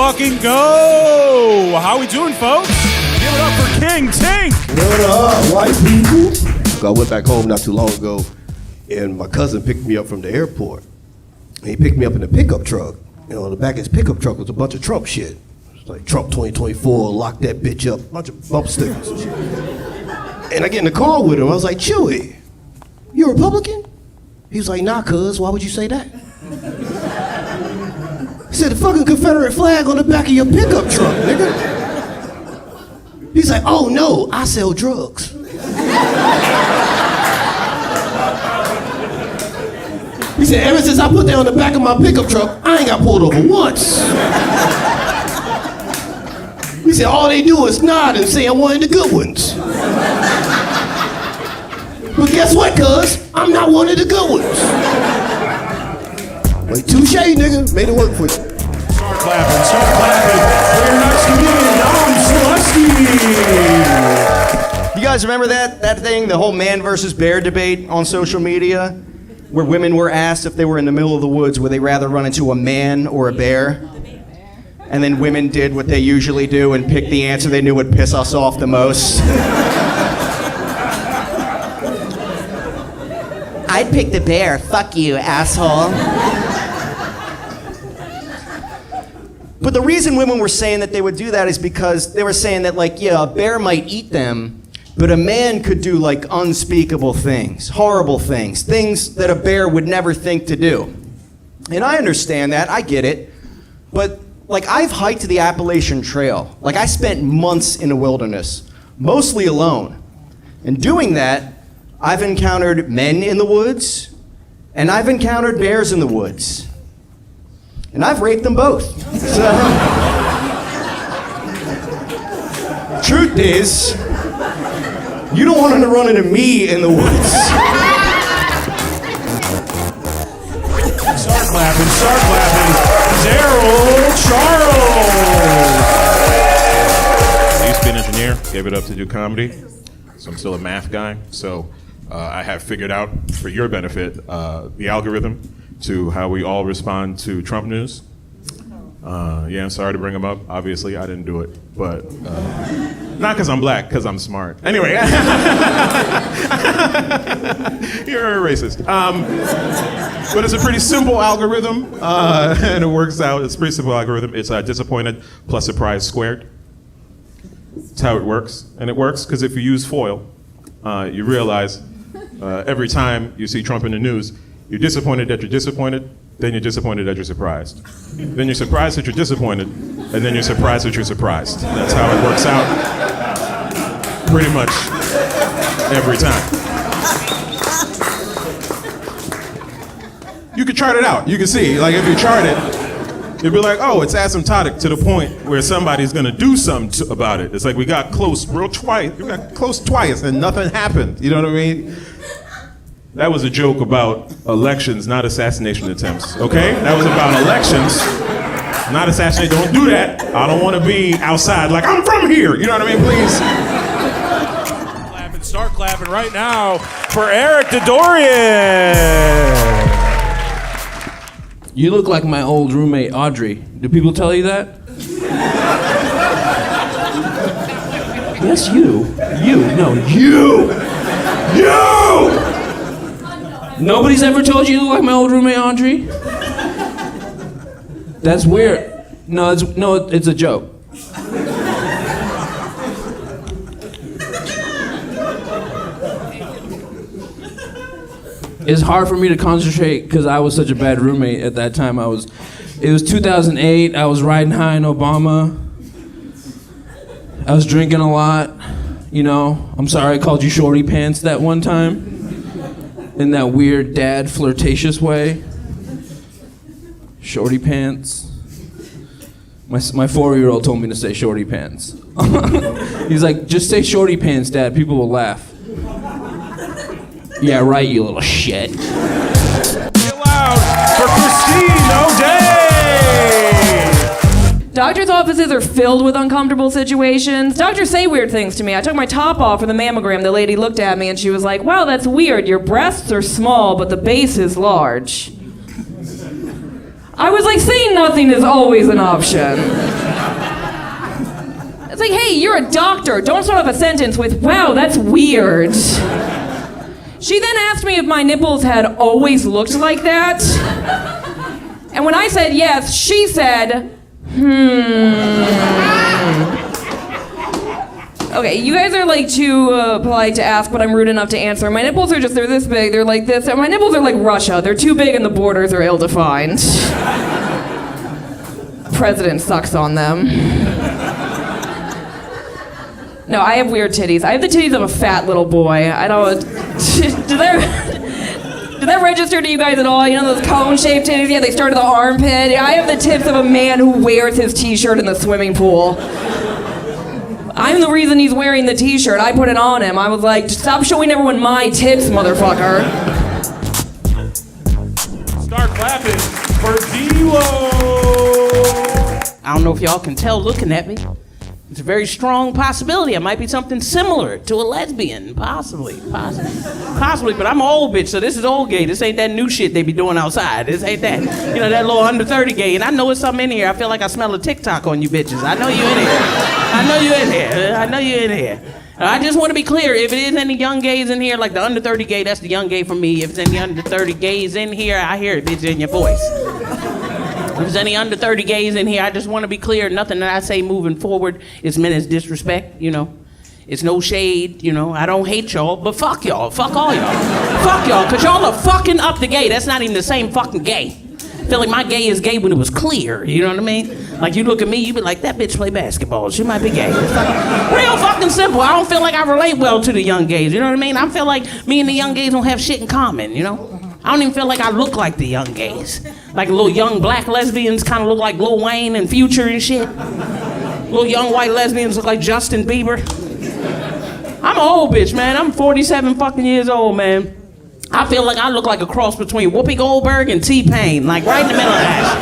fucking go! How we doing, folks? Give it up for King Tink! What up, white people? I went back home not too long ago, and my cousin picked me up from the airport. And he picked me up in a pickup truck. You know, on the back of his pickup truck was a bunch of Trump shit. It's like Trump 2024, lock that bitch up, a bunch of bump stickers and shit. And I get in the car with him, I was like, Chewy, you a Republican? He was like, nah, cuz, why would you say that? He said, the fucking Confederate flag on the back of your pickup truck, nigga. He's like, oh no, I sell drugs. He said, ever since I put that on the back of my pickup truck, I ain't got pulled over once. He said, all they do is nod and say I'm one of the good ones. But guess what, cuz? I'm not one of the good ones. Like, touche, nigga. Made it work for you. Start clapping for your next comedian, Dom Selesky. You guys remember that thing, the whole man versus bear debate on social media? Where women were asked if they were in the middle of the woods, would they rather run into a man or a bear? And then women did what they usually do and picked the answer they knew would piss us off the most. I'd pick the bear. Fuck you, asshole. But the reason women were saying that they would do that is because they were saying that, like, yeah, a bear might eat them, but a man could do, like, unspeakable things, horrible things, things that a bear would never think to do. And I understand that, I get it, but, like, I've hiked the Appalachian Trail. Like, I spent months in the wilderness, mostly alone. And doing that, I've encountered men in the woods, and I've encountered bears in the woods. And I've raped them both. So, truth is, you don't want to run into me in the woods. Start clapping. Daryl Charles! I used to be an engineer, gave it up to do comedy. So I'm still a math guy. So I have figured out, for your benefit, the algorithm to how we all respond to Trump news. Yeah, I'm sorry to bring him up. Obviously, I didn't do it, but not because I'm black, because I'm smart. Anyway, you're a racist. But it's a pretty simple algorithm, and it works out. It's a pretty simple algorithm. It's disappointed plus surprise squared. That's how it works, and it works because if you use FOIL, you realize every time you see Trump in the news, you're disappointed that you're disappointed, then you're disappointed that you're surprised. Then you're surprised that you're disappointed, and then you're surprised that you're surprised. That's how it works out pretty much every time. You can chart it out. You can see, like if you chart it, you'll be like, oh, it's asymptotic to the point where somebody's gonna do something about it. It's like we got close twice and nothing happened. You know what I mean? That was a joke about elections, not assassination attempts, okay? That was about elections, not assassination. Don't do that. I don't want to be outside like, I'm from here. You know what I mean? Please. Start clapping right now for Eric Dodorian. You look like my old roommate, Audrey. Do people tell you that? Yes, you. You! Nobody's ever told you look like my old roommate, Audrey? That's weird. No, it's a joke. It's hard for me to concentrate because I was such a bad roommate at that time. It was 2008. I was riding high in Obama. I was drinking a lot. You know, I'm sorry I called you shorty pants that one time. In that weird dad flirtatious way. Shorty pants. My 4-year-old told me to say shorty pants. He's like, just say shorty pants, Dad. People will laugh. Yeah, right, you little shit. Get loud for Christine O'Day! Doctors' offices are filled with uncomfortable situations. Doctors say weird things to me. I took my top off for the mammogram. The lady looked at me and she was like, wow, that's weird. Your breasts are small, but the base is large. I was like, saying nothing is always an option. It's like, hey, you're a doctor. Don't start off a sentence with, wow, that's weird. She then asked me if my nipples had always looked like that. And when I said yes, she said, Okay, you guys are like too polite to ask, but I'm rude enough to answer. My nipples are they're this big, they're like this. And my nipples are like Russia. They're too big and the borders are ill-defined. President sucks on them. No, I have weird titties. I have the titties of a fat little boy. I don't... Did that register to you guys at all? You know those cone-shaped titties? Yeah, they start at the armpit. I have the tits of a man who wears his t-shirt in the swimming pool. I'm the reason he's wearing the t-shirt. I put it on him. I was like, stop showing everyone my tits, motherfucker. Start clapping for D-Lo. I don't know if y'all can tell looking at me. It's a very strong possibility. I might be something similar to a lesbian. Possibly, but I'm an old bitch, so this is old gay. This ain't that new shit they be doing outside. This ain't that, that little under 30 gay. And I know it's something in here. I feel like I smell a TikTok on you bitches. I know you in here. I know you in here. I just want to be clear, if it is any young gays in here, like the under 30 gay, that's the young gay for me. If it's any under 30 gays in here, I hear it, bitch, in your voice. If there's any under 30 gays in here, I just want to be clear, nothing that I say moving forward is meant as disrespect, It's no shade, I don't hate y'all, but fuck y'all, fuck all y'all. Fuck y'all, because y'all are fucking up the gay. That's not even the same fucking gay. I feel like my gay is gay when it was clear, you know what I mean? Like you look at me, you be like, that bitch play basketball, she might be gay. It's like, real fucking simple. I don't feel like I relate well to the young gays, you know what I mean? I feel like me and the young gays don't have shit in common, I don't even feel like I look like the young gays. Like little young black lesbians kind of look like Lil Wayne and Future and shit. Little young white lesbians look like Justin Bieber. I'm an old bitch, man. I'm 47 fucking years old, man. I feel like I look like a cross between Whoopi Goldberg and T-Pain, like right in the middle of that shit.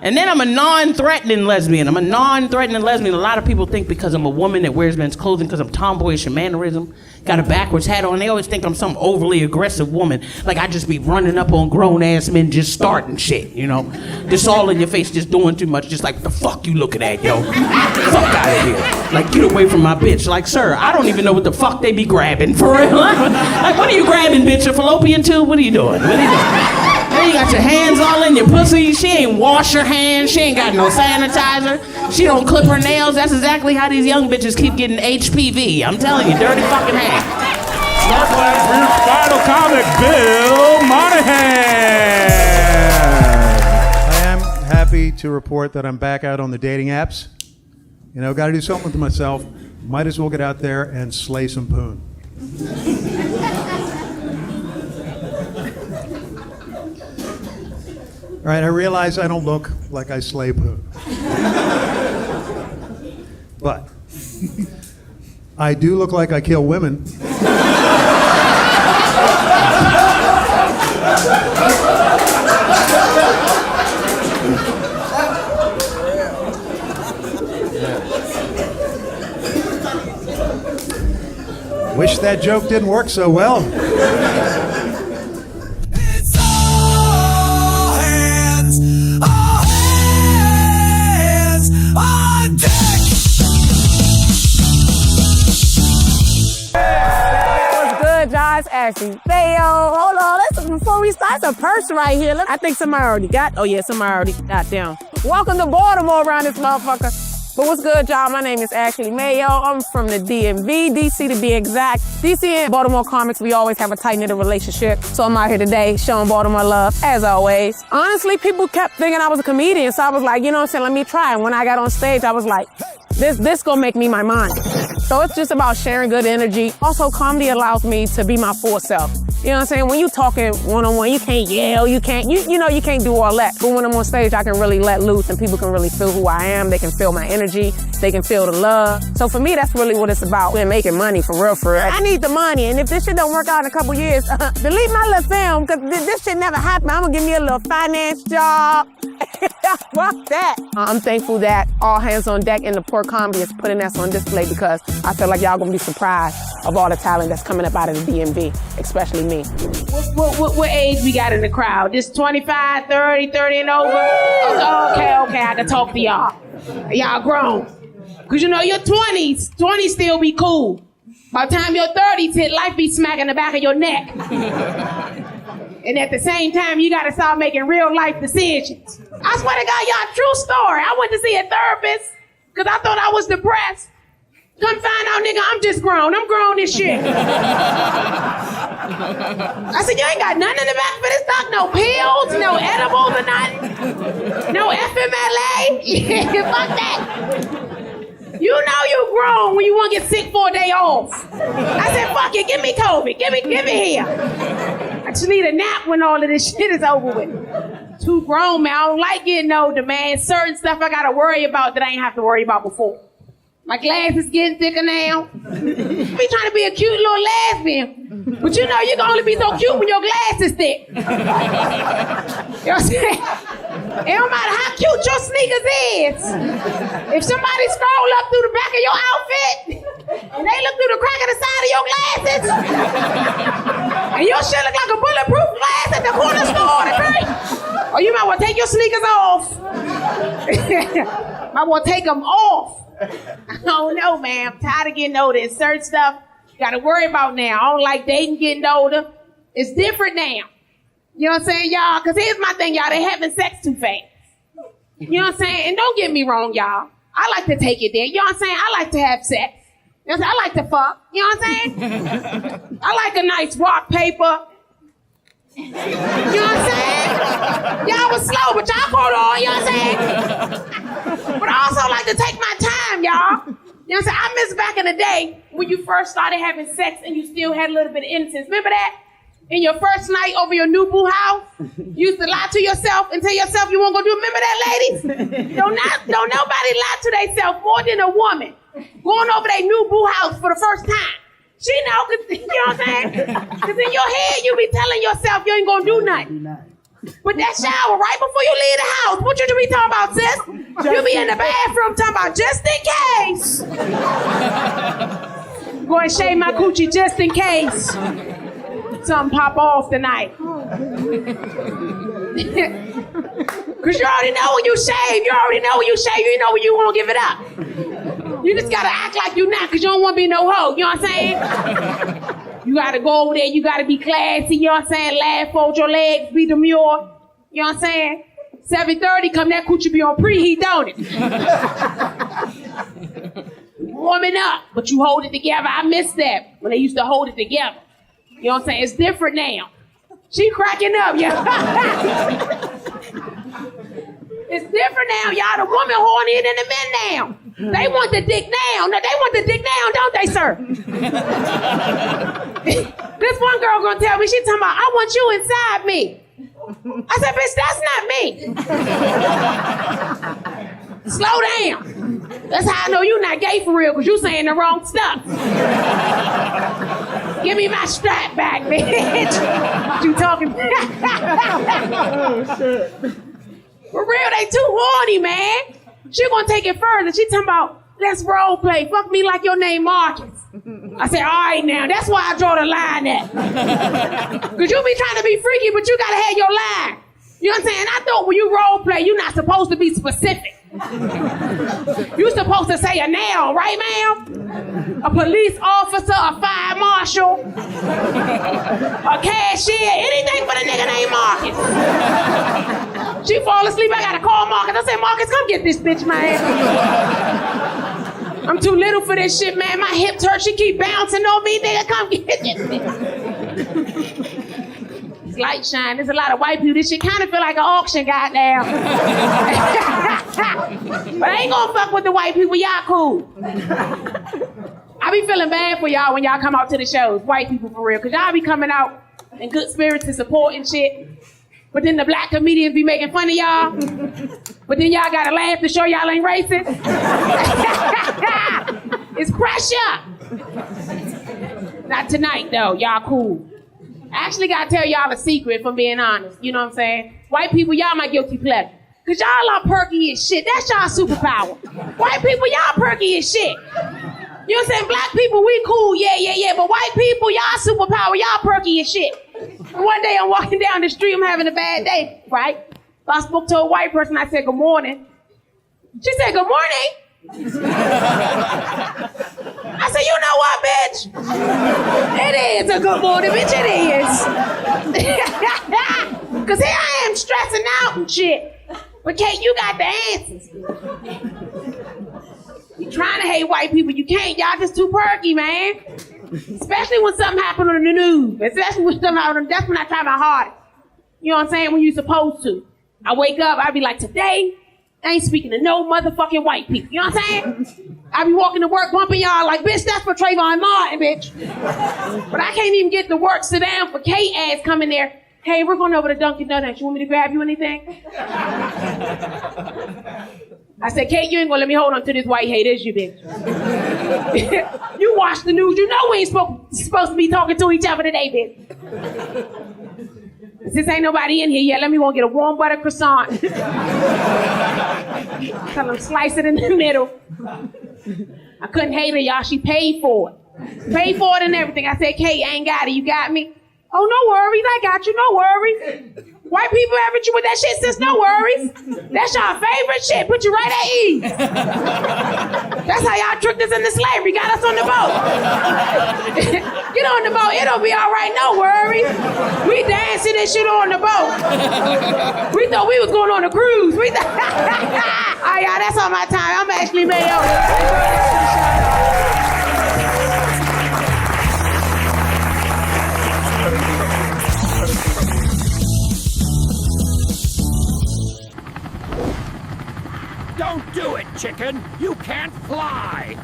And then I'm a non-threatening lesbian. A lot of people think because I'm a woman that wears men's clothing, because I'm tomboyish and mannerism, got a backwards hat on, they always think I'm some overly aggressive woman. Like I just be running up on grown-ass men just starting shit, Just all in your face, just doing too much, just like, what the fuck you looking at, yo? Fuck out of here. Like, get away from my bitch. Like, sir, I don't even know what the fuck they be grabbing, for real. Like, what are you grabbing, bitch? A fallopian tube? What are you doing? Hey, you got your hands all in your pussy. She ain't wash her hands. She ain't got no sanitizer. She don't clip her nails. That's exactly how these young bitches keep getting HPV. I'm telling you, dirty fucking hands. Start clapping for your final comic, Bill Monahan. I am happy to report that I'm back out on the dating apps. Got to do something with myself. Might as well get out there and slay some poon. All right, I realize I don't look like I slay poon. But I do look like I kill women. Wish that joke didn't work so well. It's all hands on deck. What's good, y'all? It's Ashley. Mayo, hold on. Before we start, it's a purse right here. I think somebody already got. Oh yeah, somebody already got down. Welcome to Baltimore around this motherfucker. But what's good, y'all? My name is Ashley Mayo. I'm from the DMV, DC to be exact. DC and Baltimore comics, we always have a tight-knit relationship. So I'm out here today showing Baltimore love, as always. Honestly, people kept thinking I was a comedian, so I was like, let me try. And when I got on stage, I was like, this gonna make me my mind. So it's just about sharing good energy. Also, comedy allows me to be my full self. You know what I'm saying? When you talking one-on-one, you can't yell, you can't do all that. But when I'm on stage, I can really let loose and people can really feel who I am. They can feel my energy. They can feel the love. So for me, that's really what it's about. We're making money for real. I need the money. And if this shit don't work out in a couple years, delete my little film, because this shit never happened. I'm gonna give me a little finance job. Fuck that. I'm thankful that All Hands on Deck and the Poor Comedy is putting us on display because I feel like y'all gonna be surprised. of all the talent that's coming up out of the DMV, especially me. What age we got in the crowd? Just 25, 30, 30 and over? Okay, I can talk to y'all. Y'all grown. Cause you know your 20s still be cool. By the time your 30s hit, life be smacking the back of your neck. And at the same time, you gotta start making real life decisions. I swear to God, y'all, true story. I went to see a therapist cause I thought I was depressed. Come find out, nigga, I'm just grown. I'm grown as shit. I said, you ain't got nothing in the back for this doc? No pills, no edibles or nothing? No FMLA? Yeah, fuck that. You know you grown when you want to get sick for a day off. I said, fuck it, give me COVID. Give me here. I just need a nap when all of this shit is over with. Too grown, man. I don't like getting older, man. Certain stuff I gotta worry about that I ain't have to worry about before. My glasses getting thicker now. Be trying to be a cute little lesbian. But you know you can only be so cute when your glasses thick. You know what I'm saying? It don't matter how cute your sneakers is. If somebody scroll up through the back of your outfit and they look through the crack of the side of your glasses and your shit look like a bulletproof glass at the corner store today, or you might want to take your sneakers off. Might want to take them off. I don't know, man. I'm tired of getting older. It's certain stuff you gotta worry about now. I don't like dating getting older. It's different now. You know what I'm saying, y'all? Because here's my thing, y'all. They having sex too fast. You know what I'm saying? And don't get me wrong, y'all. I like to take it there. You know what I'm saying? I like to have sex. You know what I'm saying? I like to fuck. You know what I'm saying? I like a nice rock paper. You know what I'm saying? Y'all was slow, but y'all caught on. You know what I'm saying? But I also like to take my time, y'all. You know what I'm saying? I miss back in the day when you first started having sex and you still had a little bit of innocence. Remember that? In your first night over your new boo house, you used to lie to yourself and tell yourself you weren't gonna do it. Remember that, ladies? Don't nobody lie to themselves more than a woman going over their new boo house for the first time. She know, cause, you know what I'm saying? Cause in your head, you be telling yourself you ain't gonna do nothing. But that shower right before you leave the house, what you be talking about, sis? You be in the bathroom talking about just in case. Go and shave my coochie just in case. Something pop off tonight. Cause you already know when you shave, you know when you won't give it up. You just gotta act like you not, cause you don't wanna be no hoe, you know what I'm saying? You gotta go over there, you gotta be classy, you know what I'm saying? Laugh, fold your legs, be demure, you know what I'm saying? 7:30, come that coochie be on preheat, don't it? Warming up, but you hold it together. I miss that, when they used to hold it together. You know what I'm saying? It's different now. She cracking up, yeah. It's different now, y'all. The woman hornier than the men now. They want the dick now. No, they want the dick now, don't they, sir? This one girl gonna tell me, she talking about, I want you inside me. I said, bitch, that's not me. Slow down. That's how I know you not gay for real, because you saying the wrong stuff. Give me my strap back, bitch. What you talking about? Oh, shit. For real, they too horny, man. She gonna take it further. She talking about, let's role play. Fuck me like your name Marcus. I said, all right now, that's why I draw the line at. Cause you be trying to be freaky, but you gotta have your line. You know what I'm saying? I thought when you role play, you're not supposed to be specific. You supposed to say a noun, right, ma'am? A police officer, a fire marshal, a cashier, anything but a nigga named Marcus. She fall asleep, I gotta call Marcus. I said, Marcus, come get this bitch, man. I'm too little for this shit, man. My hips hurt, she keep bouncing on me, nigga, come get this bitch. Light shine. There's a lot of white people. This shit kind of feel like an auction, goddamn. But I ain't gonna fuck with the white people. Y'all cool. I be feeling bad for y'all when y'all come out to the shows, white people for real, because y'all be coming out in good spirits and supporting shit. But then the black comedians be making fun of y'all. But then y'all gotta laugh to show y'all ain't racist. It's pressure. Not tonight, though. Y'all cool. I actually gotta tell y'all a secret, if I'm being honest. You know what I'm saying? White people, y'all my guilty pleasure. Cause y'all are perky as shit. That's y'all superpower. White people, y'all perky as shit. Y'all You know what I'm saying? Black people, we cool, yeah. But white people, y'all superpower, y'all perky and shit. And one day I'm walking down the street, I'm having a bad day, right? So I spoke to a white person, I said, good morning. She said, good morning. I said, you know what, bitch? It is a good morning, bitch, it is. Cause here I am stressing out and shit. But Kate, you got the answers. You trying to hate white people, you can't. Y'all just too perky, man. Especially when something happened on the news. Especially when something happened, that's when I try my hardest. You know what I'm saying? When you supposed to. I wake up, I be like, today, I ain't speaking to no motherfucking white people. You know what I'm saying? I be walking to work bumping y'all like, bitch, that's for Trayvon Martin, bitch. But I can't even get to work, sit down for Kate ass coming there. Hey, we're going over to Dunkin' Donuts. You want me to grab you anything? I said, Kate, you ain't gonna let me hold on to this white hate, is you, bitch? You watch the news, you know we ain't supposed to be talking to each other today, bitch. Since ain't nobody in here yet, let me go and get a warm butter croissant. Tell them slice it in the middle. I couldn't hate her, y'all. She paid for it. Paid for it and everything. I said, Kate, I ain't got it. You got me? Oh, no worries. I got you. No worries. White people haven't you with that shit since no worries. That's y'all favorite shit. Put you right at ease. That's how y'all tricked us into slavery. Got us on the boat. Get on the boat. It'll be all right. No worries. We dancing and shit on the boat. We thought we was going on a cruise. All right, y'all. That's all my time. I'm actually Mayo. Don't do it, chicken! You can't fly!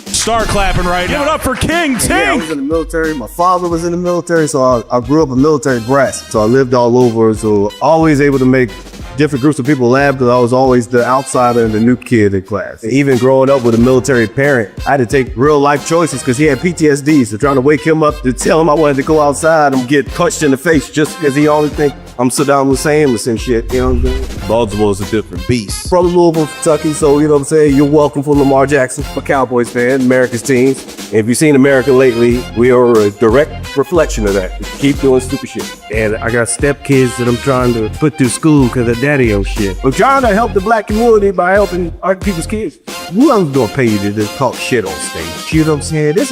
Start clapping right now. Give it up for King Tink. Yeah, I was in the military. My father was in the military, so I grew up a military brat. So I lived all over, so always able to make different groups of people laugh because I was always the outsider and the new kid in class. Even growing up with a military parent, I had to take real life choices because he had PTSD. So trying to wake him up to tell him I wanted to go outside and get punched in the face just because he always think I'm Saddam Hussein or some shit, you know what I'm saying? Baltimore's a different beast. From Louisville, Kentucky, so you know what I'm saying? You're welcome for Lamar Jackson, a Cowboys fan, America's teams. And if you've seen America lately, we are a direct reflection of that. Keep doing stupid shit. And I got stepkids that I'm trying to put through school because of daddy on shit. I'm trying to help the black community by helping other people's kids. Who else gonna pay you to just talk shit on stage? You know what I'm saying? This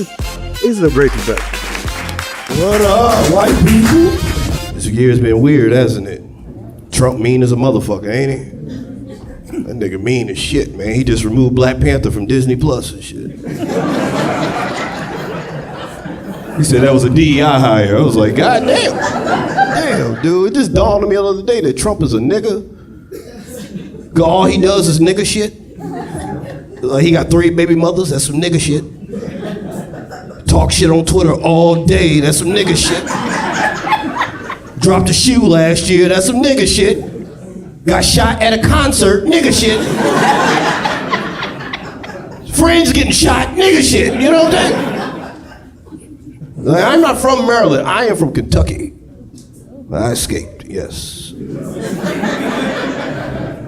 is a great profession. What up, white people? This year's been weird, hasn't it? Trump mean as a motherfucker, ain't he? That nigga mean as shit, man. He just removed Black Panther from Disney Plus and shit. He said that was a DEI hire. I was like, God damn. Damn, dude. It just dawned on me the other day that Trump is a nigga. All he does is nigga shit. He got 3 baby mothers. That's some nigga shit. Talk shit on Twitter all day. That's some nigga shit. Dropped a shoe last year. That's some nigga shit. Got shot at a concert. Nigga shit. Friends getting shot. Nigga shit. You know what I'm saying? Like, I'm not from Maryland. I am from Kentucky. I escaped. Yes.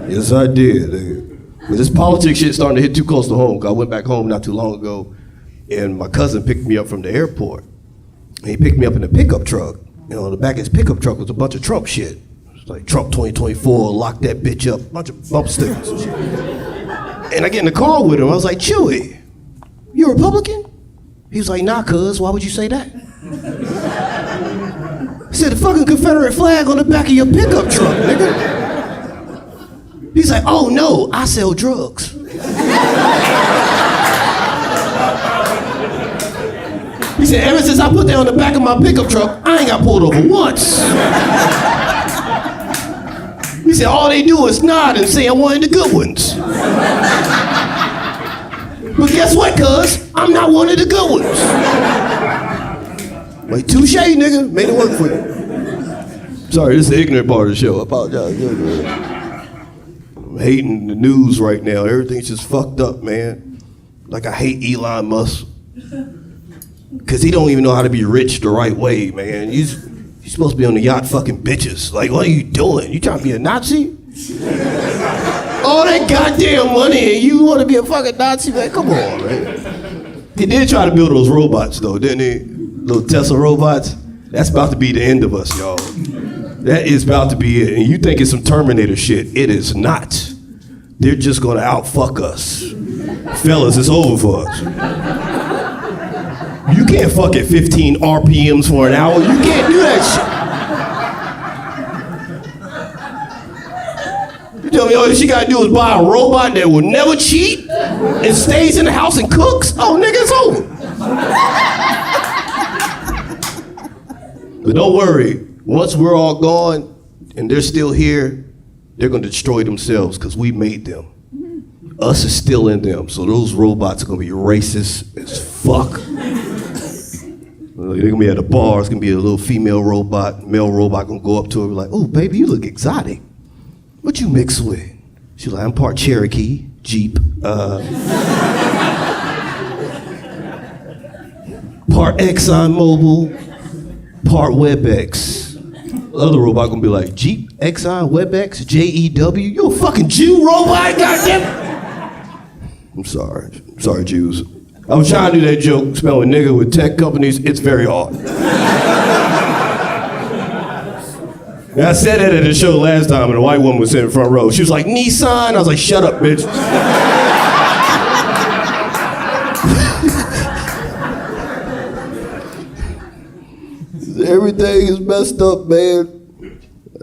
Yes, I did. But this politics shit starting to hit too close to home. I went back home not too long ago, and my cousin picked me up from the airport. And he picked me up in a pickup truck. You know, in the back of his pickup truck was a bunch of Trump shit. It's like Trump 2024, lock that bitch up, bunch of bump stickers and shit. And I get in the car with him. I was like, Chewy, you a Republican? He was like, nah, cuz, why would you say that? He said, the fucking Confederate flag on the back of your pickup truck, nigga. He's like, oh no, I sell drugs. He said, ever since I put that on the back of my pickup truck, I ain't got pulled over once. He said, all they do is nod and say I'm one of the good ones. But guess what, cuz? I'm not one of the good ones. Like, touche, nigga. Made it work for you. Sorry, this is the ignorant part of the show. I apologize. I'm hating the news right now. Everything's just fucked up, man. Like, I hate Elon Musk. Because he don't even know how to be rich the right way, man. You're supposed to be on the yacht fucking bitches. Like, what are you doing? You trying to be a Nazi? all that goddamn money and you want to be a fucking Nazi, man? Come on, man. He did try to build those robots, though, didn't he? Little Tesla robots. That's about to be the end of us, y'all. That is about to be it. And you think it's some Terminator shit. It is not. They're just gonna outfuck us. Fellas, it's over for us. You can't fuck at 15 RPMs for an hour. You can't do that shit. You tell me all she gotta do is buy a robot that will never cheat and stays in the house and cooks? Oh, nigga, it's over. But don't worry. Once we're all gone and they're still here, they're gonna destroy themselves because we made them. Us is still in them, so those robots are gonna be racist as fuck. They're gonna be at a bar, it's gonna be a little female robot, male robot gonna go up to her and be like, oh baby, you look exotic. What you mix with? She's like, I'm part Cherokee, Jeep, part Exxon Mobil, part WebEx. The other robot gonna be like, Jeep, Exxon, WebEx, JEW, you a fucking Jew robot, goddamn. I'm sorry Jews. I was trying to do that joke, spelling nigga with tech companies, it's very hard. And I said that at the show last time and a white woman was sitting in the front row. She was like, Nissan, I was like, shut up, bitch. Everything is messed up, man.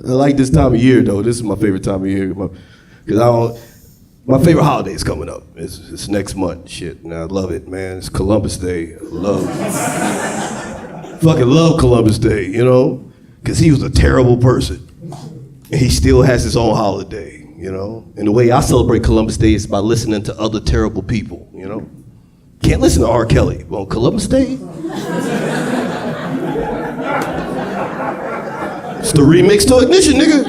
I like this time of year, though. This is my favorite time of year. Because my favorite holiday is coming up. It's next month, shit. And I love it, man. It's Columbus Day. Fucking love Columbus Day, you know? Because he was a terrible person. And he still has his own holiday, you know? And the way I celebrate Columbus Day is by listening to other terrible people, you know? Can't listen to R. Kelly. But on Columbus Day? It's the remix to Ignition, nigga.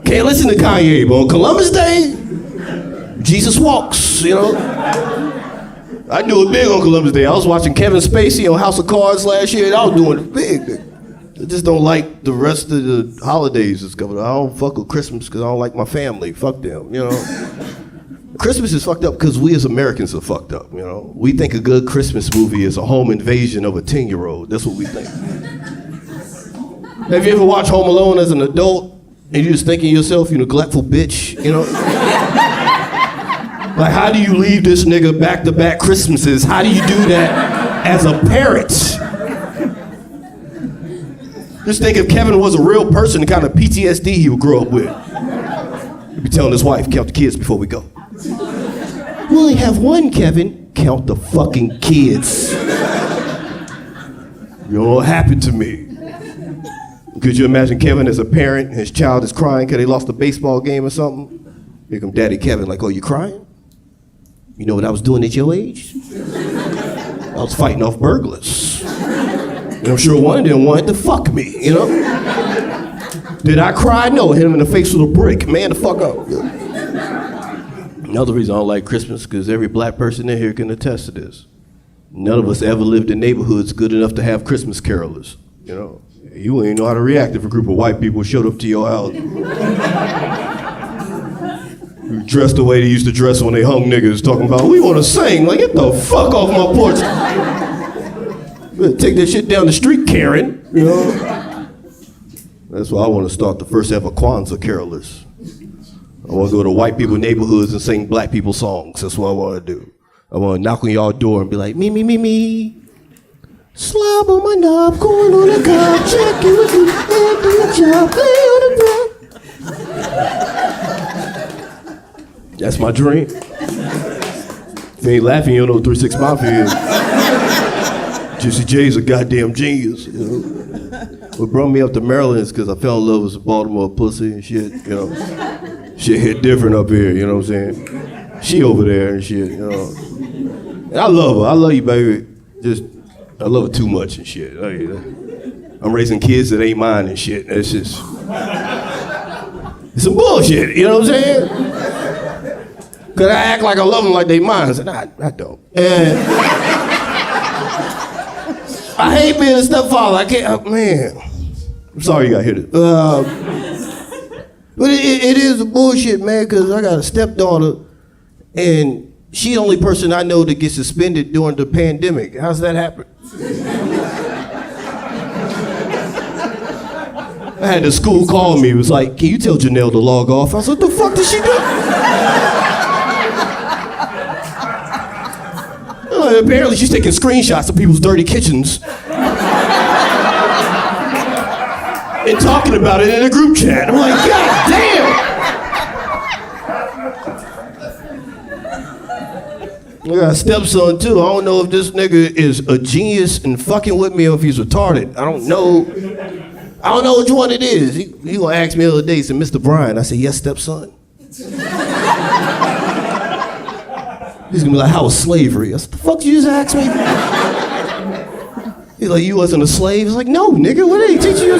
Can't listen to Kanye, but on Columbus Day, Jesus walks, you know? I do it big on Columbus Day. I was watching Kevin Spacey on House of Cards last year, and I was doing it big. I just don't like the rest of the holidays that's coming. I don't fuck with Christmas because I don't like my family. Fuck them, you know? Christmas is fucked up because we as Americans are fucked up, you know? We think a good Christmas movie is a home invasion of a 10-year-old. That's what we think. Have you ever watched Home Alone as an adult and you just thinking to yourself, you neglectful bitch, you know? Like, how do you leave this nigga back-to-back Christmases? How do you do that as a parent? Just think if Kevin was a real person, the kind of PTSD he would grow up with. He'd be telling his wife, count the kids before we go. We only have one, Kevin. Count the fucking kids. You know what happened to me? Could you imagine Kevin as a parent, his child is crying because they lost a baseball game or something? Here come Daddy Kevin, like, oh, you crying? You know what I was doing at your age? I was fighting off burglars. And I'm sure one of them wanted to fuck me, you know? Did I cry? No, hit him in the face with a brick. Man, the fuck up. Another reason I don't like Christmas, because every black person in here can attest to this. None of us ever lived in neighborhoods good enough to have Christmas carolers, you know? You wouldn't even know how to react if a group of white people showed up to your house. Dressed the way they used to dress when they hung niggas, talking about, we want to sing. Like, get the fuck off my porch. Better take that shit down the street, Karen, you know? That's why I want to start the first ever Kwanzaa carolers. I want to go to white people neighborhoods and sing black people songs. That's what I want to do. I want to knock on y'all door and be like, me, me, me, me. Slob on my knob, corn on the cob, check you with me, and do your job, play on the drum. That's my dream. If you ain't laughing, you don't know what 3 6 Mafia is. Juicy J's a goddamn genius, you know. What brought me up to Maryland is because I fell in love with Baltimore pussy and shit, you know. Shit hit different up here, you know what I'm saying? She over there and shit, you know. And I love her, I love you, baby. Just, I love her too much and shit. I'm raising kids that ain't mine and shit. It's just, it's some bullshit, you know what I'm saying? Cause I act like I love them like they mine. I said, nah, I don't. And I hate being a stepfather. I can't, man. I'm sorry you got to hear this. But it is a bullshit, man, because I got a stepdaughter, and she's the only person I know that gets suspended during the pandemic. How's that happen? I had the school call me. It was like, can you tell Janelle to log off? I was like, what the fuck did she do? Apparently she's taking screenshots of people's dirty kitchens and talking about it in a group chat. I'm like, God damn! I got a stepson too. I don't know if this nigga is a genius and fucking with me or if he's retarded. I don't know which one it is. He gonna ask me the other day, he said, Mr. Brian. I said, yes, stepson. He's gonna be like, how was slavery? I said, the fuck did you just ask me? He's like, you wasn't a slave? I was like, no, nigga, what did he teach you?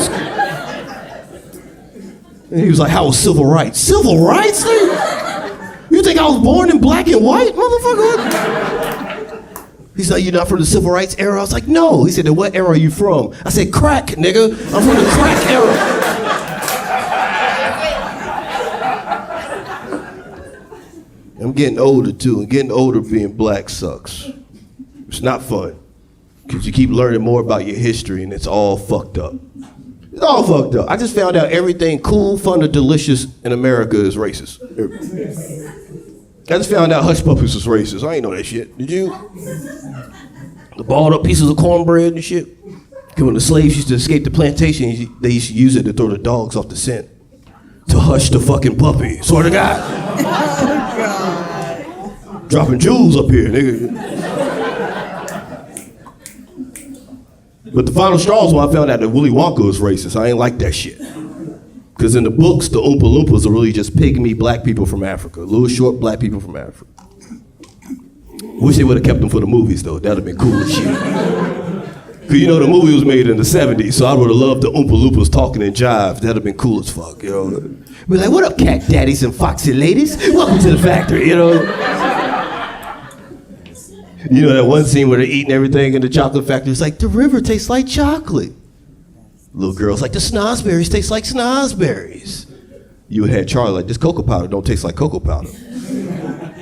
And he was like, how was civil rights? Civil rights, nigga? You think I was born in black and white, motherfucker? He's like, you're not from the civil rights era? I was like, no. He said, then what era are you from? I said, crack, nigga. I'm from the crack era. I'm getting older too, and getting older being black sucks. It's not fun, because you keep learning more about your history and it's all fucked up. It's all fucked up. I just found out everything cool, fun, or delicious in America is racist. I just found out Hush Puppies was racist. I ain't know that shit. Did you? The balled up pieces of cornbread and shit. Because when the slaves used to escape the plantation, they used to use it to throw the dogs off the scent. To hush the fucking puppy. Swear to God. Dropping jewels up here, nigga. But the final straw is when I found out that Willy Wonka was racist. I ain't like that shit. Because in the books, the Oompa Loompas are really just pygmy black people from Africa. Little short black people from Africa. Wish they would have kept them for the movies, though. That would have been cool as shit. Because you know the movie was made in the 70s, so I would have loved the Oompa Loompas talking in jive. That would have been cool as fuck, you know. Be like, what up, cat daddies and foxy ladies? Welcome to the factory, you know. You know that one scene where they're eating everything in the chocolate factory? It's like, the river tastes like chocolate. Little girl's like, the snozberries taste like snozberries. You would have Charlie like, this cocoa powder don't taste like cocoa powder.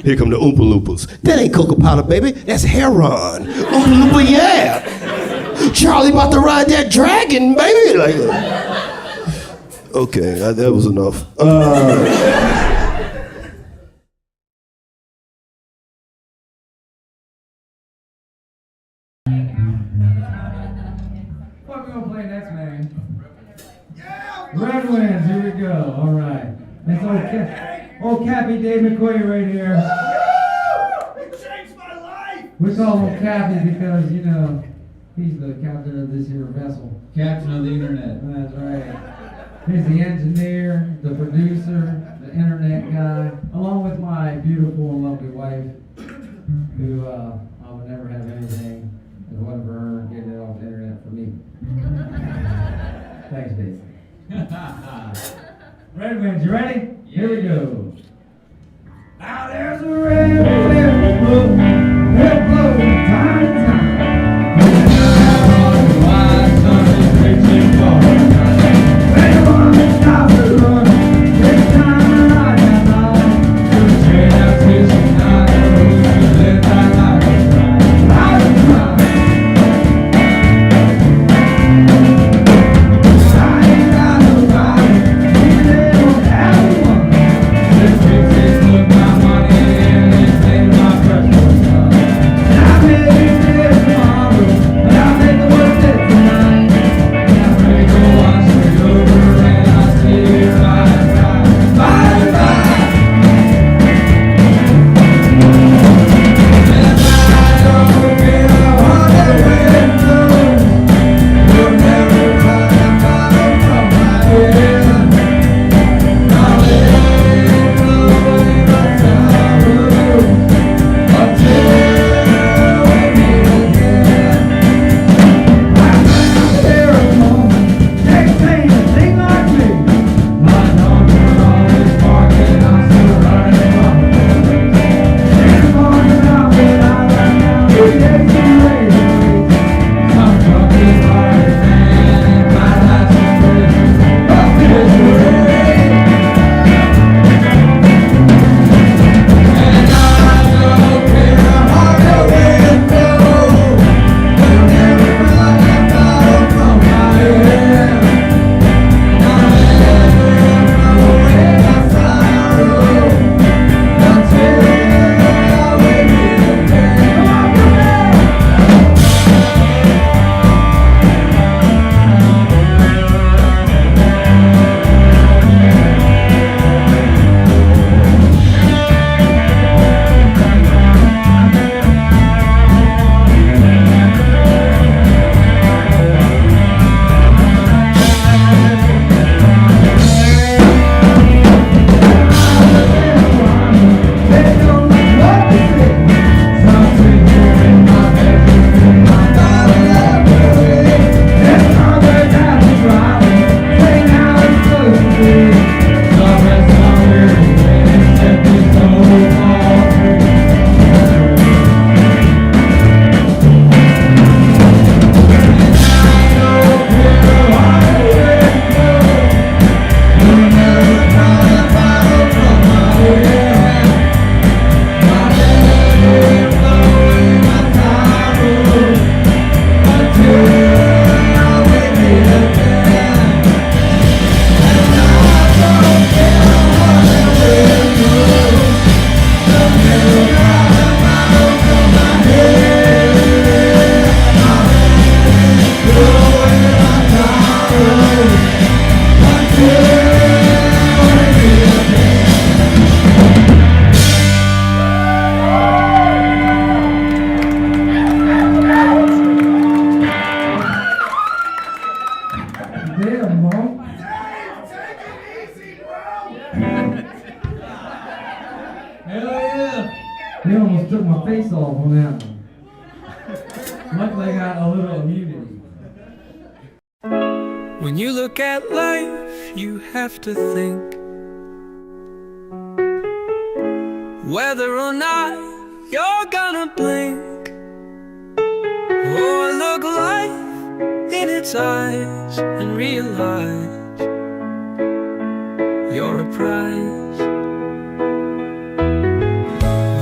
Here come the Oompa Loompas. That ain't cocoa powder, baby. That's heron. Oompa Loompa, yeah. Charlie about to ride that dragon, baby. Like, okay, that was enough. Red wins, here we go. All right. That's old Cappy Dave McQueen right here. It changed my life! We call him Cappy because, you know, he's the captain of this here vessel. Captain of the internet. That's right. He's the engineer, the producer, the internet guy, along with my beautiful and lovely wife, who I would never have anything if it wasn't for her getting it off the internet for me. Thanks, Dave. Red Wings, you ready? Yeah. Here we go. Now there's a red blow, time, time. Stop the run, take time to ride that line. Straight out to some night, let that light ride and ride. Let's took my face off on that one. Luckily, I got a little immunity. When you look at life, you have to think whether or not you're gonna blink. Oh, look life in its eyes and realize you're a prize.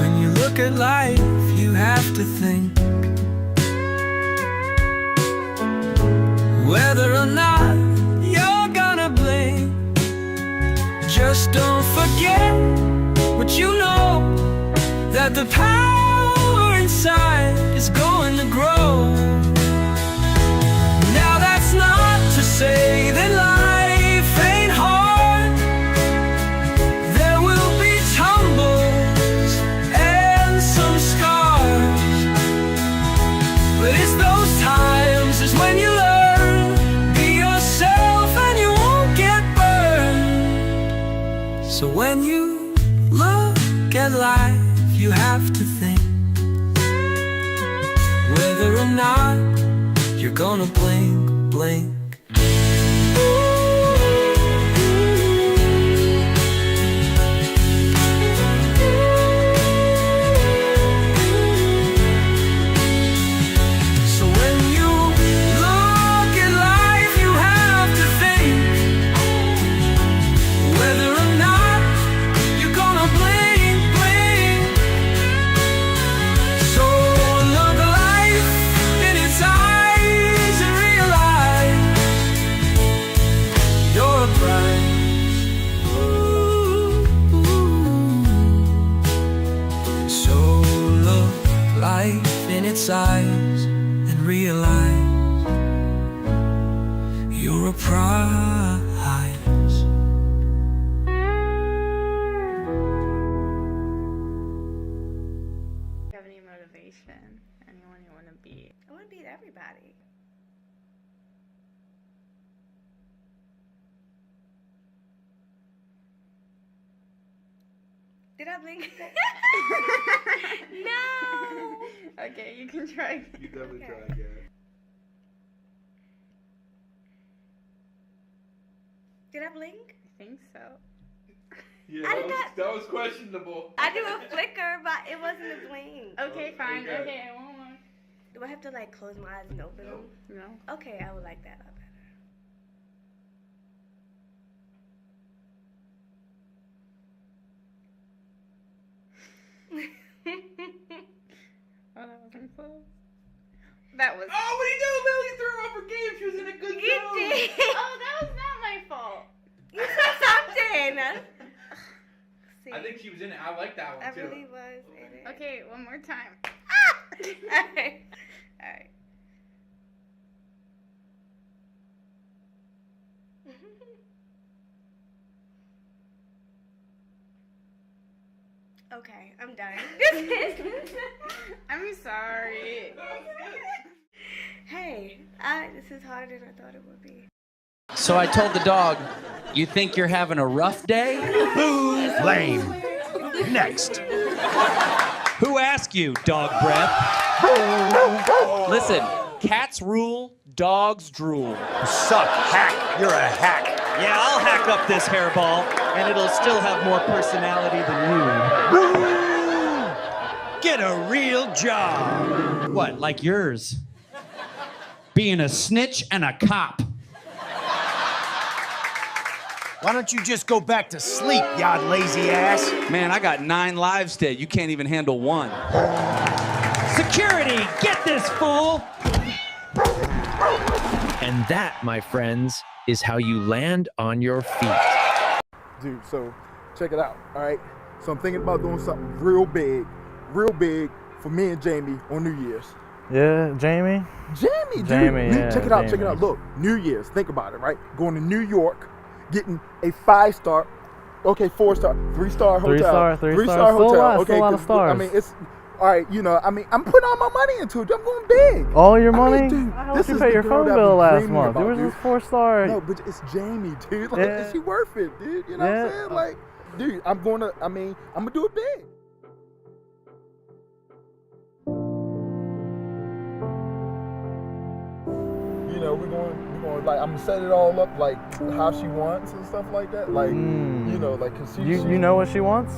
When you look at life, you have to think whether or not you're gonna blink. Just don't forget what you know, that the power inside is going to grow. Now that's not to say that life ain't hard. There will be tumbles and some scars, but it's those times is when you learn, be yourself and you won't get burned. So when you look at life, you have to think whether or not you're gonna blink, blink. So when you look at life, you have to think whether or not you're gonna blink, blink. So look life in its eyes and realize you're a prize. So look life in its eyes and realize you're a prize. Do you have any motivation? Anyone you want to beat? I want to beat everybody. Did I blink? No! Okay, you can try again. You definitely try again. Did I blink? I think so. Yeah, I did not. that was questionable. I do a flicker, but it wasn't a blink. Okay, fine. Okay. Okay, I want one. Do I have to like close my eyes and open them? No. Okay, I would like that a lot better. Oh, that wasn't close. That was. Oh, what did he do? Lily threw up her game. She was in a good You zone. did. Oh, that was not my fault. You said something. I think she was in it. I like that one I too. really was in it. Okay, one more time. Alright. Alright. Okay, I'm done. I'm sorry. Hey, this is harder than I thought it would be. So I told the dog, you think you're having a rough day? Boo! Lame. Next. Who asked you, dog breath? Listen, cats rule, dogs drool. Suck, hack. You're a hack. Yeah, I'll hack up this hairball, and it'll still have more personality than you. Get a real job. What, like yours? Being a snitch and a cop. Why don't you just go back to sleep, ya lazy ass? Man, I got 9 lives today. You can't even handle one. Security, get this fool! And that, my friends, is how you land on your feet. Dude, so check it out, all right? So I'm thinking about doing something real big for me and Jamie on New Year's. Yeah, Jamie? Jamie, dude. Jamie, yeah, check it out, Jamie. check it out. Look, New Year's, think about it, right? Going to New York, getting a 5-star, okay, 4-star, 3-star hotel. 3-star hotel. Still a lot of stars. I mean, it's, all right, you know, I mean, I'm putting all my money into it. I'm going big. All your money? I mean, dude, I this hope you is paid your the girl phone that I've bill been last dreaming month. about, Yours dude. was 4-star. No, but it's Jamie, dude. Like, Yeah. is she worth it, dude? You know what I'm saying? Like, dude, I'm gonna do it big. know, we're going like, I'm gonna set it all up like how she wants and stuff like that. Like, you know, like, cause You know what she wants?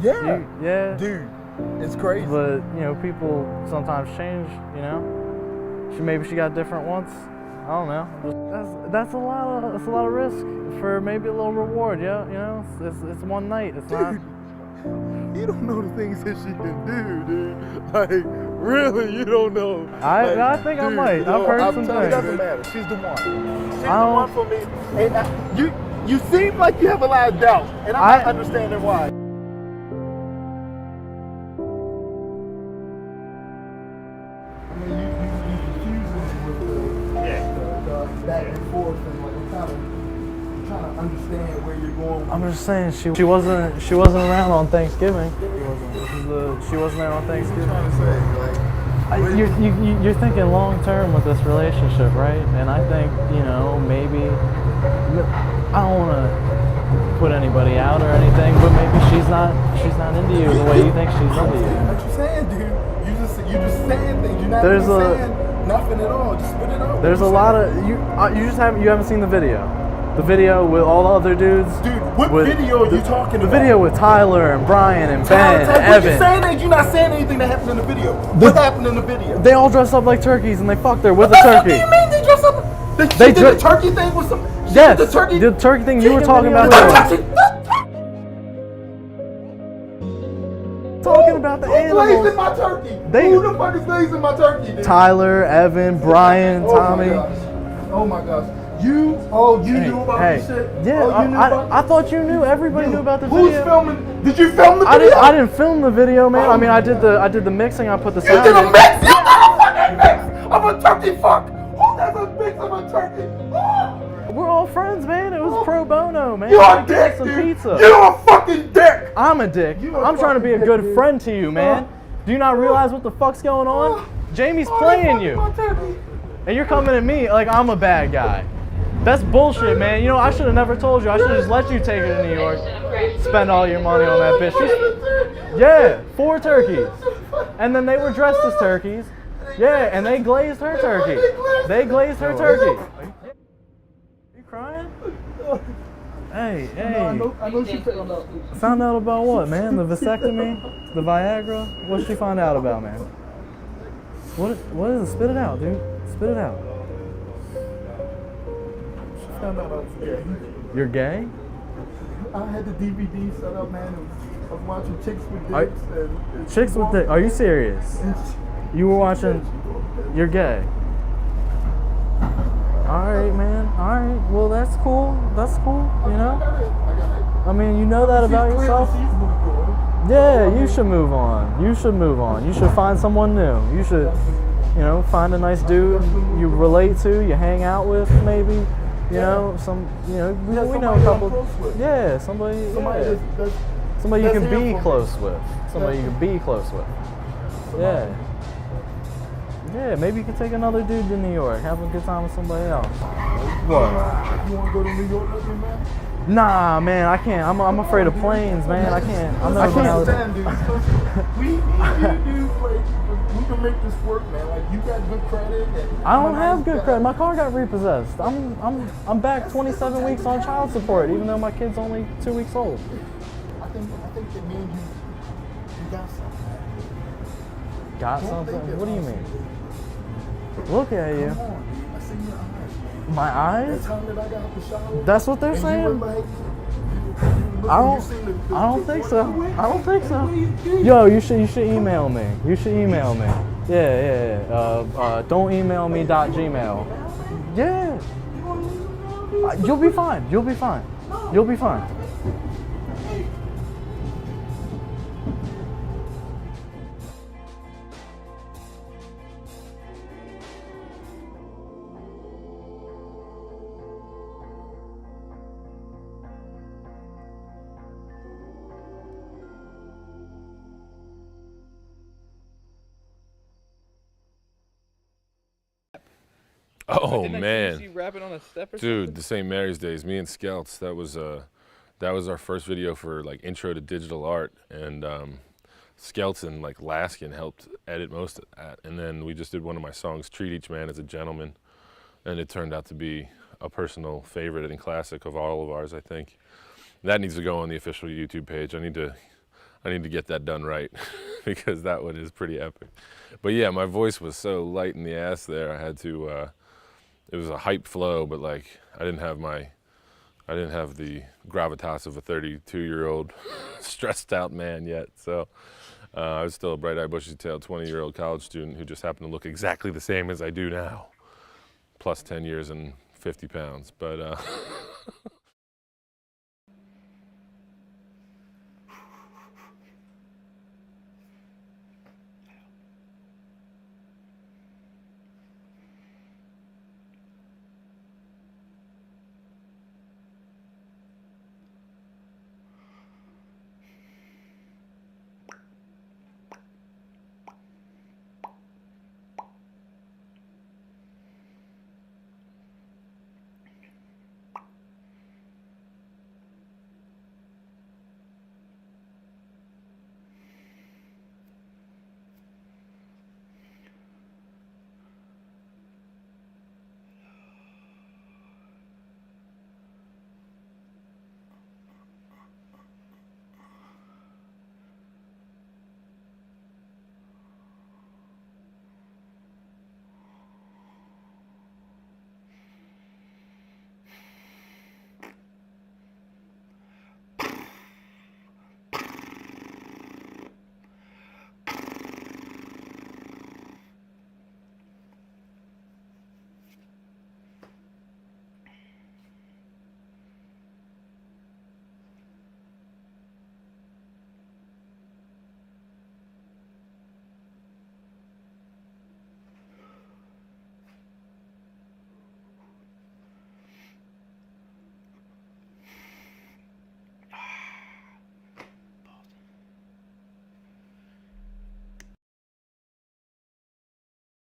Yeah, dude, it's crazy. But you know, people sometimes change. You know, maybe she got different wants. I don't know. That's a lot of risk for maybe a little reward. Yeah, you know, it's one night. It's not. You don't know the things that she can do, dude. Like, really, you don't know. I think I might. I've heard some things. It doesn't matter. She's the one. She's the one for me. And you seem like you have a lot of doubt, and I'm not understanding why. I mean, you confusing with the back and forth, and like I'm trying to understand where you're going. I'm just saying she wasn't around on Thanksgiving. She wasn't there on Thanksgiving. What are you trying to say? Like, You're thinking long term with this relationship, right? And I think, you know, maybe I don't want to put anybody out or anything, but maybe she's not into you the way you think she's into you. What you saying, dude? You just saying things. You're not even saying nothing at all. Just spit it out. There's a lot of you haven't seen the video. The video with all the other dudes. Dude, what video are you talking about? The video with Tyler and Brian and Ben and What Evan. you saying is you're not saying anything that happened in the video. What happened in the video? They all dressed up like turkeys and they fucked her with a turkey. What do you mean they dressed up? They did the turkey thing with some. Yes, the turkey thing you were talking about. Talking about the animals. Who glazed my turkey? Who the fuck is glazing my turkey, dude? Tyler, Evan, Brian, Tommy. Oh my gosh. You knew about this shit? Yeah, I thought you knew. Everybody knew about the video. Who's filming? Did you film the video? I didn't film the video, man. I mean, I did the mixing. I put the sound. You did a mix? You did a fucking mix of a turkey fuck. Who does a mix of a turkey? We're all friends, man. It was pro bono, man. You're a dick, some dude. pizza. You're a fucking dick. I'm a dick. I'm trying to be a good friend to you, man. Do you not realize what the fuck's going on? Jamie's playing you. And you're coming at me like I'm a bad guy. That's bullshit, man. You know, I should have never told you. I should have just let you take her to New York, spend all your money on that bitch. Yeah, 4 turkeys. And then they were dressed as turkeys. Yeah, and they glazed her turkey. They glazed her turkey. You crying? Hey. I know she found out. Found out about what, man? The vasectomy? The Viagra? What did she find out about, man? What is it? Spit it out, dude. Spit it out. She found out I was gay. You're gay? I had the DVD set up, man. I was watching Chicks with Dicks. Chicks with Dicks? Are you serious? You were watching... You're gay. Alright, man. Alright. Well, that's cool. That's cool, you know? I mean, you know that about yourself? Yeah, you should move on. You should move on. You should find someone new. You should, you know, find a nice dude you relate to, you hang out with, maybe. You know, we know a couple. Yeah, somebody you can be close with. Somebody you can be close with. Yeah. Yeah, maybe you can take another dude to New York, have a good time with somebody else. What? You want to go to New York with me, man? Nah, man, I can't. I'm afraid of planes, man. I can't. I can't stand, dude. We can make this work, man. Like, you got good credit. I don't have good credit. My car got repossessed. I'm back 27 weeks on child support, even though my kid's only 2 weeks old. I think that me and you got something. Got something? What do you mean? Look at you. Come on, I see your eyes. My eyes? The time that I got out the shower. That's what they're and saying? You were like, I don't think so. I don't think so. Yo, you should email me. You should email me. Yeah. Don't email me .gmail. Yeah. You'll be fine. You'll be fine. You'll be fine. Oh Didn't I man, see you rapping on a step or dude, something? the St. Mary's Days. Me and Skelts. That was our first video for like intro to digital art, and Skelts and like Laskin helped edit most of that. And then we just did one of my songs, "Treat Each Man as a Gentleman," and it turned out to be a personal favorite and classic of all of ours, I think. That needs to go on the official YouTube page. I need to get that done right because that one is pretty epic. But yeah, my voice was so light in the ass there. I had to, it was a hype flow, but like I didn't have the gravitas of a 32-year-old stressed out man yet. So I was still a bright-eyed, bushy-tailed 20-year-old college student who just happened to look exactly the same as I do now, plus 10 years and 50 pounds. But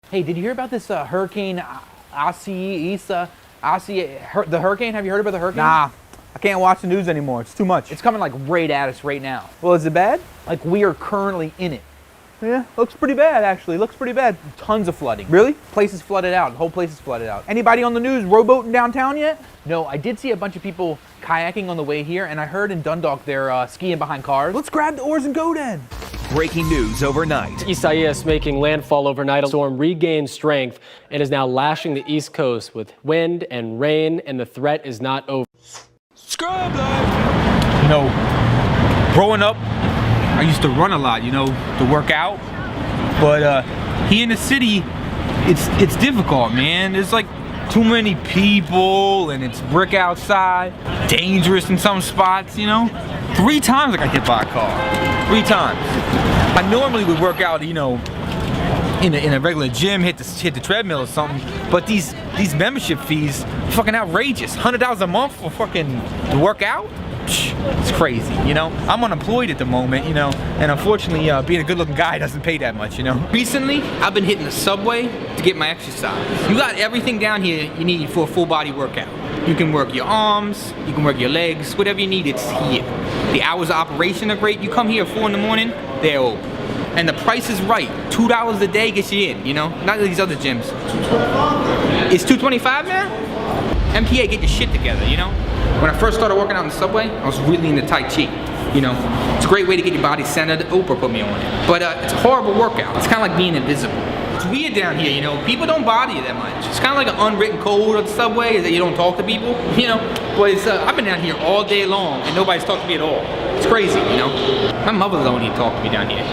Hey, did you hear about this hurricane, the hurricane? Have you heard about the hurricane? Nah, I can't watch the news anymore. It's too much. It's coming like right at us right now. Well, is it bad? Like we are currently in it. Yeah, looks pretty bad actually. Looks pretty bad. Tons of flooding. Really? Places flooded out. The whole place is flooded out. Anybody on the news rowboating downtown yet? No, I did see a bunch of people kayaking on the way here, and I heard in Dundalk they're skiing behind cars. Let's grab the oars and go then. Breaking news overnight. Isaias making landfall overnight. A storm regained strength and is now lashing the East Coast with wind and rain, and the threat is not over. Scrub life. You know, growing up, I used to run a lot, you know, to work out. But here in the city, it's difficult, man. There's like too many people and it's brick outside, dangerous in some spots, you know. 3 times I got hit by a car. 3 times. I normally would work out, you know, in a regular gym, hit the treadmill or something. But these membership fees, fucking outrageous. $100 a month for fucking to work out? It's crazy, you know. I'm unemployed at the moment, you know, and unfortunately, being a good-looking guy doesn't pay that much, you know. Recently, I've been hitting the subway to get my exercise. You got everything down here you need for a full-body workout. You can work your arms, you can work your legs, whatever you need, it's here. The hours of operation are great. You come here at 4 in the morning, they're open. And the price is right. $2 a day gets you in, you know, not these other gyms. It's $2.25 now? MPA, get your shit together, you know. When I first started working out in the subway, I was really into Tai Chi. You know, it's a great way to get your body centered. Oprah put me on it. But it's a horrible workout. It's kind of like being invisible. It's weird down here, you know. People don't bother you that much. It's kind of like an unwritten code of the subway is that you don't talk to people, you know. But it's, I've been down here all day long and nobody's talked to me at all. It's crazy, you know. My mother don't even talk to me down here.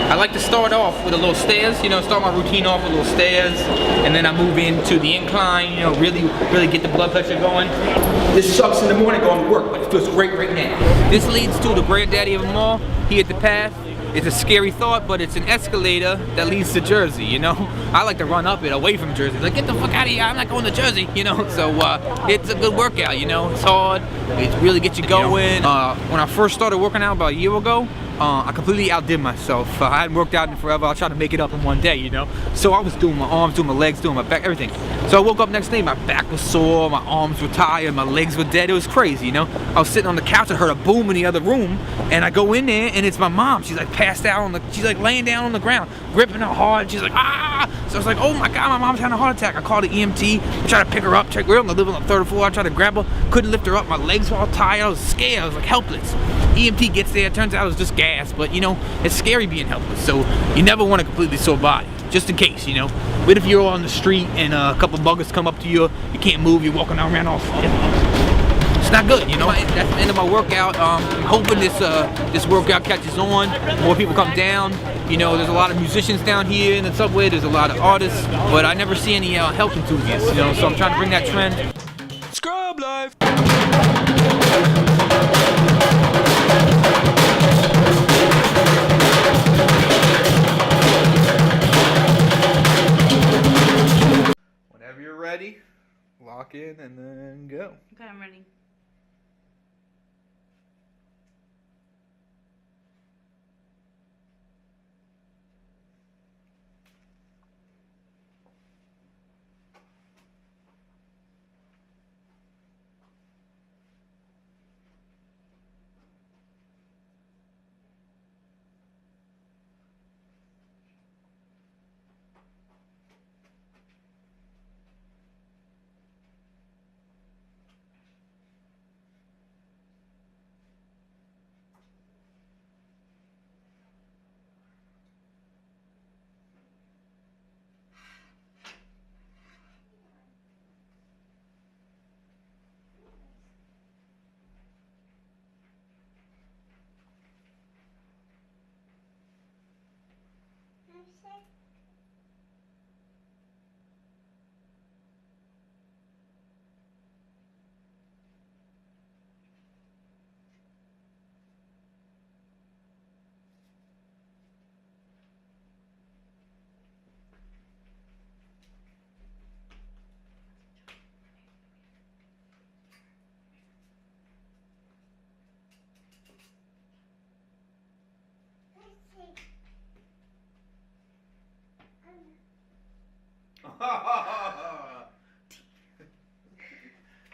I like to start off with a little stairs, you know, start my routine off with little stairs, and then I move into the incline, you know, really get the blood pressure going. This sucks in the morning going to work, but it feels great right now. This leads to the granddaddy of them all. He hit the path. It's a scary thought, but it's an escalator that leads to Jersey, you know? I like to run up it away from Jersey. Like, get the fuck out of here, I'm not going to Jersey, you know? So it's a good workout, you know? It's hard, it really gets you going. When I first started working out about a year ago, I completely outdid myself. I hadn't worked out in forever. I tried to make it up in one day, you know? So I was doing my arms, doing my legs, doing my back, everything. So I woke up next day, my back was sore, my arms were tired, my legs were dead. It was crazy, you know? I was sitting on the couch, I heard a boom in the other room, and I go in there, and it's my mom. She's like passed passed out on the, she's like laying down on the ground, gripping her hard. She's like, ah! So I was like, oh my God, my mom's having a heart attack. I called the EMT, I tried to pick her up, we're on the living on the 3rd floor. I tried to grab her, couldn't lift her up, my legs were all tired, I was scared, I was like helpless. EMT gets there, turns out it was just gas, but you know, it's scary being helpless, so you never want a completely sore body, just in case, you know. What if you're on the street and a couple buggers come up to you, you can't move, you're walking around all fucking it's not good, you know. That's the end of my workout. I'm hoping this workout catches on, more people come down. You know, there's a lot of musicians down here in the subway, there's a lot of artists, but I never see any health enthusiasts, you know, so I'm trying to bring that trend. Scrub life! Whenever you're ready, lock in and then go. Okay, I'm ready.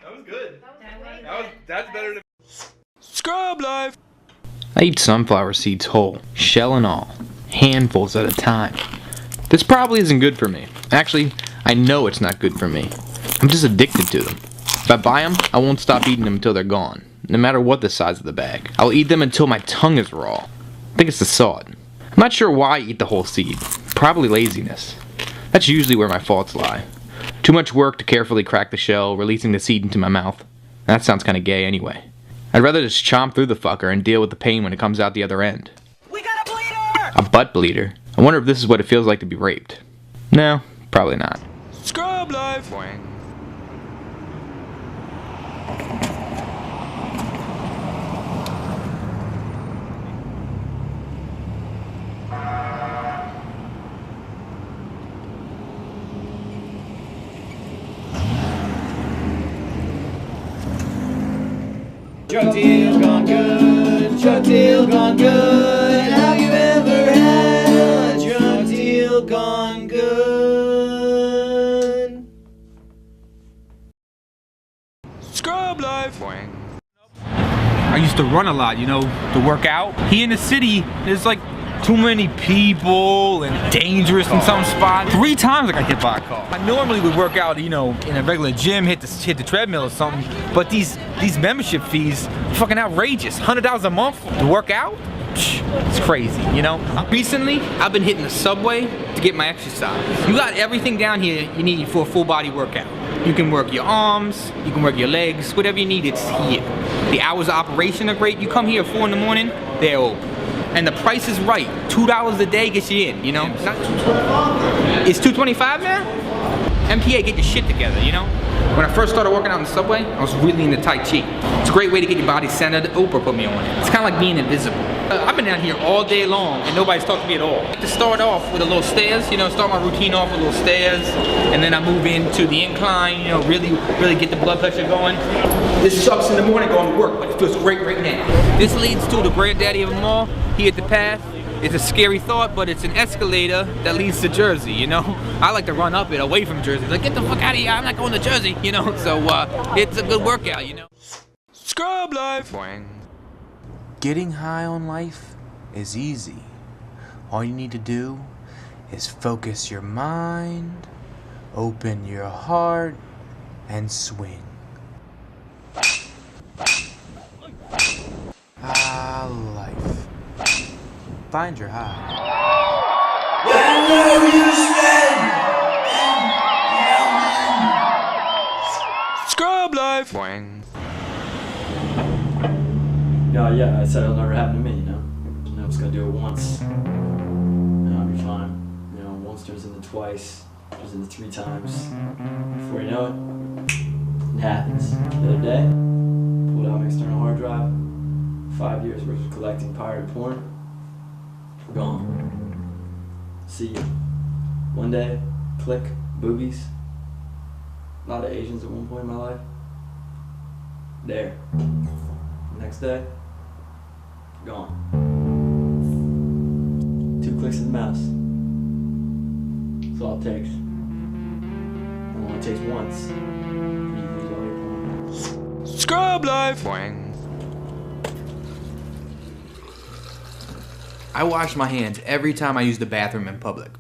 That was good. That's better than Scrub life. I eat sunflower seeds whole, shell and all, handfuls at a time. This probably isn't good for me. Actually, I know it's not good for me. I'm just addicted to them. If I buy them, I won't stop eating them until they're gone, no matter what the size of the bag. I'll eat them until my tongue is raw. I think it's the salt. I'm not sure why I eat the whole seed. Probably laziness. That's usually where my faults lie. Too much work to carefully crack the shell, releasing the seed into my mouth. That sounds kinda gay anyway. I'd rather just chomp through the fucker and deal with the pain when it comes out the other end. We got a bleeder! A butt bleeder? I wonder if this is what it feels like to be raped. No, probably not. Scrub life. Drug deal gone good, drug deal gone good. Have you ever had a drug deal gone good? Scrub life. I used to run a lot, you know, to work out. Here in the city, there's like too many people and dangerous in some spots. 3 times I got hit by a car. I normally would work out, you know, in a regular gym, hit the treadmill or something, but these membership fees are fucking outrageous. $100 a month to work out? Psh, it's crazy, you know? Recently, I've been hitting the subway to get my exercise. You got everything down here you need for a full body workout. You can work your arms, you can work your legs, whatever you need, it's here. The hours of operation are great. You come here at 4 in the morning, they're open. And the price is right. $2 a day gets you in, you know? Not it's $2.25 now? MPA, get your shit together, you know? When I first started working out in the subway, I was really into Tai Chi. It's a great way to get your body centered. Oprah put me on it. It's kind of like being invisible. I've been down here all day long and nobody's talked to me at all. To start off with a little stairs, you know, start my routine off with little stairs, and then I move into the incline, you know, really get the blood pressure going. This sucks in the morning going to work, but it feels great right now. This leads to the granddaddy of them all, here at the path. It's a scary thought, but it's an escalator that leads to Jersey, you know? I like to run up it away from Jersey. Like, get the fuck out of here, I'm not going to Jersey, you know? So, it's a good workout, you know? Scrub life. Getting high on life is easy All you need to do is focus your mind, open your heart, and swing. Life. Find your high. Scrub life. Boing. No, yeah, I said it'll never happen to me, you know? I'm just gonna do it once, and I'll be fine. You know, once turns into twice, turns into 3 times. Before you know it, it happens. The other day, pulled out my external hard drive, 5 years worth of collecting pirated porn, gone. See you. One day, click, boobies. A lot of Asians at one point in my life. There. Next day, gone. 2 clicks of the mouse. That's all it takes. And it only takes once. You lose all your porn. Scrub life. Boing. I wash my hands every time I use the bathroom in public.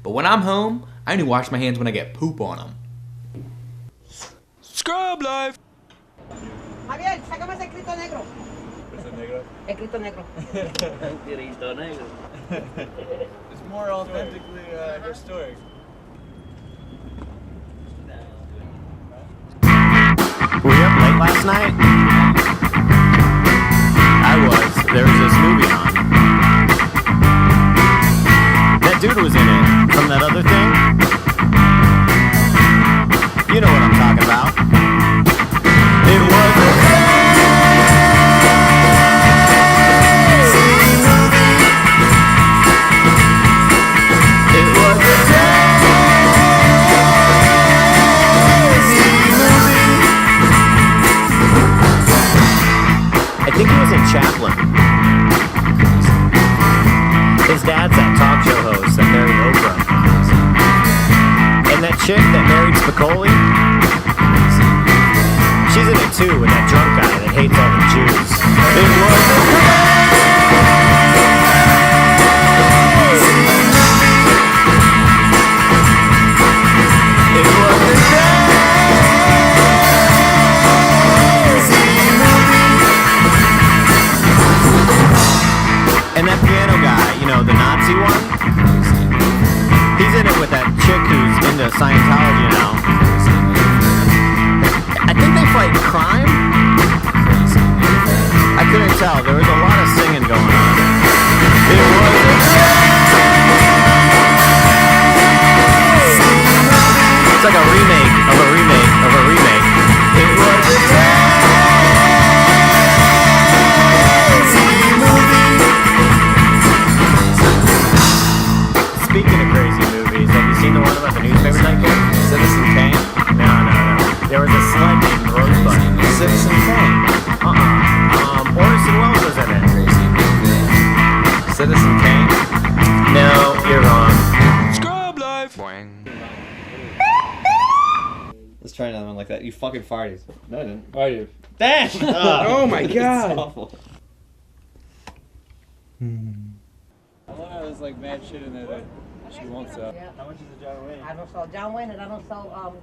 But when I'm home, I only wash my hands when I get poop on them. Scrub life. Javier, sácame ese escrito negro. ¿Ese negro? Escrito negro. Escrito negro. It's more authentically historic. Were you up late last night? I was. There was this movie on. That dude was in it. From that other thing. You know what I'm talking about. It was a crazy movie. It was a crazy movie. I think he was in Chaplin. His dad's that talk show host that married Oprah. And that chick that married Spicoli, she's in it too, with that drunk guy that hates all the Jews. It was a crazy movie. It was a crazy movie. And that piano guy, you know, the Nazi one, he's in it with that chick who's into Scientology now. I think they fight crime. I couldn't tell. There was a lot of singing going on. It was it's like a remake of a remake of a remake. It was a crazy movie. Speaking of crazy movies, have you seen the one about the newspaper tycoon? Citizen Kane? No. There was a sled named Rosebud. Citizen Kane? Orson Welles was in it. Citizen Kane? No, you're wrong. Scrub life. Boing. Let's try another one like that. You fucking farted. No, I didn't. Are you? Damn! Oh my god! It's awful. I love how there's like mad shit in there that she won't sell. Yeah. How much is a John Wayne? I don't sell John Wayne and I don't sell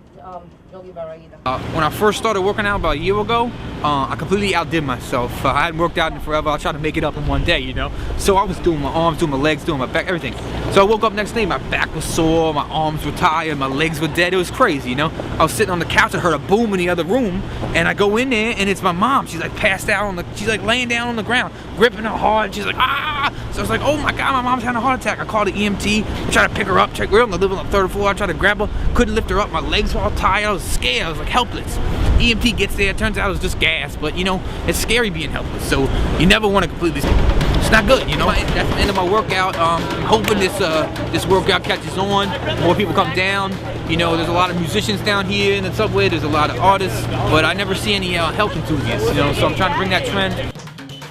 Yogi Berra either. When I first started working out about a year ago, I completely outdid myself. I hadn't worked out in forever. I tried to make it up in one day, you know? So I was doing my arms, doing my legs, doing my back, everything. So I woke up next day, my back was sore, my arms were tired, my legs were dead. It was crazy, you know? I was sitting on the couch, I heard a boom in the other room, and I go in there, and it's my mom. She's like passed out she's like laying down on the ground, gripping her hard. She's like, ah! So I was like, oh my God, my mom's having a heart attack. I called the EMT, I tried to pick her up, we're on the living on the 3rd floor. I tried to grab her, couldn't lift her up. My legs were all tired. I was scared. I was like helpless. EMT gets there. Turns out it was just gas, but you know, it's scary being helpless. So you never want to completely. It's not good, you know. That's the end of my workout. I'm hoping this workout catches on. More people come down. You know, there's a lot of musicians down here in the subway. There's a lot of artists, but I never see any health enthusiasts. You know, so I'm trying to bring that trend.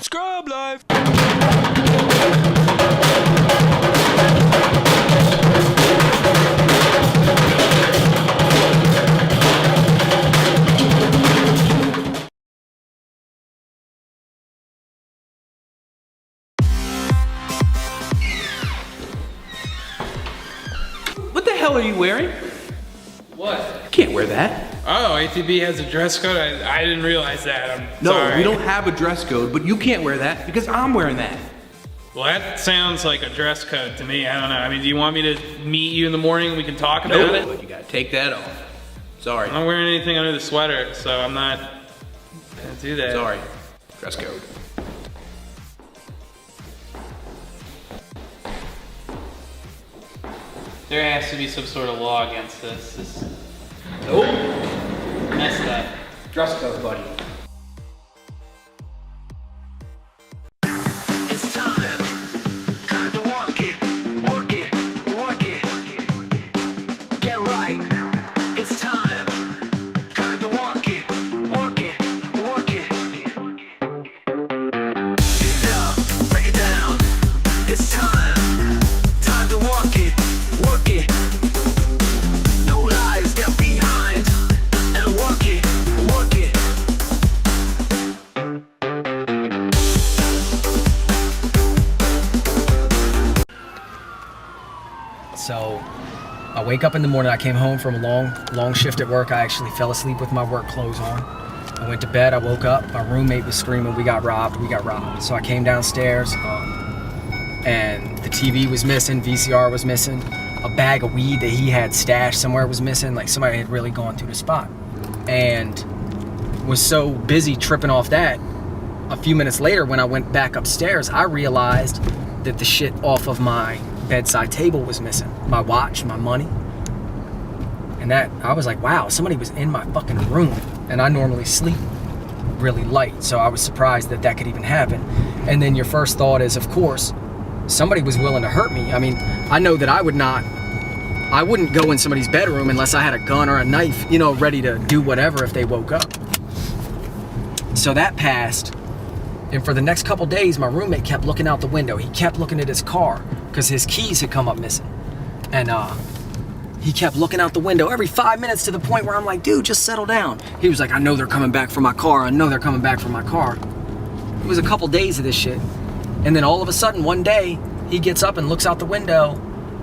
Scrub life. hell are you wearing? What? You can't wear that. Oh, ATB has a dress code? I didn't realize that. I'm No, sorry. we don't have a dress code, but you can't wear that because I'm wearing that. Well, that sounds like a dress code to me. I don't know. I mean, do you want me to meet you in the morning and we can talk about No, it? but you gotta take that off. Sorry. I'm not wearing anything under the sweater, so I'm not gonna do that. Sorry. Dress code. There has to be some sort of law against this. This Nope. messed up. Dress code, buddy. So I wake up in the morning. I came home from a long shift at work. I actually fell asleep with my work clothes on. I went to bed. I woke up. My roommate was screaming, "We got robbed, we got robbed." So I came downstairs and the TV was missing, VCR was missing, a bag of weed that he had stashed somewhere was missing. Like somebody had really gone through the spot. And was so busy tripping off that, a few minutes later when I went back upstairs, I realized that the shit off of my bedside table was missing. My watch, my money. And that, I was like, wow, somebody was in my fucking room. And I normally sleep really light, so I was surprised that that could even happen. And then your first thought is, of course, somebody was willing to hurt me. I mean, I know that I wouldn't go in somebody's bedroom unless I had a gun or a knife, you know, ready to do whatever if they woke up. So that passed. And for the next couple days, my roommate kept looking out the window. He kept looking at his car because his keys had come up missing. And he kept looking out the window every 5 minutes to the point where I'm like, dude, just settle down. He was like, I know they're coming back for my car. I know they're coming back for my car. It was a couple days of this shit. And then all of a sudden, one day, he gets up and looks out the window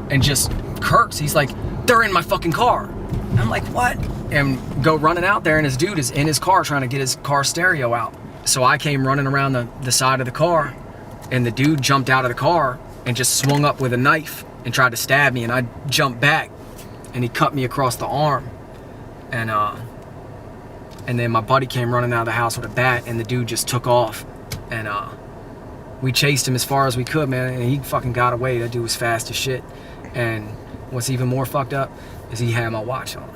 and just kirks. He's like, they're in my fucking car. And I'm like, what? And go running out there, and his dude is in his car trying to get his car stereo out. So I came running around the side of the car, and the dude jumped out of the car and just swung up with a knife and tried to stab me, and I jumped back, and he cut me across the arm. And then my buddy came running out of the house with a bat, and the dude just took off. And we chased him as far as we could, man, and he fucking got away. That dude was fast as shit. And what's even more fucked up is he had my watch on.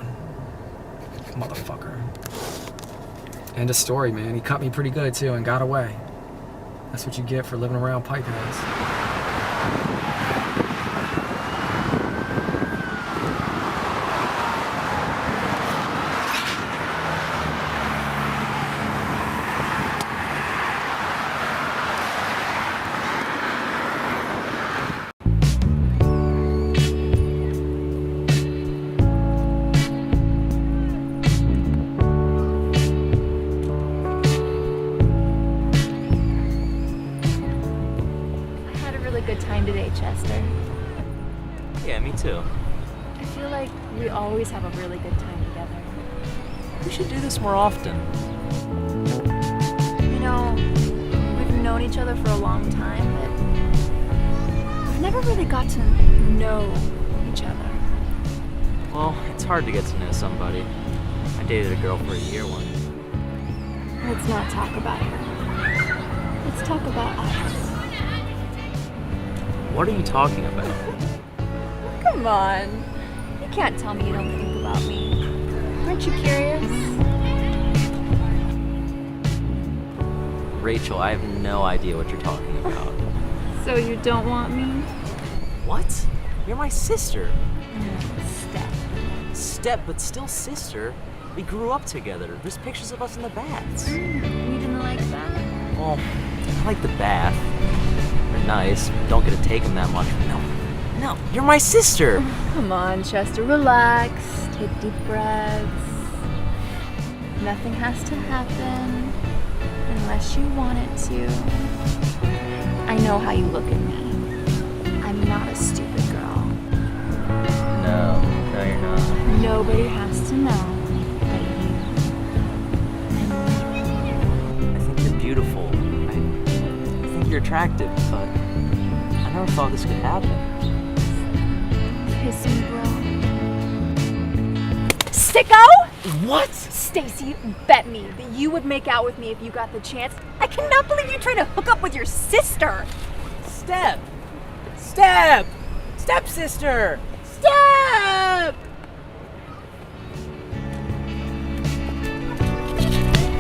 Motherfucker. End of story, man. He cut me pretty good too and got away. That's what you get for living around pipeheads. Good time today, Chester. Yeah, me too. I feel like we always have a really good time together. We should do this more often. You know, we've known each other for a long time, but we've never really got to know each other. Well, it's hard to get to know somebody. I dated a girl for a year once. Let's not talk about her. Let's talk about us. What are you talking about? Come on. You can't tell me you don't think about me. Aren't you curious? Rachel, I have no idea what you're talking about. So you don't want me? What? You're my sister. Step. Step, but still sister. We grew up together. There's pictures of us in the baths. You didn't like that? Well, I like the bath. They're nice. Don't get to take them that much. No, you're my sister. Come on, Chester, relax. Take deep breaths. Nothing has to happen unless you want it to. I know how you look at me. I'm not a stupid girl. No. Nobody has to know. I think you're beautiful. I think you're attractive, but I never thought this could happen. Kiss me, bro. Sicko! What? Stacy, bet me that you would make out with me if you got the chance. I cannot believe you tried to hook up with your sister. Step! Step! Stepsister! Step!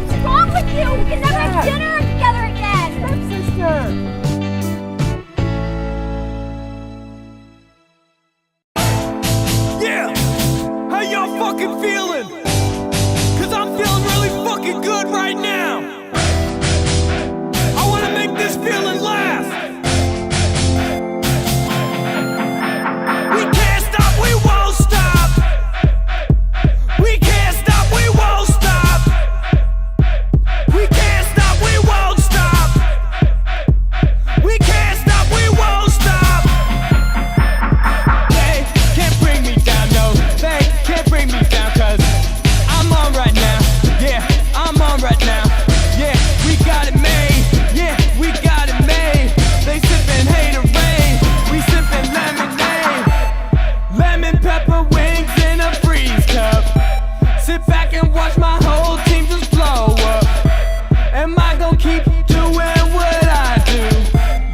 What's wrong with you? We can never have dinner together again. Stepsister! Yeah! How y'all fucking feeling? Cause I'm feeling really fucking good right now. I wanna make this feeling last. We can't stop, we won't stop. We can't stop, we won't stop. We can't stop, we won't stop. We can't stop, we won't stop. They can't bring me down, no. They can't bring me down, cause I'm on right now. Yeah, I'm on right now. Yeah, we got it made. Yeah, we got it made. They sippin' haterade. We sippin' lemonade. Lemon pepper wings in a freeze cup. Sit back and watch my whole team just blow up. Am I gon' keep doing what I do?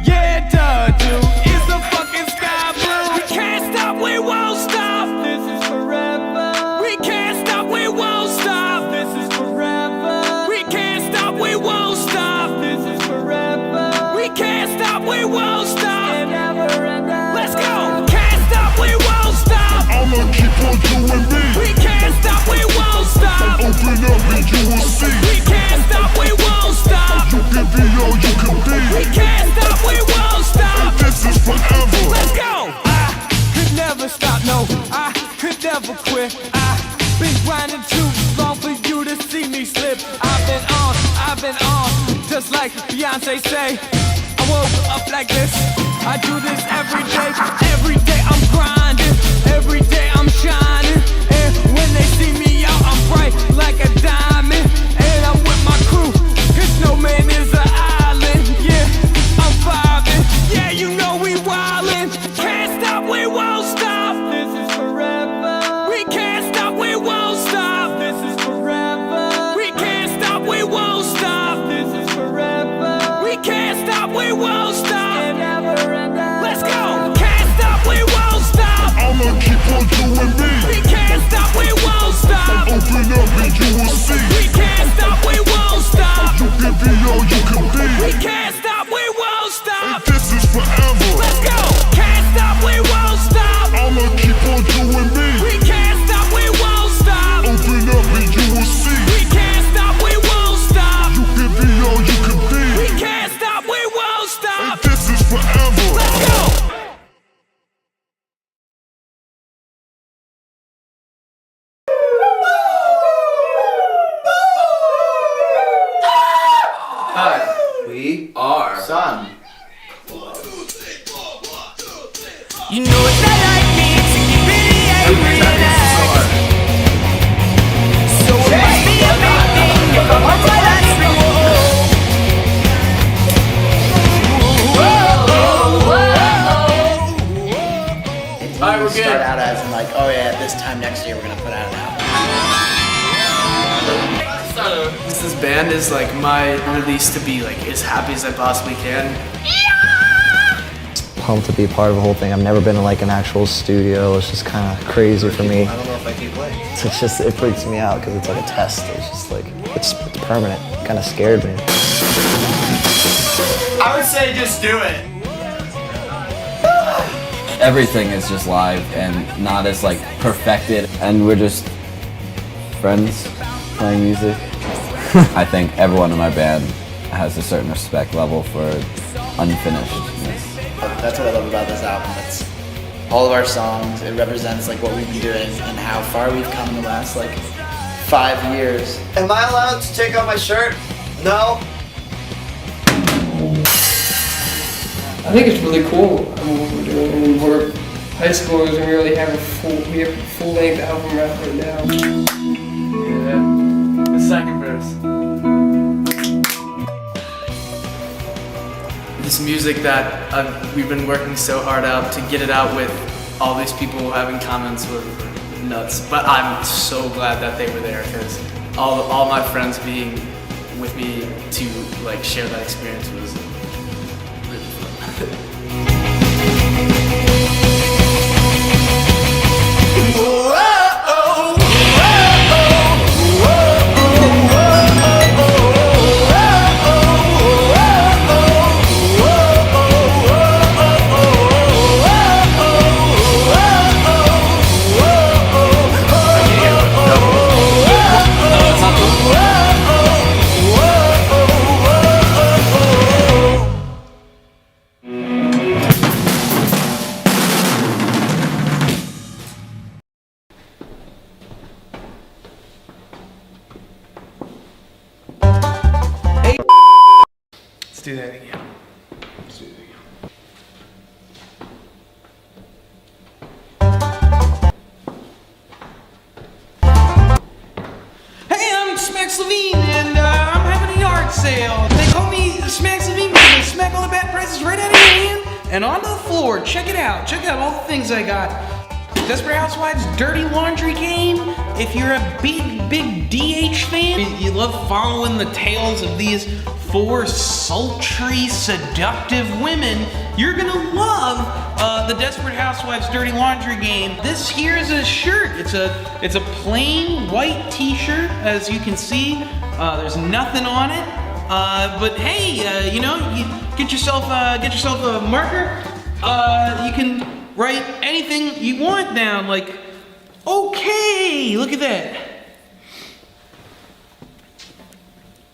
Yeah, duh, do. It's the fucking sky blue. We can't stop, we won't stop. This is forever. We can't stop, we won't stop. This is forever. We can't stop, we won't stop. This is forever. We can't stop, we won't stop. Let's go. Can't stop, we won't stop. I'ma keep on doing me. We can't stop, we won't stop. Open up and you will see. We can't stop, we won't stop. You can be all you can be. We can't stop, we won't stop. This is forever. Let's go. I could never stop, no. I could never quit. I've been grinding too long for you to see me slip. I've been on, just like Beyonce say. I woke up like this. I do this every day. Every day I'm grinding. Every day I'm shining. And when they see me out, I'm bright like a diamond. And I'm with my crew, cause no man is an island. Yeah, I'm vibing. Yeah, you know we wildin'. Can't stop, we won't stop. This is forever. We can't stop, we won't stop. This is forever. We can't stop, we won't stop. This is forever. We can't stop, we won't stop. Let's go. Can't stop, we won't stop. I'ma keep on doing me. We can't stop, we won't stop. Open up and you will see. We can't stop, we won't stop. You can be all you can be. We can't stop, we won't stop. This is forever. Let's go. Can't stop, we won't stop. I'ma keep on doing me. We can't stop, we won't stop. Open up and you will see. We can't stop, we won't stop. You can be all you can be. We can't stop, we won't stop. This is forever. Let's go. Hi, we are Sun. You know it's not like me to keep really angry and act. So it must be a big thing if I want my last Alright, we're good. Start out as in like, oh yeah, this time next year we're gonna put out an album. This band is like my release to be like as happy as I possibly can. Pumped to be part of the whole thing. I've never been in like an actual studio. It's just kind of crazy for me. I don't know if I can play. It's just, it freaks me out because it's like a test. It's just like, it's permanent. It kind of scared me. I would say just do it. Everything is just live and not as like perfected, and we're just friends playing music. I think everyone in my band has a certain respect level for unfinishedness. That's what I love about this album. It's all of our songs. It represents like what we've been doing and how far we've come in the last like 5 years. Am I allowed to take off my shirt? No? I think it's really cool what we're doing, and we're high schoolers and really have a full-length album out right now. Yeah, the second verse. This music that we've been working so hard out to get it out with all these people having comments were nuts. But I'm so glad that they were there because all my friends being with me to like share that experience was really fun. Let's do that again. Hey, I'm Smax Levine, and I'm having a yard sale. They call me Smax Levine because I smack all the bad prices right out of your hand and onto the floor. Check it out. Check out all the things I got. Desperate Housewives Dirty Laundry Game. If you're a big DH fan, you love following the tales of these 4 sultry, seductive women, you're gonna love the Desperate Housewives Dirty Laundry Game. This here is a shirt. It's a plain white t-shirt, as you can see. There's nothing on it. But hey, you know, you get yourself a marker. You can write anything you want down, like, okay, look at that.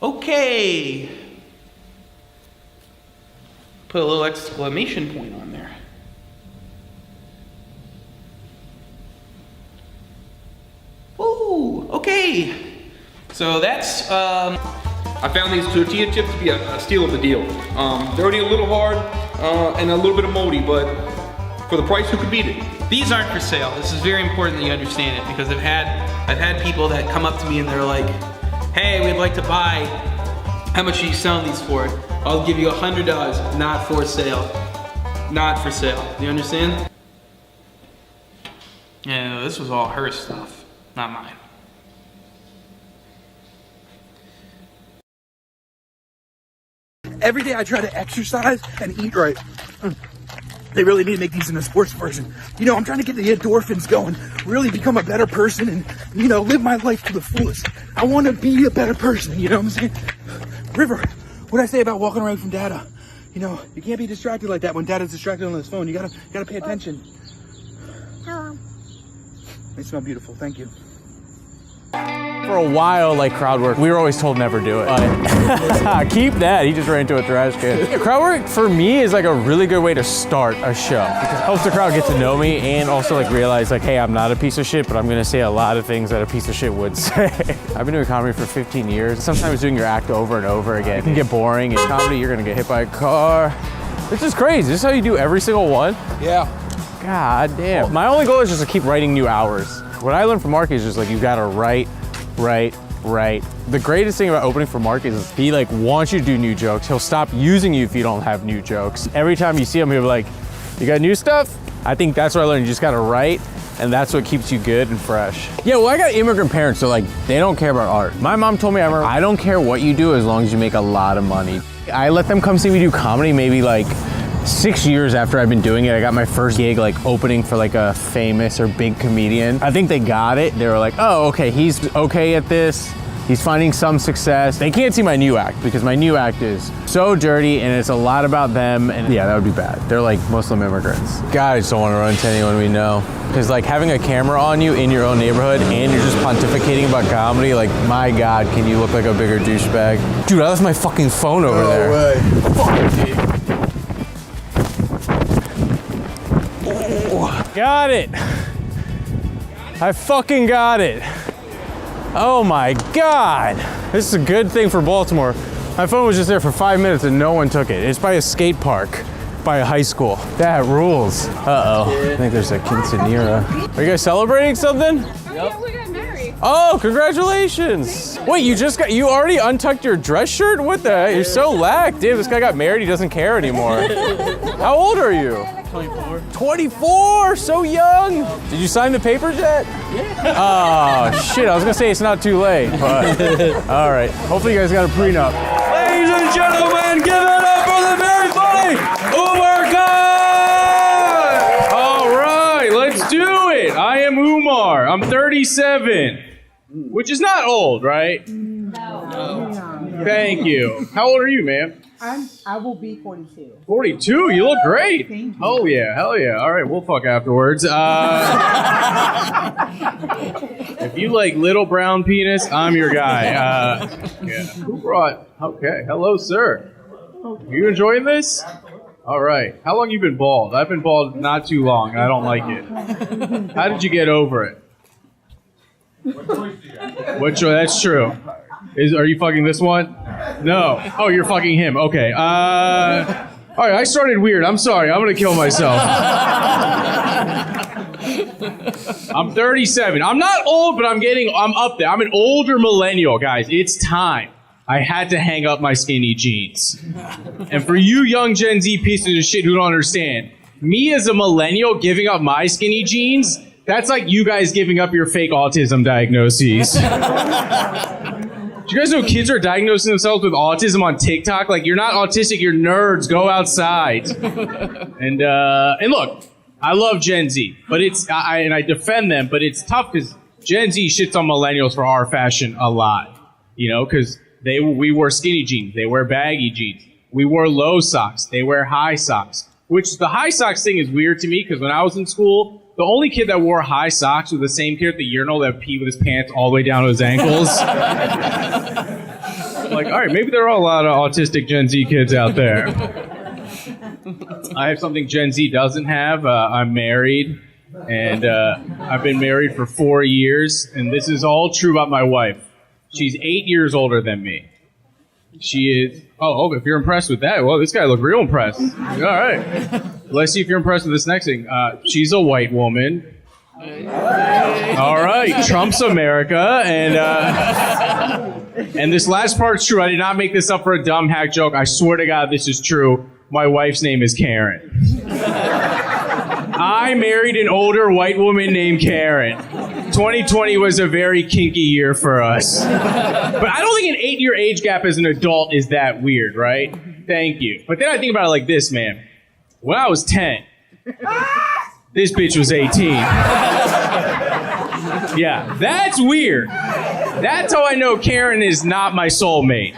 Okay. Put a little exclamation point on there. Ooh, okay. So that's, I found these tortilla chips to be a steal of the deal. They're already a little hard and a little bit of moldy, but for the price, who could beat it? These aren't for sale. This is very important that you understand it because I've had people that come up to me and they're like, hey, we'd like to buy, how much are you selling these for? I'll give you $100, not for sale. Not for sale, you understand? Yeah, this was all her stuff, not mine. Every day I try to exercise and eat right. They really need to make these in a sports version. You know, I'm trying to get the endorphins going, really become a better person and, you know, live my life to the fullest. I want to be a better person, you know what I'm saying? River, what'd I say about walking away from Dada? You know, you can't be distracted like that when Dada's distracted on his phone. You gotta pay attention. Hello. They smell beautiful, thank you. For a while, like crowd work, we were always told never do it. Keep that, he just ran into a trash can. Crowd work for me is like a really good way to start a show because it helps the crowd get to know me and also like realize like, hey, I'm not a piece of shit, but I'm gonna say a lot of things that a piece of shit would say. I've been doing comedy for 15 years. Sometimes doing your act over and over again, it can get boring. In comedy, you're gonna get hit by a car. This is crazy, this is how you do every single one? Yeah. God damn. My only goal is just to keep writing new hours. What I learned from Mark is just like, you gotta write. The greatest thing about opening for Mark is he like wants you to do new jokes. He'll stop using you if you don't have new jokes. Every time you see him, he'll be like, you got new stuff? I think that's what I learned. You just gotta write, and that's what keeps you good and fresh. Yeah, well, I got immigrant parents, so like, they don't care about art. My mom told me, I don't care what you do as long as you make a lot of money. I let them come see me do comedy maybe like 6 years after I've been doing it. I got my first gig like opening for like a famous or big comedian. I think they got it. They were like, oh, okay, he's okay at this. He's finding some success. They can't see my new act because my new act is so dirty and it's a lot about them. And yeah, that would be bad. They're like Muslim immigrants. God, I just don't want to run to anyone we know. Because like having a camera on you in your own neighborhood and you're just pontificating about comedy, like my God, can you look like a bigger douchebag? Dude, I left my fucking phone over there. No way. Fuck, dude. Got it. I fucking got it. Oh my God. This is a good thing for Baltimore. My phone was just there for 5 minutes and no one took it. It's by a skate park. by a high school. That rules. Uh-oh. I think there's a quinceanera. Are you guys celebrating something? Yeah, we got married. Oh, congratulations. Wait, you already untucked your dress shirt? What the heck? You're so lax. Damn, this guy got married, he doesn't care anymore. How old are you? 24. 24, so young. Did you sign the papers yet? Yeah. Oh, shit, I was gonna say it's not too late, but all right. Hopefully you guys got a prenup. Ladies and gentlemen, give it up for the very funny Umar Khan! All right, let's do it. I am Umar. I'm 37, which is not old, right? No. Thank you. How old are you, ma'am? I will be 42. 42? You look great. Oh yeah, hell yeah. All right, we'll fuck afterwards. If you like little brown penis, I'm your guy. Yeah. Who brought? Okay. Hello, sir. Are you enjoying this? All right. How long you been bald? I've been bald not too long, and I don't like it. How did you get over it? What choice? That's true. Are you fucking this one? No. Oh, you're fucking him. Okay. All right, I started weird. I'm sorry. I'm gonna kill myself. I'm 37. I'm not old, but I'm up there. I'm an older millennial, guys. It's time. I had to hang up my skinny jeans. And for you young Gen Z pieces of shit who don't understand, me as a millennial giving up my skinny jeans, that's like you guys giving up your fake autism diagnoses. Do you guys know kids are diagnosing themselves with autism on TikTok? Like, you're not autistic, you're nerds. Go outside. And look, I love Gen Z, but I defend them, but it's tough because Gen Z shits on millennials for our fashion a lot. You know, because we wore skinny jeans, they wear baggy jeans. We wore low socks, they wear high socks. Which the high socks thing is weird to me because when I was in school, the only kid that wore high socks was the same kid at the urinal that peed with his pants all the way down to his ankles. Like, all right, maybe there are a lot of autistic Gen Z kids out there. I have something Gen Z doesn't have. I'm married, and I've been married for 4 years, and this is all true about my wife. She's 8 years older than me. She is... Oh, if you're impressed with that, well, this guy looked real impressed. All right. Let's see if you're impressed with this next thing. She's a white woman. All right. Trump's America. And this last part's true. I did not make this up for a dumb hack joke. I swear to God, this is true. My wife's name is Karen. I married an older white woman named Karen. 2020 was a very kinky year for us. But I don't think an 8-year age gap as an adult is that weird, right? Thank you. But then I think about it like this, man. When I was 10, this bitch was 18. Yeah, that's weird. That's how I know Karen is not my soulmate.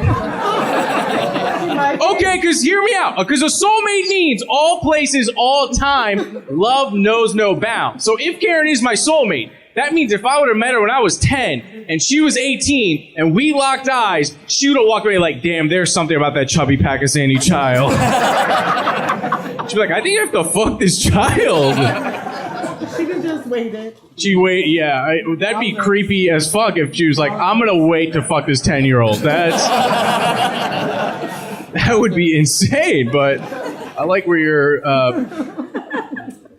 Okay, because hear me out. Because a soulmate means all places, all time, love knows no bounds. So if Karen is my soulmate, that means if I would have met her when I was 10 and she was 18 and we locked eyes, she would have walked away like, damn, there's something about that chubby Pakistani child. She'd be like, I think you have to fuck this child. She could just wait it. Yeah, that'd be creepy as fuck if she was like, I'm gonna wait to fuck this 10-year-old. That would be insane, but I like where your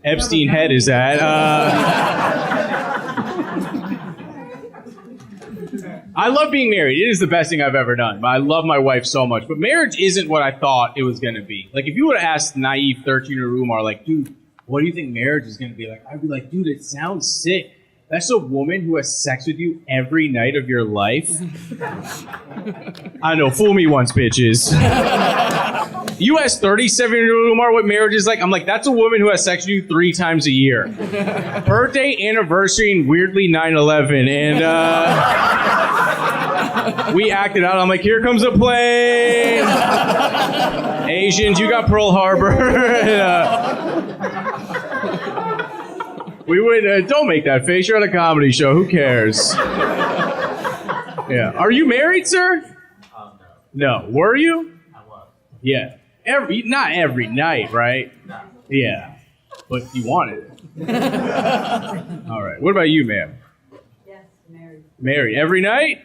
Epstein head is at. I love being married. It is the best thing I've ever done. I love my wife so much. But marriage isn't what I thought it was going to be. Like, if you would have asked naive 13-year-old Umar, like, dude, what do you think marriage is going to be like? I'd be like, dude, it sounds sick. That's a woman who has sex with you every night of your life? I know, fool me once, bitches. You ask 37-year-old Umar what marriage is like? I'm like, that's a woman who has sex with you 3 times a year. Birthday, anniversary, and weirdly 9/11. And we acted out. I'm like, here comes a plane. Asians, you got Pearl Harbor. We would, don't make that face. You're at a comedy show. Who cares? Yeah. Are you married, sir? No. Were you? I was. Yeah. Not every night, right? No. Yeah. But you wanted it. All right. What about you, ma'am? Yes, married. Married. Every night?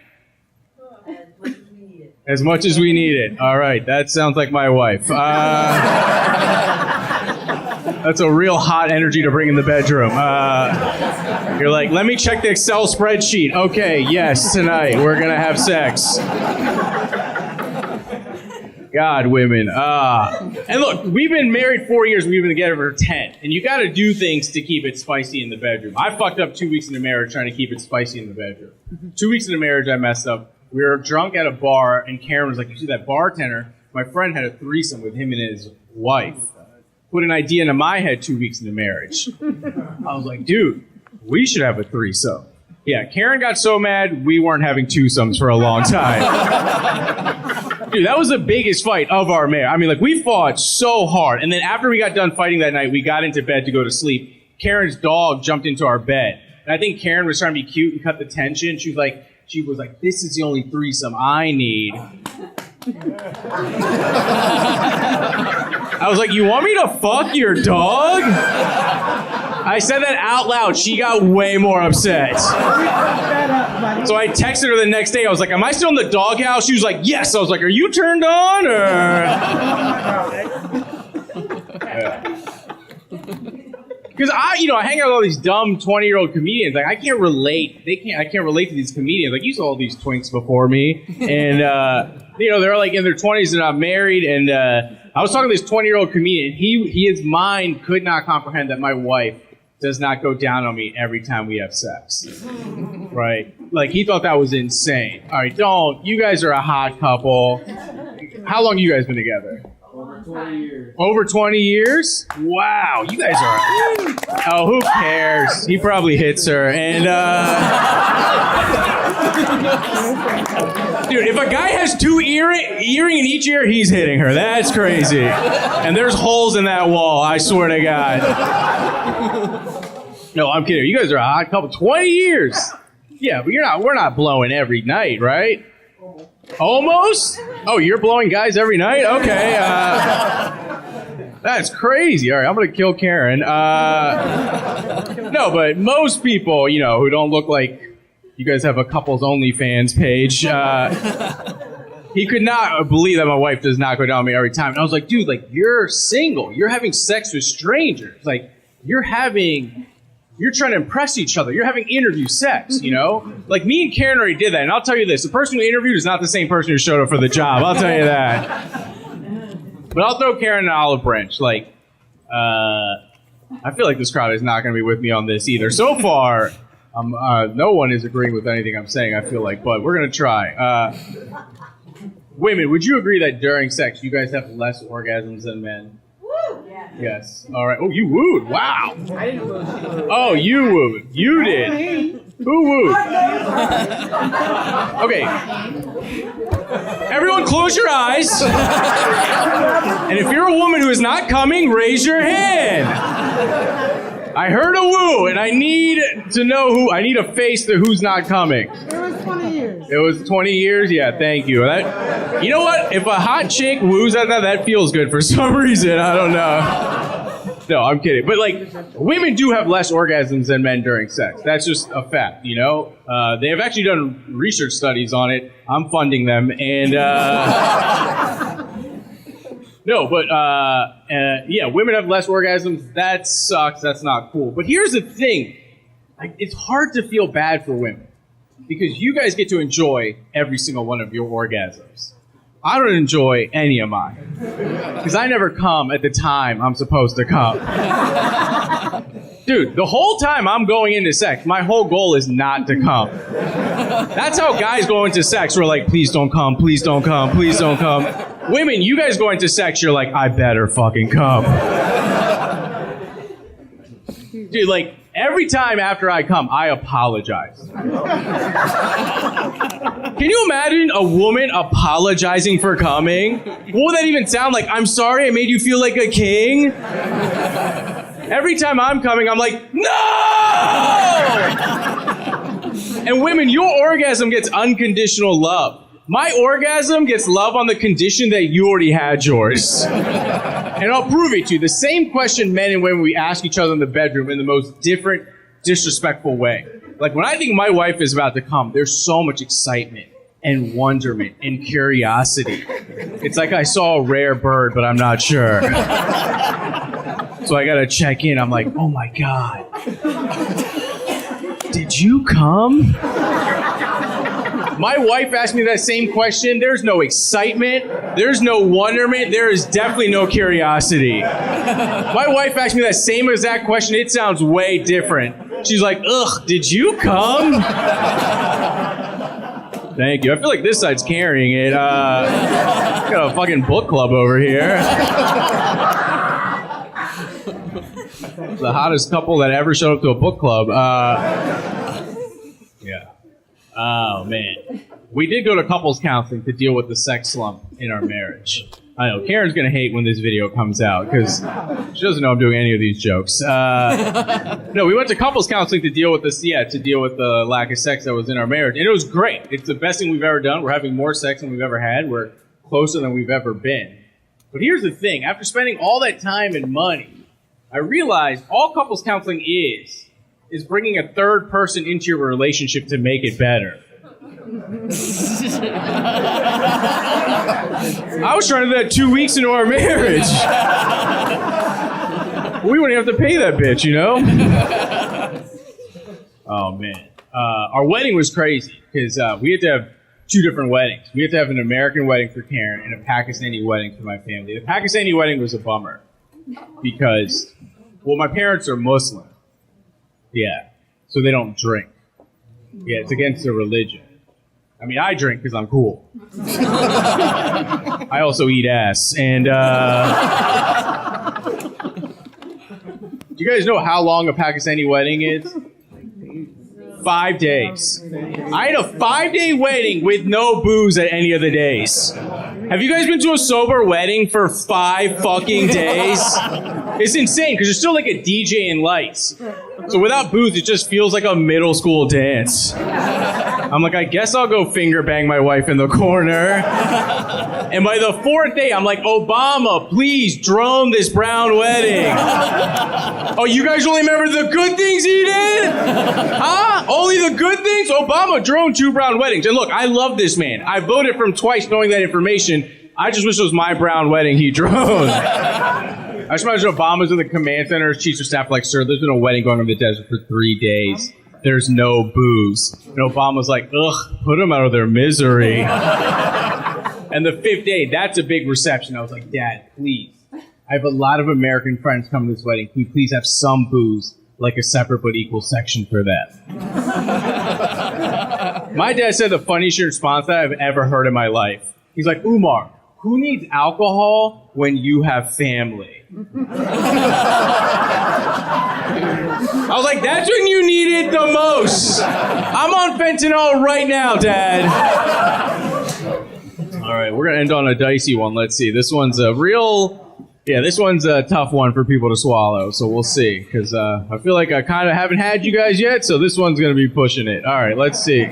As much as we need it. As much as we need it. All right. That sounds like my wife. That's a real hot energy to bring in the bedroom. You're like, let me check the Excel spreadsheet. Okay, yes, tonight we're gonna have sex. God, women. And look, we've been married 4 years, we've been together for 10. And you gotta do things to keep it spicy in the bedroom. I fucked up 2 weeks into marriage trying to keep it spicy in the bedroom. 2 weeks into marriage, I messed up. We were drunk at a bar, and Karen was like, you see that bartender? My friend had a threesome with him and his wife. Put an idea into my head 2 weeks into marriage. I was like, dude, we should have a threesome. Yeah, Karen got so mad, we weren't having twosomes for a long time. Dude, that was the biggest fight of our marriage. I mean, like, we fought so hard. And then after we got done fighting that night, we got into bed to go to sleep. Karen's dog jumped into our bed. And I think Karen was trying to be cute and cut the tension. She was like, this is the only threesome I need. I was like, you want me to fuck your dog? I said that out loud. She got way more upset. So I texted her the next day. I was like, am I still in the doghouse? She was like, yes. I was like, are you turned on or? Because I hang out with all these dumb 20-year-old comedians. Like, I can't relate. I can't relate to these comedians. Like, you saw all these twinks before me, and they're like in their 20s and not married. And I was talking to this 20-year-old comedian. His mind could not comprehend that my wife does not go down on me every time we have sex. Right? Like, he thought that was insane. All right, you guys are a hot couple. How long have you guys been together? Over 20 years. Over 20 years? Wow, you guys are... Oh, who cares? He probably hits her. And, dude, if a guy has two earring in each ear, he's hitting her. That's crazy. And there's holes in that wall, I swear to God. No, I'm kidding. You guys are a hot couple. 20 years. Yeah, but we're not blowing every night, right? Almost? Oh, you're blowing guys every night? Okay. That's crazy. All right, I'm going to kill Karen. No, but most people, who don't look like you guys have a couples OnlyFans page, he could not believe that my wife does not go down on me every time. And I was like, dude, like, you're single. You're having sex with strangers. Like, you're trying to impress each other. You're having interview sex, Like, me and Karen already did that. And I'll tell you this, the person who interviewed is not the same person who showed up for the job. I'll tell you that. But I'll throw Karen an olive branch. Like, I feel like this crowd is not going to be with me on this either. So far, no one is agreeing with anything I'm saying, I feel like. But we're going to try. Women, would you agree that during sex, you guys have less orgasms than men? Yes. All right. Oh, you wooed. Wow. I didn't woo. Oh, you wooed. You did. Who wooed? Okay. Everyone close your eyes. And if you're a woman who is not coming, raise your hand. I heard a woo, and I need to know who. I need a face to who's not coming. It was 20 years. It was 20 years? Yeah, thank you. You know what? If a hot chick woos at that feels good for some reason. I don't know. No, I'm kidding. But, like, women do have less orgasms than men during sex. That's just a fact, They have actually done research studies on it. I'm funding them. And, no, but, yeah, women have less orgasms. That sucks. That's not cool. But here's the thing. It's hard to feel bad for women because you guys get to enjoy every single one of your orgasms. I don't enjoy any of mine because I never come at the time I'm supposed to come. Dude, the whole time I'm going into sex, my whole goal is not to come. That's how guys go into sex. We're like, please don't come, please don't come, please don't come. Women, you guys go into sex, you're like, I better fucking come. Dude, like, every time after I come, I apologize. Can you imagine a woman apologizing for coming? What would that even sound like? I'm sorry I made you feel like a king? Every time I'm coming, I'm like, no! And women, your orgasm gets unconditional love. My orgasm gets love on the condition that you already had yours. And I'll prove it to you. The same question men and women we ask each other in the bedroom in the most different, disrespectful way. Like, when I think my wife is about to come, there's so much excitement and wonderment and curiosity. It's like I saw a rare bird, but I'm not sure. So I gotta check in. I'm like, oh my God. Did you come? My wife asked me that same question. There's no excitement. There's no wonderment. There is definitely no curiosity. My wife asked me that same exact question. It sounds way different. She's like, ugh, did you come? Thank you. I feel like this side's carrying it. Got a fucking book club over here. The hottest couple that ever showed up to a book club. Yeah. Oh, man. We did go to couples counseling to deal with the sex slump in our marriage. I know, Karen's going to hate when this video comes out because she doesn't know I'm doing any of these jokes. No, we went to couples counseling to deal with this, to deal with the lack of sex that was in our marriage. And it was great. It's the best thing we've ever done. We're having more sex than we've ever had. We're closer than we've ever been. But here's the thing. After spending all that time and money, I realized all couples counseling is bringing a third person into your relationship to make it better. I was trying to do that 2 weeks into our marriage. We wouldn't have to pay that bitch, you know? Oh, man. Our wedding was crazy because we had to have 2 different weddings. We had to have an American wedding for Karen and a Pakistani wedding for my family. The Pakistani wedding was a bummer because, well, my parents are Muslim. Yeah. So they don't drink. Yeah, it's against their religion. I mean, I drink because I'm cool. I also eat ass. And do you guys know how long a Pakistani wedding is? 5 days. I had a 5-day wedding with no booze at any of the days. Have you guys been to a sober wedding for 5 fucking days? It's insane because you're still like a DJ and lights. So without booze, it just feels like a middle school dance. I'm like, I guess I'll go finger bang my wife in the corner. And by the 4th day, I'm like, Obama, please drone this brown wedding. Oh, you guys only remember the good things he did? Huh? Only the good things? Obama droned 2 brown weddings. And look, I love this man. I voted for him twice knowing that information. I just wish it was my brown wedding he droned. I just imagine Obama's in the command center. His chiefs of staff like, sir, there's been a wedding going on in the desert for 3 days. There's no booze. And Obama's like, ugh, put them out of their misery. And the 5th day, that's a big reception. I was like, Dad, please. I have a lot of American friends coming to this wedding. Can we please have some booze, like a separate but equal section for them? My dad said the funniest response that I've ever heard in my life. He's like, Umar, who needs alcohol when you have family? I was like, that's when you need it the most. I'm on fentanyl right now, Dad. All right, we're going to end on a dicey one. Let's see. This one's a this one's a tough one for people to swallow, so we'll see. Because I feel like I kind of haven't had you guys yet, so this one's going to be pushing it. All right, let's see.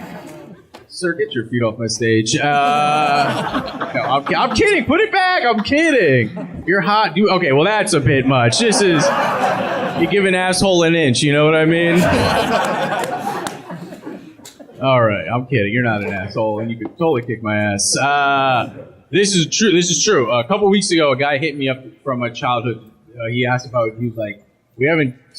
Sir, get your feet off my stage. No, I'm kidding. Put it back. I'm kidding. You're hot. Okay, well, that's a bit much. This is... You give an asshole an inch, you know what I mean? All right, I'm kidding. You're not an asshole, and you could totally kick my ass. This is true. This is true. A couple weeks ago, a guy hit me up from my childhood. He asked if he was like, we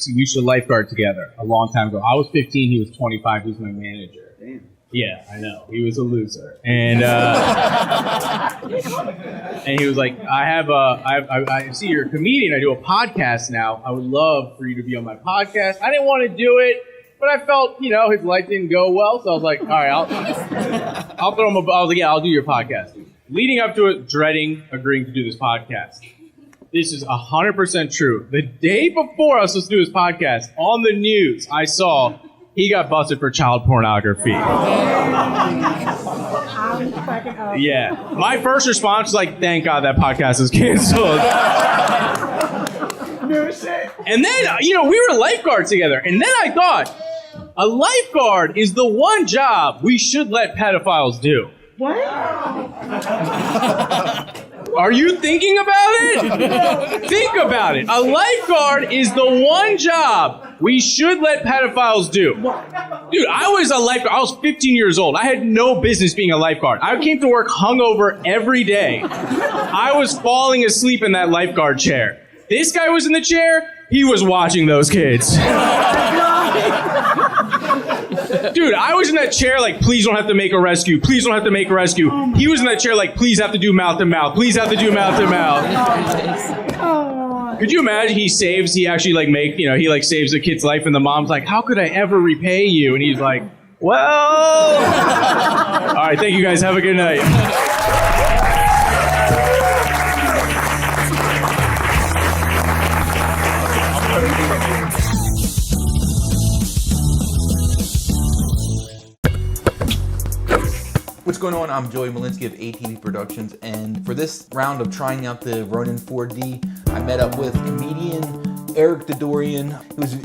used to lifeguard together a long time ago. I was 15. He was 25. He was my manager. Damn. Yeah, I know. He was a loser. And and he was like, I see you're a comedian. I do a podcast now. I would love for you to be on my podcast. I didn't want to do it, but I felt, his life didn't go well. So I was like, all right, I'll throw him I was like, yeah, I'll do your podcast. Leading up to it, dreading agreeing to do this podcast. This is 100% true. The day before I was supposed to do this podcast, on the news, I saw he got busted for child pornography. Yeah. My first response was like, thank God that podcast is canceled. And then, we were lifeguards together. And then I thought, a lifeguard is the one job we should let pedophiles do. What? Are you thinking about it? Think about it. A lifeguard is the one job we should let pedophiles do. Dude, I was a lifeguard. I was 15 years old. I had no business being a lifeguard. I came to work hungover every day. I was falling asleep in that lifeguard chair. this guy was in the chair, he was watching those kids. Dude, I was in that chair like, please don't have to make a rescue. Please don't have to make a rescue. He was in that chair like, please have to do mouth to mouth. Please have to do mouth to mouth. Could you imagine he saves the kid's life and the mom's like, how could I ever repay you? And he's like, well. All right, thank you guys. Have a good night. What's going on? I'm Joey Malinsky of ATB Productions, and for this round of trying out the Ronin 4D, I met up with comedian Eric Dodorian.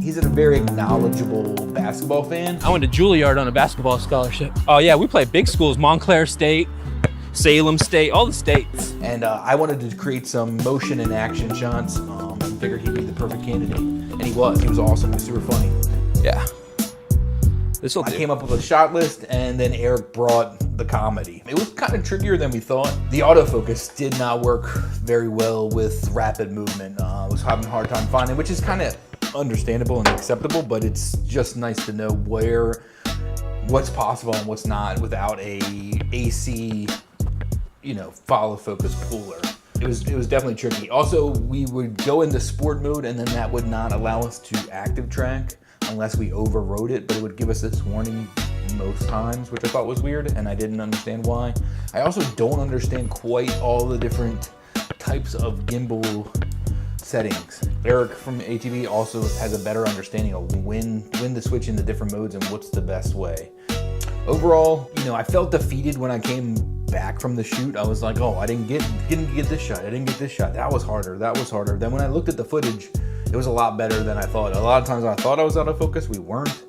He's a very knowledgeable basketball fan. I went to Juilliard on a basketball scholarship. Oh yeah, we played big schools, Montclair State, Salem State, all the states. And I wanted to create some motion and action shots. I figured he'd be the perfect candidate. And he was awesome, he was super funny. Yeah. I came up with a shot list, and then Eric brought the comedy. It was kind of trickier than we thought. The autofocus did not work very well with rapid movement. I was having a hard time finding, which is kind of understandable and acceptable, but it's just nice to know what's possible and what's not without a AC, follow focus puller. It was definitely tricky. Also, we would go into sport mode, and then that would not allow us to active track unless we overrode it, but it would give us this warning most times, which I thought was weird, and I didn't understand why. I also don't understand quite all the different types of gimbal settings. Eric from ATB also has a better understanding of when to switch into different modes and what's the best way. Overall, I felt defeated when I came back from the shoot. I was like, oh, I didn't get this shot. I didn't get this shot. That was harder. Then when I looked at the footage, it was a lot better than I thought. A lot of times when I thought I was out of focus, we weren't.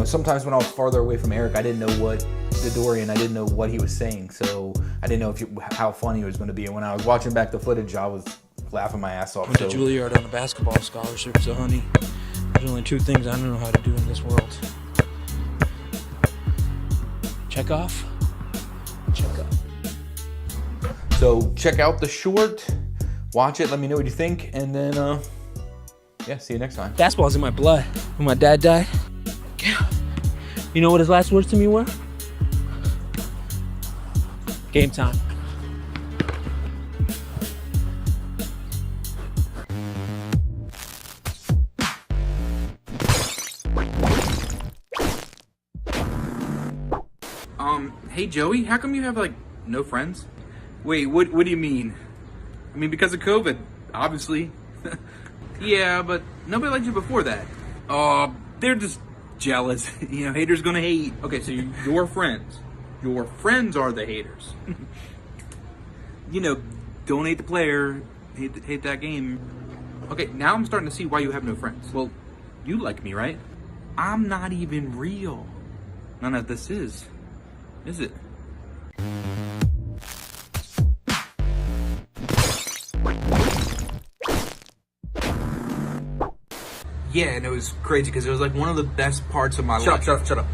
Sometimes when I was farther away from Eric, I didn't know what Dodorian, I didn't know what he was saying, so I didn't know how funny it was going to be. And when I was watching back the footage, I was laughing my ass off. I went to Juilliard on a basketball scholarship, so honey, there's only two things I don't know how to do in this world. Check off. So check out the short, watch it, let me know what you think, and then see you next time. Basketball's in my blood. When my dad died, you know what his last words to me were? Game time. Hey Joey, how come you have no friends? Wait, what do you mean? I mean, because of COVID, obviously. Yeah, but nobody liked you before that. They're just jealous. Haters gonna hate. Okay, so your friends. Your friends are the haters. Don't hate the player, hate that game. Okay, now I'm starting to see why you have no friends. Well, you like me, right? I'm not even real. None of this is it? Yeah, and it was crazy because it was one of the best parts of my life. Shut up.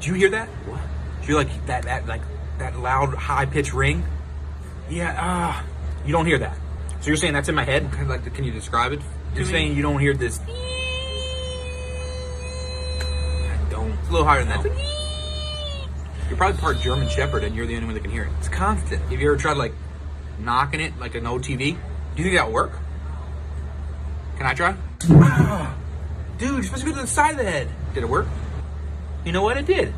Did you hear that? What? Did you that loud high pitched ring? Yeah, you don't hear that. So you're saying that's in my head? Can you describe it? You're saying you don't hear this? I don't. It's a little higher than that. You're probably part German Shepherd and you're the only one that can hear it. It's constant. Have you ever tried knocking it like an old TV? Do you think that'll work? Can I try? Dude, you're supposed to go to the side of the head. Did it work? You know what? It did.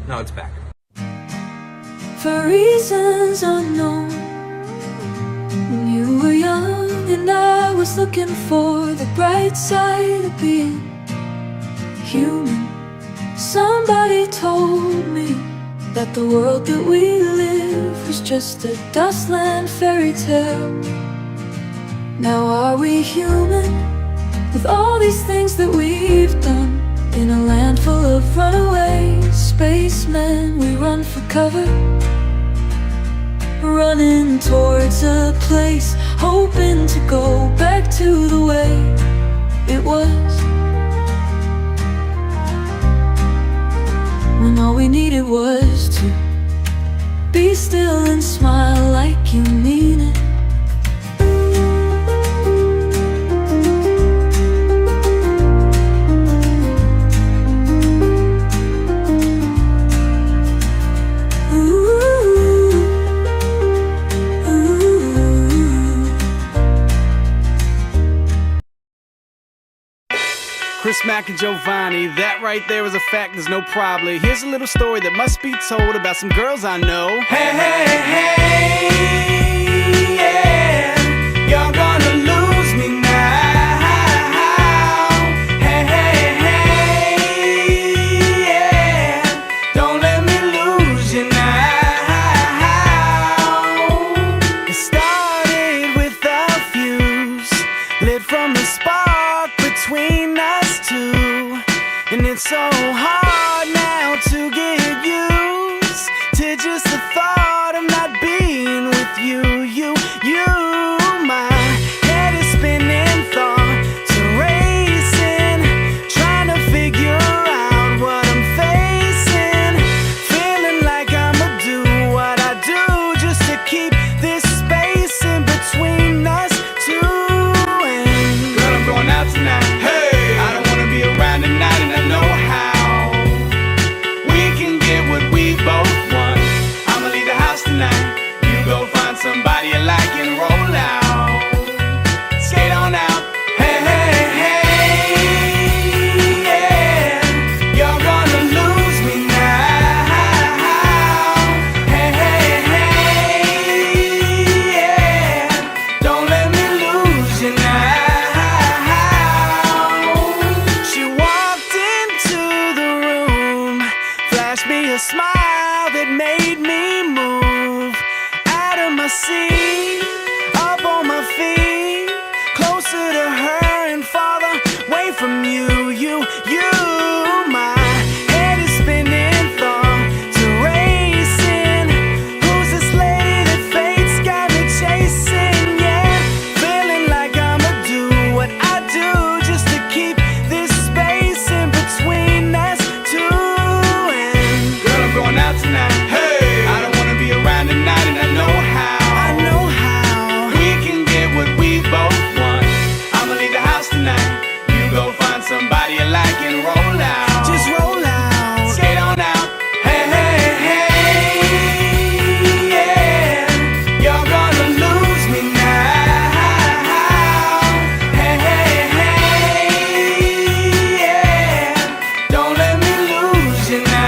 No, it's back. For reasons unknown, when you were young and I was looking for the bright side of being human, somebody told me that the world that we live was just a dustland fairy tale. Now are we human with all these things that we've done? In a land full of runaway spacemen, we run for cover, running towards a place, hoping to go back to the way it was, when all we needed was to Be still and smile like you mean it. Chris Mack and Giovanni, that right there is a fact, there's no problem. Here's a little story that must be told about some girls I know. Hey, hey, hey, yeah, you're gonna lose me now. Hey, hey, hey, yeah, don't let me lose you now. It started with a fuse, lit from the spark between us two, and it's so hard now to get used to just the thought of not being with you. My head is spinning, thoughts are racing, trying to figure out what I'm facing, feeling like I'ma do what I do just to keep this space in between us two. And girl, I'm going out tonight. Around tonight, and I know how we can get what we both want. I'ma leave the house tonight. You go find somebody you like and roll out. Skate on out. Hey, hey, hey, yeah, you're gonna lose me now. Hey, hey, hey, yeah, don't let me lose you now. A smile that made me move out of my seat, up on my feet, closer to her and farther away from you. My head is spinning, thoughts are racing. Who's this lady that fate's got me chasing? Yeah, feeling like I'ma do what I do just to keep this space in between us two. Going out tonight. Hey, I don't wanna be around tonight, and I know how. We can get what we both want. I'ma leave the house tonight. You go find somebody you like and roll out. Just roll out. Skate on out. Hey, hey, hey, yeah, you're gonna lose me now. Hey, hey, hey, yeah, don't let me lose you now.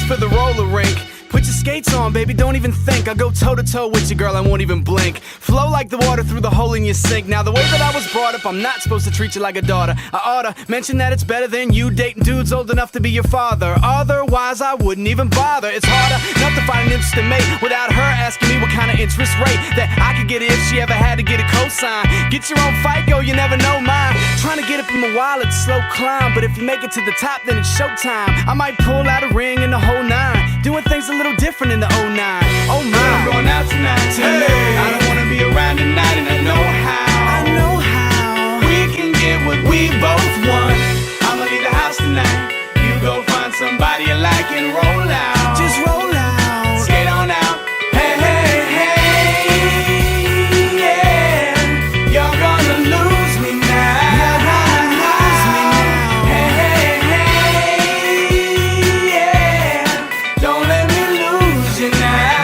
For the roller rink, put your skates on, baby, don't even think. I'll go toe to toe with you, girl, I won't even blink. Flow like the water through the hole in your sink. Now the way that I was brought up, I'm not supposed to treat you like a daughter. I oughta mention that it's better than you dating dudes old enough to be your father. Otherwise I wouldn't even bother. It's harder not to find an interesting mate without her asking me what kind of interest rate that I could get if she ever had to get a cosign. Get your own FICO, you never know mine. Trying to get it from a wallet, slow climb, but if you make it to the top, then it's showtime. I might pull out a ring and the whole nine, doing things a little different in the 09. Oh my, I'm going out tonight. Hey, I don't wanna be around tonight, and I know how. We can get what we both want. I'ma leave the house tonight. You go find somebody you like and roll out. Just roll out. Skate on out. Hey, hey, hey, yeah, you're gonna lose me now. Hey, hey, hey, yeah, don't let me lose you now.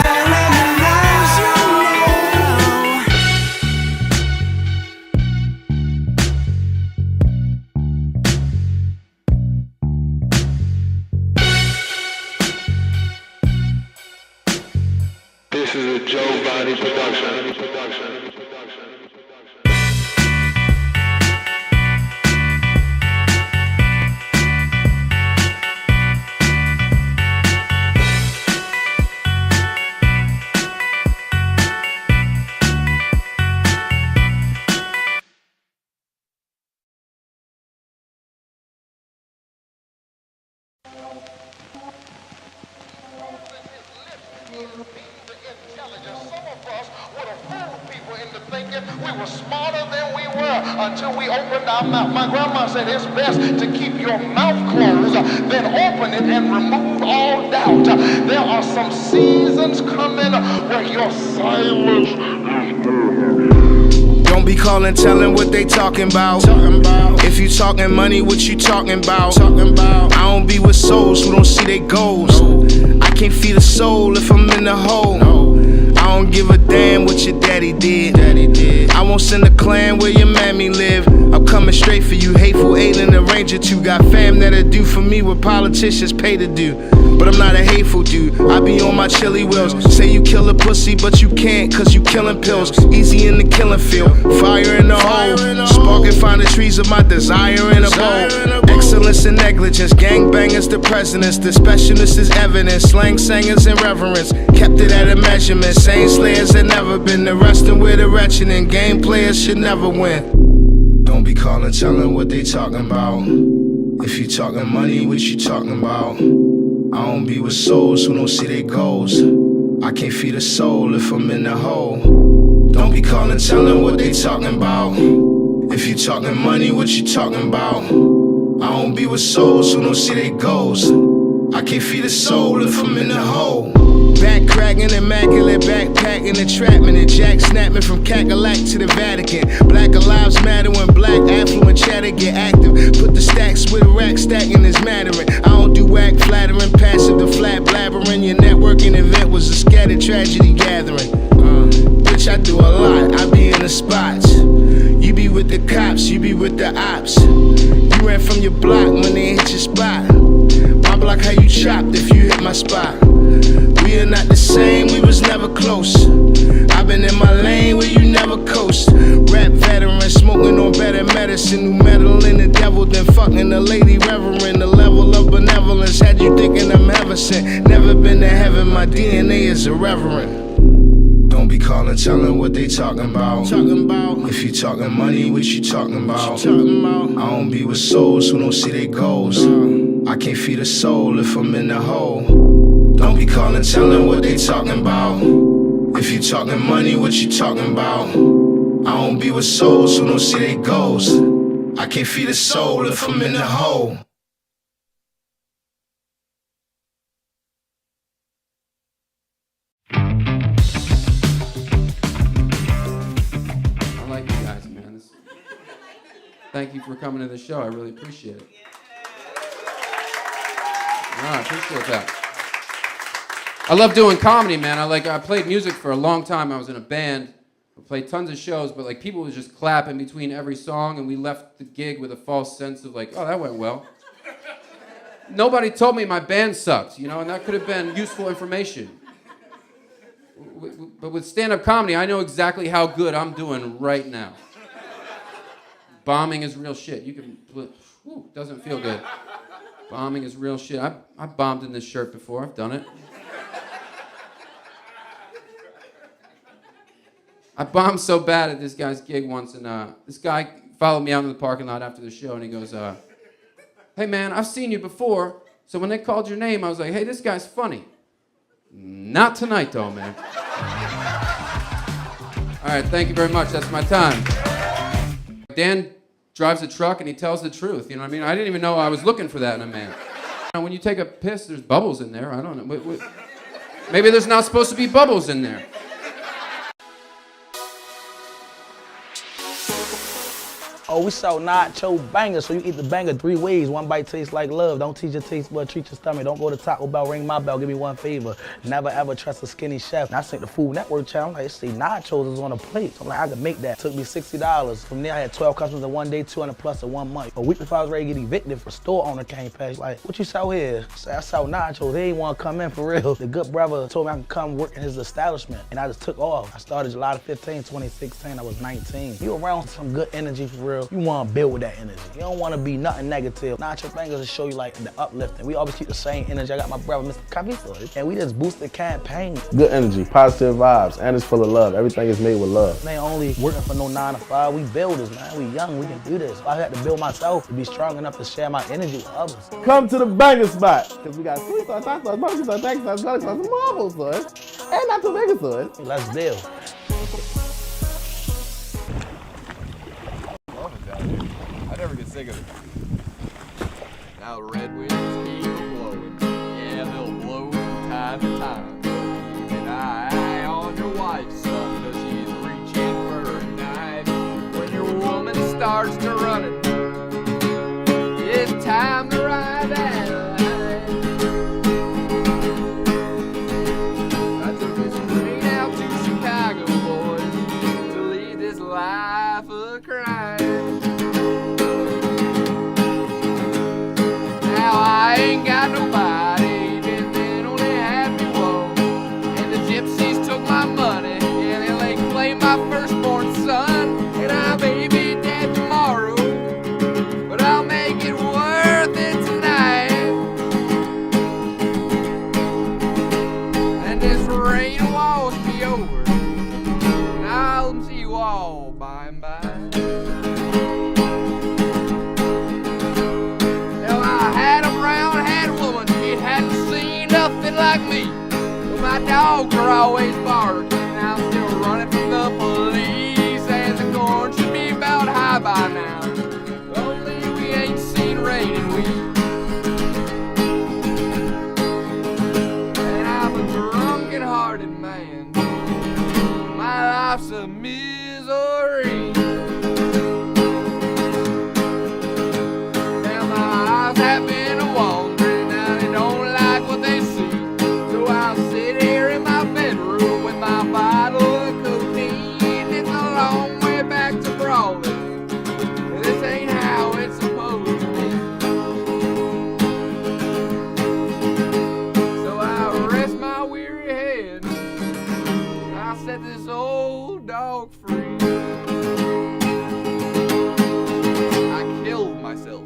This is a Joe Body production. Some of us would have fooled people. We were smarter than we were until we opened our mouth. My grandma said it's best to keep your mouth closed than open it and remove all doubt. There are some seasons coming where your silence is Don't be calling, telling what they talking about. If you talking money, what you talking about? I don't be with souls who don't see their goals. I can't feed a soul if I'm in the hole. I don't give a damn what your daddy did. I won't send a clan where your mammy live. I'm coming straight for you, hateful alien arranger too. Got fam that'll do for me what politicians pay to do. But I'm not a hateful dude, I be on my chili wheels. Say you kill a pussy, but you can't, cause you killing pills. Easy in the killing field, fire in the hole. Spark and find the trees of my desire in a bowl. Excellence and negligence, gangbangers the presidents. The specialist is evidence, slang singers and reverence. Kept it at a measurement, same slayers had never been. The resting with the wretched and game players should never win. Don't be calling, telling what they talking about. If you talking money, what you talking about? I don't be with souls who don't see their goals. I can't feed a soul if I'm in the hole. Don't be calling, telling what they talking about. If you talking money, what you talking about? I don't be with souls who don't see their goals. I can't feed a soul if I'm in the hole. Back cracking, immaculate, backpacking, entrapment, and jack snapping from Cackalack to the Vatican. Black lives matter when black affluent chatter get active. Put the stacks with rack stacking is mattering. I don't do whack flattering, passive to flat blabbering. Your networking event was a scattered tragedy gathering. Bitch, I do a lot, I be in the spots. You be with the cops, you be with the ops. You ran from your block when they hit your spot. My block how you chopped if you hit my spot. We are not the same, we was never close. I've been in my lane where you never coast. Rap veteran, smoking on better medicine. Who meddling the devil than fucking the lady reverend. The level of benevolence had you thinking I'm heaven sent. Never been to heaven, my DNA is irreverent. Don't be calling, telling what they talking about. If you talking money, what you talking about? I don't be with souls who don't see their goals. I can't feed a soul if I'm in the hole. Don't be calling, telling what they talking about. If you talking money, what you talking about? I don't be with souls who don't see their goals. I can't feed a soul if I'm in the hole. I like you guys, man. Thank you for coming to the show. I really appreciate it. I appreciate that. I love doing comedy, man. I played music for a long time. I was in a band. I played tons of shows, but like people would just clap in between every song, and we left the gig with a false sense of like, oh, that went well. Nobody told me my band sucked, you know, and that could have been useful information. But with stand-up comedy, I know exactly how good I'm doing right now. Bombing is real shit. You can, doesn't feel good. Bombing is real shit. I've bombed in this shirt before. I've done it. I bombed so bad at this guy's gig once, and this guy followed me out in the parking lot after the show, and he goes, hey man, I've seen you before, so when they called your name, I was like, hey, this guy's funny. Not tonight, though, man. All right, thank you very much. That's my time. Dan drives a truck, and he tells the truth, you know what I mean? I didn't even know I was looking for that in a man. When you take a piss, there's bubbles in there. I don't know. Maybe there's not supposed to be bubbles in there. Oh, we sell nacho bangers, so you eat the banger 3 ways. 1 bite tastes like love. Don't teach your taste bud, treat your stomach. Don't go to Taco Bell, ring my bell, give me 1 favor. Never ever trust a skinny chef. And I sent the Food Network channel, like, see, nachos is on a plate. So I'm like, I could make that. Took me $60. From there, I had 12 customers in 1 day, 200 plus in 1 month. A week before I was ready to get evicted, the store owner came past, like, what you sell here? I said, I sell nachos. They ain't want to come in for real. The good brother told me I could come work in his establishment, and I just took off. I started July 15, 2016. I was 19. You around some good energy for real. You want to build with that energy. You don't want to be nothing negative. Nacho bangers to show you like the uplifting. We always keep the same energy. I got my brother, Mr. Cavito, and we just boost the campaign. Good energy, positive vibes, and it's full of love. Everything is made with love. They ain't only working for no 9 to 5. We builders, man. We young. We can do this. I had to build myself to be strong enough to share my energy with others. Come to the banger spot, because we got sweet sauce, hot sauce, barbecue sauce, tank sauce, garlic sauce, marble sauce, and not too big sauce. Let's deal. Think of it. Now the red winds keep blowing. Yeah, they'll blow from time to time. Keep an eye on your wife, son, 'cause she's reaching for a knife. When your woman starts to running, it's time to ride that line. I took this train out to Chicago, boys, to lead this life of crime. Now I ain't got nobody, then they only had me one. And the gypsies took my money, and they claimed my firstborn son. And I may be dead tomorrow, but I'll make it worth it tonight. And this rain will wash me over, and I'll see you all by and by. Now I had a brown-haired woman, she hadn't seen nothing like me. But my dogs are always barking, and I'm still running from the police. And the corn should be about high by now. Only we ain't seen rain in weeks. And I'm a drunken-hearted man. My life's a misery. Now my eyes have been wandering, now they don't like what they see. So I'll sit here in my bedroom with my bottle of cocaine. It's a long way back to brawling. This ain't how it's supposed to be. So I rest my weary head, and I set this old dog free. I killed myself.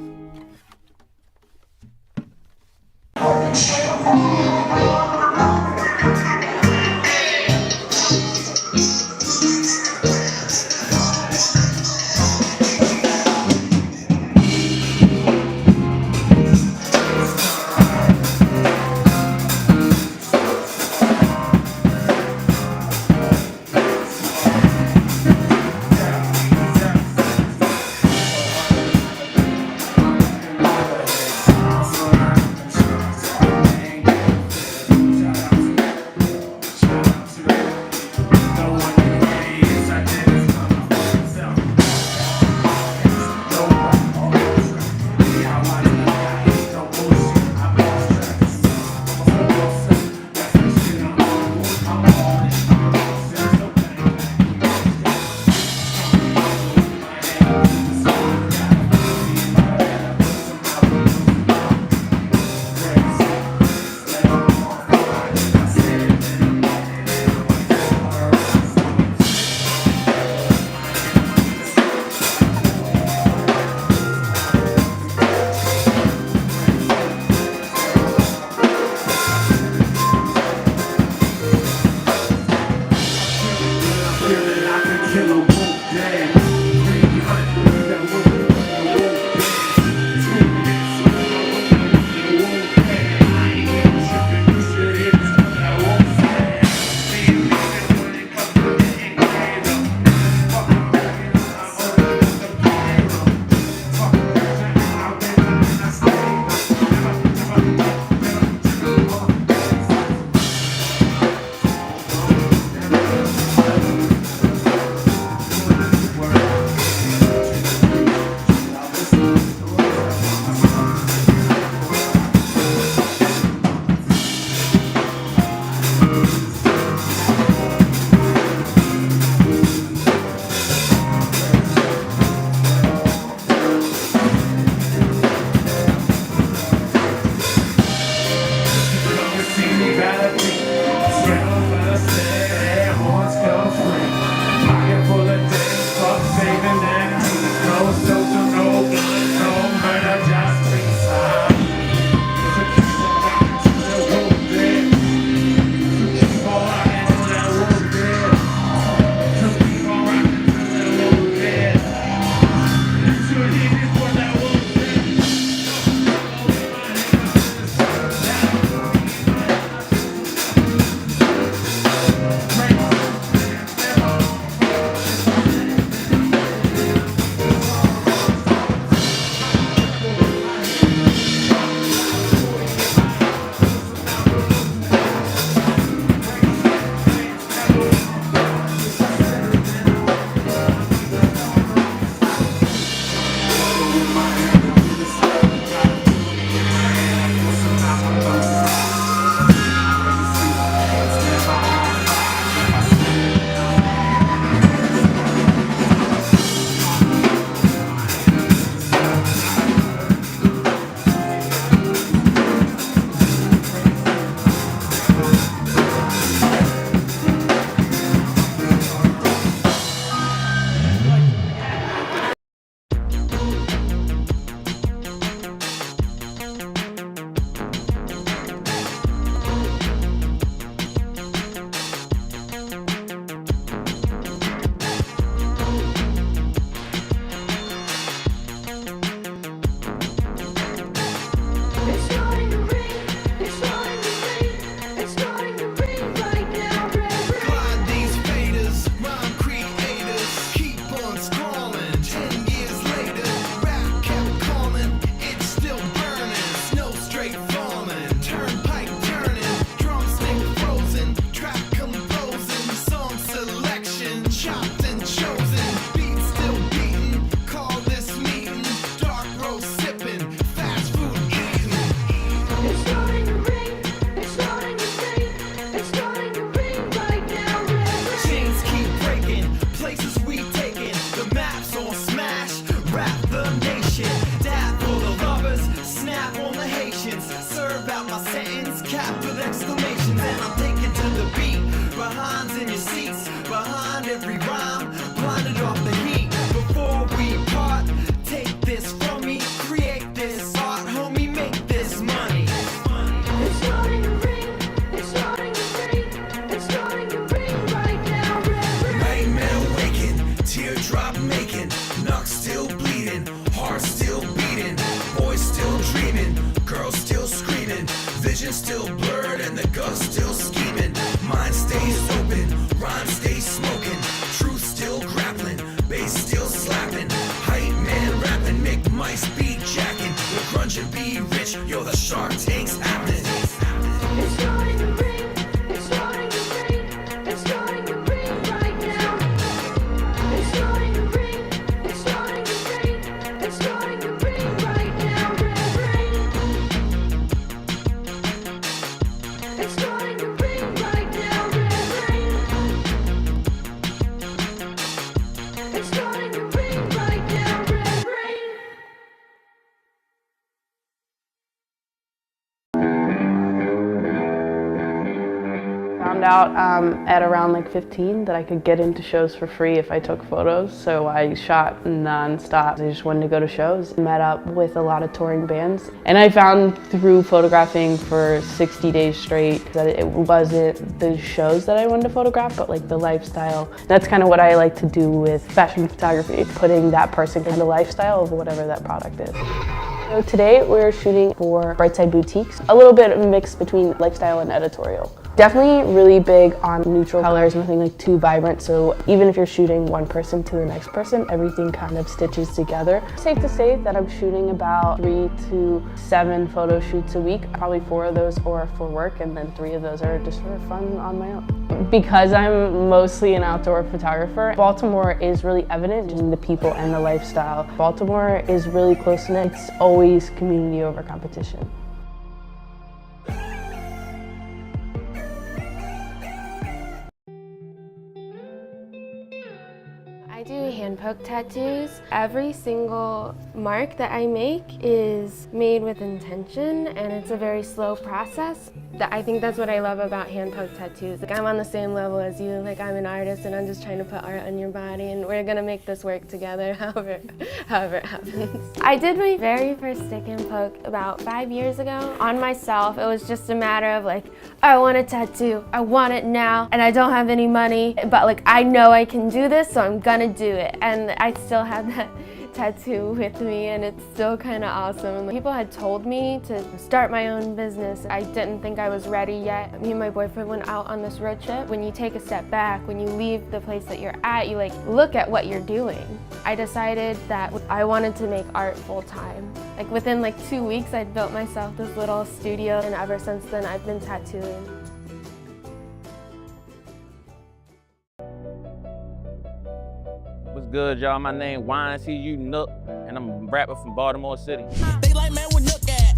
minds in your seats, behind every rhyme, blinded off the heat. Before we part, take this from me, create this art, homie, make this money. It's starting to ring, it's starting to ring, it's starting to ring right now, Nightmare waking, teardrop making, knock still bleeding, heart still beating, boys still dreaming, girls still screaming, vision still blurred and the gun still scheming. Mind stays open, rhyme stays smoking, truth still grappling, bass still slapping, hype man rapping, make mice be jacking, the grunge and be rich, yo the Shark Tank's happening. It's starting to ring, it's starting to ring, it's starting to ring right now. It's starting to ring, it's starting to ring, it's starting to ring right now, It's starting to ring right now, It's starting to ring right now, Found out at around like 15 that I could get into shows for free if I took photos, so I shot nonstop. I just wanted to go to shows, met up with a lot of touring bands, and I found through photographing for 60 days straight that it wasn't the shows that I wanted to photograph, but like the lifestyle. That's kind of what I like to do with fashion photography, putting that person in the lifestyle of whatever that product is. So today we're shooting for Brightside Boutiques, a little bit of a mix between lifestyle and editorial. Definitely really big on neutral colors, nothing like too vibrant, so even if you're shooting one person to the next person, everything kind of stitches together. Safe to say that I'm shooting about 3 to 7 photo shoots a week. Probably 4 of those are for work, and then 3 of those are just for fun on my own. Because I'm mostly an outdoor photographer, Baltimore is really evident in the people and the lifestyle. Baltimore is really close-knit. It's always community over competition. I do hand poke tattoos. Every single mark that I make is made with intention, and it's a very slow process. I think that's what I love about hand poke tattoos. Like, I'm on the same level as you. Like, I'm an artist and I'm just trying to put art on your body, and we're gonna make this work together however it happens. I did my very first stick and poke about 5 years ago on myself. It was just a matter of like, I want a tattoo, I want it now, and I don't have any money, but like I know I can do this, so I'm gonna do it. And I still have that tattoo with me, and it's still kind of awesome. People had told me to start my own business. I didn't think I was ready yet. Me and my boyfriend went out on this road trip. When you take a step back, when you leave the place that you're at, you like look at what you're doing. I decided that I wanted to make art full time. Like within like 2 weeks, I'd built myself this little studio, and ever since then I've been tattooing. What's good, y'all? My name YNCU Nook, and I'm a rapper from Baltimore City. They like, man, where Nook at?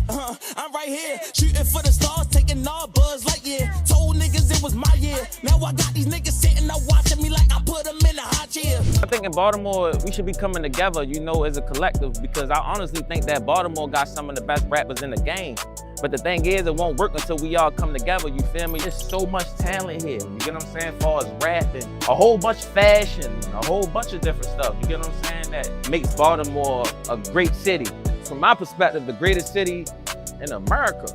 I'm right here, shooting for the stars, taking all buzz like yeah. Told niggas it was my year. Now I got these niggas sitting there watching me like I put them in a hot chair. I think in Baltimore, we should be coming together, you know, as a collective, because I honestly think that Baltimore got some of the best rappers in the game. But the thing is, it won't work until we all come together, you feel me? There's so much talent here, you get what I'm saying? As far as rapping, a whole bunch of fashion, a whole bunch of different stuff, you get what I'm saying? That makes Baltimore a great city. From my perspective, the greatest city in America.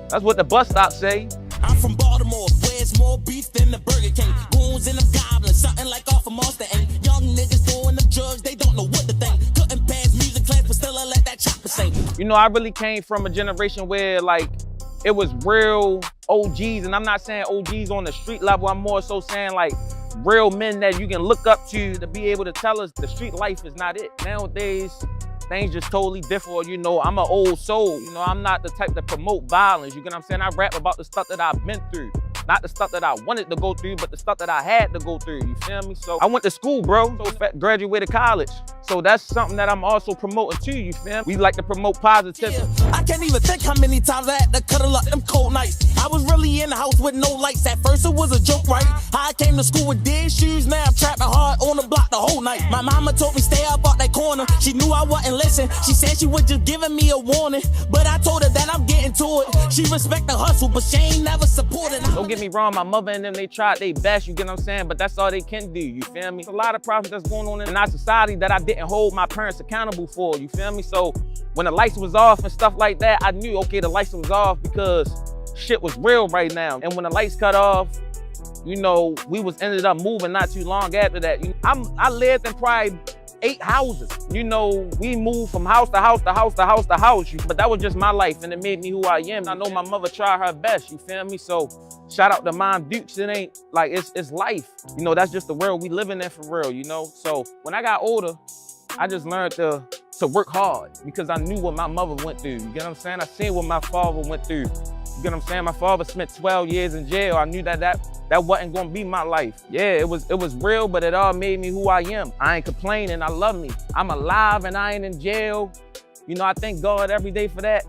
That's what the bus stops say. I'm from Baltimore, where it's more beef than the Burger King. Goons and them goblins, something like off a monster. And young niggas doing them drugs, they don't know what to think. Couldn't pass music class, but still I let that chopper sing. You know, I really came from a generation where like, it was real OGs, and I'm not saying OGs on the street level, I'm more so saying like real men that you can look up to be able to tell us the street life is not it. Nowadays, things just totally different. You know, I'm an old soul. You know, I'm not the type to promote violence. You get what I'm saying? I rap about the stuff that I've been through. Not the stuff that I wanted to go through, but the stuff that I had to go through, you feel me? So I went to school, bro, so graduated college. So that's something that I'm also promoting too, you feel me? We like to promote positivity. I can't even think how many times I had to cuddle up them cold nights. I was really in the house with no lights. At first it was a joke, right? How I came to school with dead shoes, now I'm trapping hard on the block the whole night. My mama told me stay up out that corner. She knew I wouldn't listen. She said she was just giving me a warning, but I told her that I'm getting to it. She respect the hustle, but she ain't never supported. Don't get get me wrong, my mother and them, they tried their best, you get what I'm saying? But that's all they can do, you feel me? There's a lot of problems that's going on in our society that I didn't hold my parents accountable for, you feel me? So when the lights was off and stuff like that, I knew, okay, the lights was off because shit was real right now. And when the lights cut off, you know, we ended up moving not too long after that. I lived in probably 8 houses. You know, we moved from house to house to house to house to house. But that was just my life, and it made me who I am. I know my mother tried her best, you feel me? So shout out to Mom Dukes. It ain't like, it's life. You know, that's just the world we living in for real, you know? So when I got older, I just learned to work hard because I knew what my mother went through. You get what I'm saying? I seen what my father went through. You get what I'm saying? My father spent 12 years in jail. I knew that wasn't gonna be my life. Yeah, it was real, but it all made me who I am. I ain't complaining, I love me. I'm alive and I ain't in jail. You know, I thank God every day for that.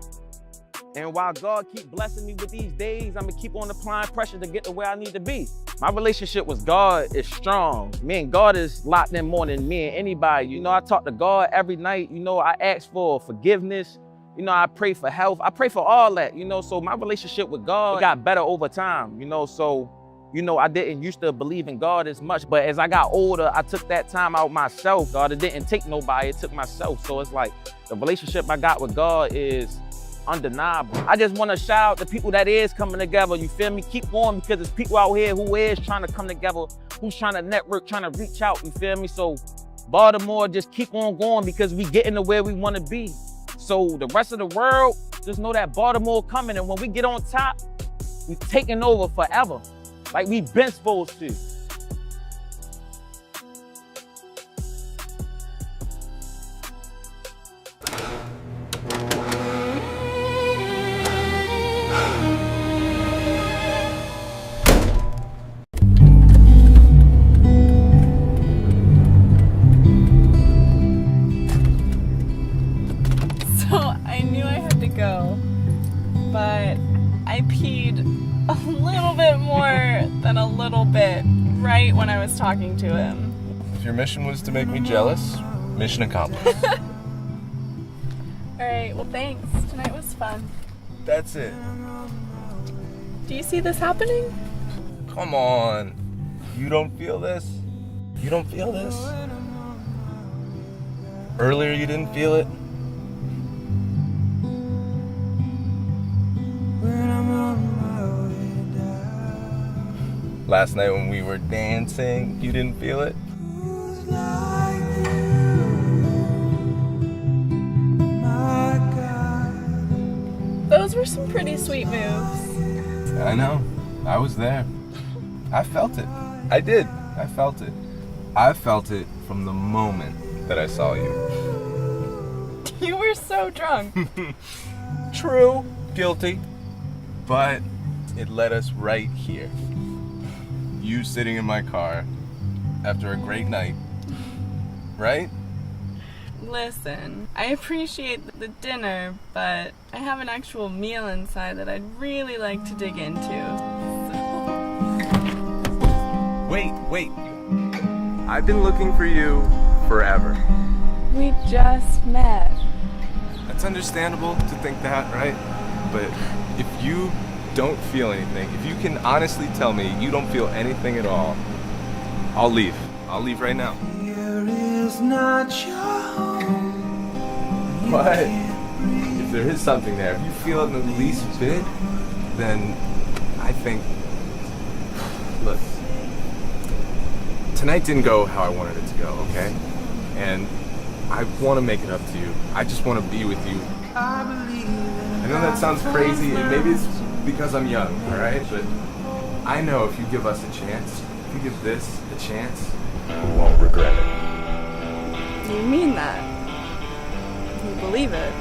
And while God keep blessing me with these days, I'm gonna keep on applying pressure to get to where I need to be. My relationship with God is strong. Me and God is locked in more than me and anybody. You know, I talk to God every night. You know, I ask for forgiveness. You know, I pray for health. I pray for all that, you know, so my relationship with God got better over time, you know, so, you know, I didn't used to believe in God as much, but as I got older, I took that time out myself. God, it didn't take nobody, it took myself. So it's like the relationship I got with God is undeniable. I just want to shout out the people that is coming together, you feel me? Keep going, because there's people out here who is trying to come together, who's trying to network, trying to reach out, you feel me? So Baltimore, just keep on going because we getting to where we want to be. So the rest of the world, just know that Baltimore coming, and when we get on top, we taking over forever, like we been supposed to. Go, but I peed a little bit more than a little bit right when I was talking to him. If your mission was to make me jealous, mission accomplished. Alright, well thanks. Tonight was fun. That's it. Do you see this happening? Come on. You don't feel this? You don't feel this? Earlier you didn't feel it? Last night when we were dancing, you didn't feel it? Those were some pretty sweet moves. I know. I was there. I felt it. I did. I felt it. I felt it from the moment that I saw you. You were so drunk. True. Guilty. But it led us right here. You sitting in my car after a great night, right? Listen, I appreciate the dinner, but I have an actual meal inside that I'd really like to dig into. Wait. I've been looking for you forever. We just met. That's understandable to think that, right? But if you don't feel anything, if you can honestly tell me you don't feel anything at all, I'll leave. I'll leave right now. But if there is something there, if you feel it in the least bit, then I think, look, tonight didn't go how I wanted it to go, okay? And I want to make it up to you. I just want to be with you. I know that sounds crazy, and maybe it's because I'm young, all right? But I know if you give us a chance, if you give this a chance, you won't regret it. You mean that? You believe it?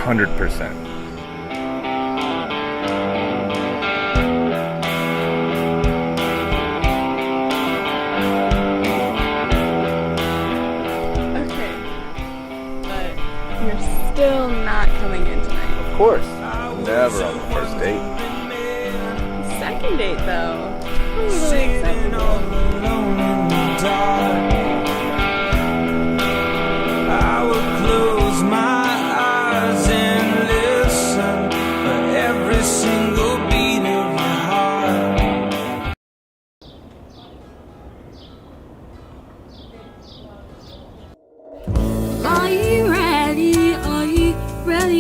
100%. Okay, but you're still not coming in tonight. Of course. Never on the first date. Second date, though. Really acceptable. I would close my eyes and listen for every single beat of your heart.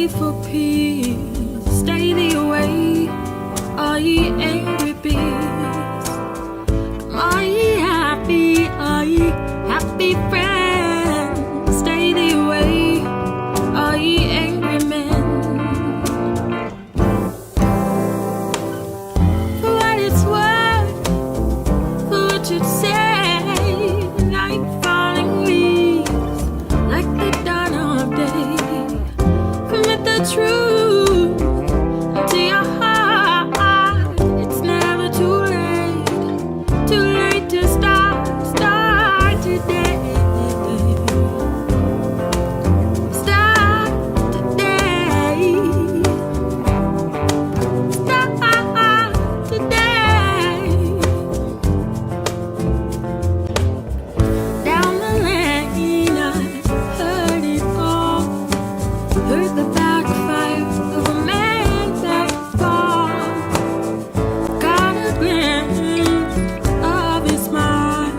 pray for peace. Stay the way, all ye angry bees. Are ye happy? Are ye happy friends? Stay the way, all ye angry men. For what it's worth, for what you'd say, like falling leaves, like the dawn of day. Commit the truth to your heart. It's never too late to start today. Start today. Start today. Down the lane, I heard it all. Heard the backfire of a man that fall. Got a glimpse of his smile.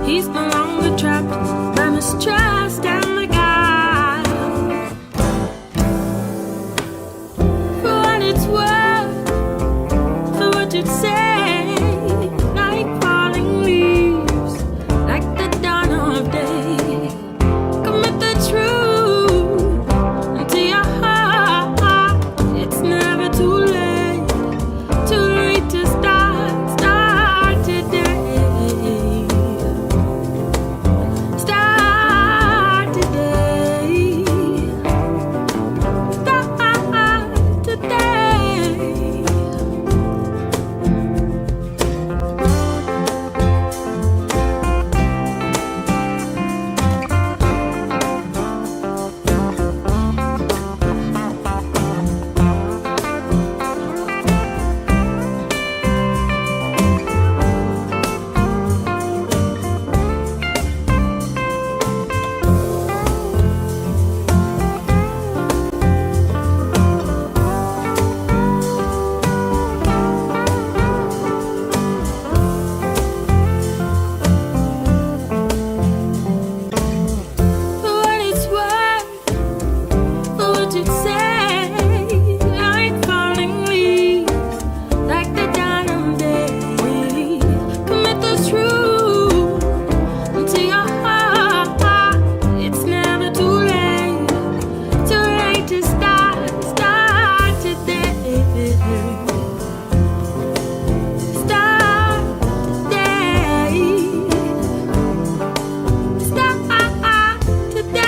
He's no longer trapped by mistrust and the guile. For what it's worth, for what you'd say, like falling leaves, like the dawn of day. Commit the truth to your heart. It's never too late to start today. Start today. Start today. For what it's worth, for what you'd say, like falling leaves, like the dawn of day. Commit the truth to your heart. It's never too late to start today. Start today. Start today.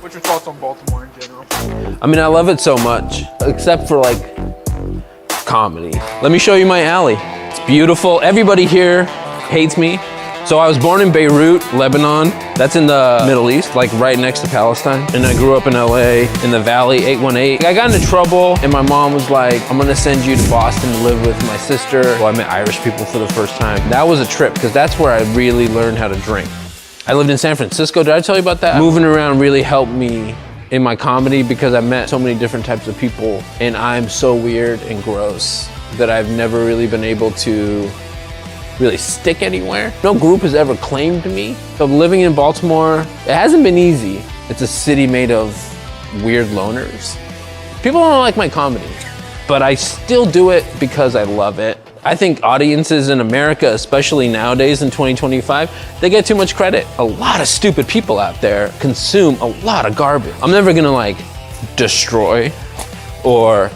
What's your thoughts on Baltimore in general? I mean, I love it so much, except for like comedy. Let me show you my alley. It's beautiful. Everybody here hates me. So I was born in Beirut, Lebanon. That's in the Middle East, like right next to Palestine. And I grew up in LA, in the Valley, 818. I got into trouble and my mom was like, I'm gonna send you to Boston to live with my sister. Well, I met Irish people for the first time. That was a trip, because that's where I really learned how to drink. I lived in San Francisco. Did I tell you about that? Moving around really helped me in my comedy because I met so many different types of people, and I'm so weird and gross that I've never really been able to really stick anywhere. No group has ever claimed me. So living in Baltimore, it hasn't been easy. It's a city made of weird loners. People don't like my comedy, but I still do it because I love it. I think audiences in America, especially nowadays in 2025, they get too much credit. A lot of stupid people out there consume a lot of garbage. I'm never gonna like destroy or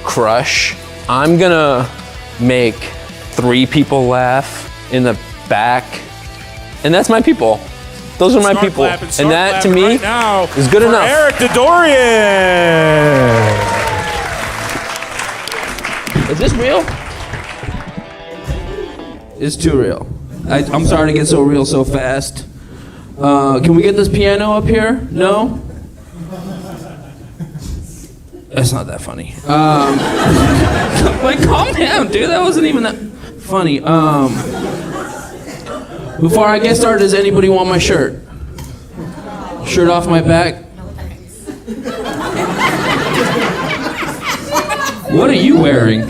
crush. I'm gonna make 3 people laugh in the back, and that's my people. Those are my people, and that to me is good enough. Eric Dodorian. Is this real? It's too real. I'm sorry to get so real so fast. Can we get this piano up here? No? That's not that funny. Like, calm down, dude. That wasn't even that funny. Before I get started, does anybody want my shirt? Shirt off my back? What are you wearing?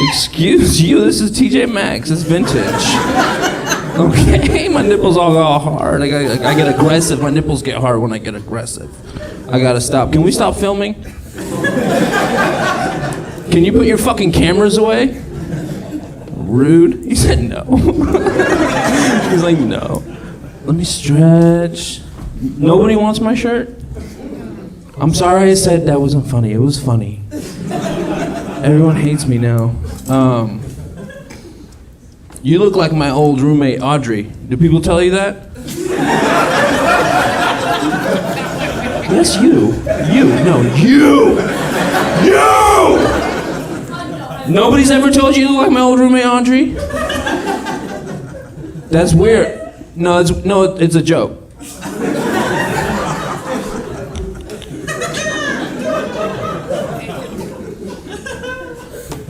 Excuse you, this is TJ Maxx, it's vintage. Okay, my nipples all go hard. I get aggressive. My nipples get hard when I get aggressive. I gotta stop. Can we stop filming? Can you put your fucking cameras away? Rude. He said no. He's like, no. Let me stretch. Nobody wants my shirt? I'm sorry I said that wasn't funny. It was funny. Everyone hates me now. You look like my old roommate, Audrey. Do people tell you that? Yes, you. You. No, you! You! Nobody's ever told you look like my old roommate, Audrey? That's weird. No, it's a joke.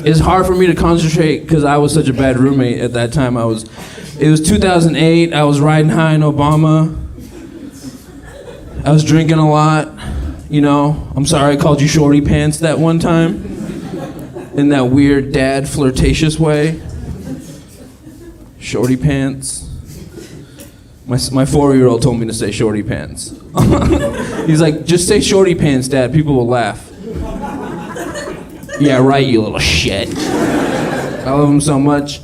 It's hard for me to concentrate because I was such a bad roommate at that time. It was 2008. I was riding high in Obama. I was drinking a lot. You know, I'm sorry I called you shorty pants that one time. In that weird dad flirtatious way. Shorty pants. My 4-year-old told me to say shorty pants. He's like, just say shorty pants, Dad. People will laugh. Yeah, right, you little shit. I love him so much.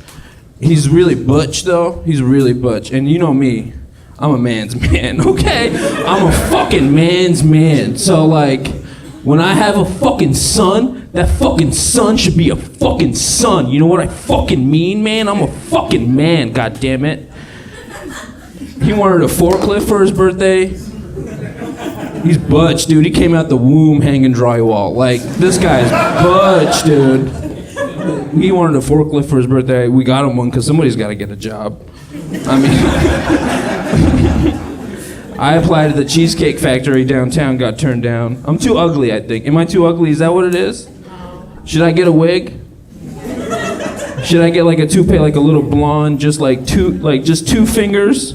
He's really butch, though. He's really butch. And you know me, I'm a man's man, okay? I'm a fucking man's man. So, like, when I have a fucking son, that fucking son should be a fucking son. You know what I fucking mean, man? I'm a fucking man, goddammit. He wanted a forklift for his birthday. He's butch, dude. He came out the womb hanging drywall. Like, this guy's butch, dude. He wanted a forklift for his birthday. We got him one because somebody's got to get a job. I mean, I applied to the Cheesecake Factory downtown, got turned down. I'm too ugly, I think. Am I too ugly? Is that what it is? Should I get a wig? Should I get like a toupee, like a little blonde, just two fingers?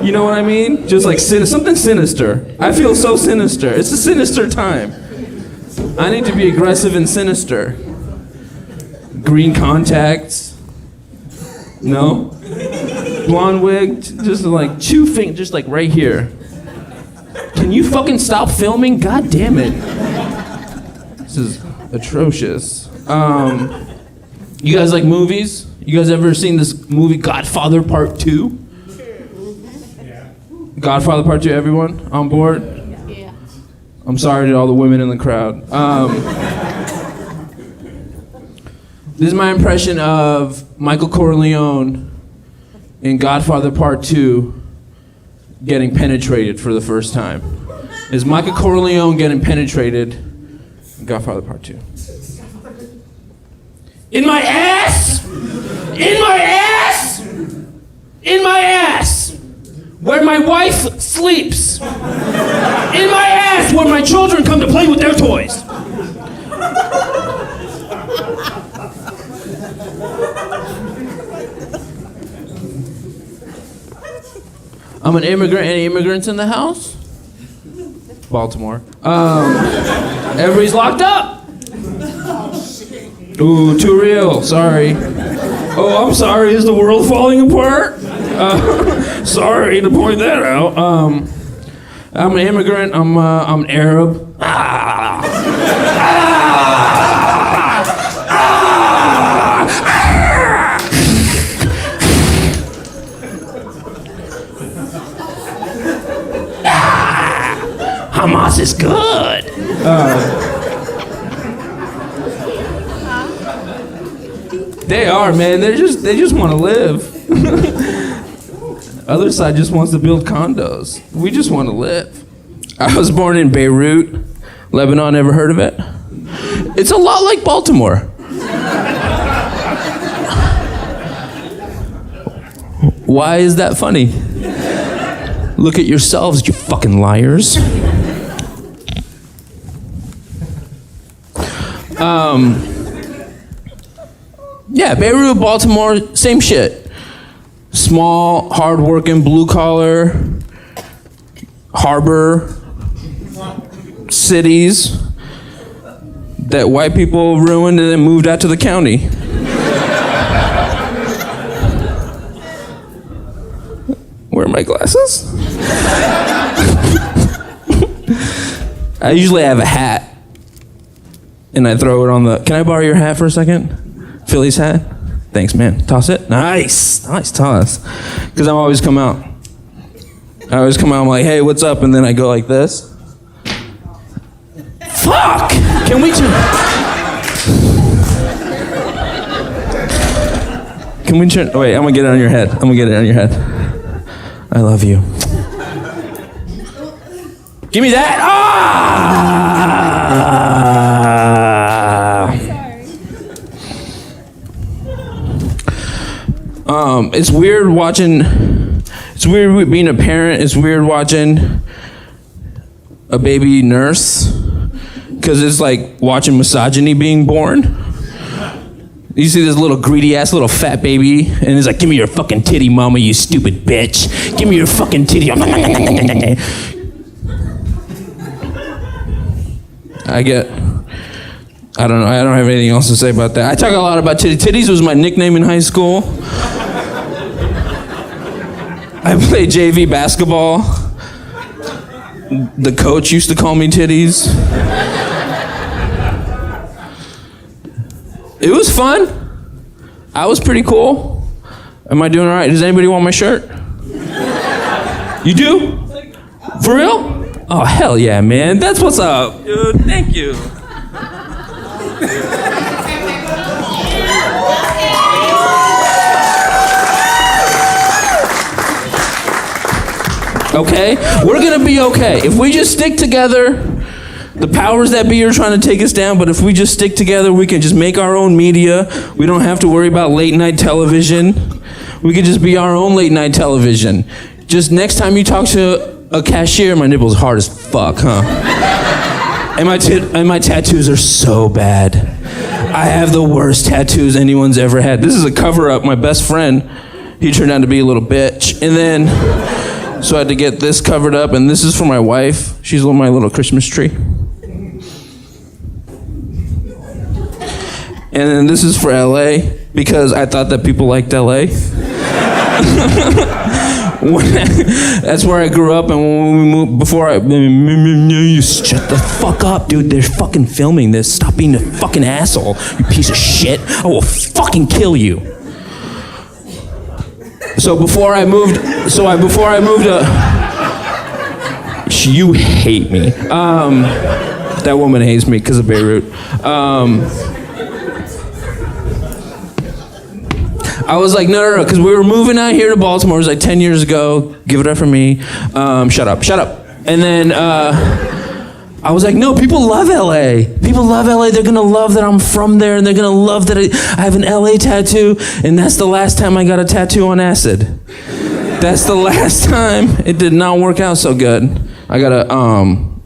You know what I mean? Just like something sinister. I feel so sinister. It's a sinister time. I need to be aggressive and sinister. Green contacts. No? Blonde wig, just like two fingers, just like right here. Can you fucking stop filming? God damn it. This is atrocious. You guys like movies? You guys ever seen this movie Godfather Part 2? Godfather Part 2, everyone on board? Yeah. I'm sorry to all the women in the crowd. This is my impression of Michael Corleone in Godfather Part 2 getting penetrated for the first time. Is Michael Corleone getting penetrated in Godfather Part 2? In my ass! In my ass! In my ass! Where my wife sleeps. In my ass, where my children come to play with their toys. I'm an immigrant. Any immigrants in the house? Baltimore. Everybody's locked up. Ooh, too real. Sorry. Oh, I'm sorry. Is the world falling apart? Sorry to point that out. I'm an immigrant. I'm Arab. Hamas is good. They are, man. They just want to live. Other side just wants to build condos. We just want to live. I was born in Beirut, Lebanon. Ever heard of it? It's a lot like Baltimore. Why is that funny? Look at yourselves, you fucking liars. Yeah, Beirut, Baltimore, same shit. Small, hard-working, blue-collar, harbor cities. that white people ruined and then moved out to the county. Where are my glasses? I usually have a hat and I throw it on the, can I borrow your hat for a second? Philly's hat? Thanks, man. Toss it? Nice toss. Because I always come out. I'm like, hey, what's up? And then I go like this. Fuck! Can we just... Can we turn... Wait, I'm gonna get it on your head. I love you. Give me that! It's weird watching... It's weird being a parent. It's weird watching a baby nurse. Because it's like watching misogyny being born. You see this little greedy ass little fat baby, and it's like, give me your fucking titty, mama, you stupid bitch. Give me your fucking titty. I don't know, I don't have anything else to say about that. I talk a lot about titties. Titties was my nickname in high school. I played JV basketball. The coach used to call me Titties. It was fun. I was pretty cool. Am I doing all right? Does anybody want my shirt? You do? For real? Oh, hell yeah, man. That's what's up. Dude, thank you. Okay? We're gonna be okay. If we just stick together, the powers that be are trying to take us down, but if we just stick together, we can just make our own media. We don't have to worry about late night television. We can just be our own late night television. Just next time you talk to a cashier, my nipple's hard as fuck, huh? And my tattoos are so bad. I have the worst tattoos anyone's ever had. This is a cover up. My best friend, he turned out to be a little bitch. And then, so I had to get this covered up, and this is for my wife. She's my little Christmas tree. And then this is for LA, because I thought that people liked LA. That's where I grew up, and when we moved, shut the fuck up, dude. They're fucking filming this. Stop being a fucking asshole, you piece of shit. I will fucking kill you. So before I moved, you hate me. That woman hates me because of Beirut. I was like, no, because we were moving out here to Baltimore. It was like 10 years ago. Give it up for me. Shut up. And then I was like, no, people love LA. People love LA. They're gonna love that I'm from there, and they're gonna love that I have an LA tattoo. And that's the last time I got a tattoo on acid. That's the last time. It did not work out so good. I got I'm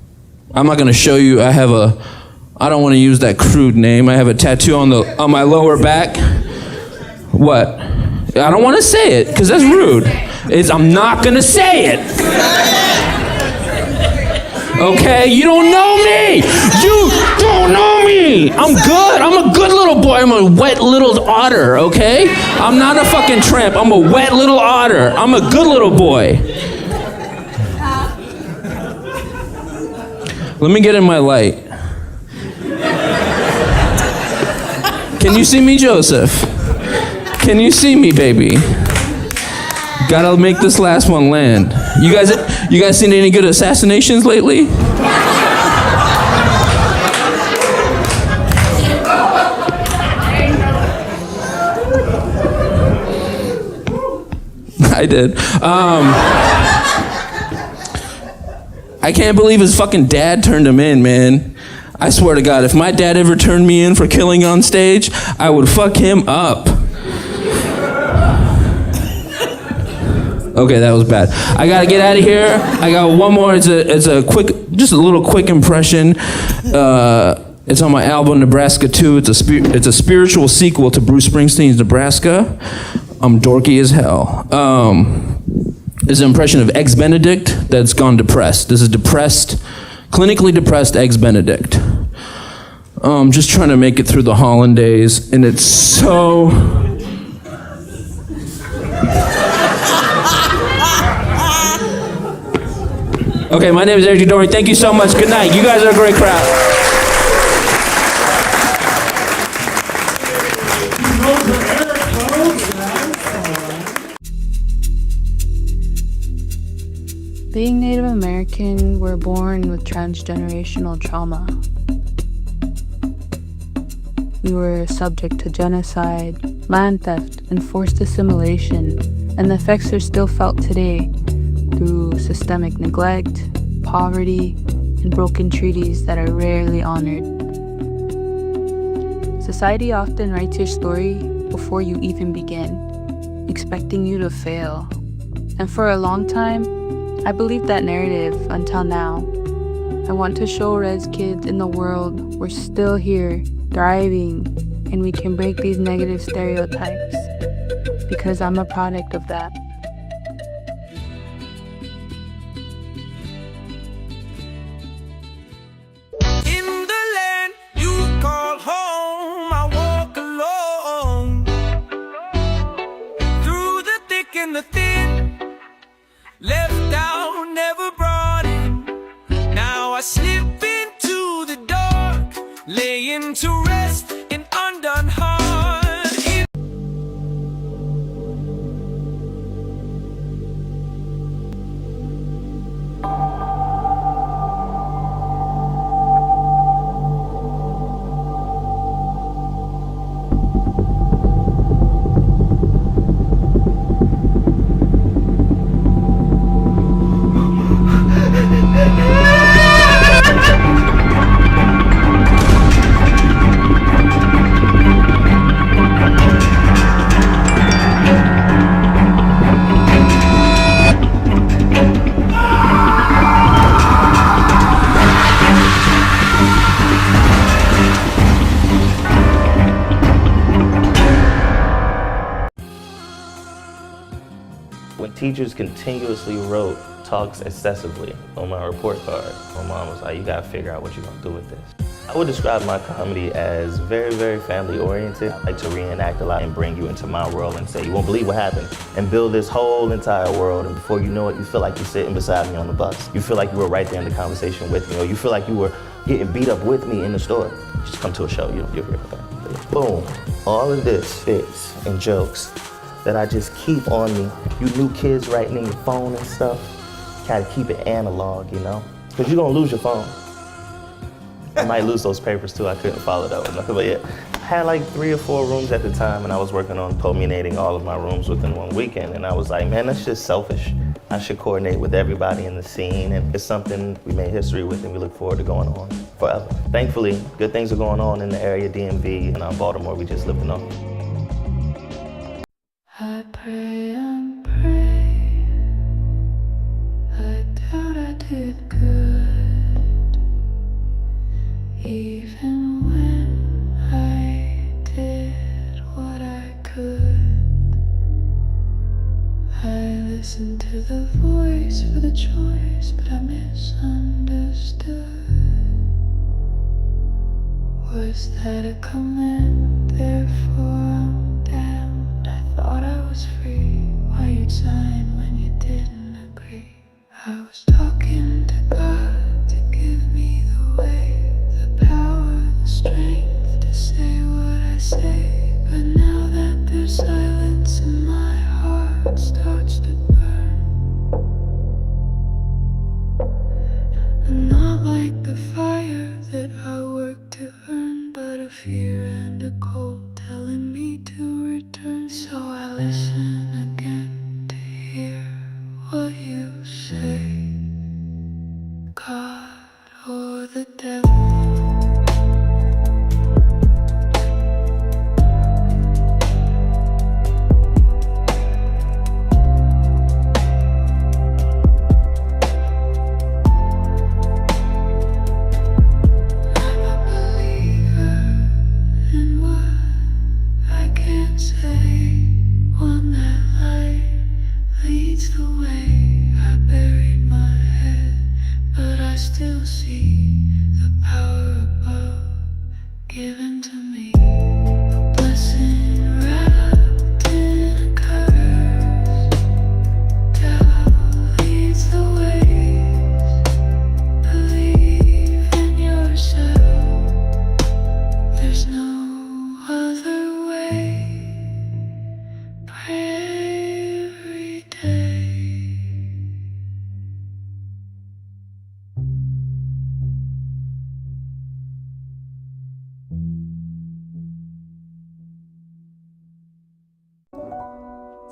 not gonna show you. I don't want to use that crude name. I have a tattoo on my lower back. What? I don't want to say it, because that's rude. I'm not going to say it. Okay? You don't know me. You don't know me. I'm good. I'm a good little boy. I'm a wet little otter, okay? I'm not a fucking tramp. I'm a wet little otter. I'm a good little boy. Let me get in my light. Can you see me, Joseph? Can you see me, baby? Gotta make this last one land. You guys seen any good assassinations lately? I did. I can't believe his fucking dad turned him in, man. I swear to God, if my dad ever turned me in for killing on stage, I would fuck him up. Okay, that was bad. I gotta get out of here. I got one more. It's a little quick impression. It's on my album Nebraska 2. It's a spiritual sequel to Bruce Springsteen's Nebraska. I'm dorky as hell. It's an impression of Eggs Benedict that's gone depressed. This is clinically depressed Eggs Benedict. Just trying to make it through the holidays, and it's so... Okay, my name is Eric Dory. Thank you so much. Good night. You guys are a great crowd. Being Native American, we're born with transgenerational trauma. We were subject to genocide, land theft, and forced assimilation, and the effects are still felt today through systemic neglect, poverty, and broken treaties that are rarely honored. Society often writes your story before you even begin, expecting you to fail. And for a long time, I believed that narrative until now. I want to show Res kids in the world we're still here, thriving, and we can break these negative stereotypes, because I'm a product of that. In the land you call home, I walk alone. Through the thick and the thin, left out, never brought in. Now I slip into the dark, laying to rest in undone heart. When teachers continuously wrote talks excessively on my report card, my mom was like, you gotta figure out what you're gonna do with this. I would describe my comedy as very, very family oriented. I like to reenact a lot and bring you into my world and say, you won't believe what happened, and build this whole entire world, and before you know it, you feel like you're sitting beside me on the bus. You feel like you were right there in the conversation with me, or you feel like you were getting beat up with me in the store. Just come to a show, you'll hear about that. Boom, all of this fits and jokes that I just keep on me. You new kids writing in your phone and stuff, gotta keep it analog, you know? Because you're gonna lose your phone. I might lose those papers too, I couldn't follow that one. But yeah, I had like 3 or 4 rooms at the time, and I was working on culminating all of my rooms within one weekend, and I was like, man, that's just selfish. I should coordinate with everybody in the scene, and it's something we made history with and we look forward to going on forever. Thankfully, good things are going on in the area, DMV, and Baltimore, we just lived in on. I pray and pray, I doubt I did good, even when I did what I could. I listened to the voice for the choice, but I misunderstood. Was that a command, therefore I'm damned? I thought I was free, why you'd sign when you didn't agree? I was talking to God to give me the way, the power, the strength to say what I say. But now that there's silence in my heart starts to burn, and not like the fire that I worked to earn, but a fear and a cold telling me to return. So I listen again to hear what you say.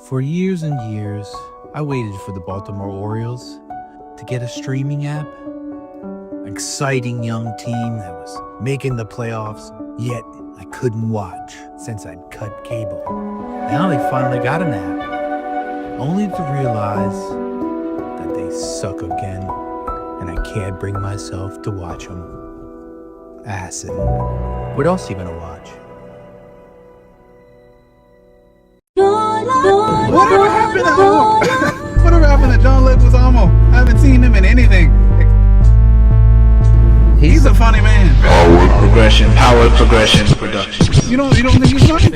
For years and years, I waited for the Baltimore Orioles to get a streaming app. An exciting young team that was making the playoffs, yet I couldn't watch since I'd cut cable. Now they finally got an app, only to realize that they suck again, and I can't bring myself to watch them. Acid. What else you gonna watch? Whatever happened to Whatever happened to John Leguizamo? I haven't seen him in anything. He's a funny man. Power progression production. You don't think he's funny?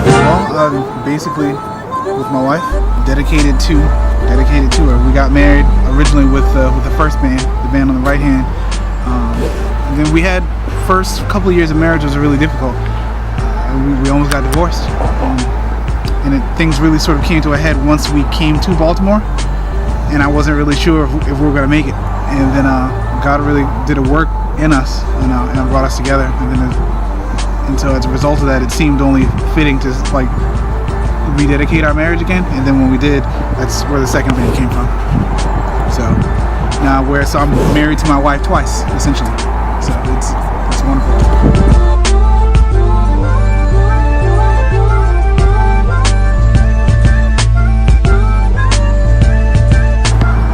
Well, basically with my wife, dedicated to her. We got married originally with the first band, the band on the right hand. And then we had first couple of years of marriage was really difficult. We almost got divorced, and things really sort of came to a head once we came to Baltimore, and I wasn't really sure if we were gonna make it. And then God really did a work in us, and brought us together. And so as a result of that, it seemed only fitting to like rededicate our marriage again. And then when we did, that's where the second band came from. So now I'm married to my wife twice, essentially. So it's wonderful.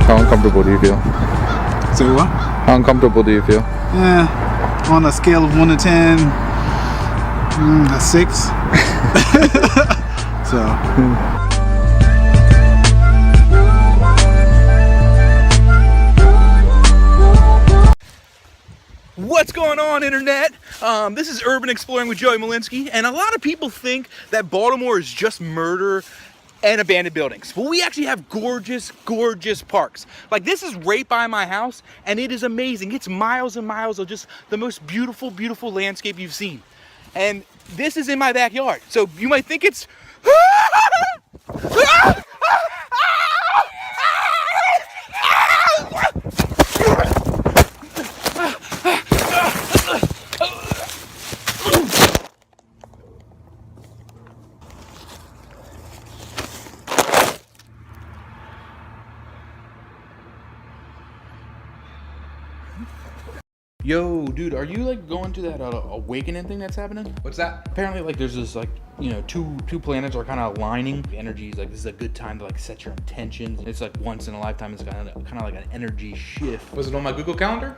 How uncomfortable do you feel? So what? How uncomfortable do you feel? On a scale of 1 to 10, a 6. So. What's going on, internet? This is Urban Exploring with Joey Malinsky, and a lot of people think that Baltimore is just murder and abandoned buildings. But we actually have gorgeous, gorgeous parks. Like this is right by my house, and it is amazing. It's miles and miles of just the most beautiful, beautiful landscape you've seen. And this is in my backyard. So you might think it's... Yo, dude, are you like going to that awakening thing that's happening? What's that? Apparently, like, there's this like, you know, two planets are kind of aligning. The energy is like, this is a good time to like set your intentions. It's like once in a lifetime. It's kind of like an energy shift. Was it on my Google Calendar?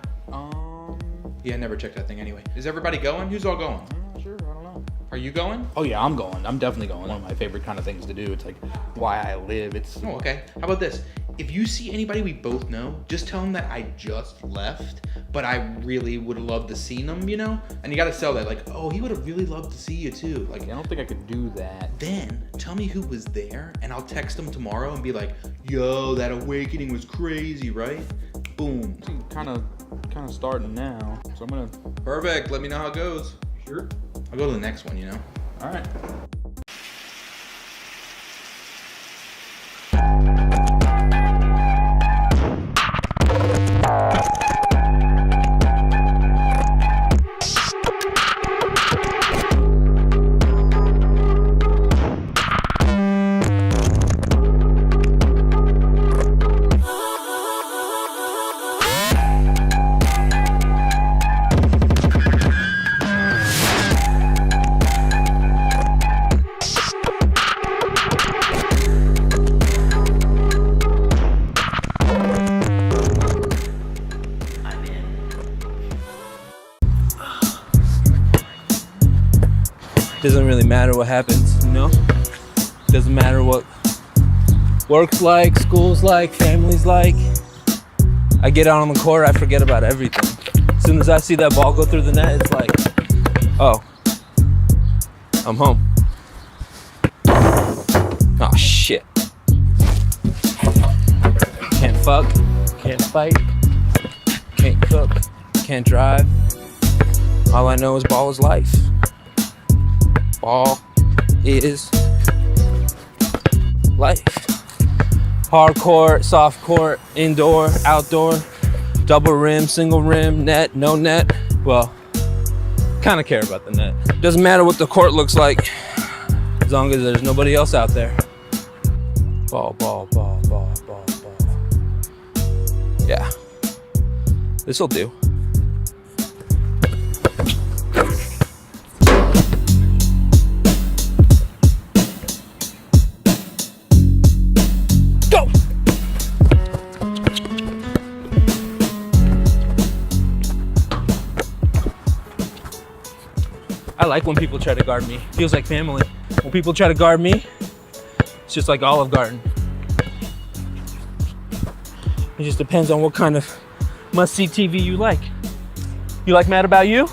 Yeah, I never checked that thing anyway. Is everybody going? Who's all going? I'm not sure. I don't know. Are you going? Oh yeah, I'm going. I'm definitely going. One of my favorite kind of things to do. It's like why I live. It's. Oh, okay. How about this? If you see anybody we both know, just tell them that I just left, but I really would love to see them, you know? And you gotta sell that, like, oh, he would have really loved to see you too. Like, I don't think I could do that. Then tell me who was there, and I'll text them tomorrow and be like, yo, that awakening was crazy, right? Boom. Kind of starting now, so I'm gonna. Perfect. Let me know how it goes. Sure. I'll go to the next one, you know? All right. Doesn't really matter what happens, you know? Doesn't matter what work's like, school's like, family's like. I get out on the court, I forget about everything. As soon as I see that ball go through the net, it's like, oh, I'm home. Oh shit. Can't fuck, can't fight, can't cook, can't drive. All I know is ball is life. Ball is life. Hard court, soft court, indoor, outdoor, double rim, single rim, net, no net. Well, kind of care about the net. Doesn't matter what the court looks like. As long as there's nobody else out there. Ball, ball, ball, ball, ball, ball. Yeah, this'll do. Go! I like when people try to guard me. Feels like family. When people try to guard me, it's just like Olive Garden. It just depends on what kind of must-see TV you like. You like Mad About You?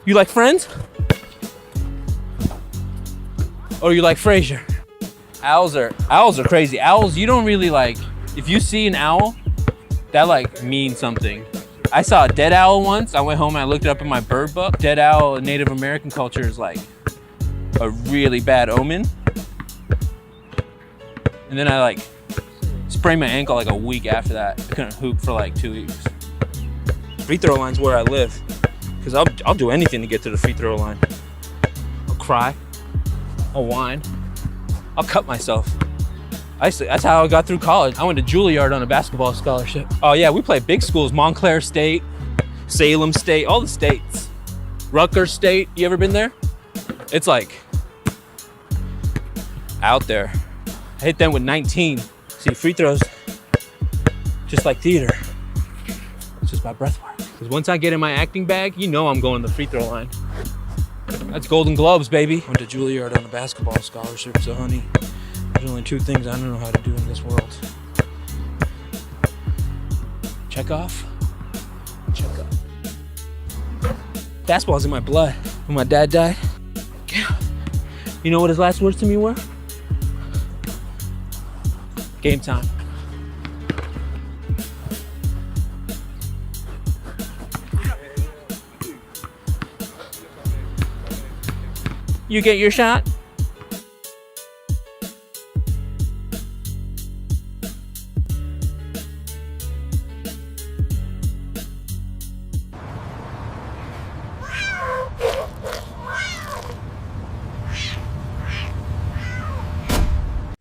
You like Friends? Or you like Frasier? Owls are crazy. Owls, you don't really like, if you see an owl, that like means something. I saw a dead owl once. I went home and I looked it up in my bird book. Dead owl in Native American culture is like a really bad omen. And then I like sprained my ankle like a week after that. I couldn't hoop for like 2 weeks. Free throw line's where I live. Cause I'll do anything to get to the free throw line. I'll cry, I'll whine, I'll cut myself. That's how I got through college. I went to Juilliard on a basketball scholarship. Oh yeah, we played big schools, Montclair State, Salem State, all the states. Rutgers State, you ever been there? It's like out there. I hit them with 19. See, free throws, just like theater. It's just my breath work. Because once I get in my acting bag, you know I'm going to the free throw line. That's Golden Globes, baby. Went to Juilliard on a basketball scholarship, so honey, there's only 2 things I don't know how to do in this world. Check off, check up. Basketball's in my blood. When my dad died, you know what his last words to me were? Game time. You get your shot?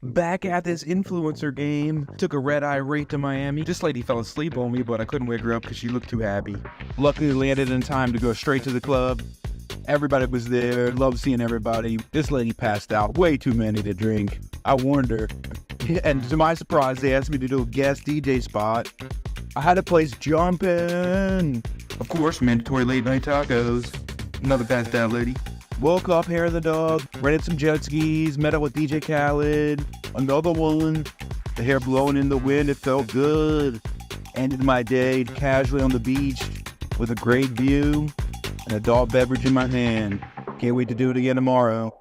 Back at this influencer game. Took a red-eye right to Miami. This lady fell asleep on me, but I couldn't wake her up because she looked too happy. Luckily landed in time to go straight to the club. Everybody was there. Loved seeing everybody. This lady passed out. Way too many to drink. I warned her. And to my surprise, they asked me to do a guest DJ spot. I had a place jumping. Of course, mandatory late night tacos. Another passed out lady. Woke up, hair of the dog, rented some jet skis, met up with DJ Khaled, another one, the hair blowing in the wind, it felt good. Ended my day casually on the beach with a great view and adult beverage in my hand. Can't wait to do it again tomorrow.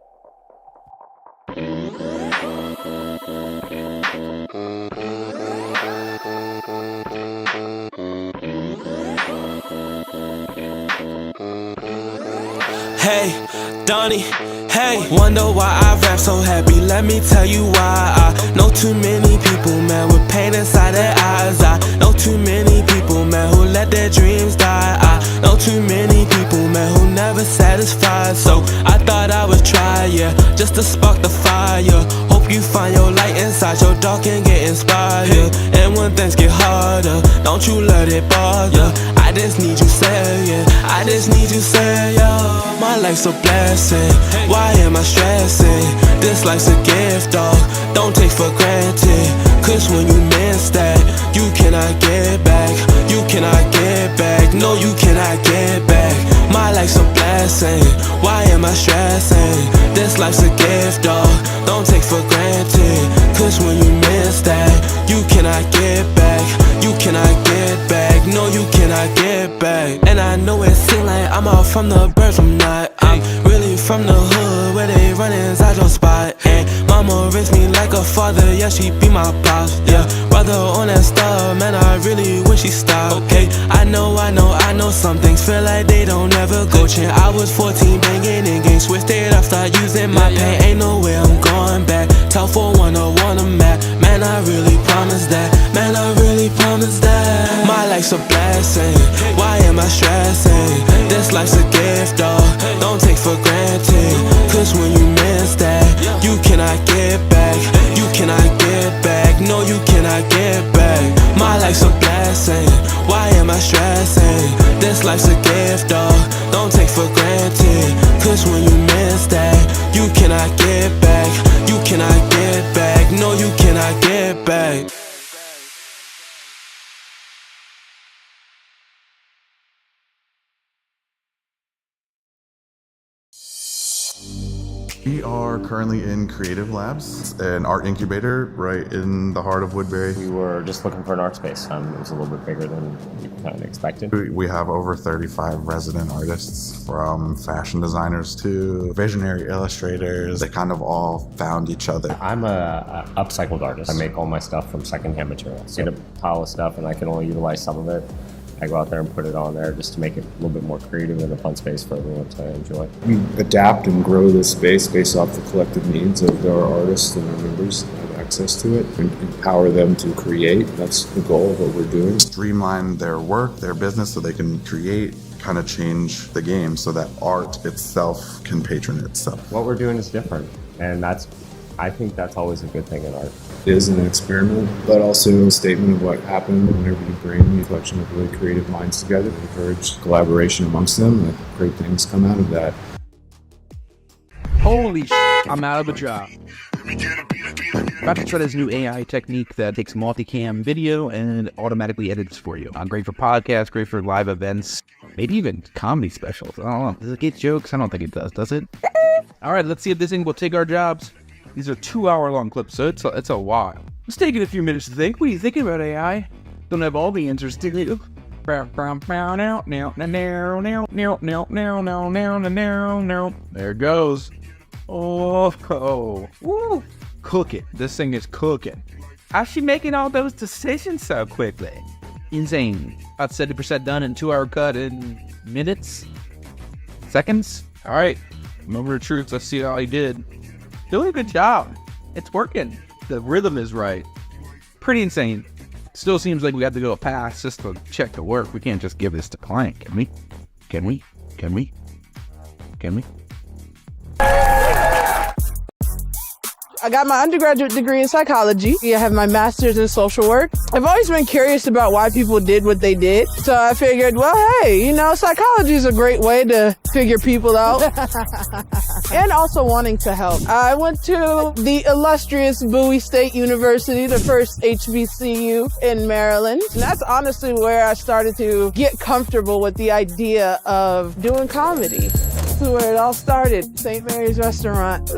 Hey, Donnie, hey, wonder why I rap so happy. Let me tell you why. I know too many people, man, with pain inside their eyes. I know too many people, man, who let their dreams die. I know too many people, man, who never satisfied. So I thought I would try, yeah, just to spark the fire. Hope you find your light inside your dark and get inspired. And when things get harder, don't you let it bother. I just need you saying, I just need you saying, yo, my life's a blessing. Why am I stressing? This life's a gift, dog. Don't take for granted. Cause when you miss that, you cannot get back. You cannot get back. No, you cannot get back. My life's a blessing. Why am I stressing? This life's a gift, dog. Don't take for granted. Cause when you miss that, you cannot get back. You cannot get back. No, you cannot get back. And I know it seems like I'm out from the birds, I'm not. I'm really from the hood where they run inside your spot. And mama raised me like a father, yeah, she be my boss. Yeah, brother on that stuff, man, I really wish she stopped. Okay, I know some things feel like they don't ever go. Chin, I was 14 banging in games, switched it up, start using my pain. Ain't no way I'm going back. Tell for one or one I'm mad. Man, I really promise that. Man, I really promise that. My life's a blessing. Why am I stressing? This life's a gift, dog. Don't take for granted. Cause when you miss that, I get back? My life's a blessing, why am I stressing? This life's a gift, dog, don't take for granted. Cause when you miss that, you cannot get back. You cannot get back, no you cannot get back. We are currently in Creative Labs, an art incubator right in the heart of Woodbury. We were just looking for an art space. It was a little bit bigger than we kind of expected. We have over 35 resident artists, from fashion designers to visionary illustrators. They kind of all found each other. I'm a upcycled artist. I make all my stuff from secondhand material. So I get a pile of stuff and I can only utilize some of it. I go out there and put it on there just to make it a little bit more creative and a fun space for everyone to enjoy. We adapt and grow this space based off the collective needs of our artists and our members that have access to it, and empower them to create. That's the goal of what we're doing. Streamline their work, their business, so they can create, kind of change the game so that art itself can patron itself. What we're doing is different, and I think that's always a good thing in art. It is an experiment, but also a statement of what happened whenever you bring a collection of really creative minds together, encourage collaboration amongst them, and great things come out of that. Holy shit, I'm out of a job. About to try this new AI technique that takes multicam video and automatically edits for you. Great for podcasts, great for live events, maybe even comedy specials. I don't know. Does it get jokes? I don't think it does it? All right, let's see if this thing will take our jobs. These are 2-hour-long clips, so it's a while. Let's take it a few minutes to think. What are you thinking about AI? Don't have all the answers, do you? There it goes. Oh, woo. Cook it. This thing is cooking. How's she making all those decisions so quickly? Insane. About 70% done in 2-hour cut in minutes? Seconds? All right. Moment of truth. Let's see how he did. Doing a good job. It's working. The rhythm is right. Pretty insane. Still seems like we have to go past just to check the work. We can't just give this to client, can we? Can we? Can we? Can we? I got my undergraduate degree in psychology. I have my master's in social work. I've always been curious about why people did what they did. So I figured, well, hey, psychology is a great way to figure people out. And also wanting to help. I went to the illustrious Bowie State University, the first HBCU in Maryland. And that's honestly where I started to get comfortable with the idea of doing comedy. This is where it all started, St. Mary's Restaurant.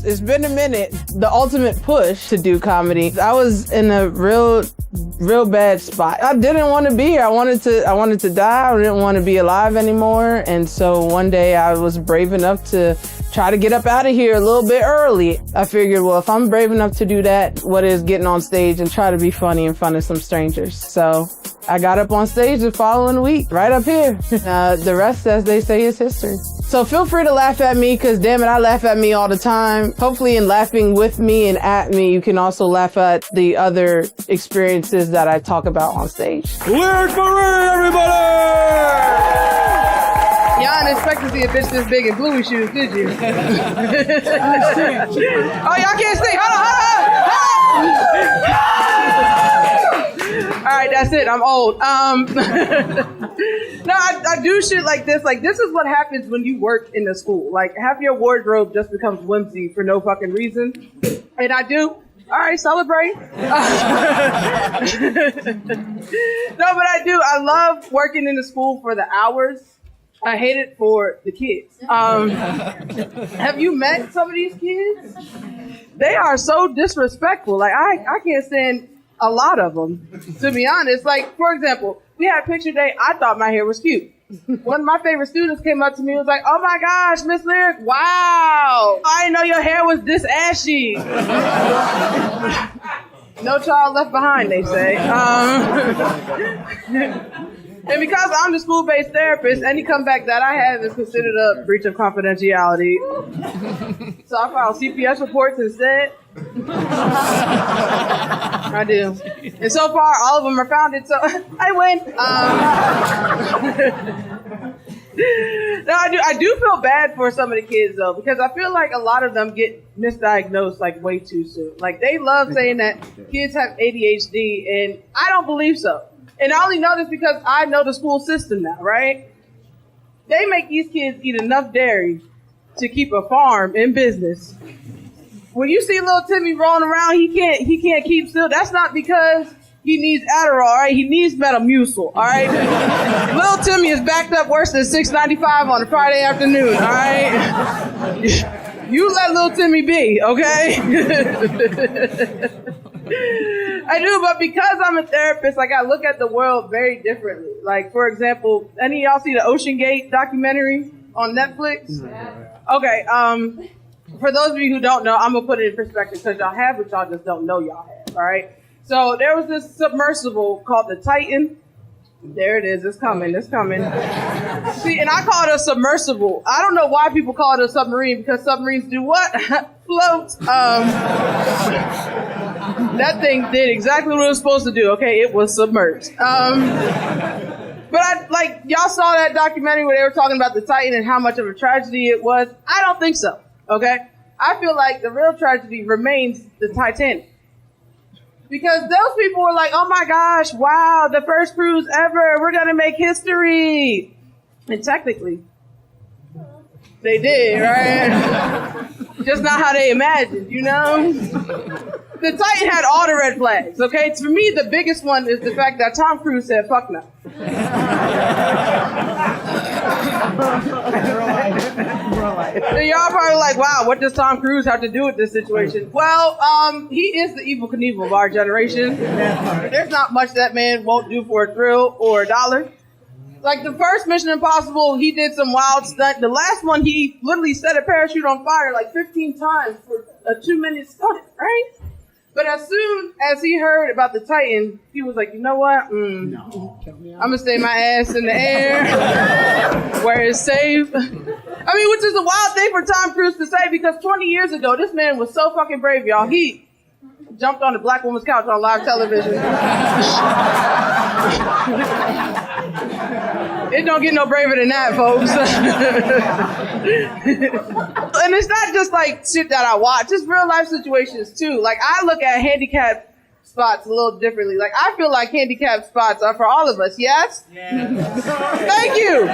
It's been a minute. The ultimate push to do comedy. I was in a real bad spot. I didn't want to be here. I wanted to die. I didn't want to be alive anymore. And so one day I was brave enough to try to get up out of here a little bit early. I figured, well, if I'm brave enough to do that, what is getting on stage and try to be funny in front of some strangers? So I got up on stage the following week, right up here. The rest, as they say, is history. So feel free to laugh at me, because damn it, I laugh at me all the time. Hopefully in laughing with me and at me, you can also laugh at the other experiences that I talk about on stage. Lyric Marie, everybody! Y'all didn't expect to see a bitch this big in bluey shoes, did you? Oh, y'all can't see. Hold on. All right, that's it. I'm old. No, I do shit like this. Like, this is what happens when you work in the school. Like, half your wardrobe just becomes whimsy for no fucking reason. And I do. All right, celebrate. No, but I do. I love working in the school for the hours. I hate it for the kids. Have you met some of these kids? They are so disrespectful. Like, I can't stand a lot of them, to be honest. Like, for example, we had picture day. I thought my hair was cute. One of my favorite students came up to me and was like, oh my gosh, Miss Lyric, wow. I didn't know your hair was this ashy. No child left behind, they say. And because I'm the school-based therapist, any comeback that I have is considered a breach of confidentiality. So I file CPS reports instead. I do. And so far, all of them are founded, so I win. No, I do feel bad for some of the kids though, because I feel like a lot of them get misdiagnosed like way too soon. Like they love saying that kids have ADHD, and I don't believe so. And I only know this because I know the school system now, right? They make these kids eat enough dairy to keep a farm in business. When you see little Timmy rolling around, he can't keep still. That's not because he needs Adderall, all right? He needs Metamucil, all right? Little Timmy is backed up worse than $6.95 on a Friday afternoon, all right? You let little Timmy be, okay? I do, but because I'm a therapist, like I look at the world very differently. Like, for example, any of y'all see the Ocean Gate documentary on Netflix? Okay, for those of you who don't know, I'm gonna put it in perspective because y'all have, but y'all just don't know y'all have, all right? So there was this submersible called the Titan. There it is, it's coming. See, and I call it a submersible. I don't know why people call it a submarine, because submarines do what? Float. That thing did exactly what it was supposed to do, okay? It was submerged. But y'all saw that documentary where they were talking about the Titan and how much of a tragedy it was. I don't think so, okay? I feel like the real tragedy remains the Titanic. Because those people were like, oh my gosh, wow, the first cruise ever, we're gonna make history. And technically, they did, right? Just not how they imagined, you know? The Titan had all the red flags, okay? For me, the biggest one is the fact that Tom Cruise said, fuck no. And y'all probably like, wow, what does Tom Cruise have to do with this situation? Well, he is the Evel Knievel of our generation. There's not much that man won't do for a thrill or a dollar. Like the first Mission Impossible, he did some wild stunt. The last one, he literally set a parachute on fire like 15 times for a 2-minute stunt, right? But as soon as he heard about the Titan, he was like, you know what? I'm gonna stay my ass in the air where it's safe. I mean, which is a wild thing for Tom Cruise to say, because 20 years ago, this man was so fucking brave, y'all. He jumped on the black woman's couch on live television. It don't get no braver than that, folks. And it's not just like shit that I watch, it's real life situations too. Like I look at handicapped spots a little differently. Like I feel like handicapped spots are for all of us, yes? Thank you.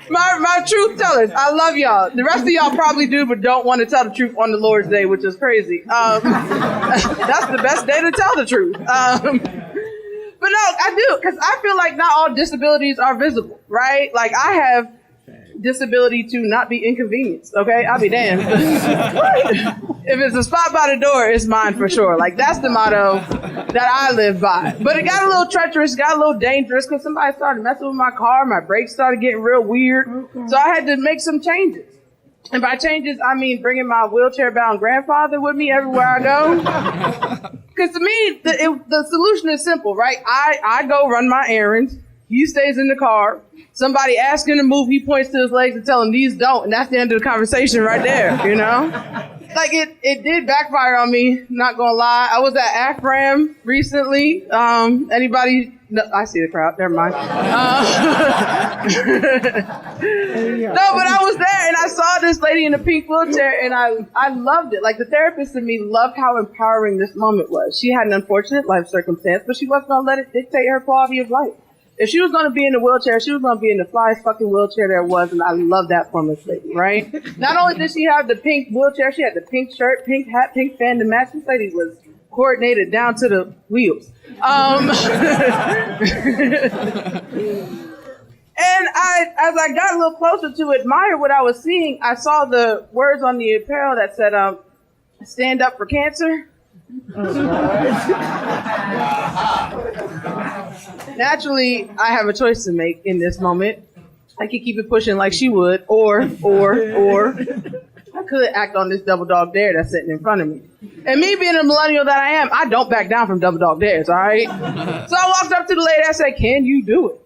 My truth tellers, I love y'all. The rest of y'all probably do, but don't want to tell the truth on the Lord's Day, which is crazy. That's the best day to tell the truth. But no, I do, because I feel like not all disabilities are visible, right? Like I have disability to not be inconvenienced, okay? I'll be damned. If it's a spot by the door, it's mine for sure. Like that's the motto that I live by. But it got a little treacherous, got a little dangerous, because somebody started messing with my car, my brakes started getting real weird. So I had to make some changes. And by changes, I mean bringing my wheelchair-bound grandfather with me everywhere I go. Because to me, the solution is simple, right? I go run my errands. He stays in the car. Somebody asks him to move, he points to his legs and tell him these don't. And that's the end of the conversation right there, you know? Like it did backfire on me, not gonna lie. I was at AFRAM recently. Anybody? No, I see the crowd, never mind. No, but I was there and I saw this lady in a pink wheelchair and I loved it. Like the therapist in me loved how empowering this moment was. She had an unfortunate life circumstance, but she wasn't gonna let it dictate her quality of life. If she was going to be in the wheelchair, she was going to be in the flyest fucking wheelchair there was, and I love that from this lady, right? Not only did she have the pink wheelchair, she had the pink shirt, pink hat, pink fan to match. This lady was coordinated down to the wheels. And as I got a little closer to admire what I was seeing, I saw the words on the apparel that said, stand up for cancer. Naturally, I have a choice to make in this moment. I could keep it pushing like she would, or I could act on this double dog dare that's sitting in front of me. And me being a millennial that I am, I don't back down from double dog dares, all right? So I walked up to the lady, I said, can you do it?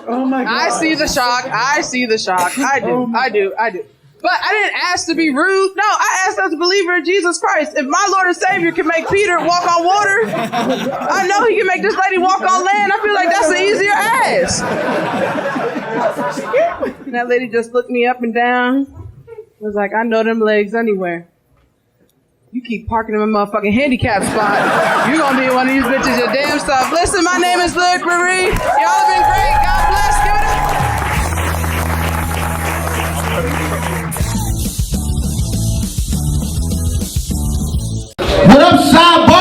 Oh my God. I see the shock. I do. But I didn't ask to be rude. No, I asked as a believer in Jesus Christ. If my Lord and Savior can make Peter walk on water, I know he can make this lady walk on land. I feel like that's an easier ask. And that lady just looked me up and down. Was like, I know them legs anywhere. You keep parking in my motherfucking handicap spot, you're gonna be one of these bitches your damn self. Listen, my name is Lyric Marie. Y'all have been great. God bless. Give it up. What up, Sidebar?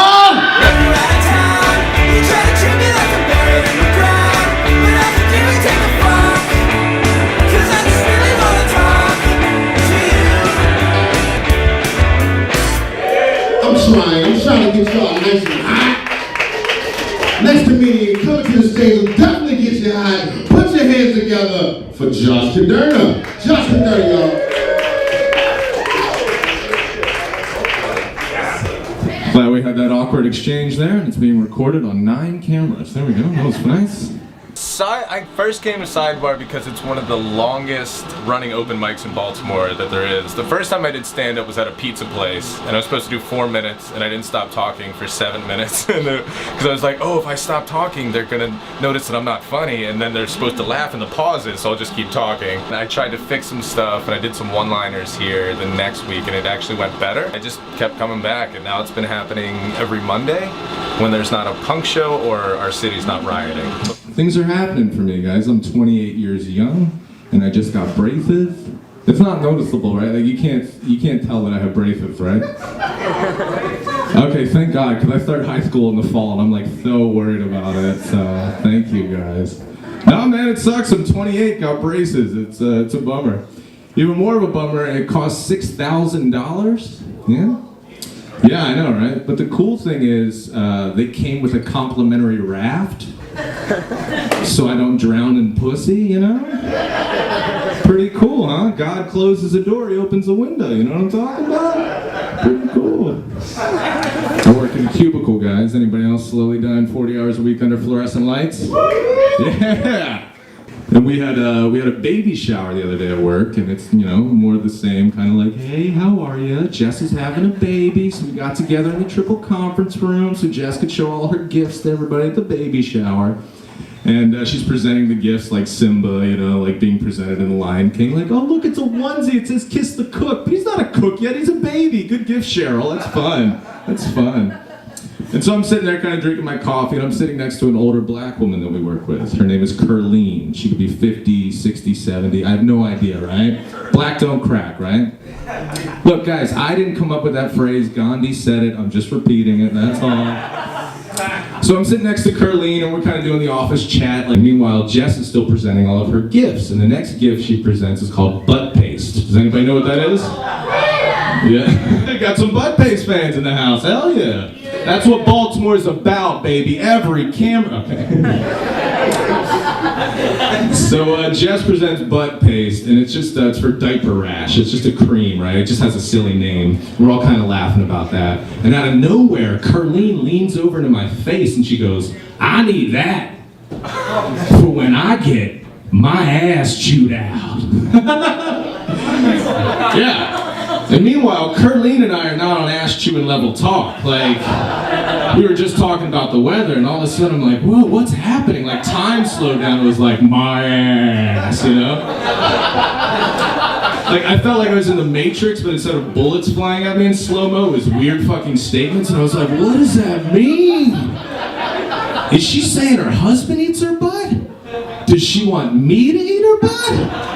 I'm trying to get y'all nice and hot. Next comedian coming to the stage will definitely get you hot. Put your hands together for Josh Caderna. Josh Caderna, y'all. Glad we had that awkward exchange there, and it's being recorded on 9 cameras. There we go, that was nice. I first came to Sidebar because it's one of the longest running open mics in Baltimore that there is. The first time I did stand-up was at a pizza place, and I was supposed to do 4 minutes, and I didn't stop talking for 7 minutes. Because I was like, oh, if I stop talking, they're gonna notice that I'm not funny, and then they're supposed to laugh in the pauses, so I'll just keep talking. And I tried to fix some stuff, and I did some one-liners here the next week, and it actually went better. I just kept coming back, and now it's been happening every Monday when there's not a punk show or our city's not rioting. Things are happening for me, guys. I'm 28 years young, and I just got braces. It's not noticeable, right? Like you can't tell that I have braces, right? Okay, thank God, because I started high school in the fall, and I'm like so worried about it. So thank you, guys. No, man, it sucks. I'm 28, got braces. It's a bummer. Even more of a bummer, it costs $6,000. Yeah. Yeah, I know, right? But the cool thing is, they came with a complimentary raft. So I don't drown in pussy, you know? Pretty cool, huh? God closes a door, he opens a window, you know what I'm talking about? Pretty cool. I work in a cubicle, guys. Anybody else slowly dying 40 hours a week under fluorescent lights? Yeah! And we had a baby shower the other day at work, and it's, you know, more of the same, kind of like, hey, how are you? Jess is having a baby, so we got together in the triple conference room so Jess could show all her gifts to everybody at the baby shower. And she's presenting the gifts like Simba, you know, like being presented in The Lion King, like, oh, look, it's a onesie, it says kiss the cook, but he's not a cook yet, he's a baby. Good gift, Cheryl, that's fun. That's fun. And so I'm sitting there kind of drinking my coffee, and I'm sitting next to an older black woman that we work with. Her name is Curleen. She could be 50, 60, 70. I have no idea, right? Black don't crack, right? Look, guys, I didn't come up with that phrase. Gandhi said it. I'm just repeating it. That's all. So I'm sitting next to Curleen, and we're kind of doing the office chat. Like, meanwhile, Jess is still presenting all of her gifts. And the next gift she presents is called butt paste. Does anybody know what that is? Yeah. Got some butt paste fans in the house. Hell yeah. That's what Baltimore's about, baby. Every camera. Okay. So Jess presents butt paste, and it's just it's for diaper rash. It's just a cream, right? It just has a silly name. We're all kind of laughing about that. And out of nowhere, Curleen leans over to my face, and she goes, "I need that for when I get my ass chewed out." Yeah. And meanwhile, Curleen and I are not on ass-chewing level talk. Like, we were just talking about the weather, and all of a sudden I'm like, whoa, what's happening? Like, time slowed down. It was like, my ass, you know? Like, I felt like I was in the Matrix, but instead of bullets flying at me in slow-mo, it was weird fucking statements, and I was like, what does that mean? Is she saying her husband eats her butt? Does she want me to eat her butt?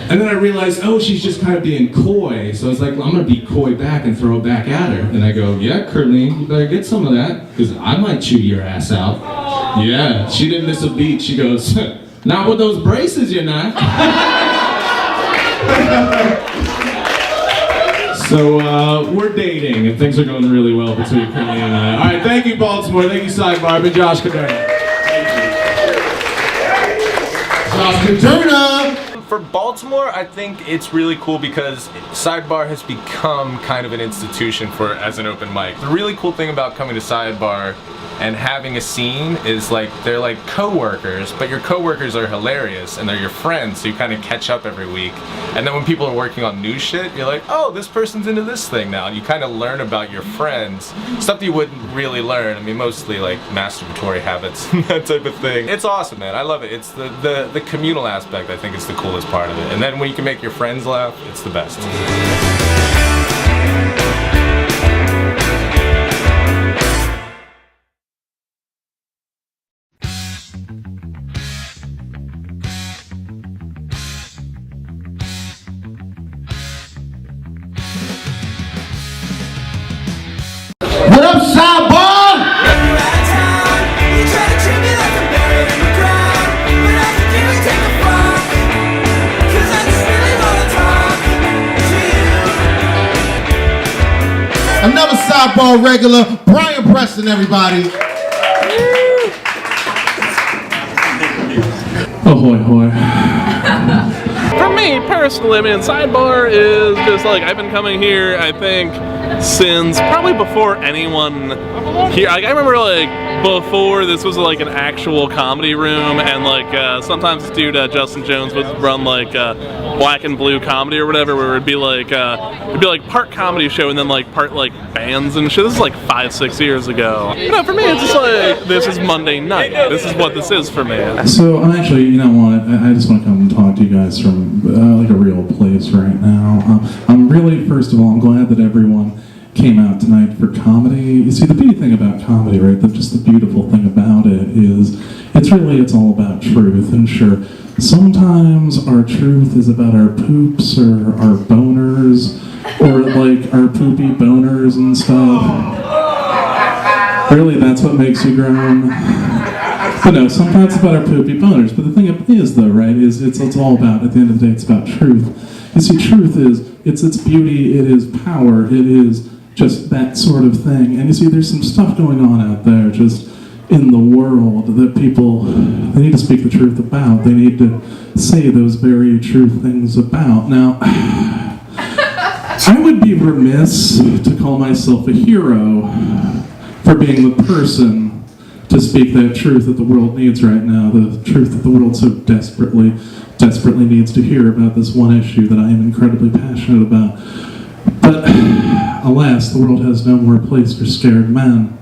And then I realized, oh, she's just kind of being coy. So I was like, well, I'm going to be coy back and throw it back at her. And I go, yeah, Curleen, you better get some of that, because I might chew your ass out. Yeah, she didn't miss a beat. She goes, not with those braces, you're not. So we're dating, and things are going really well between Curleen and I. All right, thank you, Baltimore. Thank you, Sidebar. I've been Josh Caderna. Josh Caderna. For Baltimore, I think it's really cool because Sidebar has become kind of an institution as an open mic. The really cool thing about coming to Sidebar and having a scene is like they're like co-workers, but your co-workers are hilarious and they're your friends, so you kind of catch up every week. And then when people are working on new shit, you're like, oh, this person's into this thing now. And you kind of learn about your friends, stuff that you wouldn't really learn. I mean, mostly like masturbatory habits and that type of thing. It's awesome, man. I love it. It's the communal aspect, I think, is the coolest part of it. And then when you can make your friends laugh, it's the best. What up, Sidebar? Another Sidebar regular, Brian Preston, everybody. Ahoy, hoy. For me, personally, I mean, Sidebar is just like, I've been coming here, I think, since probably before anyone here. Like, I remember, like, before this was like an actual comedy room, and like sometimes this dude Justin Jones would run like Black and Blue Comedy or whatever, where it'd be like part comedy show and then like part like bands and shit. This is like 5-6 years ago. You know, for me, it's just like, this is Monday night. This is what this is for me. So I'm actually, you know what, I just want to come and talk to you guys from like a real place right now. I'm really, first of all, I'm glad that everyone came out tonight for comedy. You see, the beauty thing about comedy, right, just the beautiful thing about it is it's all about truth. And sure, sometimes our truth is about our poops or our boners or like our poopy boners and stuff. Really, that's what makes you grown. But no, sometimes it's about our poopy boners. But the thing is, though, right, is it's all about, at the end of the day, it's about truth. You see, truth is, it's beauty, it is power, it is just that sort of thing. And you see, there's some stuff going on out there just in the world that people, they need to speak the truth about. They need to say those very true things about. Now, I would be remiss to call myself a hero for being the person to speak that truth that the world needs right now, the truth that the world so desperately needs to hear about this one issue that I am incredibly passionate about. But alas, the world has no more place for scared men.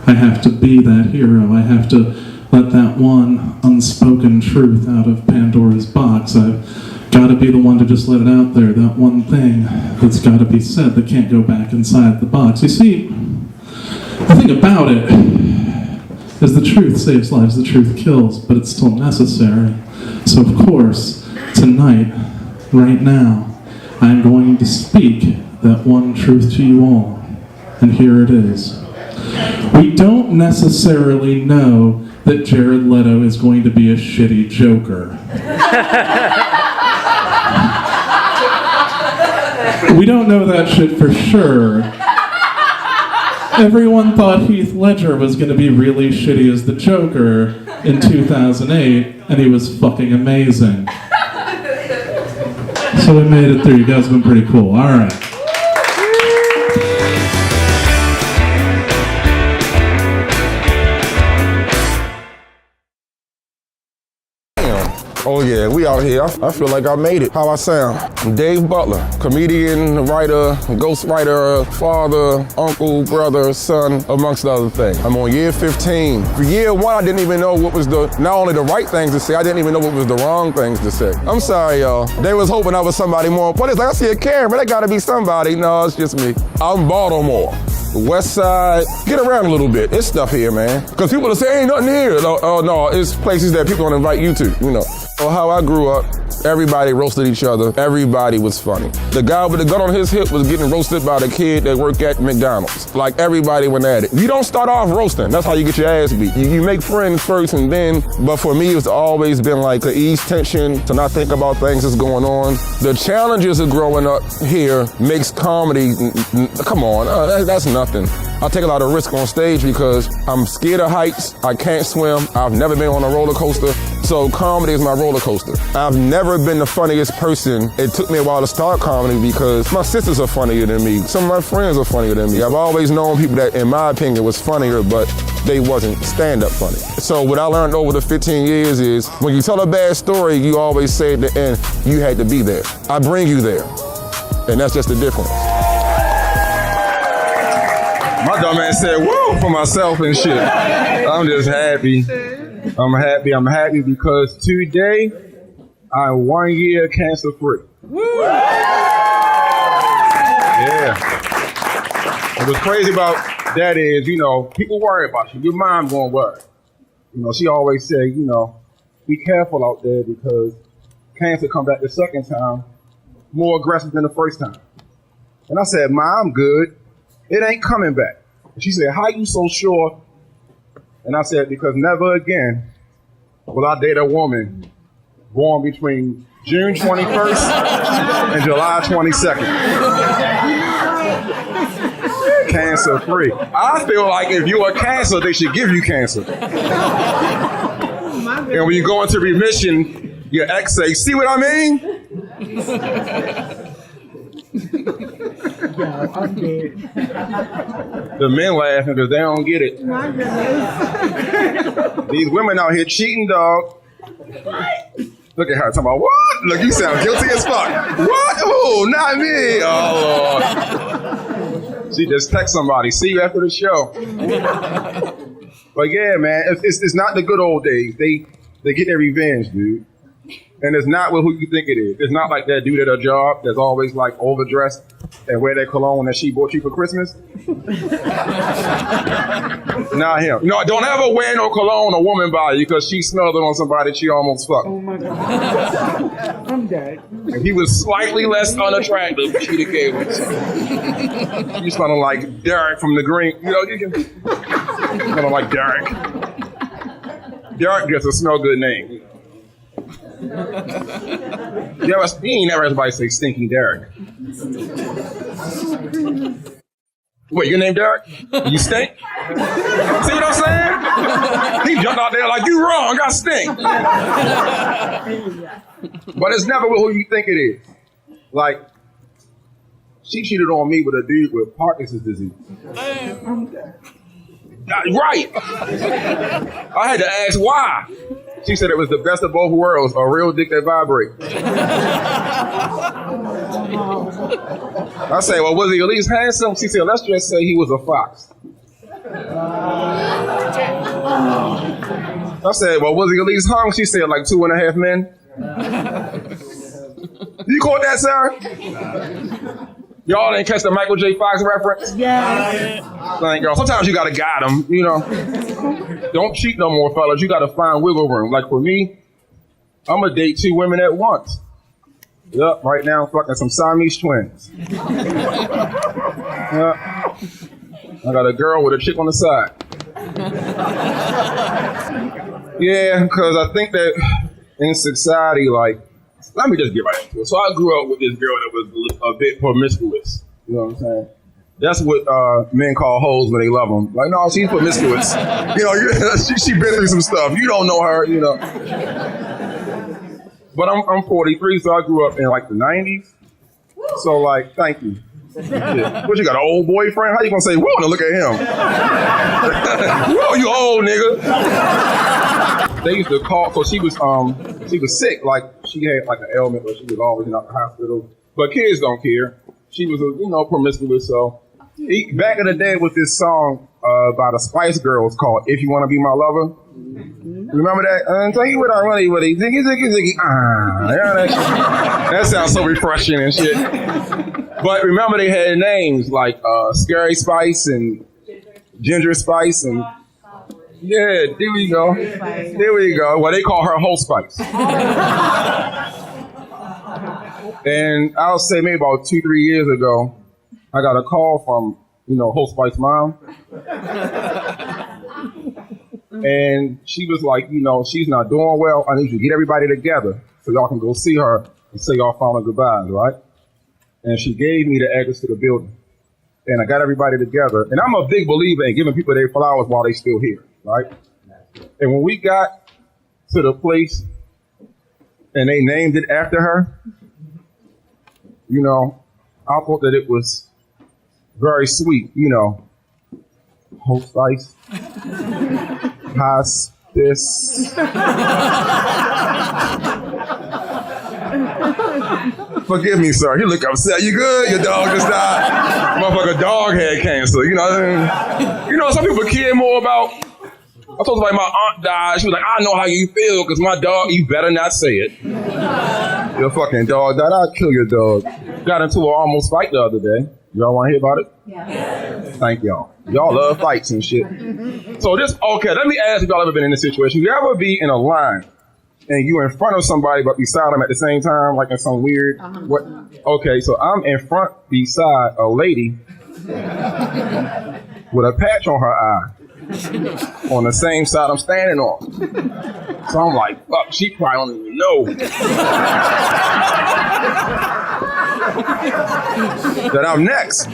I have to be that hero. I have to let that one unspoken truth out of Pandora's box. I've got to be the one to just let it out there, that one thing that's got to be said that can't go back inside the box. You see, the thing about it is the truth saves lives, the truth kills, but it's still necessary. So of course, tonight, right now, I'm going to speak that one truth to you all, and here it is. We don't necessarily know that Jared Leto is going to be a shitty Joker. We don't know that shit for sure. Everyone thought Heath Ledger was going to be really shitty as the Joker in 2008, and he was fucking amazing. So we made it through. You guys have been pretty cool. All right. Oh yeah, we out here. I feel like I made it. How I sound? I'm Dave Butler, comedian, writer, ghostwriter, father, uncle, brother, son, amongst other things. I'm on year 15. For year 1, I didn't even know what was not only the right things to say, I didn't even know what was the wrong things to say. I'm sorry, y'all. They was hoping I was somebody more important. It's like, I see a camera, that gotta be somebody. No, it's just me. I'm Baltimore. West Side, get around a little bit. It's stuff here, man. Because people will say, ain't nothing here. No, it's places that people don't invite you to, you know. So how I grew up, everybody roasted each other. Everybody was funny. The guy with the gun on his hip was getting roasted by the kid that worked at McDonald's. Like, everybody went at it. You don't start off roasting. That's how you get your ass beat. You make friends first and then, but for me, it's always been like to ease tension, to not think about things that's going on. The challenges of growing up here makes comedy, come on, that's nothing. I take a lot of risk on stage because I'm scared of heights. I can't swim. I've never been on a roller coaster. So comedy is my roller coaster. I've never been the funniest person. It took me a while to start comedy because my sisters are funnier than me. Some of my friends are funnier than me. I've always known people that, in my opinion, was funnier, but they wasn't stand-up funny. So what I learned over the 15 years is when you tell a bad story, you always say at the end, you had to be there. I bring you there. And that's just the difference. My dumb ass said, woo, for myself and shit. I'm just happy. I'm happy because today I'm 1 year cancer free. Yeah. And what's crazy about that is, you know, people worry about you. Your mom gonna worry. You know, she always say, you know, be careful out there because cancer come back the second time more aggressive than the first time. And I said, Ma, I'm good. It ain't coming back. And she said, how you so sure? And I said, because never again will I date a woman born between June 21st and July 22nd. Cancer free. I feel like if you're a cancer, they should give you cancer. And when you go into remission, your ex say, see what I mean? Yeah, I'm dead. The men laughing because they don't get it. My goodness. These women out here cheating, dog. Look at her talking about what? Look, you sound guilty as fuck. What? Oh, not me. Oh, Lord. She just text somebody. See you after the show. But yeah, man, it's not the good old days. They get their revenge, dude. And it's not who you think it is. It's not like that dude at a job that's always like overdressed and wear that cologne that she bought you for Christmas. Not him. No, don't ever wear no cologne a woman buy you because she smelled it on somebody she almost fucked. Oh my God. I'm dead. If he was slightly less unattractive, she'd have gave it. You smelling like Derek from the Green. You know, you can smelling like Derek. Derek gets a smell good name. You ain't never heard somebody say Stinky Derek. Wait, your name Derek? You stink? See what I'm saying? He jumped out there like, you wrong, I stink. But it's never who you think it is. Like, she cheated on me with a dude with Parkinson's disease. Right. I had to ask why. She said it was the best of both worlds, a real dick that vibrates. I say, well, was he at least handsome? She said, let's just say he was a fox. I said, well, was he at least hung? She said, like 2.5 men. You caught that, sir? Y'all didn't catch the Michael J. Fox reference? Yeah. Thank y'all. Sometimes you gotta guide them, you know. Don't cheat no more, fellas. You gotta find wiggle room. Like for me, I'm gonna date 2 women at once. Yup, right now I'm fucking some Siamese twins. Yup. I got a girl with a chick on the side. Yeah, because I think that in society, like, let me just get right into it. So I grew up with this girl that was a bit promiscuous. You know what I'm saying? That's what men call hoes when they love them. Like, no, she's promiscuous. You know, she been through some stuff. You don't know her, you know. But I'm 43, so I grew up in like the 90s. So like, thank you. Yeah. What, you got an old boyfriend? How you gonna say, whoa, now look at him? Whoa, you old nigga. They used to call, so she was sick, like she had like an ailment where she was always in the hospital. But kids don't care. She was, promiscuous, so. Back in the day with this song by the Spice Girls called If You Wanna Be My Lover. Remember that? Tell you what I really, ziggy, ziggy, ziggy. That sounds so refreshing and shit. But remember they had names like Scary Spice and Ginger Spice and yeah, there we go. There we go. Well, they call her Whole Spice. And I'll say maybe about 2-3 years ago, I got a call from, Whole Spice mom. And she was like, she's not doing well. I need you to get everybody together so y'all can go see her and say y'all final goodbyes, right? And she gave me the address to the building. and I got everybody together. And I'm a big believer in giving people their flowers while they still here, right? And when we got to the place and they named it after her, you know, I thought that it was very sweet, you know. Hospice, hospice. Forgive me, sir. He look upset. You good? Your dog just died. Motherfucker, dog had cancer. You know what I mean? You know, some people care more about. I told somebody my aunt died. She was like, I know how you feel because my dog. You better not say it. Your fucking dog died. I'll kill your dog. Got into an almost fight the other day. Y'all want to hear about it? Yeah. Thank y'all. Y'all love fights and shit. So this, okay, let me ask if y'all ever been in this situation. You ever be in a line and you in front of somebody but beside them at the same time, like in some weird, what? Okay, so I'm in front beside a lady with a patch on her eye on the same side I'm standing on. So I'm like, fuck, she probably don't even know that I'm next.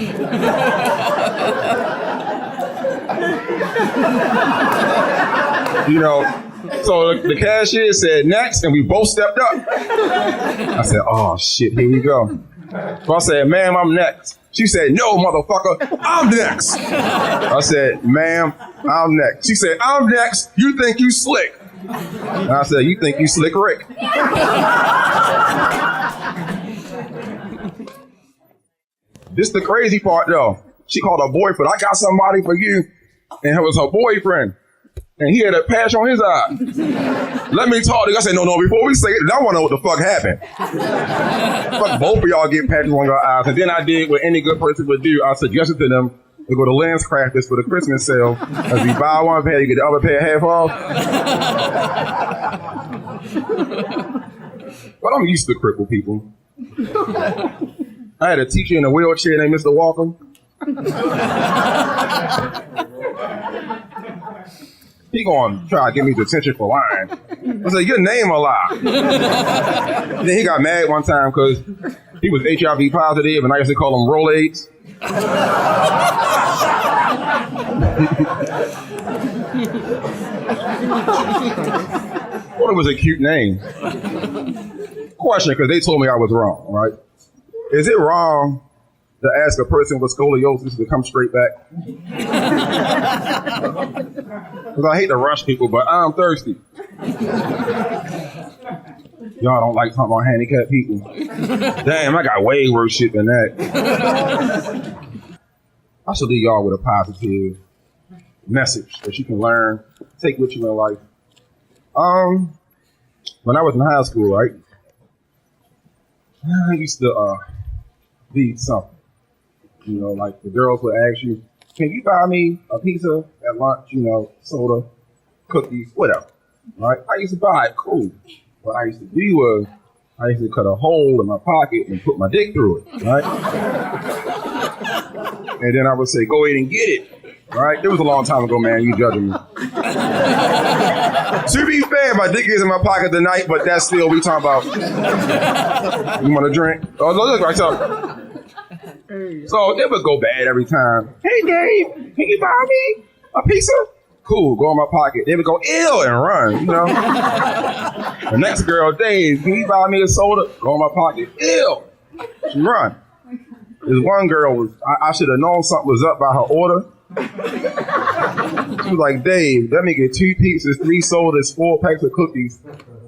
You know, so the cashier said next, and we both stepped up. I said, oh shit, here we go. So I said, ma'am, I'm next. She said, no, motherfucker, I'm next. I said, ma'am, I'm next. She said, I'm next, you think you slick. And I said, you think you slick Rick. This the crazy part though. She called her boyfriend, I got somebody for you. And it was her boyfriend. And he had a patch on his eye. Let me talk to you. I said, no, before we say it, I want to know what the fuck happened. Fuck, both of y'all get patches on your eyes. And then I did what any good person would do. I suggested to them to go to Lens Crafters for the Christmas sale. As you buy one pair, you get the other pair half off. But I'm used to crippled people. I had a teacher in a wheelchair named Mr. Walker. He gonna try to get me detention for lying. I said, your name a lie. Then he got mad one time because he was HIV positive and I used to call him Rolaids. Thought it was a cute name. Question, because they told me I was wrong, right? Is it wrong to ask a person with scoliosis to come straight back? Because I hate to rush people, but I'm thirsty. Y'all don't like talking about handicapped people. Damn, I got way worse shit than that. I should leave y'all with a positive message that you can learn, take with you in life. When I was in high school, right, I used to be something. You know, like the girls would ask you, can you buy me a pizza at lunch, you know, soda, cookies, whatever, right? I used to buy it, cool. What I used to do was, I used to cut a hole in my pocket and put my dick through it, right? And then I would say, go ahead and get it, right? It was a long time ago, man, you judging me. To be fair, my dick is in my pocket tonight, but that's still, we talking about, you want a drink? Oh, look, right, so it would go bad every time. Hey, Dave, can you buy me a pizza? Cool, go in my pocket. They would go, ew, and run, you know? The next girl, Dave, can you buy me a soda? Go in my pocket, ew, she run. This one girl, I should have known something was up by her order. She was like, Dave, let me get 2 pizzas, 3 sodas, 4 packs of cookies,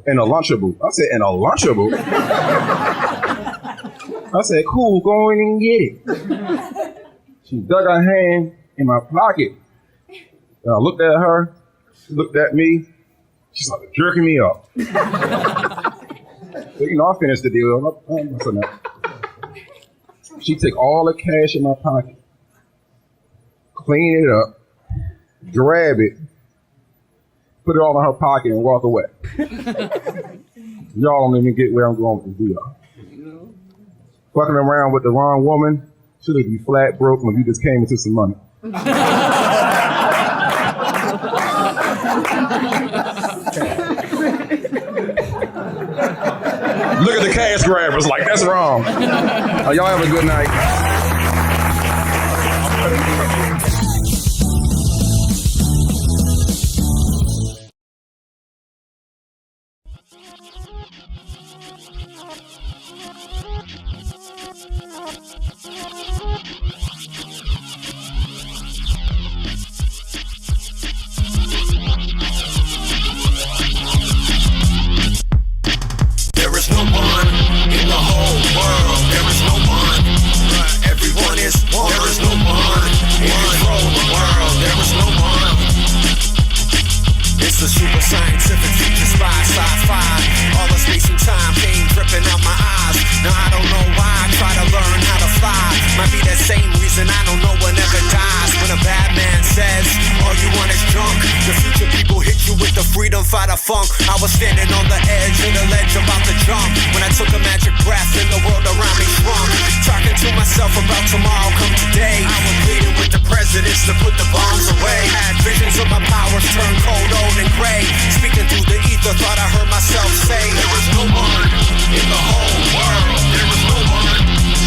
and a Lunchable. I said, and a Lunchable? I said, cool, go in and get it. She dug her hand in my pocket. And I looked at her, she looked at me, she started jerking me up. So, you know, I finished the deal. She took all the cash in my pocket, clean it up, grab it, put it all in her pocket and walk away. Y'all don't even get where I'm going with this deal. Fucking around with the wrong woman, should have be flat broke when you just came into some money. Look at the cash grabbers, like that's wrong. Y'all have a good night. and I know no one ever dies. When a bad man says, all you want is junk, the future people hit you with the freedom fighter funk. I was standing on the edge of the ledge about to jump, when I took a magic breath and the world around me shrunk. Talking to myself about tomorrow come today. I was pleading with the presidents to put the bombs away. Had visions of my powers turn cold, old and gray. Speaking through the ether, thought I heard myself say, there was no one in the whole world. There was no one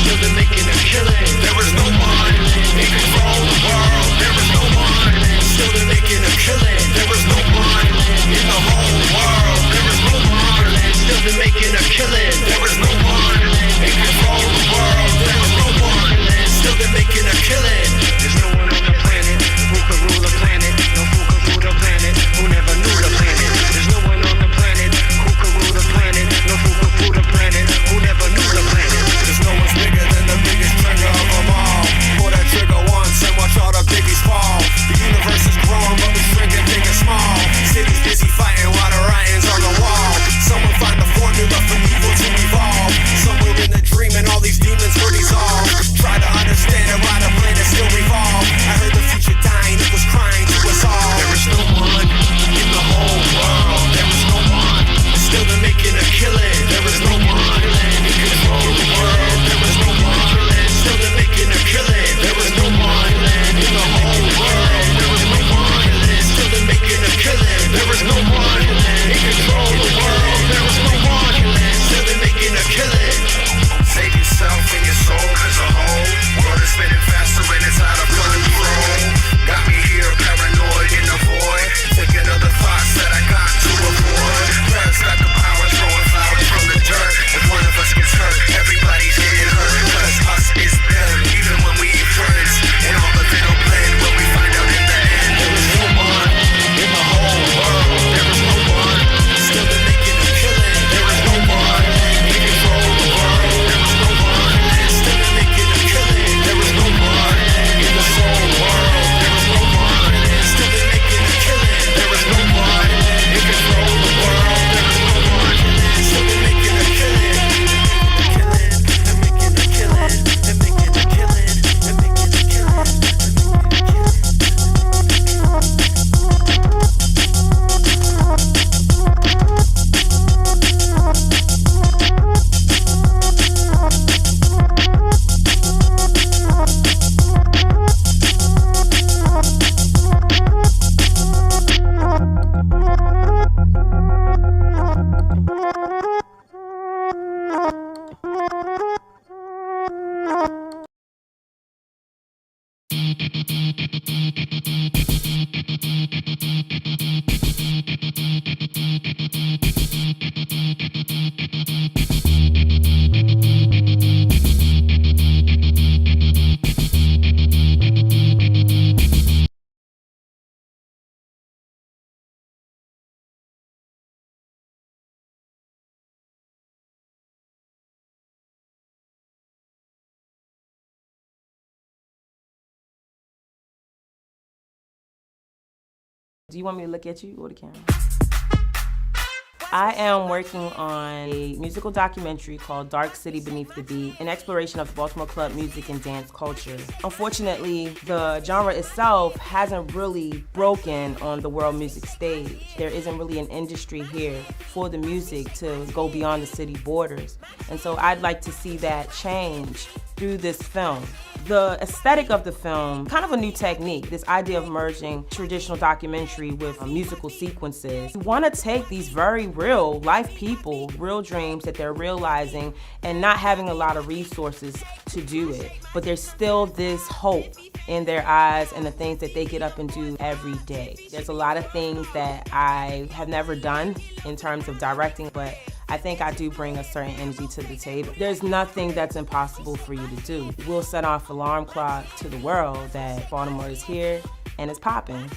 still been making a killing. There was no one in control of the world. There was no one still been making a killing. There was no one in the whole world. There was no one still been making a killing. There was no one in control of the world. There was no one still been making a killing. There's no one on the planet who could rule a planet. No fool could rule the planet who never knew the planet. There's no one on the planet who could rule the planet. No fool could fool the planet who never knew the planet. There's no one's bigger than the biggest trigger of them all. Pull that trigger once and watch all the biggies fall. The universe is growing but we're shrinking big and small. Cities busy fighting while the writings on the wall. Someone find the formula for evil to evolve. Somewhere in the dream and all these demons were dissolved. Try to understand it why the planet still revolve. I heard the future dying, it was crying to us all. There is no one in the whole world. There is no one still been making a killing. There is no one in control of the world. There is no one still been making a killing. There is no one in the whole world. There is no one still been making a killing. There is no one in control of the world. There is no one still been making a killing. Save yourself and your soul as a whole. World is spinning faster and it's out of control. Got me here paranoid in the void, thinking of the thoughts that I got to avoid. Parents got the power, throwing flowers from the dirt. If one of us gets hurt, everybody's getting hurt. Cause us is them, even when we eat friends. And all the venom blend when we find out in the end. There is no one in the whole world. There is no one still been making a killing. There is no one in control of the world. There is no one still been making a killing. There is no one in the whole world. There is no one still been making a killing. There is no one in control of the world. There is no one still been making a killing. They're making a killing. They're making a killing. They're making a killing. Do you want me to look at you or the camera? I am working on a musical documentary called Dark City Beneath the Beat, an exploration of Baltimore club music and dance culture. Unfortunately, the genre itself hasn't really broken on the world music stage. There isn't really an industry here for the music to go beyond the city borders. And so I'd like to see that change through this film. The aesthetic of the film, kind of a new technique, this idea of merging traditional documentary with musical sequences. We want to take these very real life people, real dreams that they're realizing and not having a lot of resources to do it. But there's still this hope in their eyes and the things that they get up and do every day. There's a lot of things that I have never done in terms of directing, but I think I do bring a certain energy to the table. There's nothing that's impossible for you to do. We'll set off alarm clock to the world that Baltimore is here and it's popping.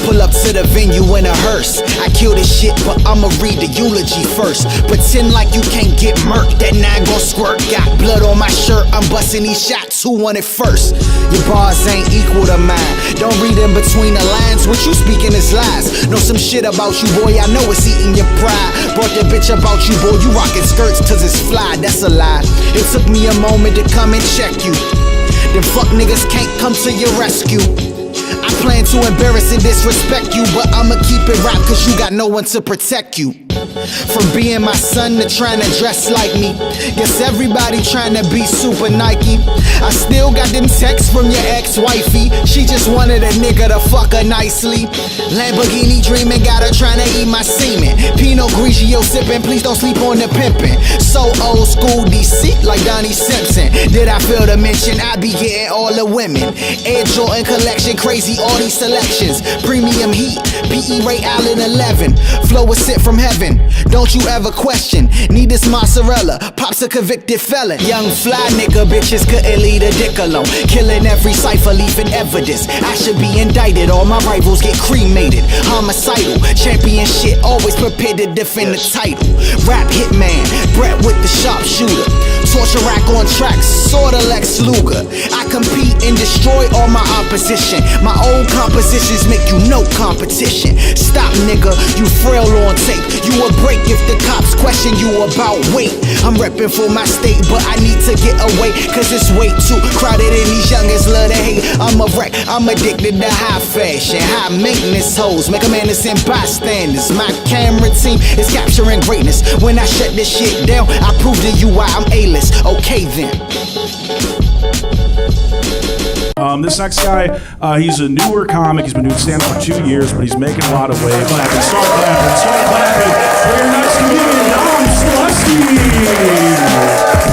Pull up to the venue in a hearse. I kill this shit, but I'ma read the eulogy first. Pretend like you can't get murked, that 9 gon' squirt. Got blood on my shirt, I'm busting these shots, who want it first? Your bars ain't equal to mine. Don't read in between the lines, what you speaking is lies. Know some shit about you, boy, I know it's eating your pride. Brought the bitch about you, boy, you rockin' skirts 'cause it's fly, that's a lie. It took me a moment to come and check you. Them fuck niggas can't come to your rescue. I plan to embarrass and disrespect you, but I'ma keep it rap 'cause you got no one to protect you. From being my son to trying to dress like me. Guess everybody trying to be super Nike. I still got them texts from your ex-wifey. She just wanted a nigga to fuck her nicely. Lamborghini dreaming, got her trying to eat my semen. Pinot Grigio sipping, please don't sleep on the pimpin'. So old school DC like Donnie Simpson. Did I fail to mention I be getting all the women? Air Jordan collection, crazy all these selections. Premium heat, PE Ray Allen 11. Flow was sent from heaven. Don't you ever question. Need this mozzarella. Pop's a convicted felon. Young fly nigga, bitches couldn't leave a dick alone. Killing every cipher, leaving evidence. I should be indicted. All my rivals get cremated. Homicidal, champion shit. Always prepared to defend the title. Rap hitman, Brett with the sharpshooter. Torture rack on tracks, sorta Lex Luger. I compete and destroy all my opposition. My old compositions make you no competition. Stop nigga, you frail on tape. You a break if the cops question you about weight. I'm reppin' for my state, but I need to get away 'cause it's way too crowded and these youngins love to hate. I'm a wreck, I'm addicted to high fashion, high maintenance hoes, make a man innocent bystanders. My camera team is capturing greatness. When I shut this shit down, I prove to you why I'm A-list. Okay then. This next guy, he's a newer comic. He's been doing stand-up for 2 years, but he's making a lot of waves. Clapping, start clapping. For your next comedian,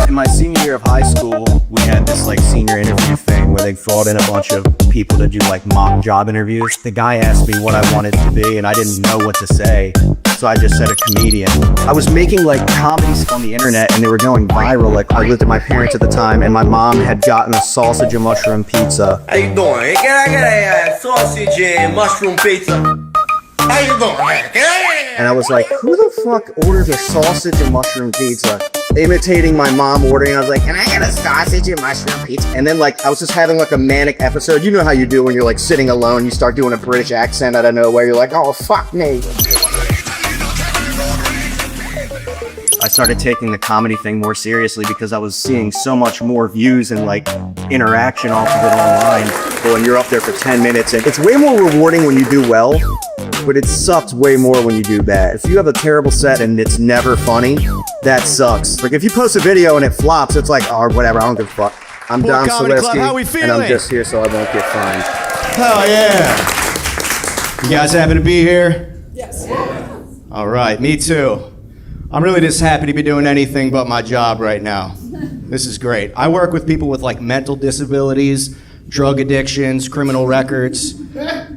In my senior year of high school, we had this like senior interview thing where they brought in a bunch of people to do like mock job interviews. The guy asked me what I wanted to be, and I didn't know what to say. So I just said a comedian. I was making like comedies on the internet and they were going viral. Like I lived with my parents at the time and my mom had gotten a sausage and mushroom pizza. How you doing? Can I get a sausage and mushroom pizza? How you doing? And I was like, who the fuck orders a sausage and mushroom pizza? Imitating my mom ordering, I was like, can I get a sausage and mushroom pizza? And then like, I was just having like a manic episode. You know how you do when you're like sitting alone, you start doing a British accent out of nowhere. You're like, oh fuck me. I started taking the comedy thing more seriously because I was seeing so much more views and like interaction off of it online. But when you're up there for 10 minutes, and it's way more rewarding when you do well, but it sucks way more when you do bad. If you have a terrible set and it's never funny, that sucks. Like if you post a video and it flops, it's like, oh, whatever, I don't give a fuck. I'm Dom Selesky, and I'm just here so I won't get fined. Hell yeah. You guys happy to be here? Yes. All right, me too. I'm really just happy to be doing anything but my job right now. This is great. I work with people with like mental disabilities, drug addictions, criminal records.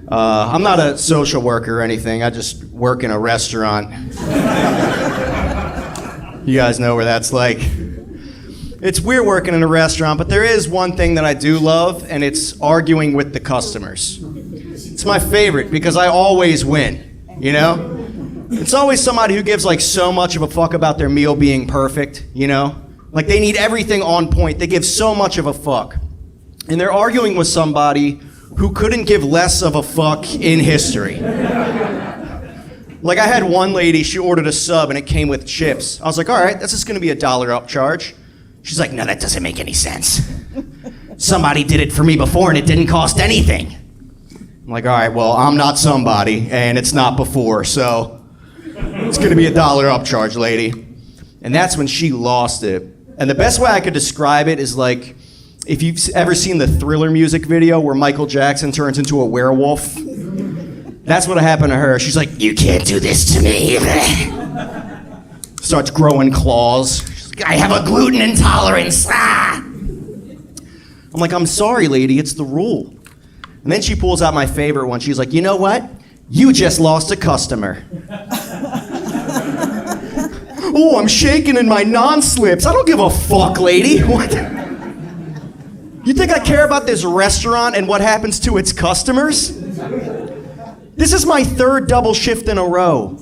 I'm not a social worker or anything. I just work in a restaurant. You guys know where that's like. It's weird working in a restaurant, but there is one thing that I do love, and it's arguing with the customers. It's my favorite because I always win, you know? It's always somebody who gives like so much of a fuck about their meal being perfect, you know? Like they need everything on point. They give so much of a fuck. And they're arguing with somebody who couldn't give less of a fuck in history. Like I had one lady, she ordered a sub and it came with chips. I was like, all right, that's just gonna be $1 upcharge. She's like, no, that doesn't make any sense. Somebody did it for me before and it didn't cost anything. I'm like, all right, well, I'm not somebody and it's not before, so it's gonna be $1 upcharge, lady. And that's when she lost it. And the best way I could describe it is like, if you've ever seen the Thriller music video where Michael Jackson turns into a werewolf, that's what happened to her. She's like, you can't do this to me. Starts growing claws. She's like, I have a gluten intolerance. Ah! I'm like, I'm sorry, lady, it's the rule. And then she pulls out my favorite one. She's like, you know what? You just lost a customer. Oh, I'm shaking in my non-slips. I don't give a fuck, lady. What? You think I care about this restaurant and what happens to its customers? This is my 3rd double shift in a row.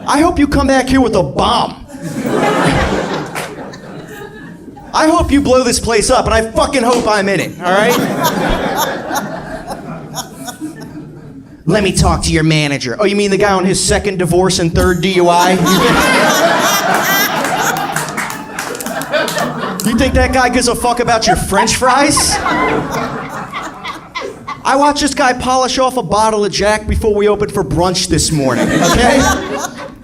I hope you come back here with a bomb. I hope you blow this place up, and I fucking hope I'm in it, all right? Let me talk to your manager. Oh, you mean the guy on his 2nd divorce and 3rd DUI? You think that guy gives a fuck about your French fries? I watched this guy polish off a bottle of Jack before we opened for brunch this morning, okay?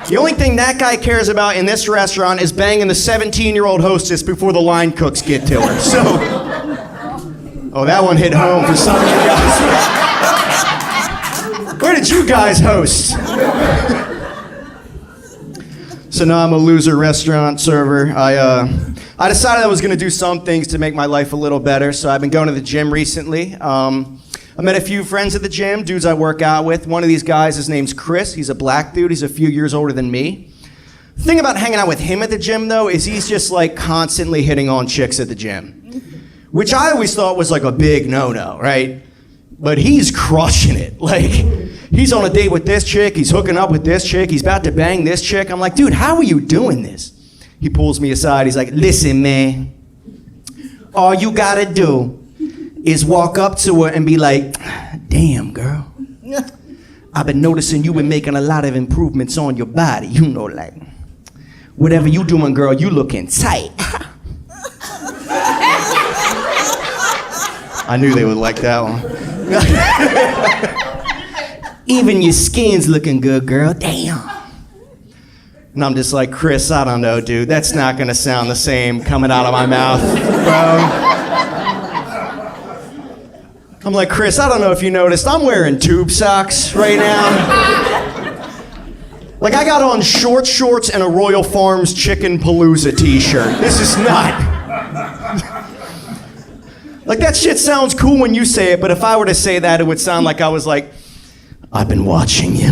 The only thing that guy cares about in this restaurant is banging the 17-year-old hostess before the line cooks get to her. So, oh, that one hit home for some of you guys. Where did you guys host? So now I'm a loser restaurant server. I decided I was gonna do some things to make my life a little better, so I've been going to the gym recently. I met a few friends at the gym, dudes I work out with. One of these guys, his name's Chris. He's a black dude. He's a few years older than me. The thing about hanging out with him at the gym, though, is he's just like constantly hitting on chicks at the gym, which I always thought was like a big no-no, right? But he's crushing it. Like, he's on a date with this chick. He's hooking up with this chick. He's about to bang this chick. I'm like, dude, how are you doing this? He pulls me aside. He's like, listen, man, all you gotta do is walk up to her and be like, damn, girl, I've been noticing you've been making a lot of improvements on your body. You know, like, whatever you doing, girl, you looking tight. I knew they would like that one. Even your skin's looking good, girl, damn. And I'm just like, Chris, I don't know, dude, that's not gonna sound the same coming out of my mouth, bro. I'm like, Chris, I don't know if you noticed, I'm wearing tube socks right now. Like, I got on short shorts and a Royal Farms Chicken Palooza t-shirt. This is not. Like, that shit sounds cool when you say it, but if I were to say that, it would sound like I was like, I've been watching you.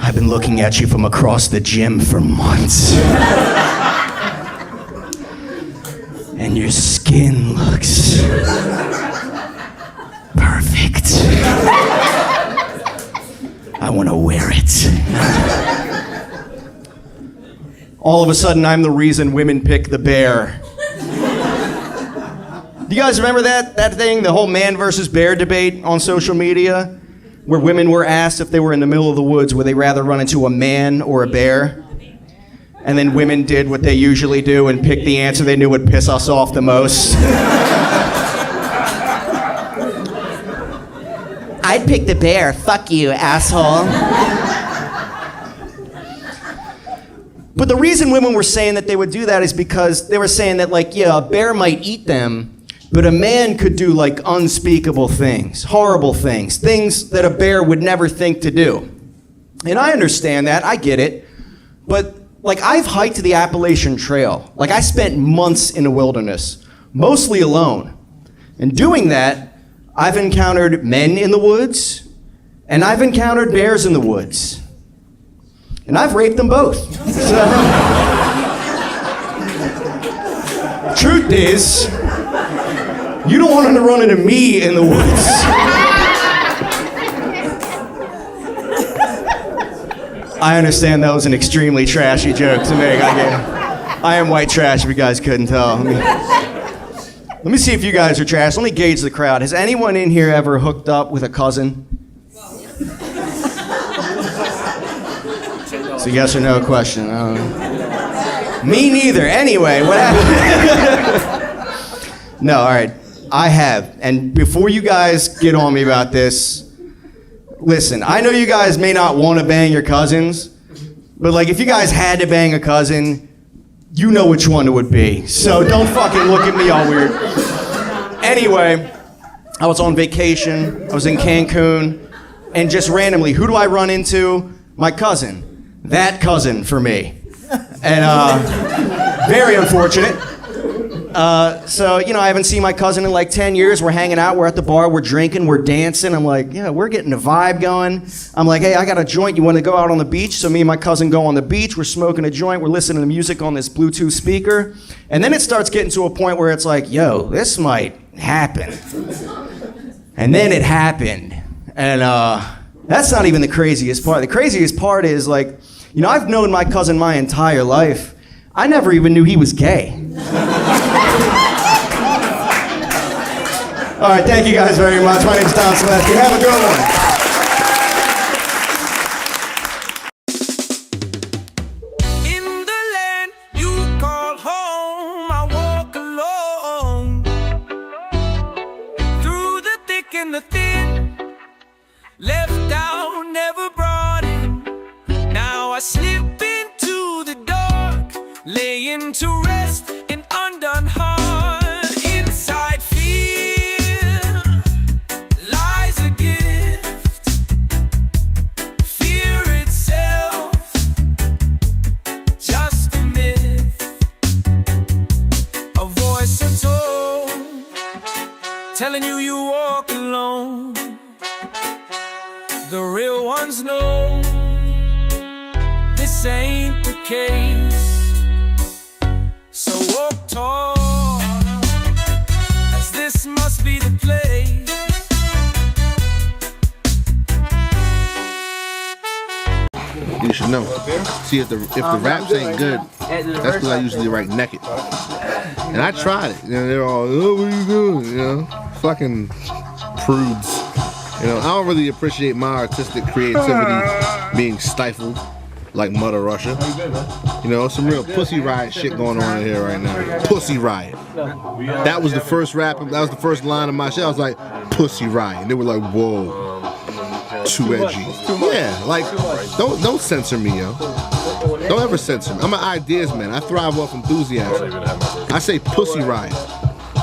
I've been looking at you from across the gym for months. And your skin looks perfect. I want to wear it. All of a sudden, I'm the reason women pick the bear. Do you guys remember that thing, the whole man versus bear debate on social media, where women were asked if they were in the middle of the woods, would they rather run into a man or a bear? And then women did what they usually do and picked the answer they knew would piss us off the most. I'd pick the bear. Fuck you, asshole. But the reason women were saying that they would do that is because they were saying that, like, yeah, a bear might eat them, but a man could do, like, unspeakable things, horrible things, things that a bear would never think to do. And I understand that. I get it. But like, I've hiked the Appalachian Trail. Like, I spent months in the wilderness, mostly alone. And doing that, I've encountered men in the woods, and I've encountered bears in the woods. And I've raped them both. So, truth is, you don't want to run into me in the woods. I understand that was an extremely trashy joke to make. I am white trash if you guys couldn't tell. Let me see if you guys are trash. Let me gauge the crowd. Has anyone in here ever hooked up with a cousin? It's a yes or no question. Me neither. Anyway, what happened? No, all right. I have. And before you guys get on me about this, listen, I know you guys may not want to bang your cousins, but like if you guys had to bang a cousin, you know which one it would be. So don't fucking look at me all weird. Anyway, I was on vacation, I was in Cancun, and just randomly, who do I run into? My cousin. That cousin for me. And very unfortunate. So, you know, I haven't seen my cousin in like 10 years. We're hanging out, we're at the bar, we're drinking, we're dancing. I'm like, yeah, we're getting the vibe going. I'm like, hey, I got a joint, you want to go out on the beach? So me and my cousin go on the beach, we're smoking a joint, we're listening to music on this Bluetooth speaker. And then it starts getting to a point where it's like, yo, this might It happened. And then it happened. And that's not even the craziest part. The craziest part is, like, you know, I've known my cousin my entire life. I never even knew he was gay. All right, thank you guys very much. My name's Tom Selesky. Have a good one. In the land you call home, I walk alone. Through the thick and the thin, left out, never brought in. Now I slip into the dark, laying to rest in undone heart. Inside fear lies a gift, fear itself just a myth. A voice at home telling you you walk alone. The real ones know this ain't the case. So walk tall, as this must be the place. You should know. See, if the raps ain't good, that's because I usually write naked. And I tried it. You know, they're all, oh, what are you doing? You know, fucking prudes. You know, I don't really appreciate my artistic creativity being stifled like Mother Russia. You know, some real Pussy Riot shit going on in here right now. Pussy Riot. That was the first rap, that was the first line of my shit. I was like, Pussy Riot. And they were like, whoa, too edgy. Yeah, like, don't censor me, yo. Don't ever censor me. I'm an ideas man. I thrive off enthusiasm. I say Pussy Riot.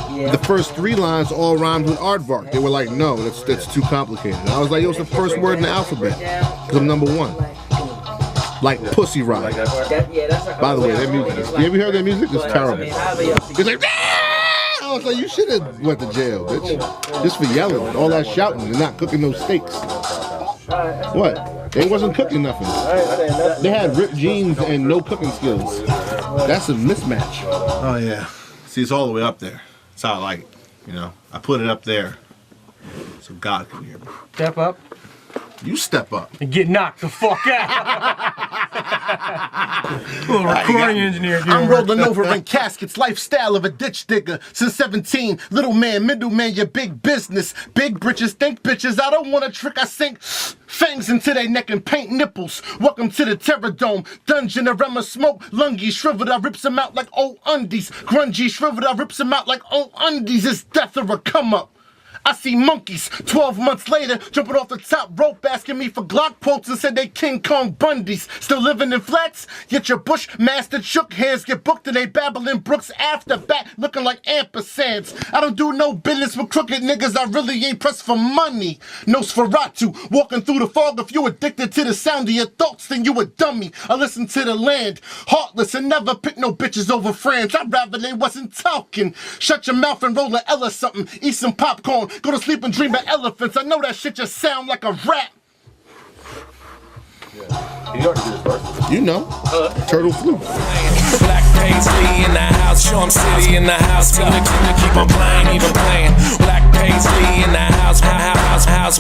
The first 3 lines all rhymed with aardvark. They were like, no, that's too complicated. And I was like, yo, it's the first word in the alphabet. Because I'm #1. Like Pussy Riot. By the way, their music is, you ever heard their music? It's terrible. It's like, ah! I was like, you should have went to jail, bitch. Just for yelling, all that shouting and not cooking those steaks. What? They wasn't cooking nothing. They had ripped jeans and no cooking skills. That's a mismatch. Oh yeah. See, it's all the way up there. That's how I like it. You know, I put it up there so God can hear me. Step up. You step up. And get knocked the fuck out. Little recording engineer. I'm rolling over in caskets, lifestyle of a ditch digger. Since 17, little man, middle man, your big business. Big britches, think bitches. I don't want a trick, I sink fangs into their neck and paint nipples. Welcome to the Terror Dome. Dungeon, a realm of smoke. Lungy, shriveled, I rips them out like old undies. Grungy, shriveled, I rips them out like old undies. It's death or a come up. I see monkeys 12 months later jumping off the top rope asking me for Glock quotes and said they King Kong Bundys. Still living in flats? Yet your Bushmaster shook hands get booked and they babbling Brooks after bat looking like ampersands. I don't do no business with crooked niggas. I really ain't pressed for money. Nosferatu walking through the fog. If you addicted to the sound of your thoughts, then you a dummy. I listen to the land, heartless and never pick no bitches over friends. I'd rather they wasn't talking. Shut your mouth and roll a L or something. Eat some popcorn. Go to sleep and dream of elephants. I know that shit just sound like a rap. You know, turtle flu. Black Paisley in the house, Shorm City in the house. Keep on playing, even playing. Black Paisley in the house, house.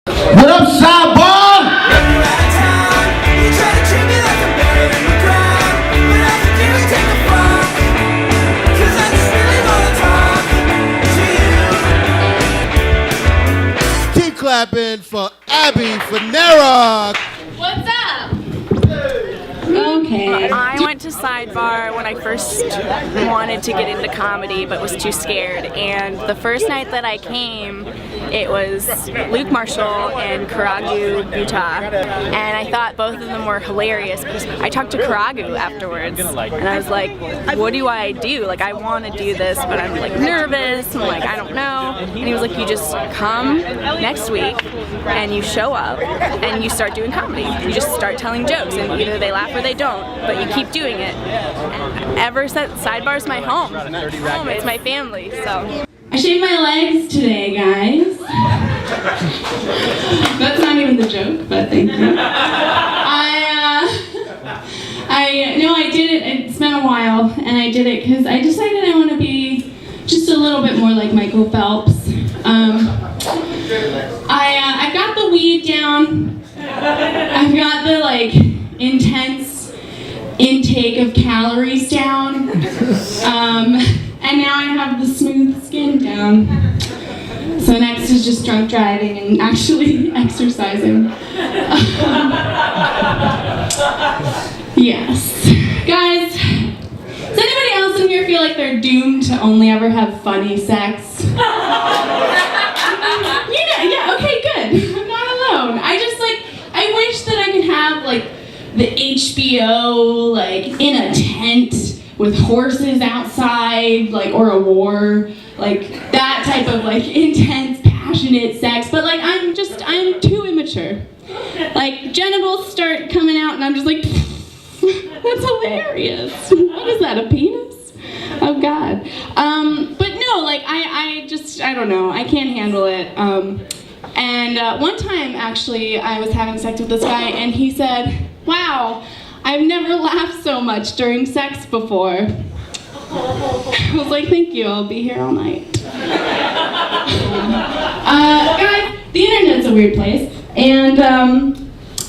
What up, Sidebar? Clapping for Abby Fanera. What's up? Okay. I went to Sidebar when I first wanted to get into comedy but was too scared, and the first night that I came it was Luke Marshall and Karagu Utah, and I thought both of them were hilarious because I talked to Karagu afterwards and I was like, what do I do? Like, I want to do this but I'm like nervous and like I don't know, and he was like, you just come next week and you show up and you start doing comedy. You just start telling jokes and either they laugh or they don't, but you keep doing it. Ever since Sidebar's my home, it's my family, so. I shaved my legs today, guys. That's not even the joke, but thank you. been a while, and I did it because I decided I want to be just a little bit more like Michael Phelps. I've got the weed down. I've got the like intense intake of calories down, and now I have the smooth skin down. So next is just drunk driving and actually exercising. Yes. Guys, does anybody else in here feel like they're doomed to only ever have funny sex? Yeah, okay, good. I'm not alone. I wish that I could have like the HBO like in a tent with horses outside, like, or a war, like that type of like intense, passionate sex, but like I'm too immature. Like genitals start coming out and I'm just like, that's hilarious. What is that, a penis? Oh God. But no, like I don't know, I can't handle it. And one time actually I was having sex with this guy and he said, wow, I've never laughed so much during sex before. I was like, thank you, I'll be here all night. Guys, the internet's a weird place, and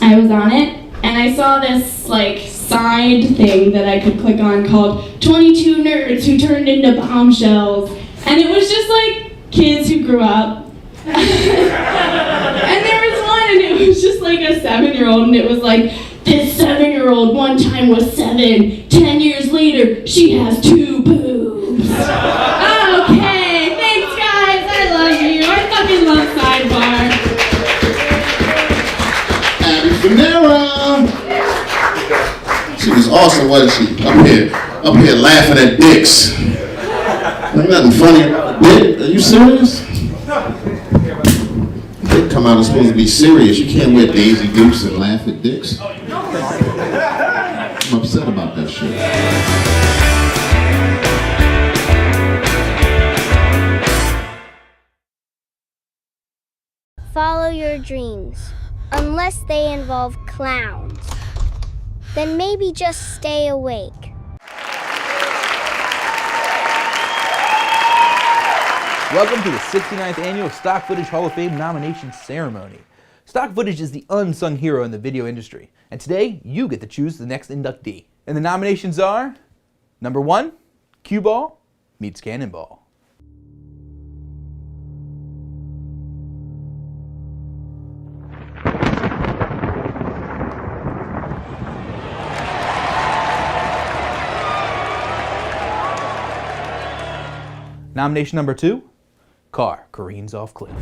I was on it, and I saw this like side thing that I could click on called 22 Nerds Who Turned Into Bombshells, and it was just like kids who grew up. And there was one, and it was just like a 7-year-old, and it was like, this 7-year-old one time was 7. 10 years later, she has 2 boobs. Okay, thanks guys, I love you. I fucking love Sidebar. Abby Finera. She was awesome, wasn't she? Up here laughing at dicks. There's nothing funny about a dick. Are you serious? Dick come out and supposed to be serious. You can't wear Daisy Dukes and laugh at dicks. I'm upset about that shit. Follow your dreams, unless they involve clowns. Then maybe just stay awake. Welcome to the 69th Annual Stock Footage Hall of Fame nomination ceremony. Stock footage is the unsung hero in the video industry, and today you get to choose the next inductee. And the nominations are, number 1, Cue Ball meets Cannonball. Nomination number 2, Car careens off cliff.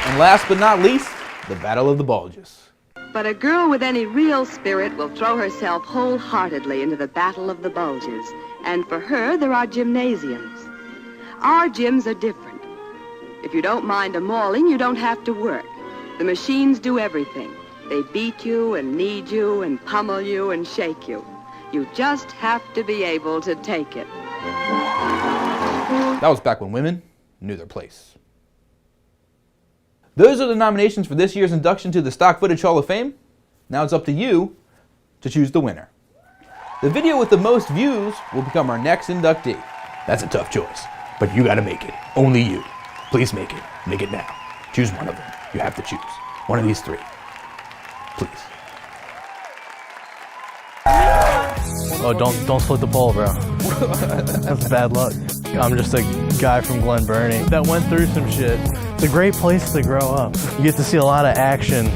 And last but not least, the Battle of the Bulges. But a girl with any real spirit will throw herself wholeheartedly into the Battle of the Bulges. And for her, there are gymnasiums. Our gyms are different. If you don't mind a mauling, you don't have to work. The machines do everything. They beat you and knead you and pummel you and shake you. You just have to be able to take it. That was back when women knew their place. Those are the nominations for this year's induction to the Stock Footage Hall of Fame. Now it's up to you to choose the winner. The video with the most views will become our next inductee. That's a tough choice, but you gotta make it. Only you. Please make it. Make it now. Choose one of them. You have to choose. One of these 3. Please. Oh, don't split the pole, bro. That's bad luck. I'm just a guy from Glen Burnie that went through some shit. It's a great place to grow up. You get to see a lot of action.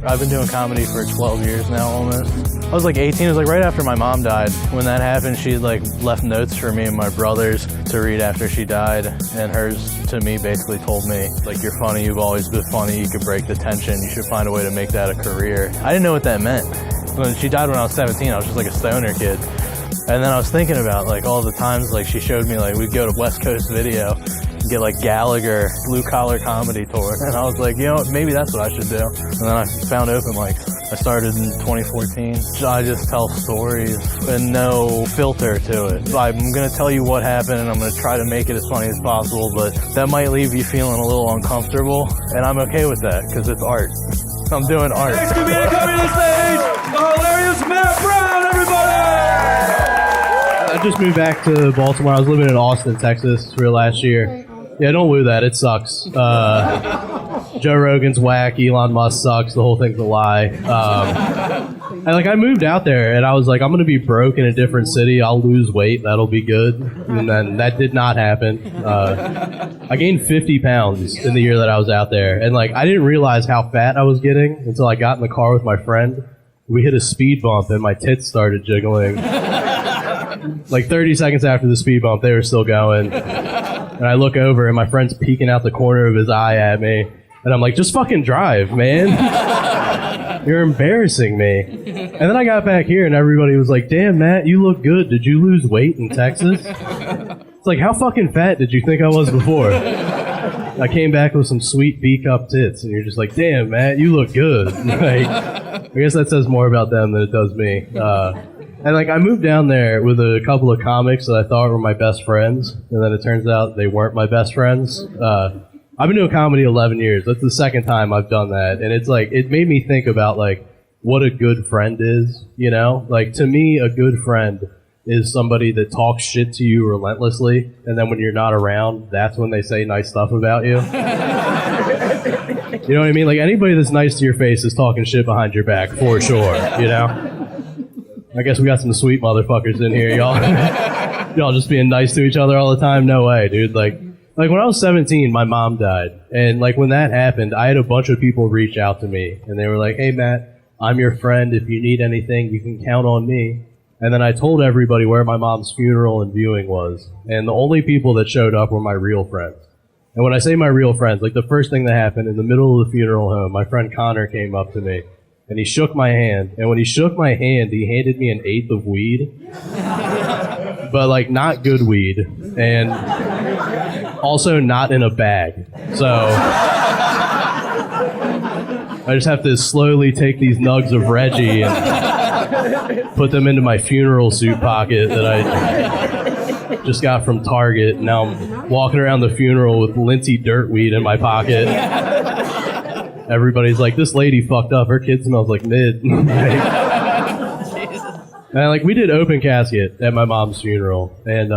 I've been doing comedy for 12 years now, almost. I was like 18, it was like right after my mom died. When that happened, she like left notes for me and my brothers to read after she died. And hers to me basically told me, like, you're funny, you've always been funny, you could break the tension, you should find a way to make that a career. I didn't know what that meant. When she died when I was 17, I was just like a stoner kid. And then I was thinking about like all the times like she showed me, like we'd go to West Coast Video and get like Gallagher blue collar comedy tour, and I was like, you know, maybe that's what I should do. And then I found open mics. I started in 2014. I just tell stories and no filter to it. I'm gonna tell you what happened and I'm gonna try to make it as funny as possible, but that might leave you feeling a little uncomfortable, and I'm okay with that because it's art. I'm doing art. Thanks to me coming to the stage, the hilarious Matt Brown, everybody! I just moved back to Baltimore. I was living in Austin, Texas for last year. Yeah, don't woo that. It sucks. Joe Rogan's whack. Elon Musk sucks. The whole thing's a lie. I moved out there and I was like, I'm going to be broke in a different city. I'll lose weight. That'll be good. And then that did not happen. I gained 50 pounds in the year that I was out there. And I didn't realize how fat I was getting until I got in the car with my friend. We hit a speed bump and my tits started jiggling. 30 seconds after the speed bump, they were still going. And I look over and my friend's peeking out the corner of his eye at me. And I'm like, just fucking drive, man. You're embarrassing me. And then I got back here and everybody was like, damn, Matt, you look good. Did you lose weight in Texas? It's like, how fucking fat did you think I was before? I came back with some sweet B-cup tits. And you're just like, damn, Matt, you look good. I guess that says more about them than it does me. And I moved down there with a couple of comics that I thought were my best friends, and then it turns out they weren't my best friends. I've been doing comedy 11 years. That's the second time I've done that, and it's it made me think about what a good friend is, you know? To me, a good friend is somebody that talks shit to you relentlessly, and then when you're not around, that's when they say nice stuff about you. You know what I mean? Anybody that's nice to your face is talking shit behind your back, for sure, you know? I guess we got some sweet motherfuckers in here, y'all. Y'all just being nice to each other all the time? No way, dude. When I was 17, my mom died. And when that happened, I had a bunch of people reach out to me. And they were like, hey, Matt, I'm your friend. If you need anything, you can count on me. And then I told everybody where my mom's funeral and viewing was. And the only people that showed up were my real friends. And when I say my real friends, the first thing that happened in the middle of the funeral home, my friend Connor came up to me. And he shook my hand. And when he shook my hand, he handed me an eighth of weed. But, not good weed. And also not in a bag. So I just have to slowly take these nugs of Reggie and put them into my funeral suit pocket that I just got from Target. Now I'm walking around the funeral with Linty Dirtweed in my pocket. Everybody's like, this lady fucked up. Her kid smells like mid. And we did open casket at my mom's funeral. And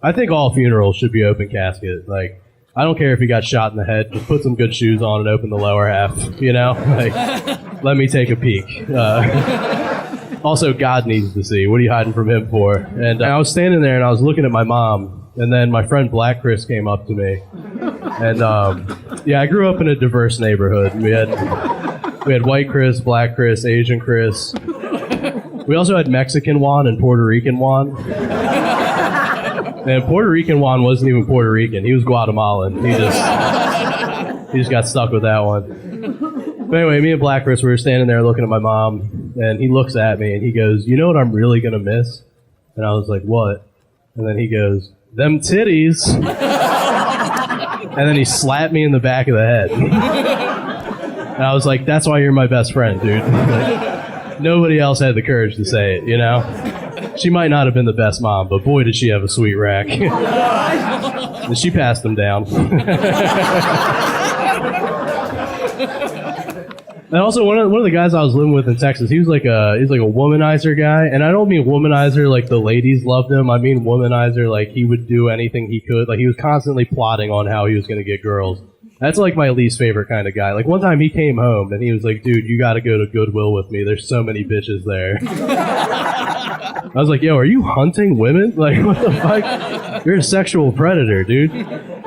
I think all funerals should be open casket. I don't care if you got shot in the head. Just put some good shoes on and open the lower half. You know? Let me take a peek. Also, God needs to see. What are you hiding from him for? And I was standing there and I was looking at my mom. And then my friend Black Chris came up to me. And I grew up in a diverse neighborhood. We had white Chris, black Chris, Asian Chris. We also had Mexican Juan and Puerto Rican Juan. And Puerto Rican Juan wasn't even Puerto Rican. He was Guatemalan. He just got stuck with that one. But anyway, me and Black Chris, we were standing there looking at my mom, and he looks at me and he goes, you know what I'm really gonna miss? And I was like, what? And then he goes, them titties. And then he slapped me in the back of the head. And I was like, that's why you're my best friend, dude. Nobody else had the courage to say it, you know? She might not have been the best mom, but boy, did she have a sweet rack. And she passed them down. And also, one of the guys I was living with in Texas, he was like a womanizer guy, and I don't mean womanizer like the ladies loved him. I mean womanizer like he would do anything he could. He was constantly plotting on how he was going to get girls. That's my least favorite kind of guy. One time he came home and he was like, dude, you got to go to Goodwill with me. There's so many bitches there. I was like, yo, are you hunting women? What the fuck? You're a sexual predator, dude.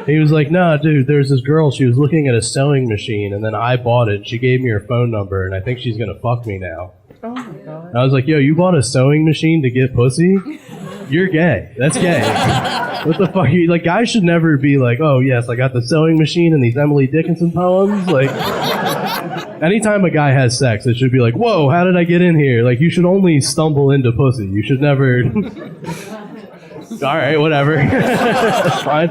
He was like, nah, dude, there's this girl, she was looking at a sewing machine, and then I bought it. She gave me her phone number, and I think she's going to fuck me now. Oh, my God. And I was like, yo, you bought a sewing machine to get pussy? You're gay. That's gay. What the fuck? Guys should never be like, oh, yes, I got the sewing machine and these Emily Dickinson poems. Anytime a guy has sex, it should be like, whoa, how did I get in here? You should only stumble into pussy. You should never... All right, whatever. That's fine.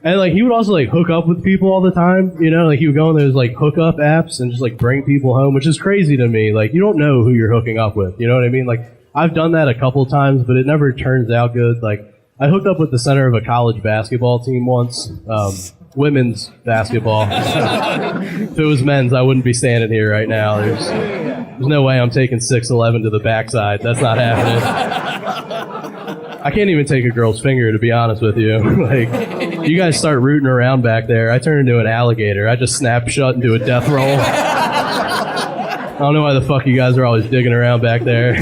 And like he would also like hook up with people all the time, you know, like he would go on those like hookup apps and just like bring people home, which is crazy to me. Like you don't know who you're hooking up with, you know what I mean? Like I've done that a couple times, but it never turns out good. Like I hooked up with the center of a college basketball team once, women's basketball. If it was men's, I wouldn't be standing here right now. There's no way I'm taking 6'11" to the backside. That's not happening. I can't even take a girl's finger, to be honest with you. Like, you guys start rooting around back there, I turn into an alligator. I just snap shut and do a death roll. I don't know why the fuck you guys are always digging around back there.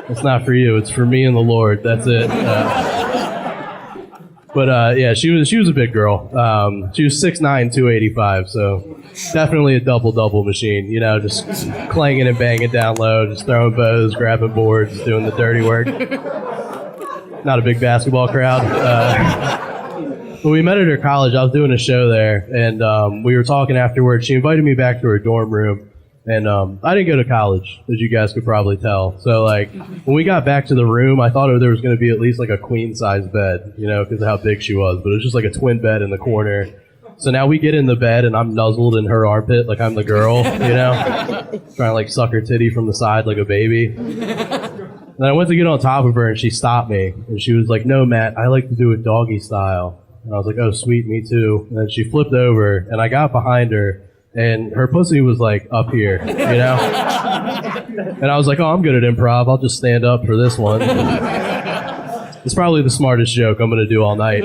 It's not for you. It's for me and the Lord. That's it. Yeah, she was a big girl. She was 6'9", 285, so definitely a double machine. You know, just clanging and banging down low, just throwing bows, grabbing boards, doing the dirty work. Not a big basketball crowd. When we met at her college, I was doing a show there, and we were talking afterwards. She invited me back to her dorm room, and I didn't go to college, as you guys could probably tell. So, like, when we got back to the room, I thought there was going to be at least, like, a queen-size bed, you know, because of how big she was. But it was just, like, a twin bed in the corner. So now we get in the bed, and I'm nuzzled in her armpit like I'm the girl, you know, trying to, like, suck her titty from the side like a baby. And I went to get on top of her, and she stopped me. And she was like, "No, Matt, I like to do it doggy style." And I was like, "Oh, sweet, me too." And then she flipped over, and I got behind her, and her pussy was, like, up here, you know? And I was like, "Oh, I'm good at improv. I'll just stand up for this one." It's probably the smartest joke I'm going to do all night.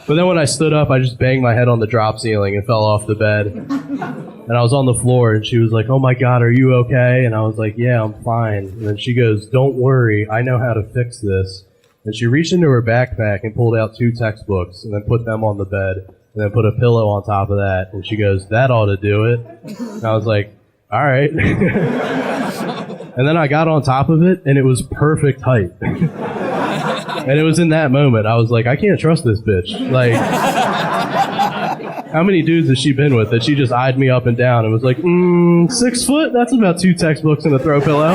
But then when I stood up, I just banged my head on the drop ceiling and fell off the bed. And I was on the floor, and she was like, "Oh my God, are you okay?" And I was like, "Yeah, I'm fine." And then she goes, "Don't worry, I know how to fix this." And she reached into her backpack and pulled out 2 textbooks and then put them on the bed and then put a pillow on top of that. And she goes, "That ought to do it." And I was like, "All right." And then I got on top of it, and it was perfect height. And it was in that moment, I was like, I can't trust this bitch. Like, how many dudes has she been with that she just eyed me up and down and was like, 6 foot? That's about 2 textbooks and a throw pillow.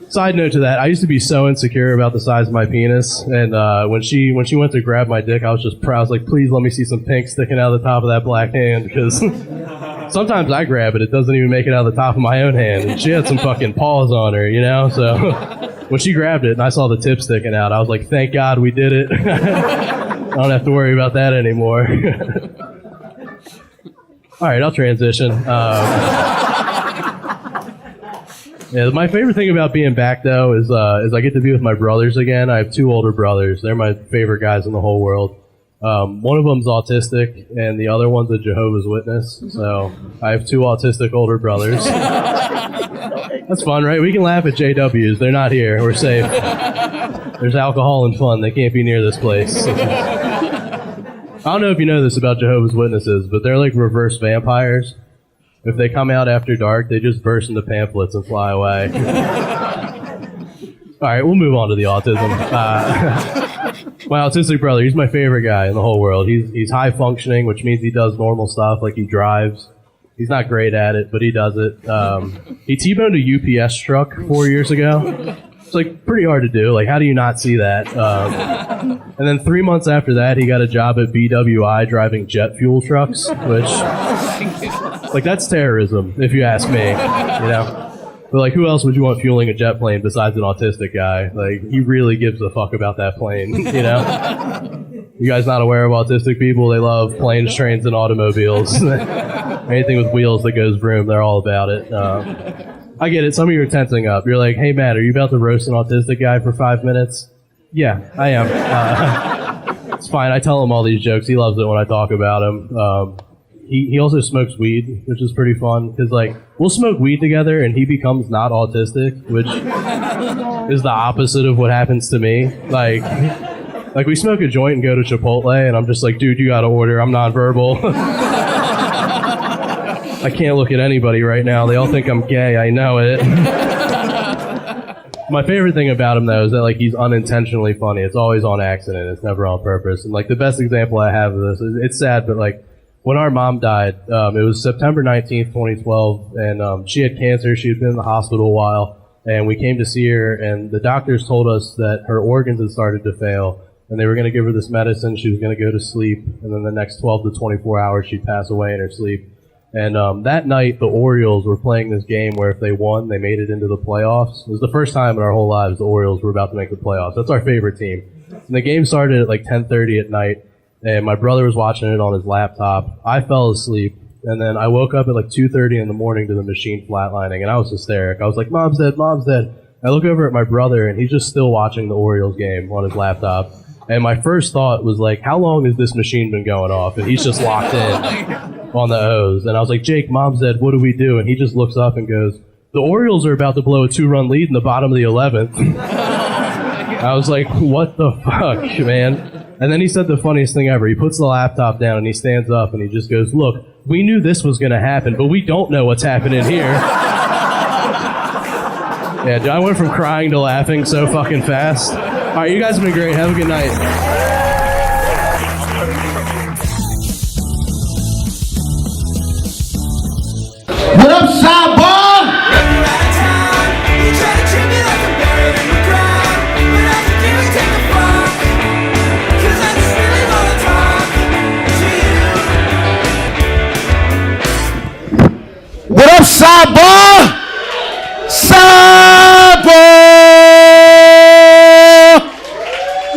Side note to that, I used to be so insecure about the size of my penis, and when she went to grab my dick, I was just proud. I was like, "Please let me see some pink sticking out of the top of that black hand," because sometimes I grab it, it doesn't even make it out of the top of my own hand, and she had some fucking paws on her, you know? So when she grabbed it and I saw the tip sticking out, I was like, "Thank God we did it." I don't have to worry about that anymore. All right, I'll transition. Yeah, my favorite thing about being back, though, is I get to be with my brothers again. I have 2 older brothers. They're my favorite guys in the whole world. One of them's autistic, and the other one's a Jehovah's Witness. So I have 2 autistic older brothers. That's fun, right? We can laugh at JWs. They're not here. We're safe. There's alcohol and fun. They can't be near this place. I don't know if you know this about Jehovah's Witnesses, but they're like reverse vampires. If they come out after dark, they just burst into pamphlets and fly away. All right, we'll move on to the autism. My autistic brother, he's my favorite guy in the whole world. He's high functioning, which means he does normal stuff, like he drives. He's not great at it, but he does it. He T-boned a UPS truck 4 years ago. It's like pretty hard to do. Like, how do you not see that? And then 3 months after that, he got a job at BWI driving jet fuel trucks, which, like, that's terrorism, if you ask me, you know? But, like, who else would you want fueling a jet plane besides an autistic guy? Like, he really gives a fuck about that plane, you know? You guys not aware of autistic people? They love planes, trains, and automobiles. Anything with wheels that goes vroom, they're all about it. I get it. Some of you are tensing up. You're like, "Hey, Matt, are you about to roast an autistic guy for 5 minutes?" Yeah, I am. It's fine. I tell him all these jokes. He loves it when I talk about him. He also smokes weed, which is pretty fun, because, like, we'll smoke weed together and he becomes not autistic, which is the opposite of what happens to me. Like we smoke a joint and go to Chipotle, and I'm just like, "Dude, you gotta order. I'm nonverbal." I can't look at anybody right now. They all think I'm gay. I know it. My favorite thing about him, though, is that, like, he's unintentionally funny. It's always on accident. It's never on purpose. And, like, the best example I have of this is, it's sad, but, like, when our mom died, it was September 19th, 2012, and she had cancer. She had been in the hospital a while. And we came to see her, and the doctors told us that her organs had started to fail, and they were going to give her this medicine. She was going to go to sleep, and then the next 12 to 24 hours, she'd pass away in her sleep. And that night, the Orioles were playing this game where if they won, they made it into the playoffs. It was the first time in our whole lives the Orioles were about to make the playoffs. That's our favorite team. And the game started at like 10:30 at night, and my brother was watching it on his laptop. I fell asleep. And then I woke up at like 2:30 in the morning to the machine flatlining, and I was hysteric. I was like, "Mom's dead, Mom's dead." I look over at my brother, and he's just still watching the Orioles game on his laptop. And my first thought was like, how long has this machine been going off? And he's just locked in on the O's. And I was like, "Jake, Mom's dead, what do we do?" And he just looks up and goes, "The Orioles are about to blow a 2-run lead in the bottom of the 11th. I was like, what the fuck, man? And then he said the funniest thing ever. He puts the laptop down and he stands up and he just goes, "Look, we knew this was going to happen, but we don't know what's happening here." Yeah, I went from crying to laughing so fucking fast. All right, you guys have been great. Have a good night. What up, Sidebar? What up, Sidebar? Sidebar!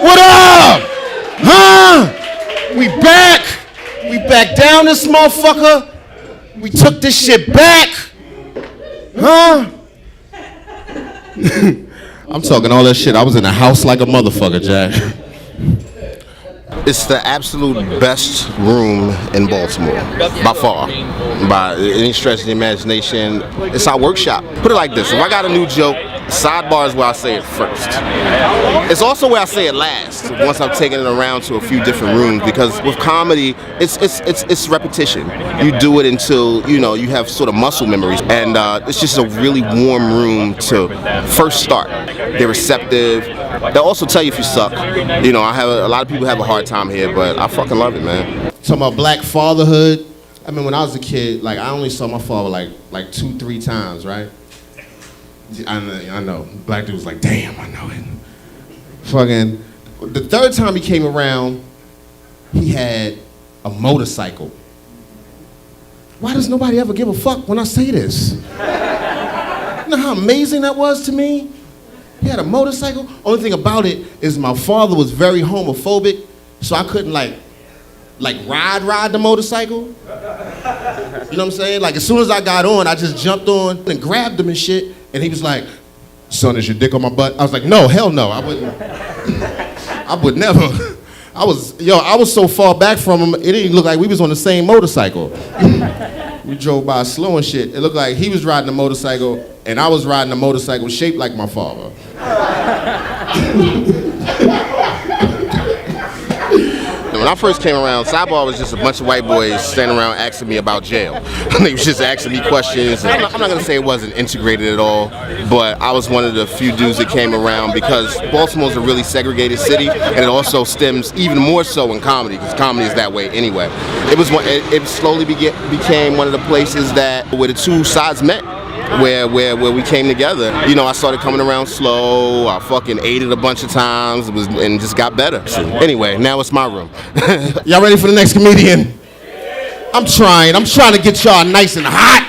What up? Huh? We back. We back down this motherfucker. We took this shit back. Huh? I'm talking all that shit. I was in the house like a motherfucker, Jack. It's the absolute best room in Baltimore, by far, by any stretch of the imagination. It's our workshop. Put it like this, if I got a new joke, Sidebar is where I say it first. It's also where I say it last, once I've taken it around to a few different rooms, because with comedy, it's repetition. You do it until, you know, you have sort of muscle memories, and it's just a really warm room to first start. They're receptive. They'll also tell you if you suck. You know, a lot of people have a hard time here, but I fucking love it, man. Talking about black fatherhood. I mean, when I was a kid, like, I only saw my father like 2-3 times, right? I know. Black dude was like, damn, I know it. Fucking, the third time he came around, he had a motorcycle. Why does nobody ever give a fuck when I say this? You know how amazing that was to me? He had a motorcycle. Only thing about it is my father was very homophobic, so I couldn't like ride the motorcycle. You know what I'm saying? Like, as soon as I got on, I just jumped on and grabbed him and shit. And he was like, "Son, is your dick on my butt?" I was like, "No, hell no, I wouldn't." I would never. I was so far back from him, it didn't look like we was on the same motorcycle. We drove by slow and shit. It looked like he was riding a motorcycle and I was riding a motorcycle shaped like my father. When I first came around, Sidebar was just a bunch of white boys standing around asking me about jail. They was just asking me questions. I'm not going to say it wasn't integrated at all, but I was one of the few dudes that came around because Baltimore's a really segregated city, and it also stems even more so in comedy, because comedy is that way anyway. It slowly became one of the places where the two sides met. Where we came together. You know, I started coming around slow, I fucking ate it a bunch of times, and just got better. So anyway, now it's my room. Y'all ready for the next comedian? I'm trying to get y'all nice and hot.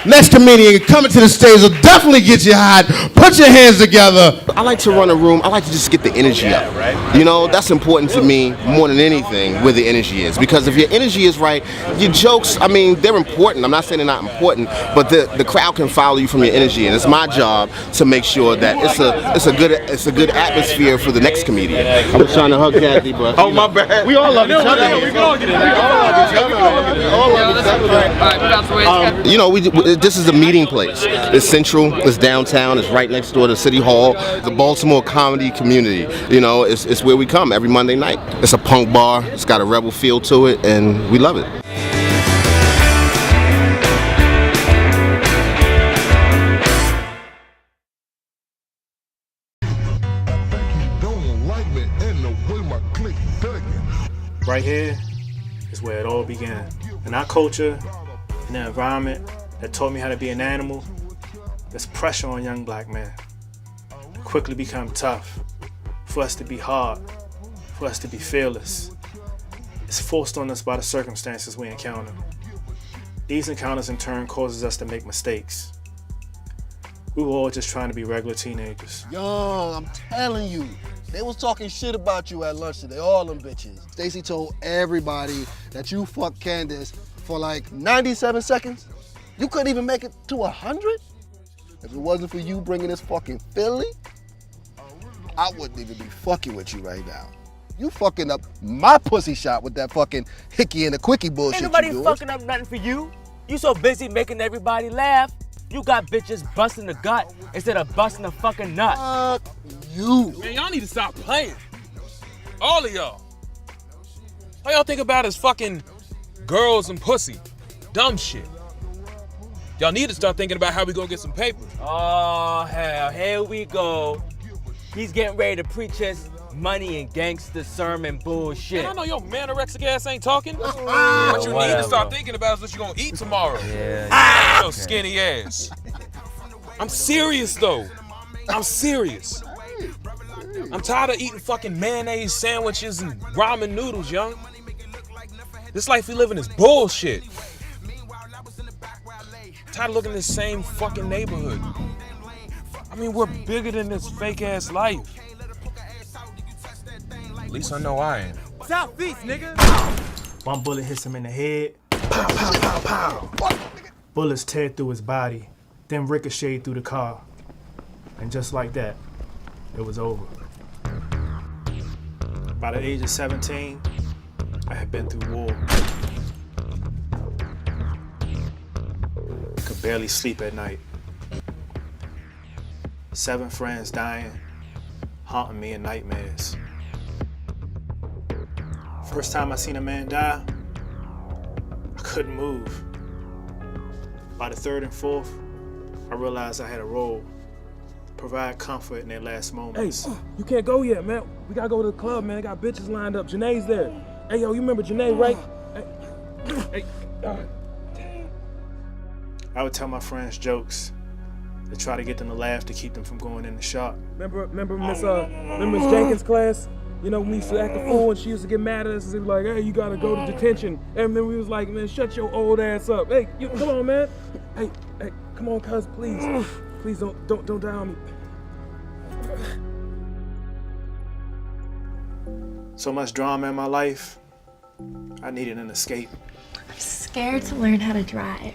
Next comedian coming to the stage will definitely get you hot. Put your hands together. I like to run a room. I like to just get the energy up. You know, that's important to me more than anything, where the energy is. Because if your energy is right, your jokes, I mean, they're important. I'm not saying they're not important, but the crowd can follow you from your energy. And it's my job to make sure that it's a good atmosphere for the next comedian. I was trying to hug Kathy, but oh my bad. We all love each other. We can all get it. We all love each other. You know, this is a meeting place. It's central, it's downtown, it's right next door to City Hall. The Baltimore comedy community, you know, it's where we come every Monday night. It's a punk bar, it's got a rebel feel to it, and we love it. Right here is where it all began. In our culture, in the environment that taught me how to be an animal, There's pressure on young black men. Quickly become tough. For us to be hard. For us to be fearless. It's forced on us by the circumstances we encounter. These encounters in turn causes us to make mistakes. We were all just trying to be regular teenagers. Yo, I'm telling you, they was talking shit about you at lunch today, all them bitches. Stacy told everybody that you fucked Candace for like 97 seconds. You couldn't even make it to 100? If it wasn't for you bringing this fucking Philly, I wouldn't even be fucking with you right now. You fucking up my pussy shot with that fucking hickey and the quickie bullshit Ain't nobody you doing. fucking up nothing for you. You so busy making everybody laugh, you got bitches busting the gut instead of busting the fucking nut. Fuck you. Man, y'all need to stop playing. All of y'all. All y'all think about is fucking girls and pussy. Dumb shit. Y'all need to start thinking about how we gonna get some paper. Oh, hell, here we go. He's getting ready to preach his money and gangster sermon bullshit. Man, I know your anorexic ass ain't talking. What you need to start thinking about is what you gonna eat tomorrow. Yeah. Your skinny ass. I'm serious though. I'm serious. I'm tired of eating fucking mayonnaise sandwiches and ramen noodles, young. This life we live in is bullshit. I'm tired of looking at the same fucking neighborhood. I mean, we're bigger than this fake ass life. At least I know I am. Southeast, nigga. One bullet hits him in the head. Pow, pow, pow, pow. Bullets tear through his body, then ricochet through the car. And just like that, it was over. By the age of 17, I had been through war. Could barely sleep at night. 7 friends dying, haunting me in nightmares. First time I seen a man die, I couldn't move. By the 3rd and 4th, I realized I had a role, provide comfort in their last moments. Hey, you can't go yet, man. We gotta go to the club, man. They got bitches lined up. Janae's there. Hey, yo, you remember Janae, right? Hey. I would tell my friends jokes to try to get them to laugh to keep them from going in the shop. Remember Miss Jenkins' class? You know, when we used to act a fool and she used to get mad at us and be like, hey, you gotta go to detention. And then we was like, man, shut your old ass up. Hey, come on, man. Hey, come on, cuz, please. Please don't die on me. So much drama in my life, I needed an escape. I'm scared to learn how to drive.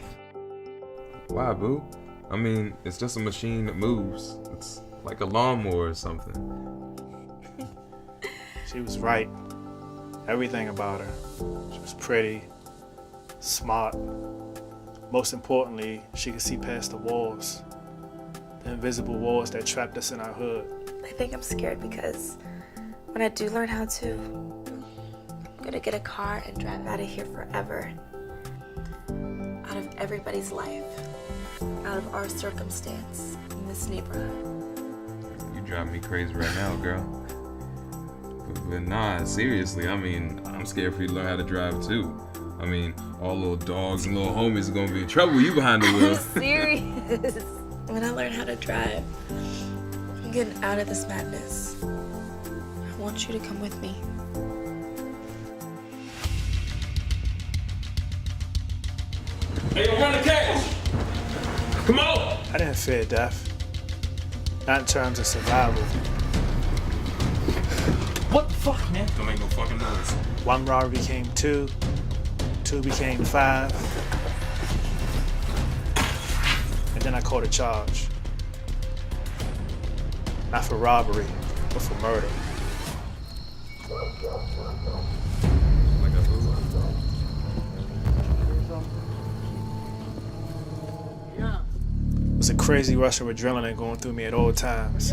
Why, boo? I mean, it's just a machine that moves. It's like a lawnmower or something. She was right. Everything about her. She was pretty, smart. Most importantly, she could see past the walls. The invisible walls that trapped us in our hood. I think I'm scared because when I do learn how to, I'm gonna get a car and drive out of here forever. Out of everybody's life. Out of our circumstance in this neighborhood. You drive me crazy right now, girl. But nah, seriously, I mean, I'm scared for you to learn how to drive too. I mean, all little dogs and little homies are gonna be in trouble with you behind the wheel. I'm serious. When I learn how to drive, I'm getting out of this madness. I want you to come with me. Hey, yo, run the cash. Come on. I didn't fear death. Not in terms of survival. What the fuck, man? Don't make no fucking noise. 1 robbery became 2, 2 became 5, and then I caught a charge. Not for robbery, but for murder. It was a crazy rush of adrenaline going through me at all times.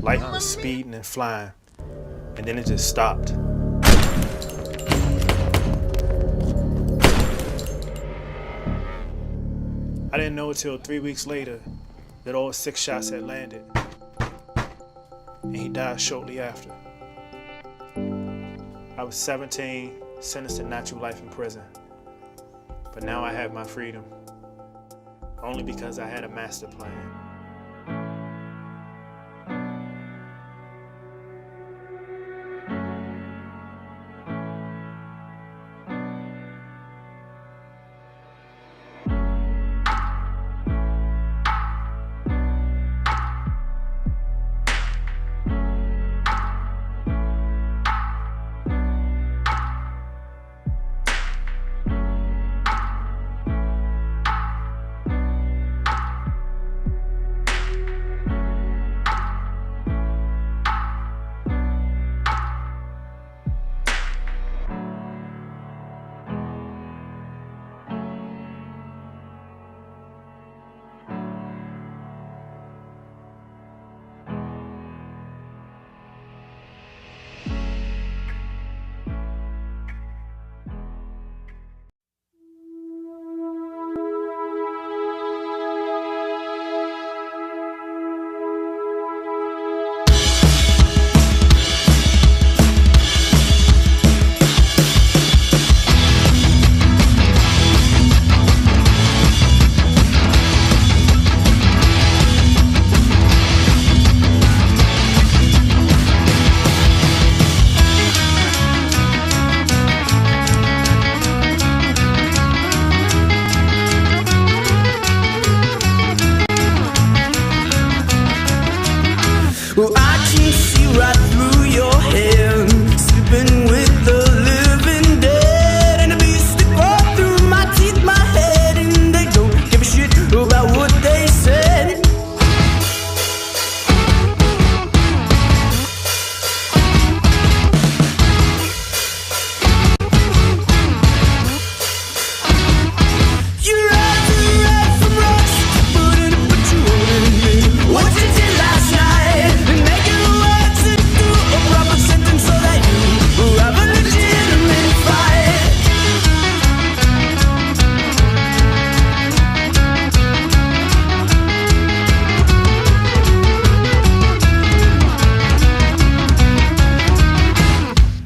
Life was speeding and flying, and then it just stopped. I didn't know until 3 weeks later that all 6 shots had landed, and he died shortly after. I was 17, sentenced to natural life in prison, but now I have my freedom. only because I had a master plan. Well, I can see right through your head, sleeping with the living dead, and the beasts that crawl through my teeth, my head, and they don't give a shit about what they said. Your eyes are red from rust, but you won't me. What you did last night, and making the words into a proper sentence so that you have a legitimate fight.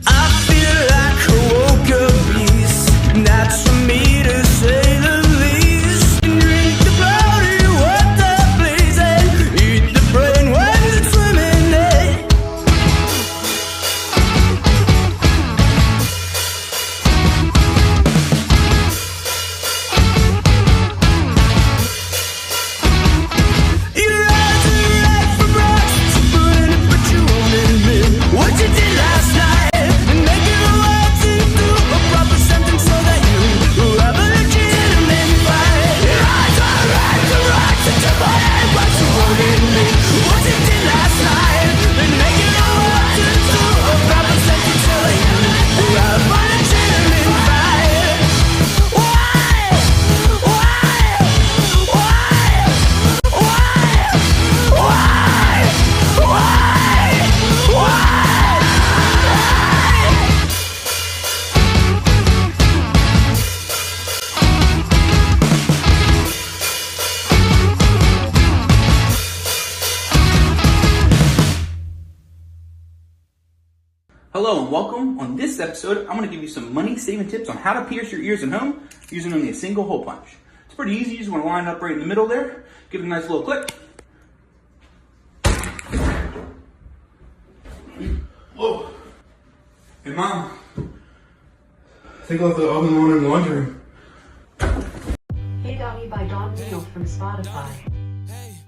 I feel like a woke up beast, and that's for me to say the least. And drink the bloody water, please, and eat the brain when it's swimming dead. Your eyes are red from rust, but you won't admit what you did last night, and making the words into a proper sentence so that you have a legitimate fight. Your eyes are red from rust, but you won't admit what you did last night, and making the words into a proper sentence so that you have a legitimate fight. Hello and welcome. On this episode, I'm going to give you some money-saving tips on how to pierce your ears at home using only a single hole punch. It's pretty easy. You just want to line it up right in the middle there. Give it a nice little click. Whoa. Hey, Mom. I think I left the oven on in the laundry room. Hey Dummy by Don Neal from Spotify.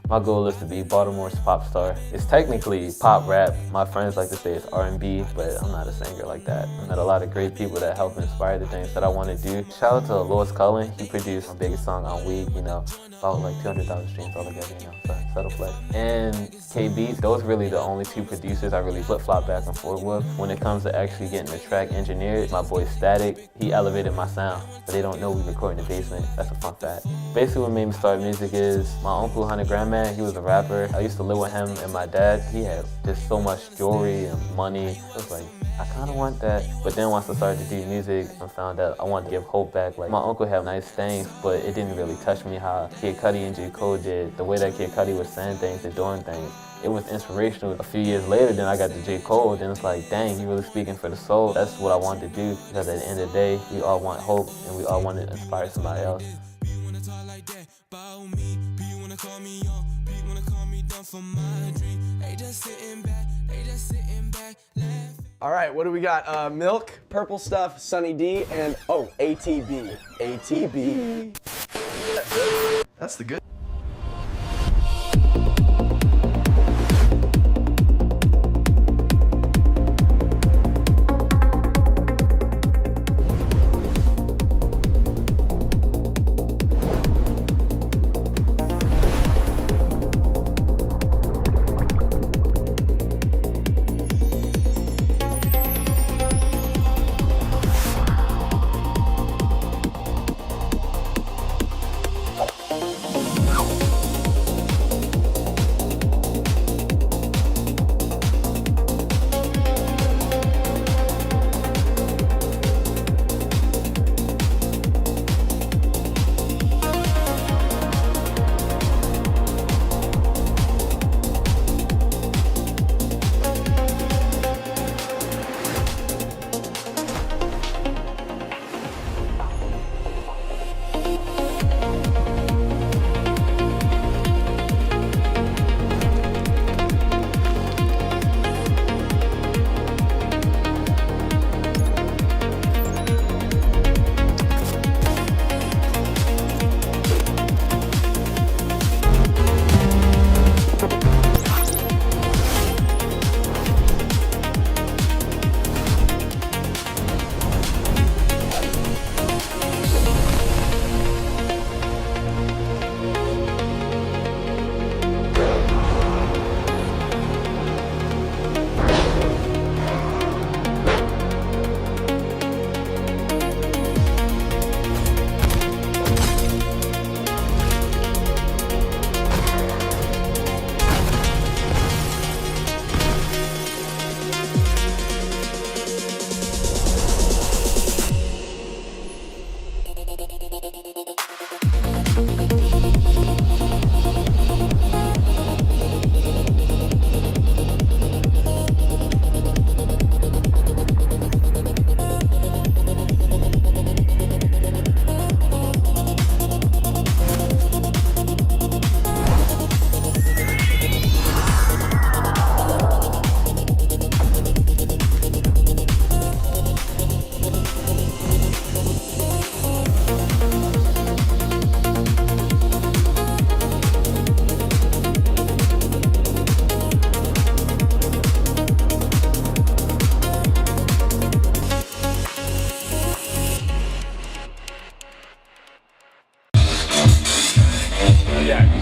My goal is to be Baltimore's pop star. It's technically pop rap. My friends like to say it's R&B, but I'm not a singer like that. I met a lot of great people that help inspire the things that I want to do. Shout out to Louis Cullen. He produced my biggest song on Week, about like 200,000 streams altogether, so settle flex. And KB, those really the only two producers I really flip-flop back and forth with. When it comes to actually getting the track engineered, my boy Static, he elevated my sound, but they don't know we record in the basement. That's a fun fact. Basically what made me start music is my uncle, 100 Grand Man, he was a rapper. I used to live with him and my dad. He had just so much jewelry and money. It was like, I kind of want that. But then once I started to do music, I found out I wanted to give hope back. Like, my uncle had nice things, but it didn't really touch me how Kid Cudi and J. Cole did. The way that Kid Cudi was saying things and doing things. It was inspirational. A few years later, then I got to J. Cole, then it's like, dang, he really speaking for the soul. That's what I wanted to do, because at the end of the day, we all want hope and we all want to inspire somebody else. on me. P wanna call me young, P wanna call me dumb for my dream. They just sitting back, laughing. All right, what do we got? Milk, Purple Stuff, Sunny D, and oh, ATB. ATB. That's the good.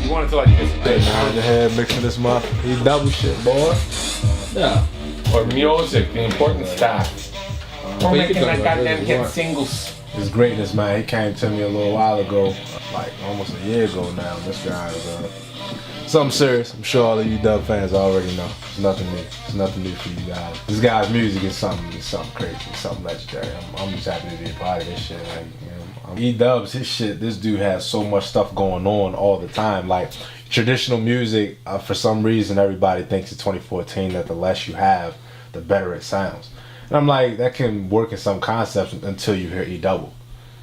You wanted to like participate now in the head mixing this muff. He double shit, boy. Yeah. Or music, the important stuff. We're making that goddamn hit singles. His greatness, man. He came to me a little while ago, like almost a year ago now. This guy is something serious. I'm sure all of you Dub fans already know. It's nothing new. It's nothing new for you guys. This guy's music is something crazy. It's something legendary. I'm just happy to be a part of this shit. Like, you know, E-Dubs, his shit, this dude has so much stuff going on all the time. Like, traditional music, for some reason, everybody thinks in 2014 that the less you have, the better it sounds. And I'm like, that can work in some concepts until you hear E-Double.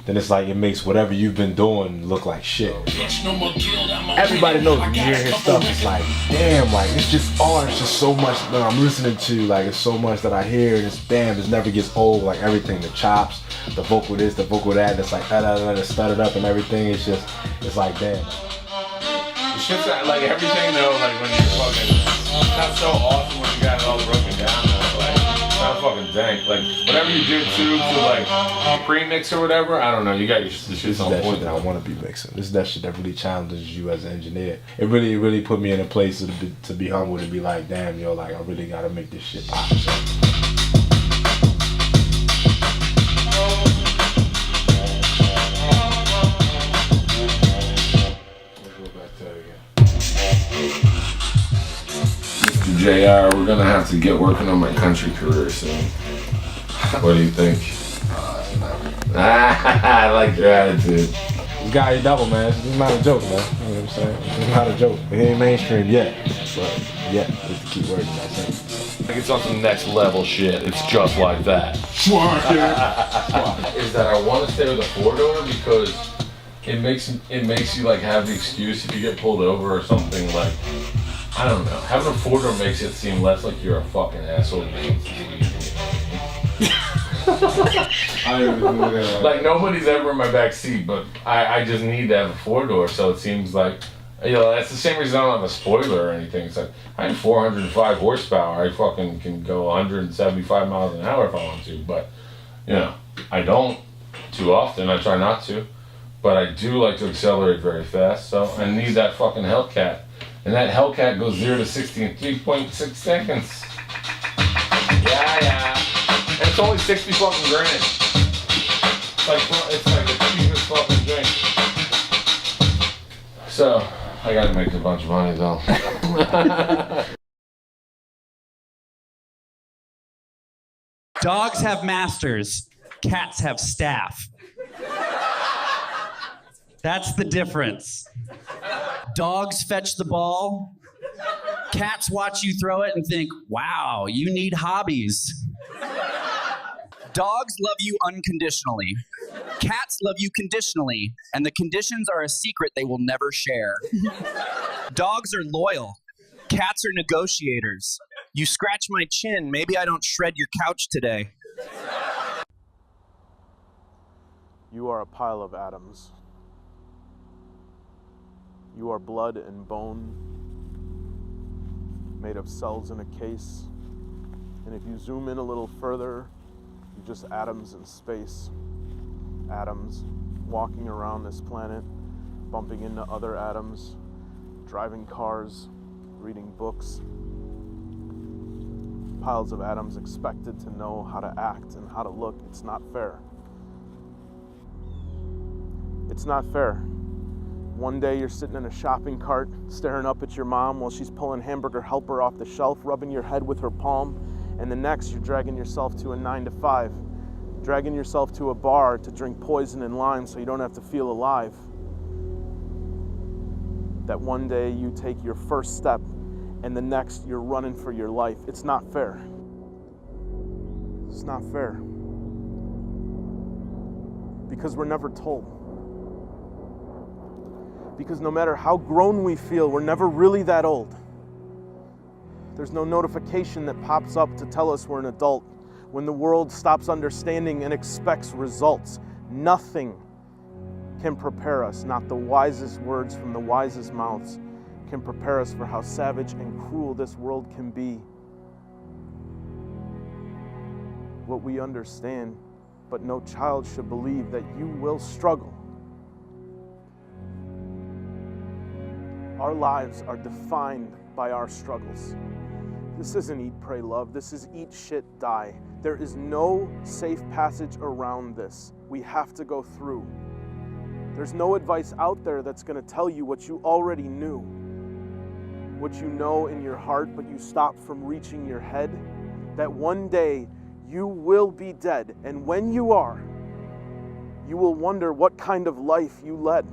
Then it's like, it makes whatever you've been doing look like shit. Everybody knows when you hear his stuff, it's like, damn, like, it's just art, it's just so much that I'm listening to, like, it's so much that I hear, and it's, damn, it never gets old, like, everything, the chops, the vocal this, the vocal that, it's like, it's stuttered up and everything, it's just, it's like, damn. The shit's like everything though, like when you're fucking, it's not so awesome when you got it all broken down though, like, it's not fucking dank. Like, whatever you do to like, pre-mix or whatever, I don't know, you got the shit's on point. That I want to be mixing. This is that shit that really challenges you as an engineer. It really put me in a place to be humble, to be like, damn, yo, like, I really gotta make this shit pop. So. JR, we're gonna have to get working on my country career soon. What do you think? I like your attitude. This guy E-Double, man. It's not a joke, man. You know what I'm saying? It's not a joke. He ain't mainstream yet. But yet is the key word in that sentence. Like it's on some next level shit. It's just like that. Is that I want to stay with a four-door because it makes you like have the excuse if you get pulled over or something, like, I don't know. Having a four-door makes it seem less like you're a fucking asshole. Like, nobody's ever in my back seat, but I just need to have a four-door, so it seems like, you know, that's the same reason I don't have a spoiler or anything. It's like, I have 405 horsepower. I fucking can go 175 miles an hour if I want to, but, you know, I don't too often. I try not to, but I do like to accelerate very fast, so I need that fucking Hellcat. And that Hellcat goes 0 to 60 in 3.6 seconds. Yeah. And it's only 60 fucking grand. It's like the cheapest fucking drink. So, I gotta make a bunch of money though. Dogs have masters, cats have staff. That's the difference. Dogs fetch the ball. Cats watch you throw it and think, wow, you need hobbies. Dogs love you unconditionally. Cats love you conditionally, and the conditions are a secret they will never share. Dogs are loyal. Cats are negotiators. You scratch my chin, maybe I don't shred your couch today. You are a pile of atoms. You are blood and bone, made of cells in a case. And if you zoom in a little further, you're just atoms in space. Atoms walking around this planet, bumping into other atoms, driving cars, reading books. Piles of atoms expected to know how to act and how to look. It's not fair. It's not fair. One day you're sitting in a shopping cart, staring up at your mom while she's pulling Hamburger Helper off the shelf, rubbing your head with her palm, and the next you're dragging yourself to a 9 to 5, dragging yourself to a bar to drink poison and lime so you don't have to feel alive. That one day you take your first step, and the next you're running for your life. It's not fair. It's not fair. Because we're never told. Because no matter how grown we feel, we're never really that old. There's no notification that pops up to tell us we're an adult when the world stops understanding and expects results. Nothing can prepare us, not the wisest words from the wisest mouths can prepare us for how savage and cruel this world can be. What we understand, but no child should believe that you will struggle. Our lives are defined by our struggles. This isn't eat, pray, love. This is eat, shit, die. There is no safe passage around this. We have to go through. There's no advice out there that's going to tell you what you already knew. What you know in your heart, but you stop from reaching your head. That one day you will be dead. And when you are, you will wonder what kind of life you led.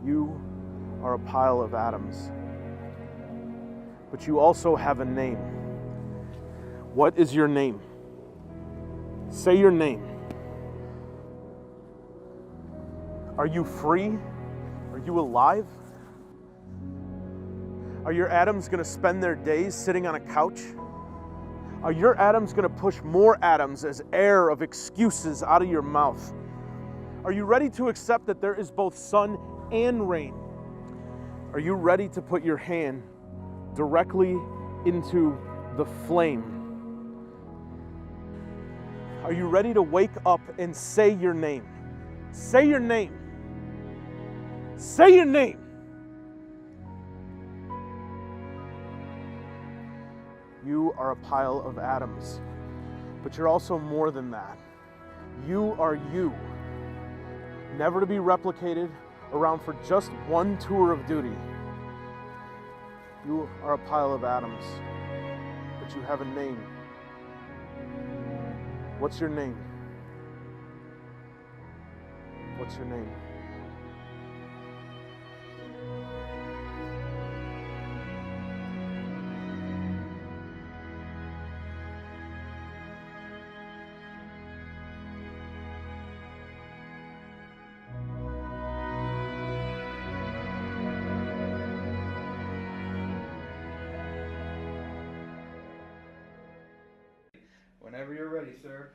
You are a pile of atoms, but you also have a name. What is your name? Say your name. Are you free? Are you alive? Are your atoms going to spend their days sitting on a couch? Are your atoms going to push more atoms as air of excuses out of your mouth? Are you ready to accept that there is both sun and rain? Are you ready to put your hand directly into the flame? Are you ready to wake up and say your name? Say your name. Say your name. You are a pile of atoms, but you're also more than that. You are you, never to be replicated, around for just one tour of duty. You are a pile of atoms, but you have a name. What's your name? What's your name? Whenever you're ready, sir.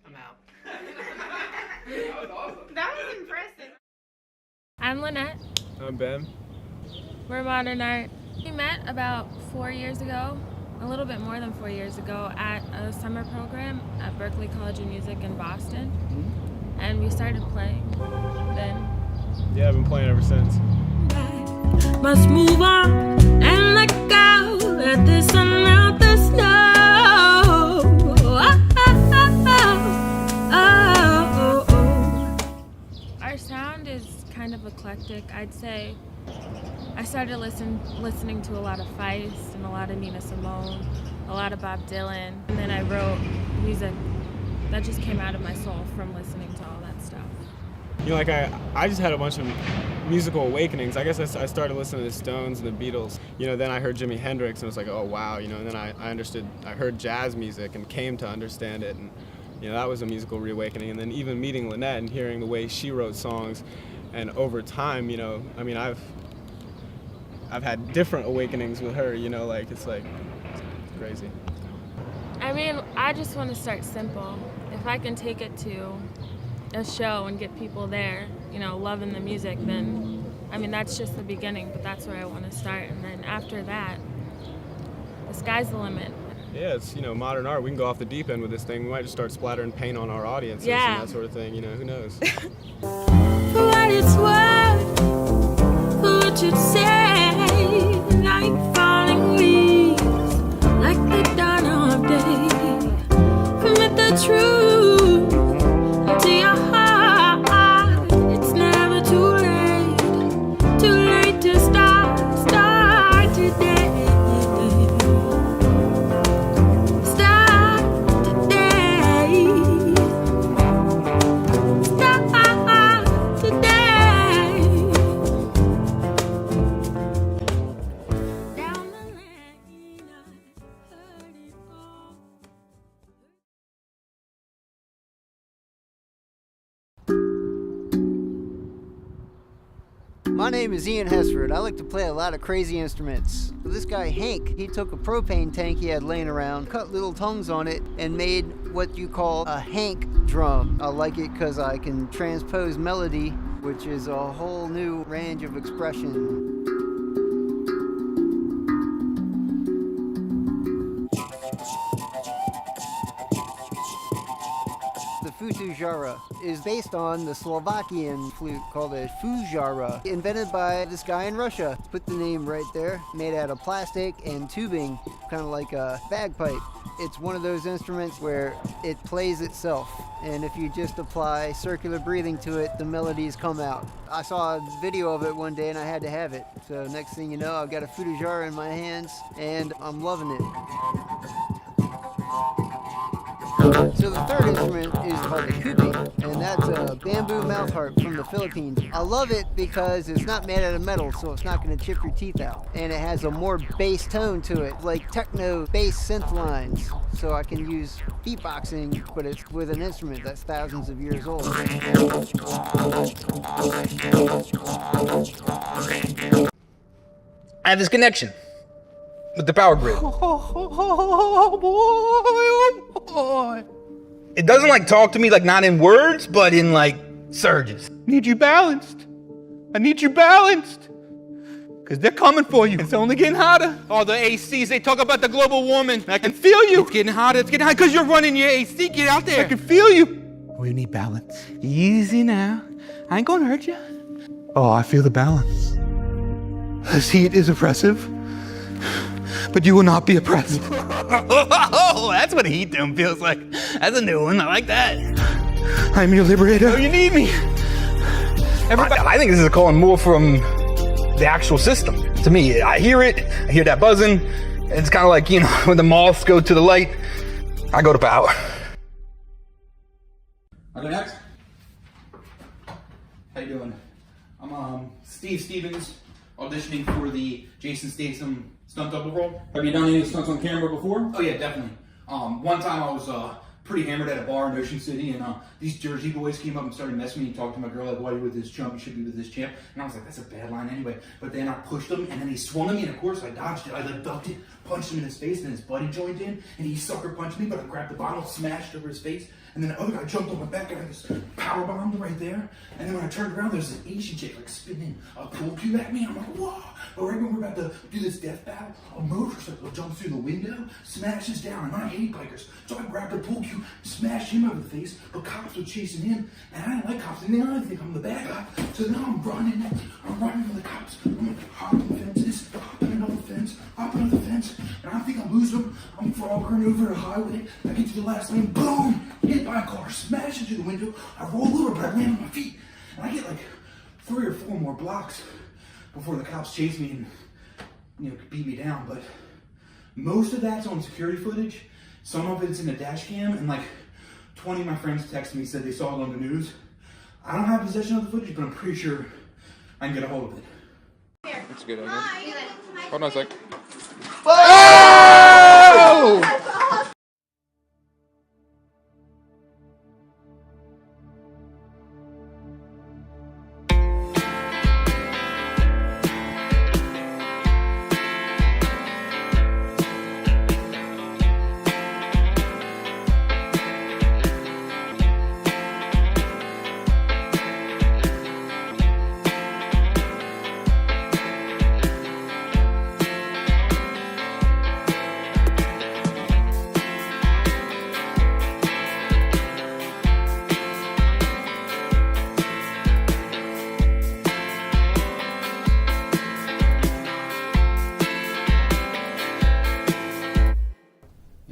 I'm out. That was awesome. That was impressive. I'm Lynette. I'm Ben. We're Modern Art. We met about 4 years ago, a little bit more than 4 years ago, at a summer program at Berklee College of Music in Boston. And we started playing then. Yeah, I've been playing ever since. Must move on and let go. Let the sun melt the snow. Our sound is kind of eclectic, I'd say. I started listening to a lot of Feist and a lot of Nina Simone, a lot of Bob Dylan, and then I wrote music that just came out of my soul from listening to all that stuff. You know, like I just had a bunch of musical awakenings. I guess I started listening to the Stones and the Beatles. You know, then I heard Jimi Hendrix and it was like, oh wow, you know, and then I heard jazz music and came to understand it, and you know, that was a musical reawakening. And then even meeting Lynette and hearing the way she wrote songs, and over time, you know, I mean, I've had different awakenings with her, you know, like it's crazy. I mean, I just want to start simple. If I can take it to a show and get people there, you know, loving the music, then, I mean, that's just the beginning, but that's where I want to start. And then after that, the sky's the limit. Yeah, it's, you know, modern art. We can go off the deep end with this thing. We might just start splattering paint on our audiences Yeah. and that sort of thing, you know, who knows? For what it's worth, for what you'd say, like falling leaves, like the dawn of day. Commit the truth to your heart. It's never too late to start today. Start today. Start today. Down the lane, I heard it all. My name is Ian Hesford. I like to play a lot of crazy instruments. This guy, Hank, he took a propane tank he had laying around, cut little tongues on it, and made what you call a Hank drum. I like it because I can transpose melody, which is a whole new range of expression. The food fuzara is based on the Slovakian flute called a fuzara, invented by this guy in Russia. Put the name right there, made out of plastic and tubing, kind of like a bagpipe. It's one of those instruments where it plays itself, and if you just apply circular breathing to it, the melodies come out. I saw a video of it one day and I had to have it. So next thing you know, I've got a fuzara in my hands and I'm loving it. So the third instrument is called a kubi, and that's a bamboo mouth harp from the Philippines. I love it because it's not made out of metal, so it's not going to chip your teeth out. And it has a more bass tone to it, like techno bass synth lines. So I can use beatboxing, but it's with an instrument that's thousands of years old. I have this connection with the power grid. It doesn't like talk to me, like not in words, but in like surges. Need you balanced. I need you balanced. Cause they're coming for you. It's only getting hotter. All the ACs, they talk about the global warming. I can feel you. It's getting hotter, cause you're running your AC, get out there. I can feel you. We need balance. Easy now. I ain't gonna hurt you. Oh, I feel the balance. This heat is oppressive, but you will not be oppressed. Oh, that's what heat dome feels like. That's a new one, I like that. I'm your liberator. Oh, you need me. I think this is calling more from the actual system. To me, I hear it, I hear that buzzing. It's kind of like, you know, when the moths go to the light, I go to power. I go next. How you doing? I'm Steve Stevens, auditioning for the Jason Statham stunt double role. Have you done any stunts on camera before? Oh yeah, definitely. One time I was pretty hammered at a bar in Ocean City, and these Jersey boys came up and started messing with me and talked to my girl like, why are you with this chump? You should be with this champ. And I was like, that's a bad line anyway. But then I pushed him, and then he swung at me, and of course I dodged it. I like ducked it, punched him in his face, and his buddy joined in, and he sucker punched me, but I grabbed the bottle, smashed over his face, and then the other guy jumped on my back, and I just power bombed right there. And then when I turned around, there's an Asian chick like spinning a pool cue at me. I'm like, whoa! But right when we're about to do this death battle, a motorcycle jumps through the window, smashes down, and I hate bikers. So I grabbed the pool cue, smashed him over the face, but cops were chasing him, and I didn't like cops, and they don't think I'm the bad guy. So now I'm running from the cops. I'm like hopping fences, hopping another fence, hopping another fence, and I think I'm losing them. I'm froggering over the highway. I get to the last lane, boom! Hit by a car, smash into the window. I roll over, but I land on my feet, and I get like 3 or 4 more blocks before the cops chase me and, you know, beat me down. But most of that's on security footage. Some of it's in the dash cam, and like 20 of my friends texted me, said they saw it on the news. I don't have possession of the footage, but I'm pretty sure I can get a hold of it. That's a good idea. Hold on a sec. Oh!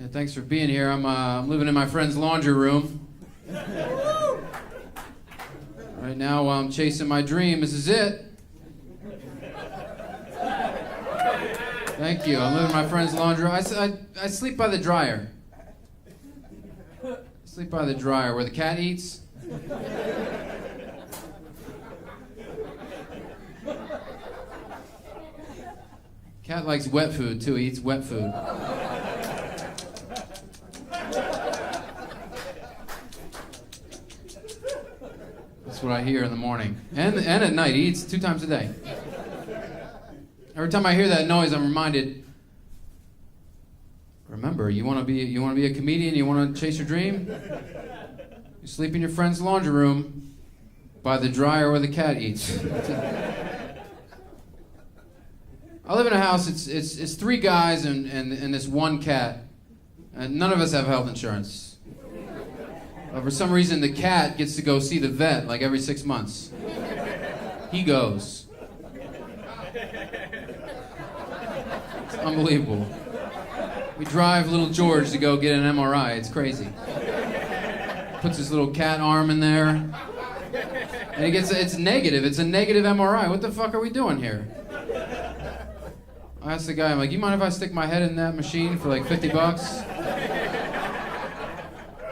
Thanks for being here. I'm living in my friend's laundry room. Right now while I'm chasing my dream. This is it. Thank you. I'm living in my friend's laundry room. I sleep by the dryer. Sleep by the dryer where the cat eats. Cat likes wet food too. He eats wet food. That's what I hear in the morning and at night. He eats 2 times a day. Every time I hear that noise, I'm reminded. Remember, you want to be a comedian. You want to chase your dream. You sleep in your friend's laundry room by the dryer where the cat eats. I live in a house. It's 3 guys and this 1 cat. And none of us have health insurance. For some reason, the cat gets to go see the vet like every 6 months. He goes. It's unbelievable. We drive little George to go get an MRI. It's crazy. Puts his little cat arm in there. And he gets, it's negative. It's a negative MRI. What the fuck are we doing here? I asked the guy, I'm like, you mind if I stick my head in that machine for like $50?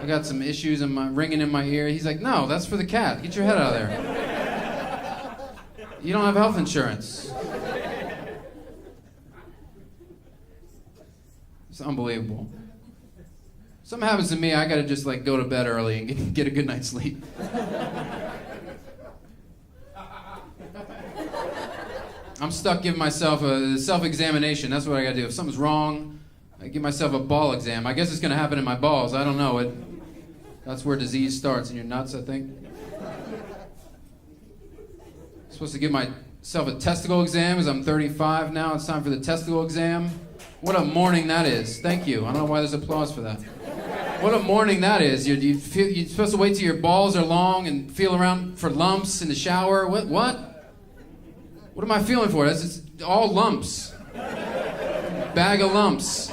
I got some issues in my ringing in my ear. He's like, no, that's for the cat. Get your head out of there. You don't have health insurance. It's unbelievable. Something happens to me, I gotta just like go to bed early and get a good night's sleep. I'm stuck giving myself a self-examination. That's what I gotta do. If something's wrong, I give myself a ball exam. I guess it's gonna happen in my balls. I don't know. That's where disease starts, in your nuts, I think. I'm supposed to give myself a testicle exam because I'm 35 now. It's time for the testicle exam. What a morning that is. Thank you. I don't know why there's applause for that. What a morning that is. You're supposed to wait till your balls are long and feel around for lumps in the shower. What? What am I feeling for? That's just all lumps. Bag of lumps.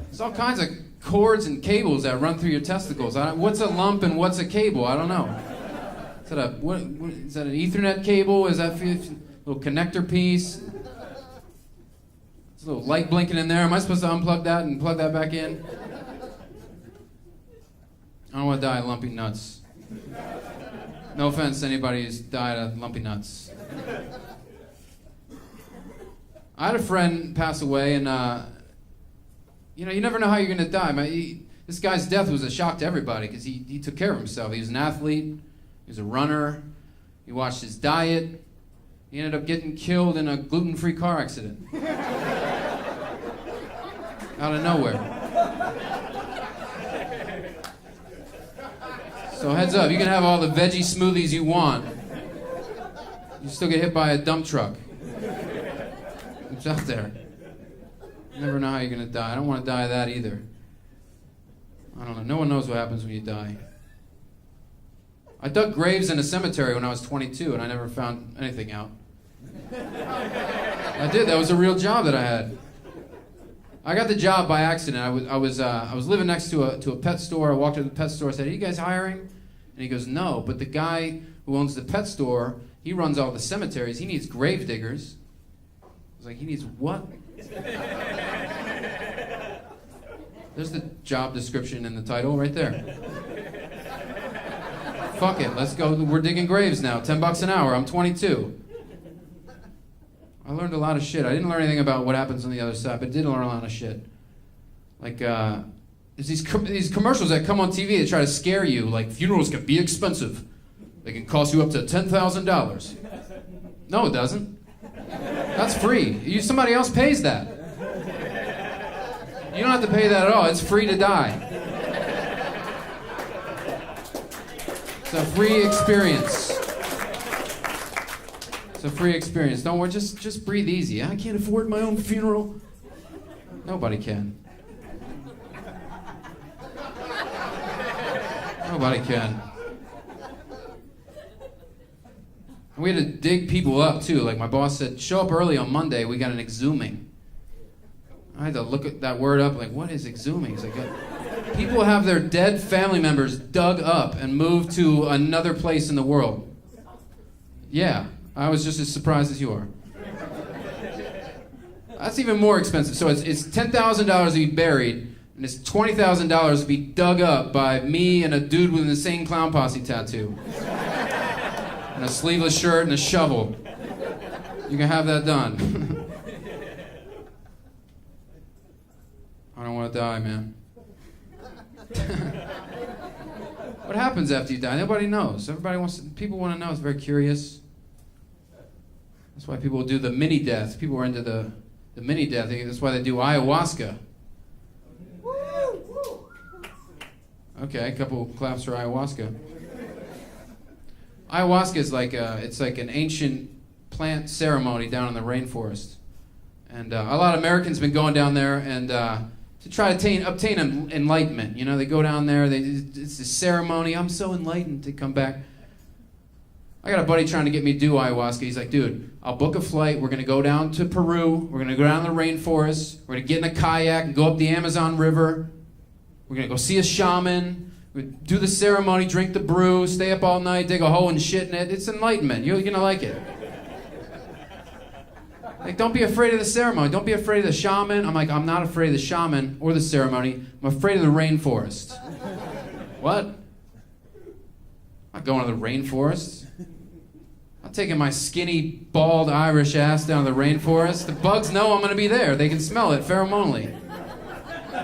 There's all kinds of cords and cables that run through your testicles. What's a lump and what's a cable? I don't know. Is that is that an Ethernet cable? Is that a little connector piece? There's a little light blinking in there. Am I supposed to unplug that and plug that back in? I don't want to die of lumpy nuts. No offense to anybody who's died of lumpy nuts. I had a friend pass away, and you never know how you're gonna die. This guy's death was a shock to everybody because he took care of himself. He was an athlete. He was a runner. He watched his diet. He ended up getting killed in a gluten-free car accident. Out of nowhere. So heads up, you can have all the veggie smoothies you want. You still get hit by a dump truck. It's out there. You never know how you're gonna die. I don't want to die of that either. I don't know. No one knows what happens when you die. I dug graves in a cemetery when I was 22, and I never found anything out. I did. That was a real job that I had. I got the job by accident. I was living next to a pet store. I walked into the pet store. I said, "Are you guys hiring?" And he goes, "No, but the guy who owns the pet store, he runs all the cemeteries. He needs grave diggers." I was like, "He needs what?" There's the job description in the title right there. Fuck it, let's go. We're digging graves now. $10 an hour. I'm 22. I learned a lot of shit. I didn't learn anything about what happens on the other side, but I did learn a lot of shit. Like, there's these commercials that come on TV that try to scare you. Like, funerals can be expensive. They can cost you up to $10,000. No, it doesn't. That's free. Somebody else pays that. You don't have to pay that at all. It's free to die. It's a free experience. It's a free experience. Don't worry, just breathe easy. I can't afford my own funeral. Nobody can. Nobody can. And we had to dig people up too. Like my boss said, show up early on Monday, we got an exhuming. I had to look at that word up, like, what is exhuming? It's like, people have their dead family members dug up and moved to another place in the world. Yeah, I was just as surprised as you are. That's even more expensive. So it's $10,000 to be buried, and it's $20,000 to be dug up by me and a dude with an insane clown posse tattoo. And a sleeveless shirt and a shovel. You can have that done. I don't want to die, man. What happens after you die? Nobody knows. People want to know. It's very curious. That's why people do the mini death. People are into the mini death. That's why they do ayahuasca. Okay, a couple claps for ayahuasca. Ayahuasca is like it's like an ancient plant ceremony down in the rainforest. And a lot of Americans been going down there and to try to obtain enlightenment. You know, they go down there, it's a ceremony. I'm so enlightened to come back. I got a buddy trying to get me to do ayahuasca. He's like, dude, I'll book a flight. We're going to go down to Peru. We're going to go down the rainforest. We're going to get in a kayak and go up the Amazon River. We're going to go see a shaman. We're gonna do the ceremony, drink the brew, stay up all night, dig a hole and shit in it. It's enlightenment. You're going to like it. Like, don't be afraid of the ceremony. Don't be afraid of the shaman. I'm like, I'm not afraid of the shaman or the ceremony. I'm afraid of the rainforest. What? I'm not going to the rainforest. I'm taking my skinny, bald Irish ass down to the rainforest. The bugs know I'm going to be there. They can smell it pheromonally.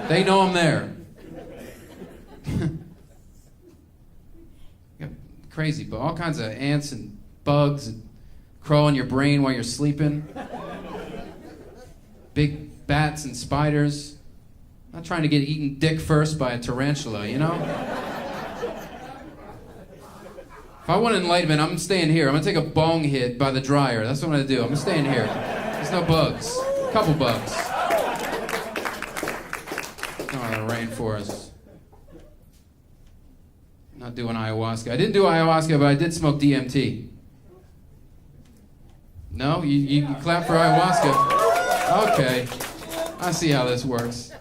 They know I'm there. Crazy, but all kinds of ants and bugs and crawl in your brain while you're sleeping. Big bats and spiders. I'm not trying to get eaten dick first by a tarantula, you know? If I want enlightenment, I'm staying here. I'm gonna take a bong hit by the dryer. That's what I'm gonna do. I'm staying here. There's no bugs. A couple bugs. Oh, the rainforest. Not doing ayahuasca. I didn't do ayahuasca, but I did smoke DMT. No? You can clap for ayahuasca? Okay. I see how this works.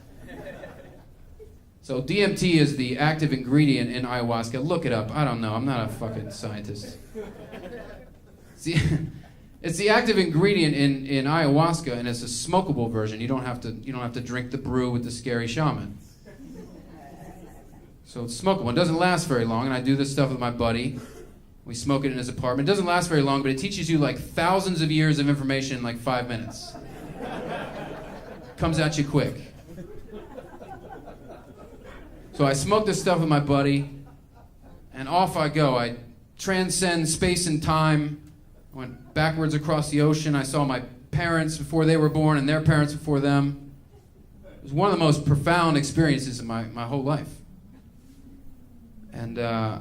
So DMT is the active ingredient in ayahuasca. Look it up. I don't know. I'm not a fucking scientist. See, it's the active ingredient in ayahuasca, and it's a smokable version. You don't have to drink the brew with the scary shaman. So it's smokable. It doesn't last very long, and I do this stuff with my buddy. We smoke it in his apartment. It doesn't last very long, but it teaches you like thousands of years of information in like 5 minutes. Comes at you quick. So I smoke this stuff with my buddy, and off I go. I transcend space and time. I went backwards across the ocean. I saw my parents before they were born and their parents before them. It was one of the most profound experiences of my whole life. And I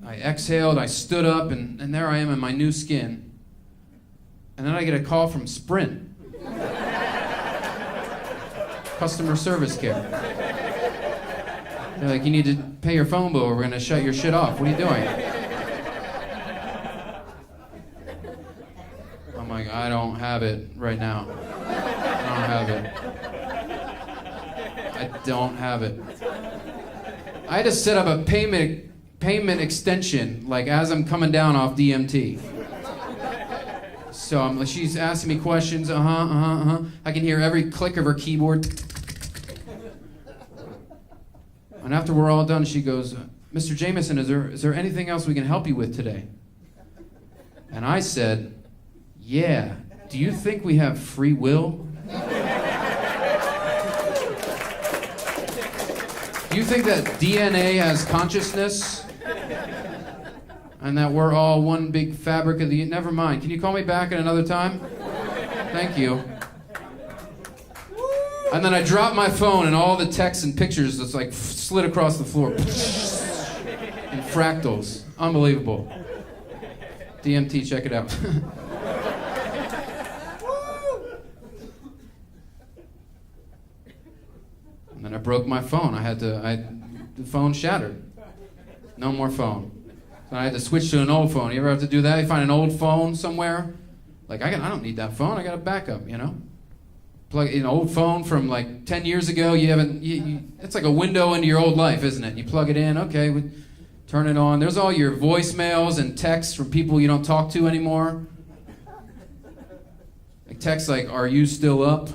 exhaled, I stood up, and there I am in my new skin. And then I get a call from Sprint. Customer service care. They're like, you need to pay your phone bill or we're going to shut your shit off. What are you doing? I'm like, I don't have it right now. I don't have it. I don't have it. I had to set up a payment extension, like as I'm coming down off DMT. So she's asking me questions, I can hear every click of her keyboard. And after we're all done, she goes, Mr. Jameson, is there anything else we can help you with today? And I said, yeah, do you think we have free will? Do you think that DNA has consciousness? And that we're all one big fabric of the... Never mind. Can you call me back at another time? Thank you. And then I dropped my phone and all the texts and pictures just like slid across the floor. In fractals. Unbelievable. DMT, check it out. And then I broke my phone. The phone shattered. No more phone. So I had to switch to an old phone. You ever have to do that? You find an old phone somewhere? Like, I don't need that phone. I got a backup, you know? Plug an old phone from like 10 years ago. It's like a window into your old life, isn't it? You plug it in, okay, we turn it on. There's all your voicemails and texts from people you don't talk to anymore. Like texts like, are you still up?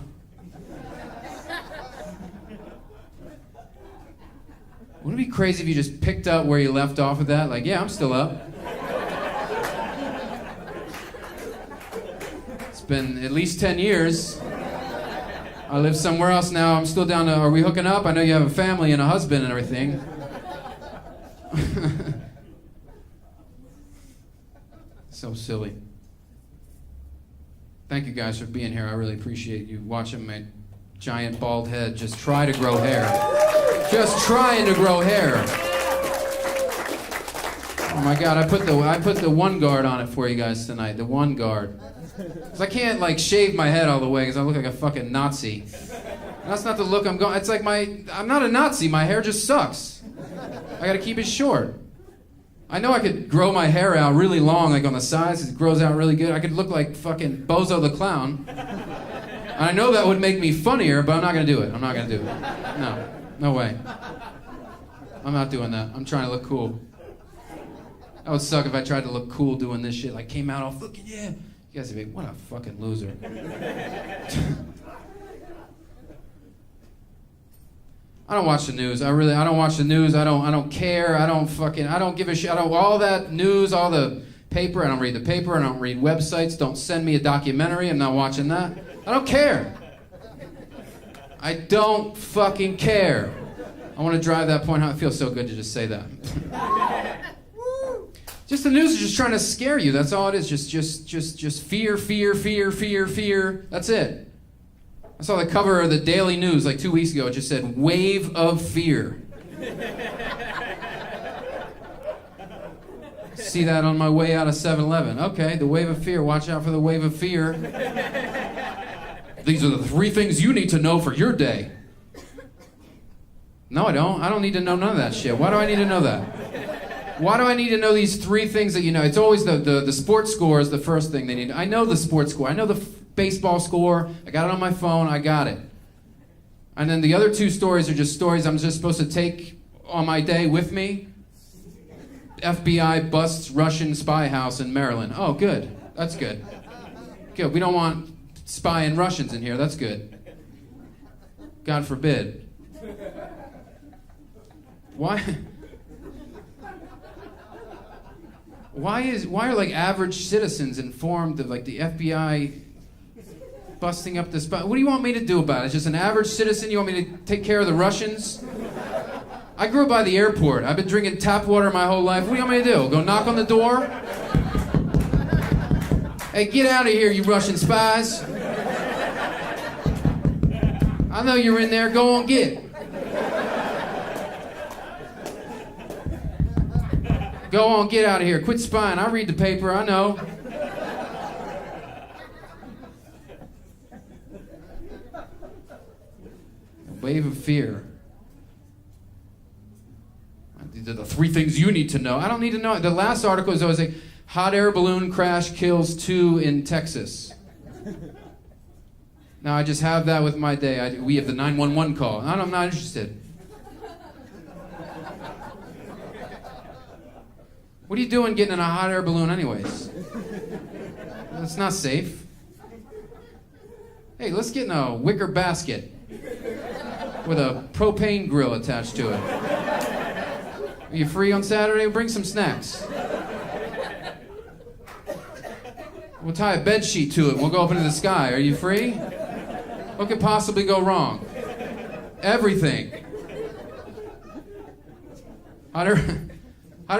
Wouldn't it be crazy if you just picked up where you left off with that? Like, yeah, I'm still up. It's been at least 10 years. I live somewhere else now. I'm still down to, are we hooking up? I know you have a family and a husband and everything. So silly. Thank you guys for being here. I really appreciate you watching my giant bald head just try to grow hair. Just trying to grow hair. Oh my God, I put the one guard on it for you guys tonight. The one guard. 'Cause I can't like shave my head all the way because I look like a fucking Nazi. That's not the look I'm going. It's like I'm not a Nazi. My hair just sucks. I gotta keep it short. I know I could grow my hair out really long, like on the sides. It grows out really good. I could look like fucking Bozo the Clown. And I know that would make me funnier, but I'm not gonna do it. I'm not gonna do it. No way. I'm not doing that. I'm trying to look cool. That would suck if I tried to look cool doing this shit. Like came out all fucking yeah. You guys would be like, what a fucking loser. I don't watch the news. I don't watch the news. I don't care. I don't give a shit. All that news, all the paper. I don't read the paper. I don't read websites. Don't send me a documentary. I'm not watching that. I don't care. I don't fucking care. I want to drive that point home. It feels so good to just say that. Just the news is just trying to scare you. That's all it is. Just fear, fear, fear, fear, fear. That's it. I saw the cover of the Daily News like 2 weeks ago. It just said, "Wave of Fear." See that on my way out of 7-Eleven. Okay, the wave of fear. Watch out for the wave of fear. These are the 3 things you need to know for your day. No, I don't. I don't need to know none of that shit. Why do I need to know that? Why do I need to know these 3 things that you know? It's always the sports score is the first thing they need. I know the sports score. I know the baseball score. I got it on my phone. I got it. And then the other 2 stories are just stories I'm just supposed to take on my day with me. FBI busts Russian spy house in Maryland. Oh, good. That's good. Good. We don't want spying Russians in here. That's good. God forbid. Why? Why are like average citizens informed of like the FBI busting up the spy? What do you want me to do about it? It's just an average citizen? You want me to take care of the Russians? I grew up by the airport. I've been drinking tap water my whole life. What do you want me to do? Go knock on the door? Hey, get out of here, you Russian spies. I know you're in there. Go on, get. Go on, get out of here. Quit spying. I read the paper. I know. A wave of fear. These are the 3 things you need to know. I don't need to know. The last article is always like, hot air balloon crash kills 2 in Texas. Now I just have that with my day. We have the 911 call. I'm not interested. What are you doing getting in a hot air balloon anyways? It's not safe. Hey, let's get in a wicker basket with a propane grill attached to it. Are you free on Saturday? Bring some snacks. We'll tie a bed sheet to it and we'll go up into the sky. Are you free? What could possibly go wrong? Everything. Hot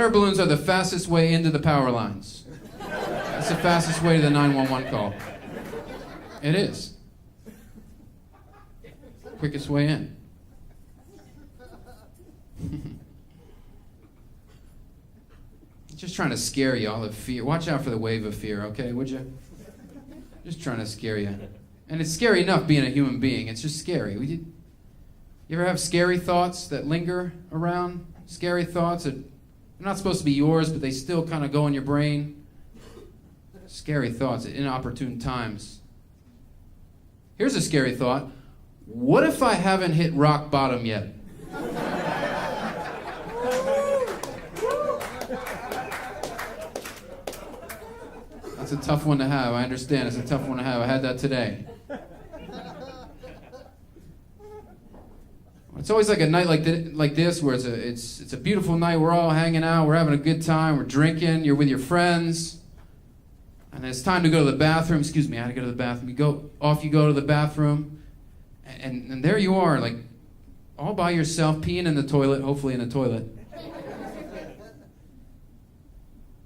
air balloons are the fastest way into the power lines. That's the fastest way to the 911 call. It is. Quickest way in. Just trying to scare you all of fear. Watch out for the wave of fear, okay, would you? Just trying to scare you. And it's scary enough being a human being. It's just scary. You ever have scary thoughts that linger around? Scary thoughts that they're not supposed to be yours, but they still kind of go in your brain. Scary thoughts at inopportune times. Here's a scary thought. What if I haven't hit rock bottom yet? That's a tough one to have. I understand. It's a tough one to have. I had that today. It's always like a night like this where it's a beautiful night. We're all hanging out. We're having a good time. We're drinking. You're with your friends. And it's time to go to the bathroom. Excuse me, I had to go to the bathroom. You go to the bathroom. And there you are, like, all by yourself, peeing in the toilet, hopefully in the toilet.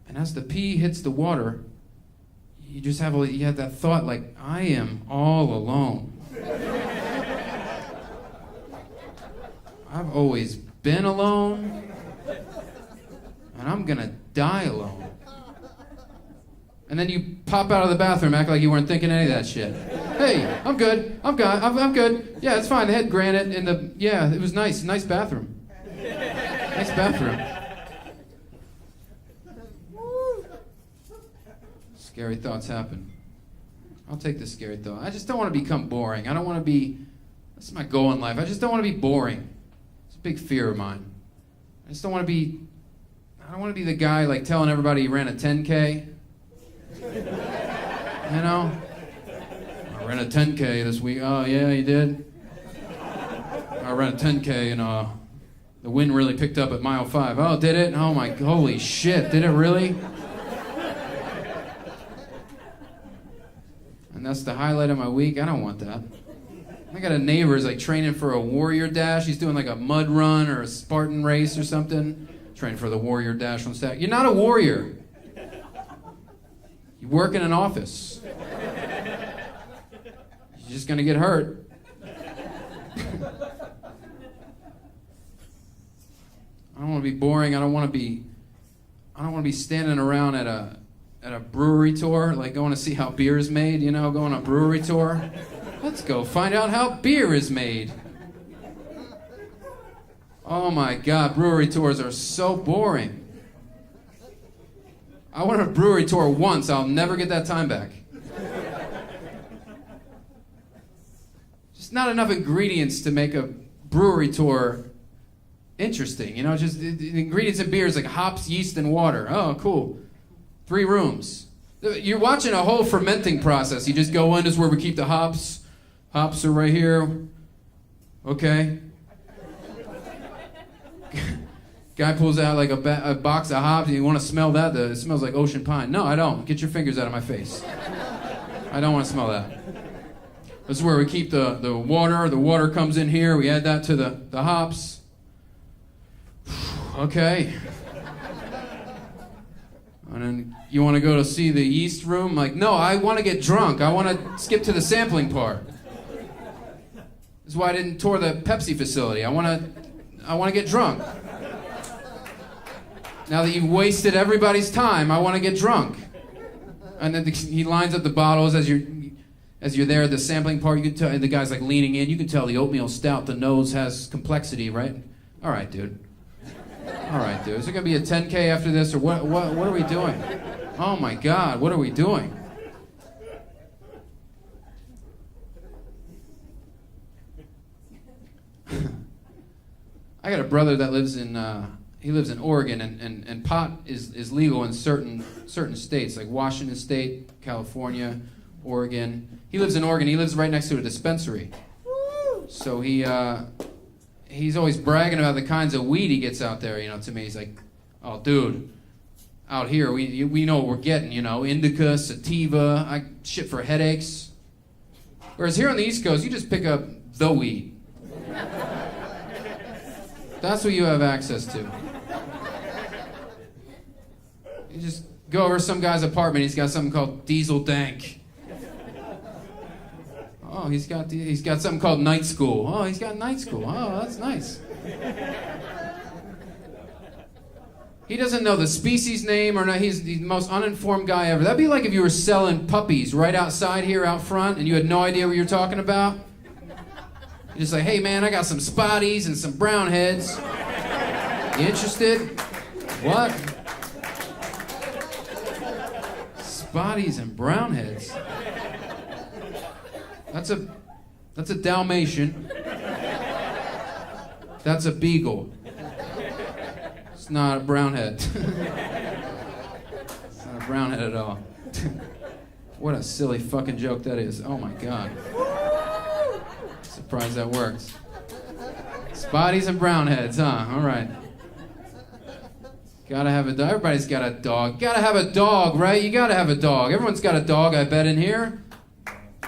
And as the pee hits the water, you have that thought like, I am all alone. I've always been alone. and I'm gonna die alone. And then you pop out of the bathroom, act like you weren't thinking any of that shit. Hey, I'm good. I'm good. Yeah, it's fine. They had granite in the. Yeah, it was nice. Nice bathroom. Nice bathroom. Scary thoughts happen. I'll take the scary thought. I just don't want to become boring. I don't want to be. That's my goal in life. I just don't want to be boring. It's a big fear of mine. I just don't want to be. I don't want to be the guy like telling everybody he ran a 10K. You know? I ran a 10K this week. Oh, yeah, you did? I ran a 10K and the wind really picked up at mile 5. Oh, did it? Oh my, holy shit, did it really? And that's the highlight of my week? I don't want that. I got a neighbor who's like training for a warrior dash. He's doing like a mud run or a Spartan race or something. Training for the warrior dash on Saturday. You're not a warrior. You work in an office. You're just gonna get hurt. I don't want to be boring. I don't want to be standing around at a brewery tour, like going to see how beer is made. You know, going on a brewery tour. Let's go find out how beer is made. Oh my God, brewery tours are so boring. I went on a brewery tour once. I'll never get that time back. Just not enough ingredients to make a brewery tour interesting. You know, just the ingredients in beer is like hops, yeast, and water. Oh, cool. 3 rooms. You're watching a whole fermenting process. You just go in, this is where we keep the hops. Hops are right here. Okay. Guy pulls out like a box of hops, and you want to smell that? It smells like ocean pine. No, I don't. Get your fingers out of my face. I don't want to smell that. This is where we keep the water. The water comes in here. We add that to the hops. Okay. And then you want to go to see the yeast room? Like, no, I want to get drunk. I want to skip to the sampling part. This is why I didn't tour the Pepsi facility. I want to get drunk. Now that you've wasted everybody's time, I want to get drunk. And then he lines up the bottles as you're there at the sampling part. You can tell, and the guy's like leaning in. You can tell the oatmeal stout, the nose has complexity, right? All right, dude. Is there gonna be a 10K after this, or what are we doing? Oh my God, what are we doing? I got a brother that lives in Oregon, and pot is legal in certain states, like Washington State, California, Oregon. He lives in Oregon. He lives right next to a dispensary. So he's always bragging about the kinds of weed he gets out there. You know, to me, he's like, "Oh, dude, out here we know what we're getting. You know, indica, sativa, shit for headaches." Whereas here on the East Coast, you just pick up the weed. That's what you have access to. You just go over to some guy's apartment. He's got something called Diesel Dank. Oh, he's got something called Night School. Oh, he's got Night School. Oh, that's nice. He doesn't know the species name or not. He's the most uninformed guy ever. That'd be like if you were selling puppies right outside here out front and you had no idea what you're talking about. You're just like, hey man, I got some spotties and some brown heads. You interested? What? Spotties and brown heads. That's a Dalmatian. That's a beagle. It's not a brown head. It's not a brown head at all. What a silly fucking joke that is. Oh my God. Surprised that works. Spotties and brown heads, huh? All right. Gotta have a dog. Everybody's got a dog. Gotta have a dog, right? You gotta have a dog. Everyone's got a dog, I bet, in here.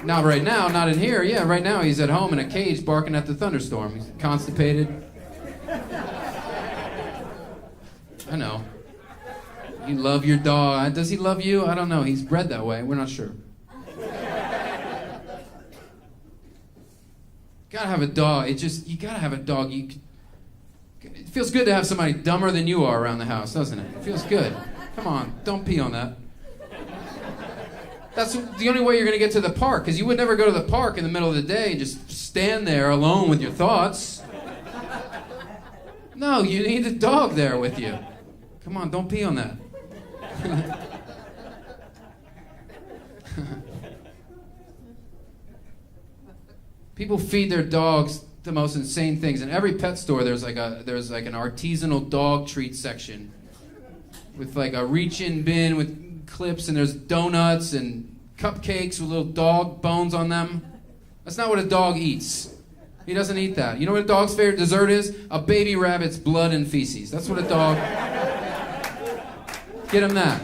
Not right now, not in here. Yeah, right now he's at home in a cage barking at the thunderstorm. He's constipated. I know. You love your dog. Does he love you? I don't know. He's bred that way. We're not sure. Gotta have a dog. You gotta have a dog. It feels good to have somebody dumber than you are around the house, doesn't it? It feels good. Come on, don't pee on that. That's the only way you're going to get to the park, because you would never go to the park in the middle of the day and just stand there alone with your thoughts. No, you need a dog there with you. Come on, don't pee on that. People feed their dogs the most insane things. In every pet store, there's like an artisanal dog treat section with like a reach-in bin with clips, and there's donuts and cupcakes with little dog bones on them. That's not what a dog eats. He doesn't eat that. You know what a dog's favorite dessert is? A baby rabbit's blood and feces. That's what a dog... Get him that.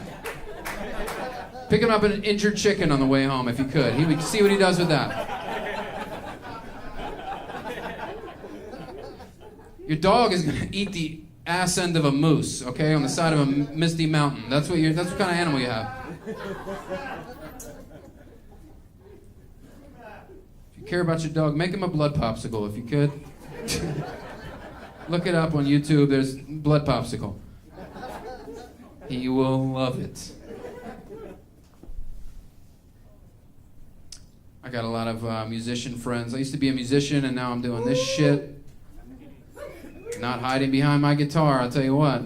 Pick him up an injured chicken on the way home if you could. He would see what he does with that. Your dog is gonna eat the ass end of a moose, okay, on the side of a misty mountain. That's what kind of animal you have. If you care about your dog, make him a blood popsicle if you could. Look it up on YouTube. There's blood popsicle. He will love it. I got a lot of musician friends. I used to be a musician, and now I'm doing this shit. Not hiding behind my guitar, I'll tell you what.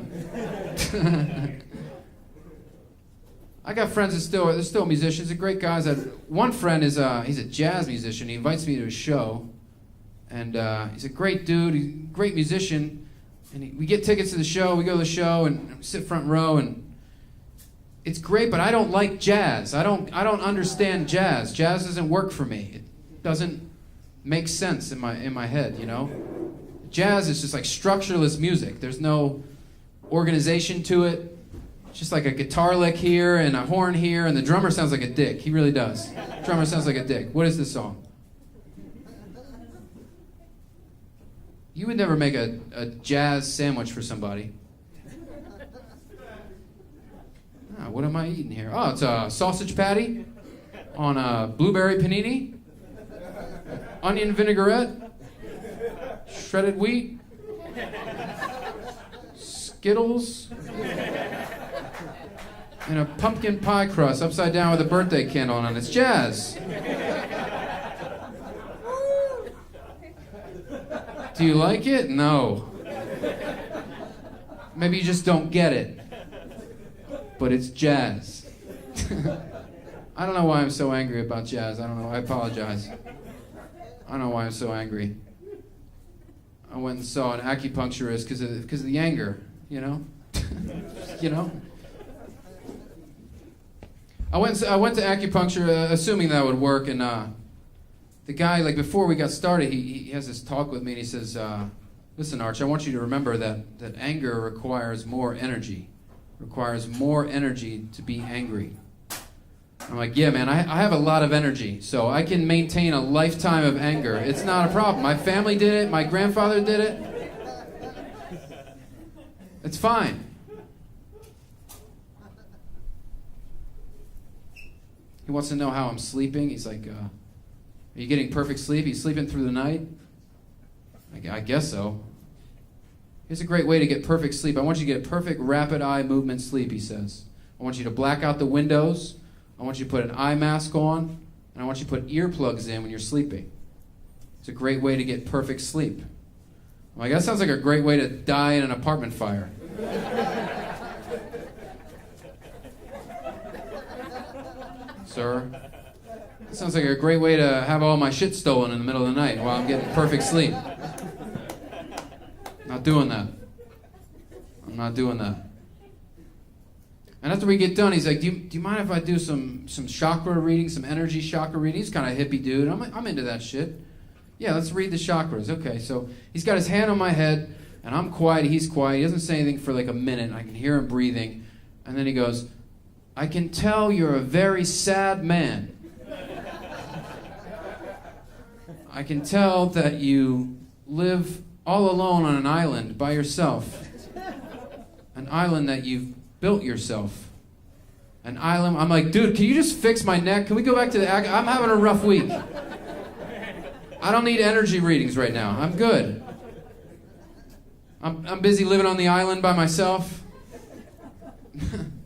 I got friends that they're still musicians. They're great guys. One friend is he's a jazz musician. He invites me to his show, and he's a great dude. He's a great musician. And we get tickets to the show. We go to the show and sit front row, and it's great. But I don't like jazz. I don't understand jazz. Jazz doesn't work for me. It doesn't make sense in my head. You know. Jazz is just like structureless music. There's no organization to it. It's just like a guitar lick here and a horn here, and the drummer sounds like a dick. He really does. The drummer sounds like a dick. What is this song? You would never make a jazz sandwich for somebody. Ah, what am I eating here? Oh, it's a sausage patty on a blueberry panini, onion vinaigrette, shredded wheat, Skittles, and a pumpkin pie crust upside down with a birthday candle on it. It's jazz. Do you like it? No. Maybe you just don't get it. But it's jazz. I don't know why I'm so angry about jazz. I don't know. I apologize. I don't know why I'm so angry. I went and saw an acupuncturist because of the anger, you know? You know? I went to acupuncture assuming that would work, and the guy, like before we got started, he has this talk with me, and he says, listen, Arch, I want you to remember that anger requires more energy. Requires more energy to be angry. I'm like, yeah, man, I have a lot of energy, so I can maintain a lifetime of anger. It's not a problem. My family did it. My grandfather did it. It's fine. He wants to know how I'm sleeping. He's like, are you getting perfect sleep? Are you sleeping through the night? I guess so. Here's a great way to get perfect sleep. I want you to get perfect rapid eye movement sleep, he says. I want you to black out the windows. I want you to put an eye mask on, and I want you to put earplugs in when you're sleeping. It's a great way to get perfect sleep. I'm like, that sounds like a great way to die in an apartment fire. Sir, that sounds like a great way to have all my shit stolen in the middle of the night while I'm getting perfect sleep. Not doing that. I'm not doing that. And after we get done, he's like, do you mind if I do some chakra reading, some energy chakra reading? He's kind of a hippie dude. I'm into that shit. Yeah, let's read the chakras. Okay, so he's got his hand on my head, and I'm quiet, he's quiet. He doesn't say anything for like a minute. I can hear him breathing. And then he goes, I can tell you're a very sad man. I can tell that you live all alone on an island by yourself. An island that you've built yourself. An island. I'm like, dude, can you just fix my neck? Can we go back to I'm having a rough week. I don't need energy readings right now. I'm good. I'm busy living on the island by myself. I'm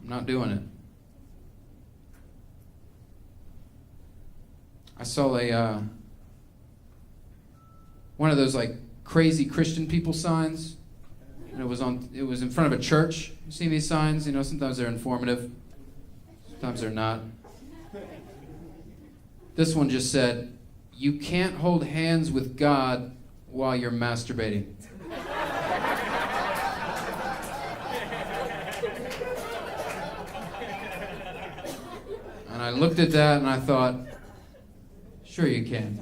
not doing it. I saw a one of those like crazy Christian people signs, and it was in front of a church. You seen these signs? You know, sometimes they're informative, sometimes they're not. This one just said, "You can't hold hands with God while you're masturbating." And I looked at that and I thought, sure you can.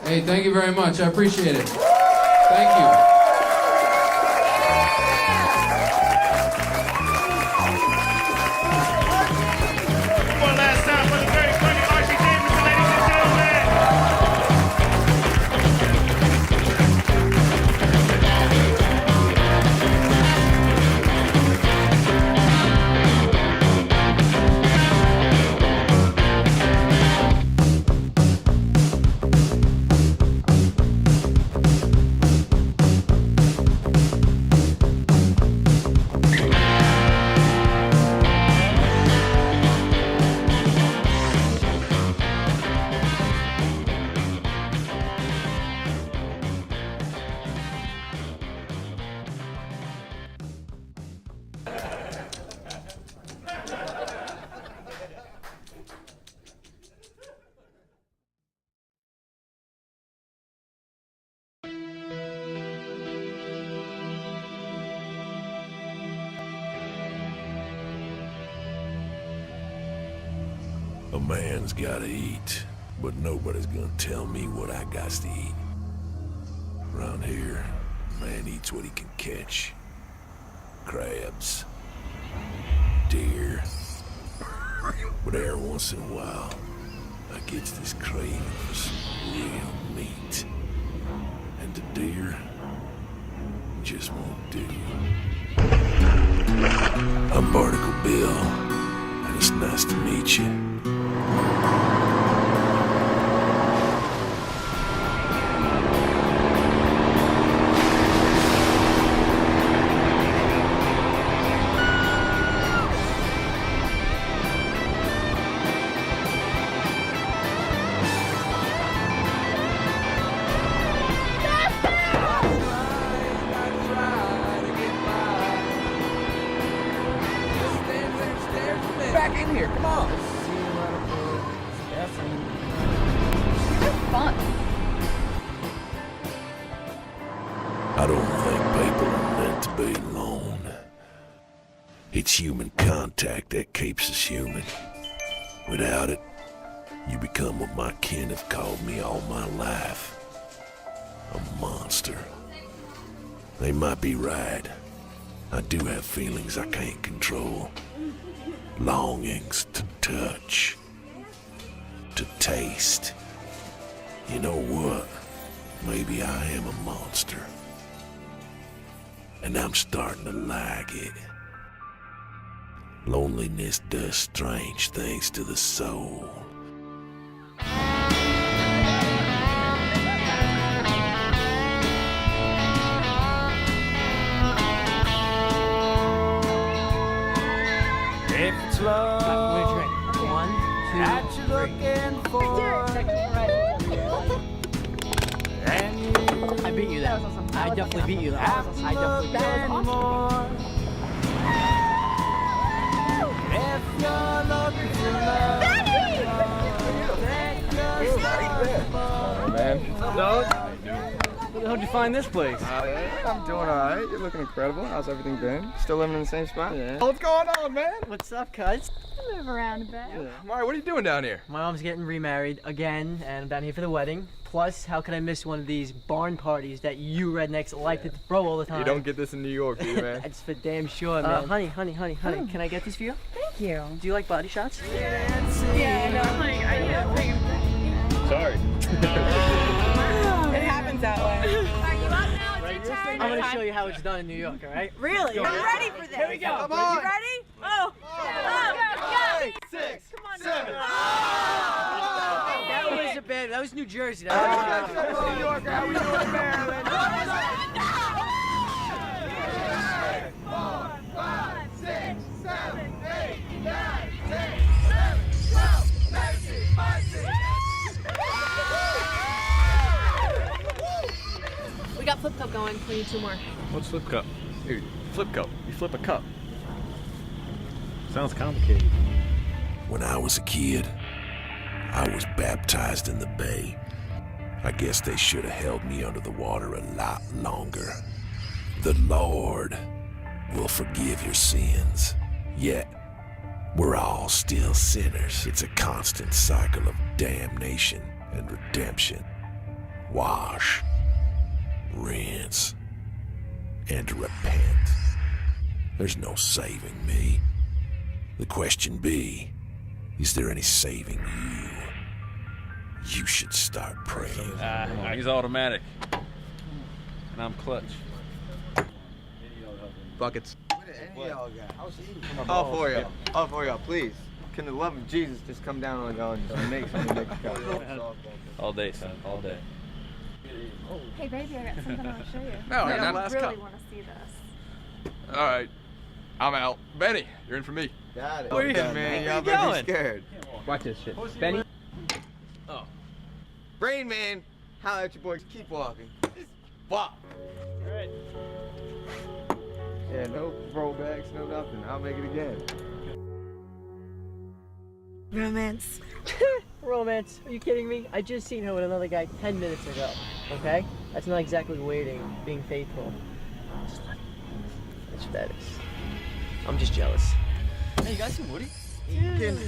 Hey, thank you very much. I appreciate it. Thank you. One last time for the very funny Archie Davidson, ladies and gentlemen. A man's gotta eat, but nobody's gonna tell me what I got to eat. Around here, a man eats what he can catch. Crabs, deer, but every once in a while, I gets this craving for some real meat. And the deer just won't do. I'm Barnacle Bill, and it's nice to meet you. Back in here, come on. Fun. I don't think people are meant to be alone. It's human contact that keeps us human. Without it, you become what my kin have called me all my life. A monster. They might be right. I do have feelings I can't control. Longings to touch, to taste. You know what? Maybe I am a monster. And I'm starting to like it. Loneliness does strange things to the soul. If it's love that you're looking for, and you I beat you there. I definitely beat you there. I definitely beat you. if you're looking for love, Oh, man. Where the hell did you find this place? I'm doing alright. You're looking incredible. How's everything been? Still living in the same spot? Yeah. What's going on, man? What's up, cuz? Move around a bit. Yeah. Mari, what are you doing down here? My mom's getting remarried again, and I'm down here for the wedding. Plus, how could I miss one of these barn parties that you rednecks like to throw all the time? You don't get this in New York, do you, man? That's for damn sure, man. Honey, can I get this for you? Thank you. Do you like body shots? Yeah, no, honey, I need a big. Sorry. It happens that way. Are you up now? It's your turn. I'm gonna show you how it's done in New York, all right? Really? I'm ready for this. Here we go. Come on. You ready? Oh. Go. 8, 6, Come on. 7. That was New Jersey. New York, how we doing in Maryland? 4, 5, 6, 7, 8, 9, 10, 11, 12, mercy, mercy. We got flip cup going. We need 2 more. What's flip cup? Dude, flip cup. You flip a cup. Sounds complicated. When I was a kid, I was baptized in the bay. I guess they should have held me under the water a lot longer. The Lord will forgive your sins, yet we're all still sinners. It's a constant cycle of damnation and redemption. Wash, rinse, and repent. There's no saving me. The question be, is there any saving you? You should start praying. He's automatic. And I'm clutch. Buckets. All four of y'all, please. Can the love of Jesus just come down on y'all and make something make a cup? All day, son. All day. Hey, baby, I got something I want to show you. No, I got I last really cup. want to see this. All right. I'm out. Benny, you're in for me. Got it. Where you man? Y'all better be scared. Watch this shit. Benny. Oh. Rain Man, holla at your boys. Keep walking. Walk. All right. Yeah, no throwbacks, no nothing. I'll make it again. Romance. Romance? Are you kidding me? I just seen her with another guy 10 minutes ago. Okay? That's not exactly waiting, being faithful. Just let it. It's fetishes. I'm just jealous. Hey, you guys seen Woody? Dude,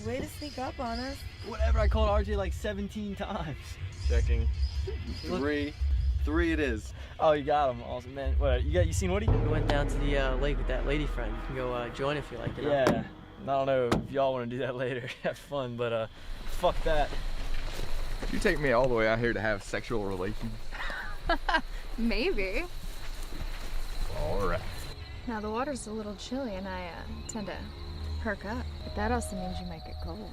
way to sneak up on us. Whatever, I called RJ like 17 times. Checking. Three it is. Oh, you got him. Awesome, man. What, you seen Woody? We went down to the lake with that lady friend. You can go join if you like, you know? Yeah. I don't know if y'all want to do that later. Have fun, but fuck that. You take me all the way out here to have sexual relations? Maybe. All right. Now, the water's a little chilly, and I tend to perk up. But that also means you might get cold.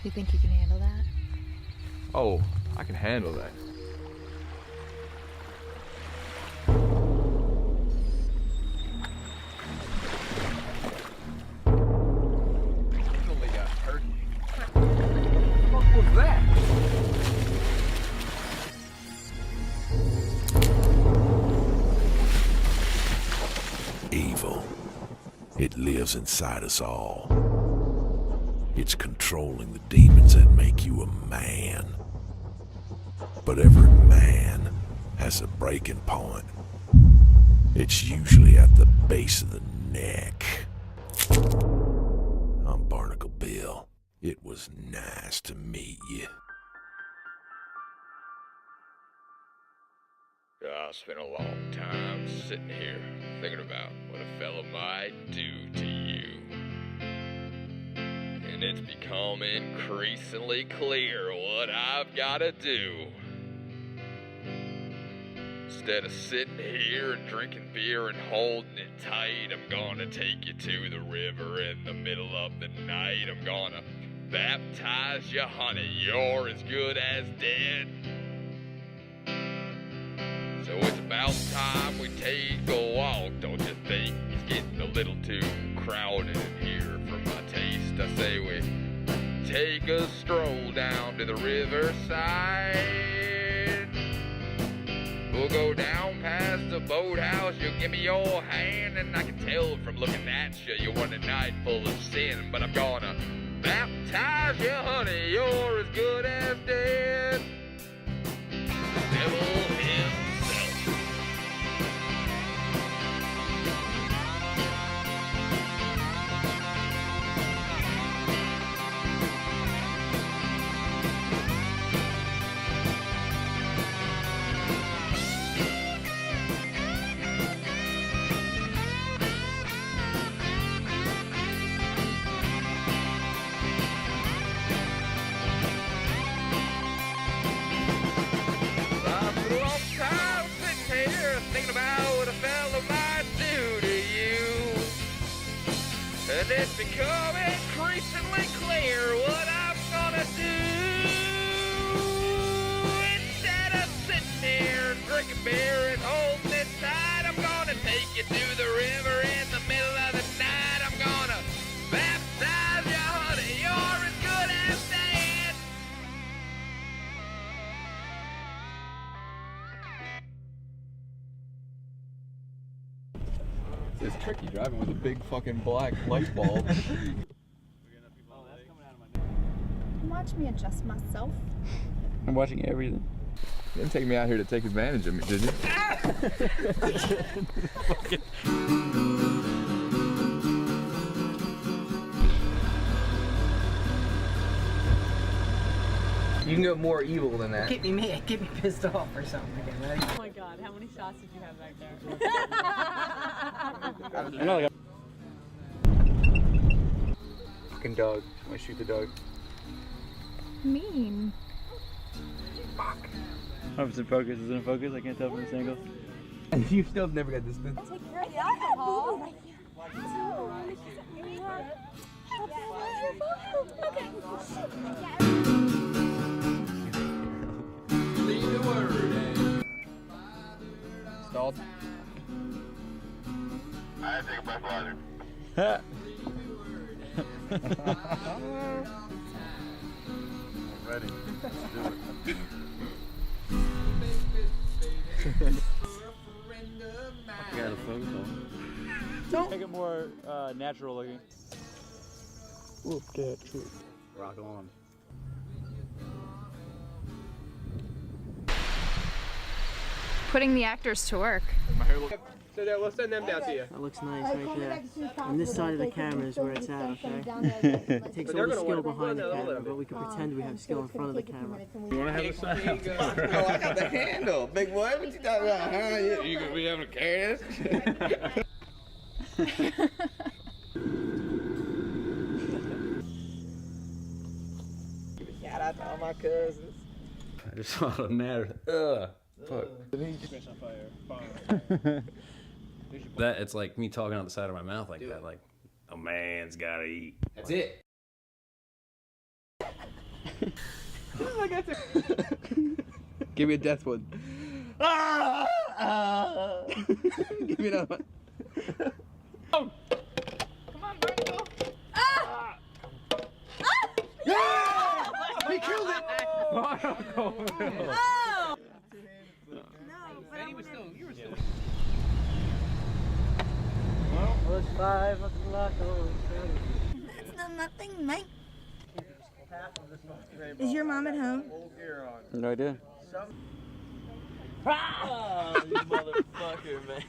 You think you can handle that? Oh, I can handle that. Evil. It lives inside us all. It's controlling the demons that make you a man. But every man has a breaking point. It's usually at the base of the neck. I'm Barnacle Bill. It was nice to meet you. I spent a long time sitting here thinking about what a fella might do to you. And it's become increasingly clear what I've gotta do. Instead of sitting here and drinking beer and holding it tight, I'm gonna take you to the river in the middle of the night. I'm gonna baptize you, honey, you're as good as dead. So it's about time we take a walk, don't you think? It's getting a little too crowded in here for my taste. I say we take a stroll down to the riverside. We'll go down past the boathouse, you'll give me your hand, and I can tell from looking at you, you want a night full of sin. But I'm gonna baptize you, honey, you're as good as dead. The devil himself. And it's become increasingly clear what I'm gonna do. here, drinking beer and holding it tight. I'm gonna take you to the river in the middle of the night. I'm gonna baptize you, honey. You're as good as dead. It's tricky driving with a big fucking black light bulb. Watch me adjust myself. I'm watching everything. You didn't take me out here to take advantage of me, did you? You can go more evil than that. Get me mad, get me pissed off or something. Okay, ready? Oh my god, how many shots did you have back there? I know, fucking dog. I want to shoot the dog. Mean. Fuck. Oh, it's in focus. Is it in focus? I can't tell from this angle. You still have never got this good. Take care of the alcohol. Leave the word, Stalled. I take a breath water. Ready. Let's do it. I got a photo. Don't make it more natural looking. Look at you. Rock on. Putting the actors to work. So we'll send them down to you. That looks nice right there. On this side of the camera is where it's at, okay? It takes all the skill behind the camera, but we can pretend we have skill in front of the camera. You want to have a sign? Oh, I got the handle. Big boy, what you talking about, huh? You gonna be able to carry this? Shout out to all my cousins. I just saw it matter. Ugh. Fuck. That it's like me talking out the side of my mouth like that. Like, a man's gotta eat. That's it. Give me a death one. Give me another one. Come on, Barnacle. Ah! Yeah! We killed it! Oh! Well, it's 5 o'clock. That's not nothing, mate. Is your mom at home? No idea. Oh, you motherfucker, man.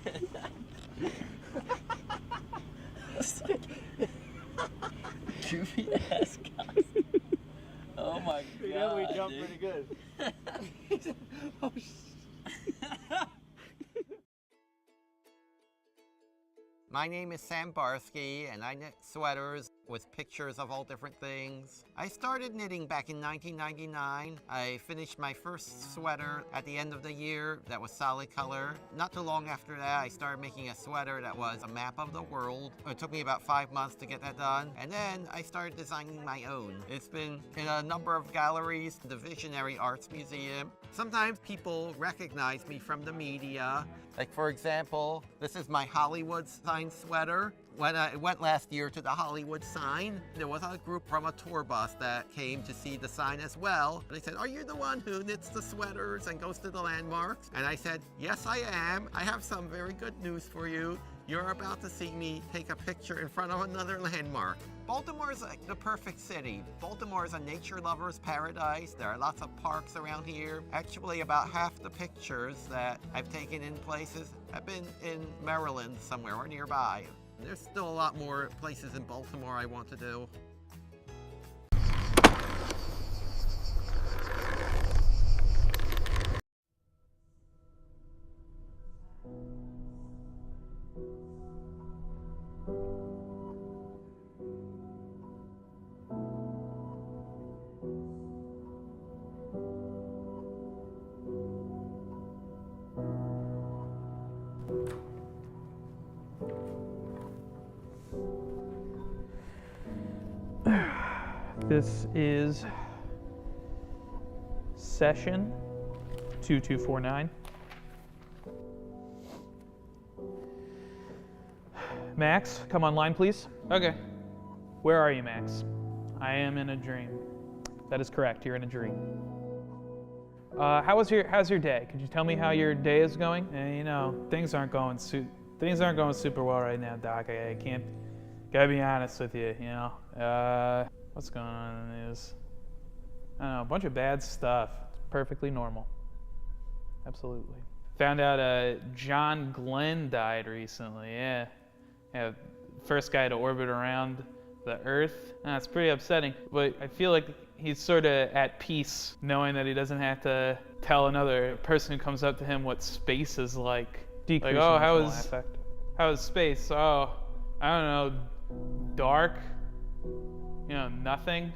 Goofy ass guys. Oh my god. You know we jumped pretty good. Oh shit. My name is Sam Barsky, and I knit sweaters with pictures of all different things. I started knitting back in 1999. I finished my first sweater at the end of the year that was solid color. Not too long after that, I started making a sweater that was a map of the world. It took me about 5 months to get that done. And then I started designing my own. It's been in a number of galleries, the Visionary Arts Museum. Sometimes people recognize me from the media. Like, for example, this is my Hollywood sign sweater. When I went last year to the Hollywood sign, there was a group from a tour bus that came to see the sign as well. They said, "Are you the one who knits the sweaters and goes to the landmarks?" And I said, "Yes, I am. I have some very good news for you. You're about to see me take a picture in front of another landmark." Baltimore is like the perfect city. Baltimore is a nature lover's paradise. There are lots of parks around here. Actually, about half the pictures that I've taken in places have been in Maryland somewhere or nearby. There's still a lot more places in Baltimore I want to do. This is session 2249. Max, come online, please. Okay. Where are you, Max? I am in a dream. That is correct. You're in a dream. How's your day? Could you tell me how your day is going? You know, things aren't going super well right now, Doc. I can't. Gotta be honest with you. You know, what's going on in the news? I don't know, a bunch of bad stuff. It's perfectly normal. Absolutely. Found out John Glenn died recently. Yeah, first guy to orbit around the Earth. It's pretty upsetting, but I feel like he's sort of at peace knowing that he doesn't have to tell another person who comes up to him what space is like. Decrease like, oh, affect. how is space? Oh, I don't know, dark. You know, nothing.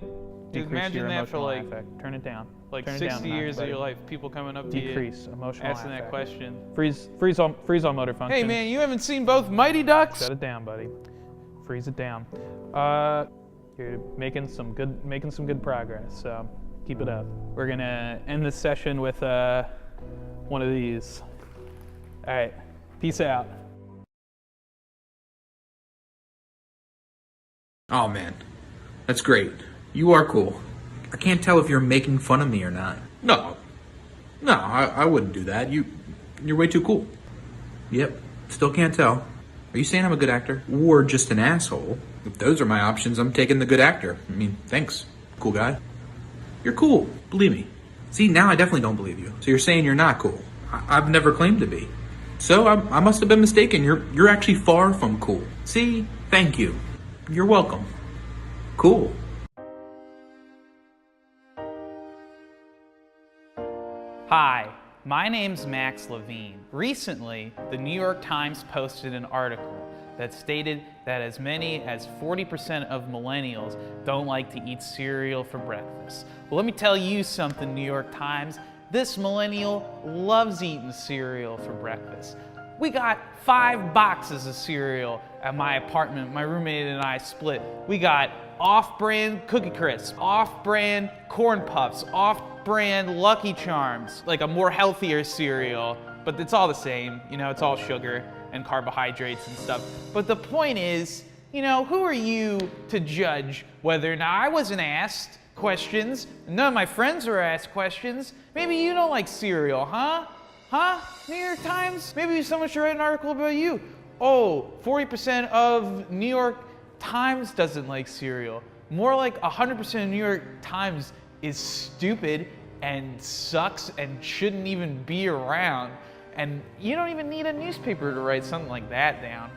Dude, imagine that for like affect. Turn it down. Like Turn 60 years of your life, people coming up to you, emotional asking that question. Freeze all motor function. Hey man, you haven't seen both Mighty Ducks? Shut it down, buddy. Freeze it down. You're making some good progress. So keep it up. We're gonna end this session with one of these. All right, peace out. Oh man, that's great. You are cool. I can't tell if you're making fun of me or not. No, I wouldn't do that. You're way too cool. Yep, still can't tell. Are you saying I'm a good actor or just an asshole? If those are my options, I'm taking the good actor. I mean, thanks, cool guy. You're cool, believe me. See, now I definitely don't believe you. So you're saying you're not cool. I've never claimed to be. So I must have been mistaken. You're actually far from cool. See, thank you. You're welcome. Cool. Hi, my name's Max Levine. Recently, the New York Times posted an article that stated that as many as 40% of millennials don't like to eat cereal for breakfast. Well, let me tell you something, New York Times. This millennial loves eating cereal for breakfast. We got 5 boxes of cereal at my apartment. My roommate and I split. We got off-brand Cookie Crisp, off-brand Corn Puffs, off-brand Lucky Charms, like a more healthier cereal, but it's all the same. You know, it's all sugar and carbohydrates and stuff. But the point is, you know, who are you to judge whether or not I wasn't asked questions? None of my friends were asked questions. Maybe you don't like cereal, huh? Huh? New York Times? Maybe someone should write an article about you. Oh, 40% of New York Times doesn't like cereal. More like 100% of New York Times is stupid and sucks and shouldn't even be around. And you don't even need a newspaper to write something like that down.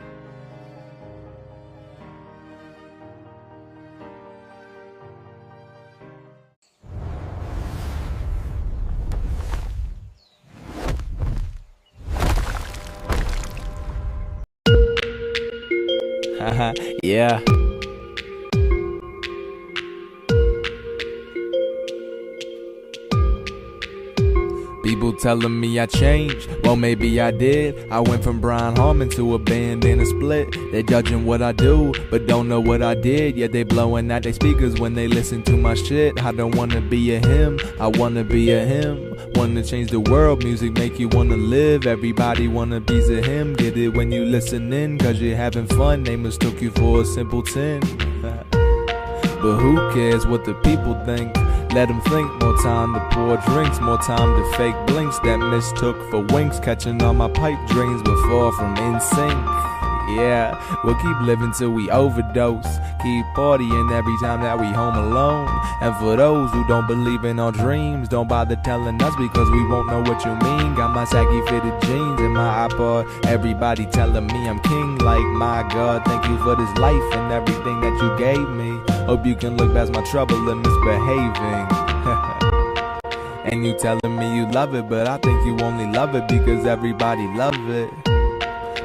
Yeah. People telling me I changed, well maybe I did. I went from Brian Harmon to a band and a split. They judging what I do, but don't know what I did. Yeah, they blowing out their speakers when they listen to my shit. I don't wanna be a him, I wanna be a him. Wanna change the world, music make you wanna live. Everybody wanna be a him, get it when you listening. Cause you're having fun, they mistook you for a simpleton. But who cares what the people think? Let them think, more time to pour drinks, more time to fake blinks that mistook for winks. Catching all my pipe dreams before from NSYNC. Yeah, we'll keep living till we overdose. Keep partying every time that we home alone. And for those who don't believe in our dreams, don't bother telling us because we won't know what you mean. Got my saggy fitted jeans and my iPod. Everybody telling me I'm king, like my God. Thank you for this life and everything that you gave me. Hope you can look past my trouble and misbehaving. And you telling me you love it, but I think you only love it because everybody love it.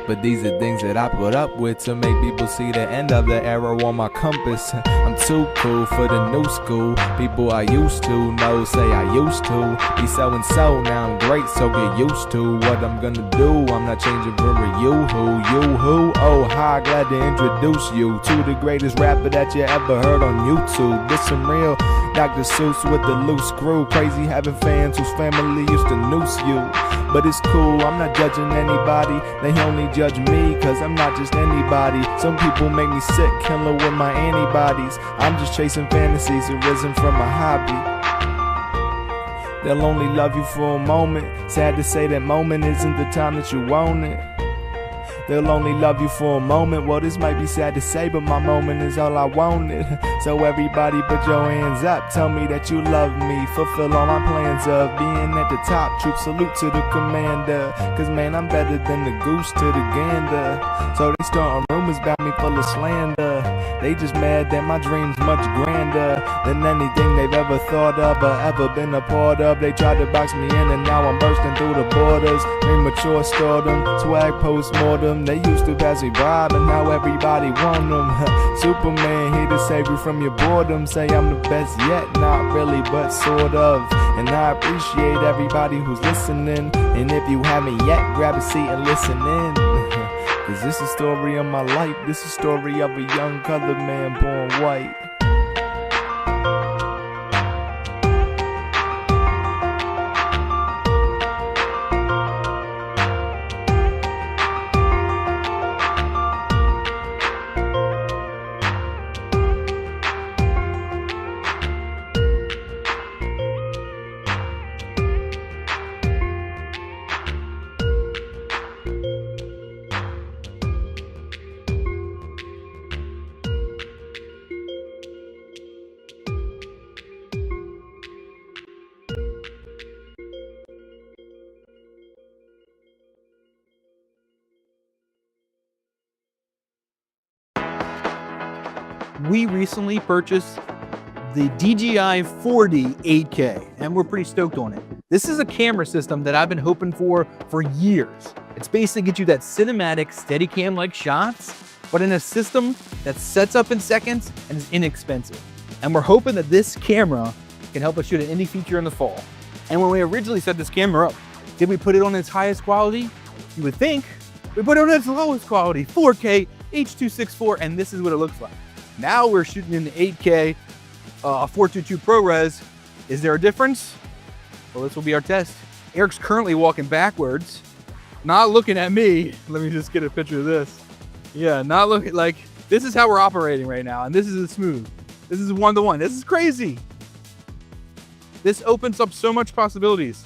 But these are things that I put up with to make people see the end of the arrow on my compass. I'm too cool for the new school. People I used to know say I used to be so and so. Now I'm great, so get used to what I'm gonna do. I'm not changing for a you-who. Oh, hi, glad to introduce you to the greatest rapper that you ever heard on YouTube. This some real Dr. Seuss with the loose screw. Crazy having fans whose family used to noose you. But it's cool, I'm not judging anybody. They only judge me, cause I'm not just anybody. Some people make me sick, killer with my antibodies. I'm just chasing fantasies arisen from a hobby. They'll only love you for a moment. Sad to say that moment isn't the time that you want it. They'll only love you for a moment. Well, this might be sad to say, but my moment is all I wanted. So everybody put your hands up. Tell me that you love me. Fulfill all my plans of being at the top. Troop salute to the commander. Cause man, I'm better than the goose to the gander. So they starting rumors about me full of slander. They just mad that my dream's much grander than anything they've ever thought of or ever been a part of. They tried to box me in and now I'm bursting through the borders. Premature stardom, swag post-mortem. They used to pass me by, but now everybody want them. Superman here to save you from your boredom. Say I'm the best yet, not really, but sort of. And I appreciate everybody who's listening. And if you haven't yet, grab a seat and listen in. Cause this is the story of my life. This is the story of a young colored man born white. We recently purchased the DJI 40 8K, and we're pretty stoked on it. This is a camera system that I've been hoping for years. It's basically get you that cinematic Steadicam-like shots, but in a system that sets up in seconds and is inexpensive. And we're hoping that this camera can help us shoot an indie feature in the fall. And when we originally set this camera up, did we put it on its highest quality? You would think. We put it on its lowest quality, 4K, H.264, and this is what it looks like. Now we're shooting in the 8K, 422 ProRes. Is there a difference? Well, this will be our test. Eric's currently walking backwards, not looking at me. Let me just get a picture of this. Yeah, not looking, like, this is how we're operating right now, and this is smooth. This is one-to-one. This is crazy. This opens up so much possibilities.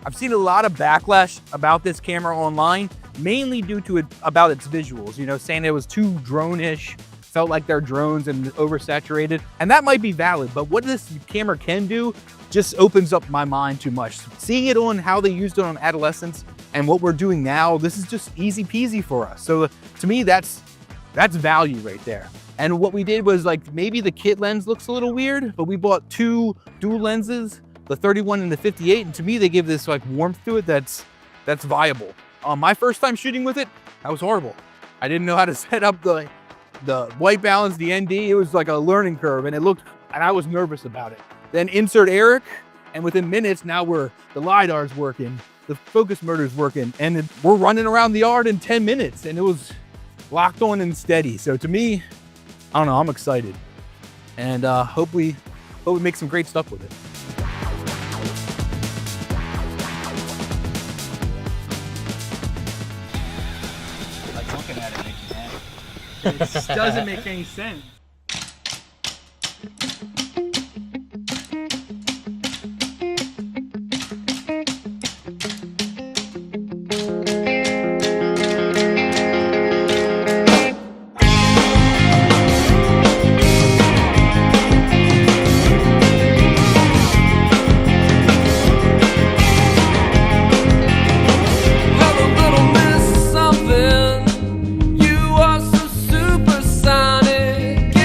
I've seen a lot of backlash about this camera online, mainly due to about its visuals, you know, saying it was too drone-ish, felt like they're drones and oversaturated. And that might be valid, but what this camera can do just opens up my mind too much. Seeing it on how they used it on Adolescence and what we're doing now, this is just easy peasy for us. So to me, that's value right there. And what we did was, like, maybe the kit lens looks a little weird, but we bought two dual lenses, the 31 and the 58, and to me they give this like warmth to it that's viable. My first time shooting with it, that was horrible. I didn't know how to set up the white balance, the ND. It was like a learning curve, and I was nervous about it. Then insert Eric, and within minutes now the LiDAR's working, the focus motor's working, and we're running around the yard in 10 minutes, and it was locked on and steady. So to me, I don't know, I'm excited, and hope we make some great stuff with it. Like looking at it makes me mad. It just doesn't make any sense. You are so supersonic.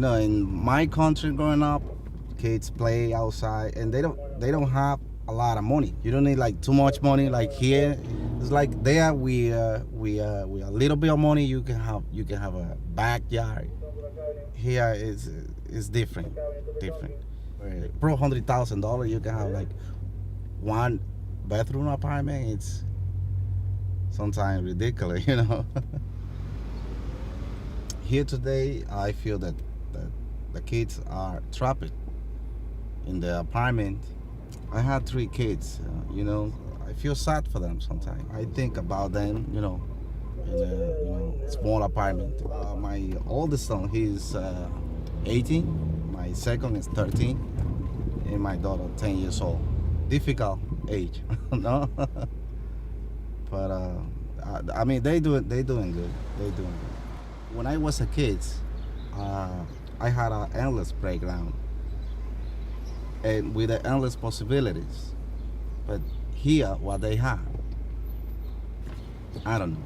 know, in my country growing up, kids play outside, and they don't have a lot of money. You don't need like too much money. Like here, it's like there we a little bit of money. You can have a backyard. Here is different. For $100,000, you can have like one bedroom apartment. It's sometimes ridiculous, you know. Here today, I feel that the kids are trapped in the apartment. I had 3 kids, you know. I feel sad for them sometimes. I think about them, you know, in a small apartment. My oldest son, he's 18. My second is 13, and my daughter 10 years old. Difficult age, no. But I mean, they doing good. They doing good. When I was a kid, I had an endless playground, and with the endless possibilities. But here, what they have, I don't know.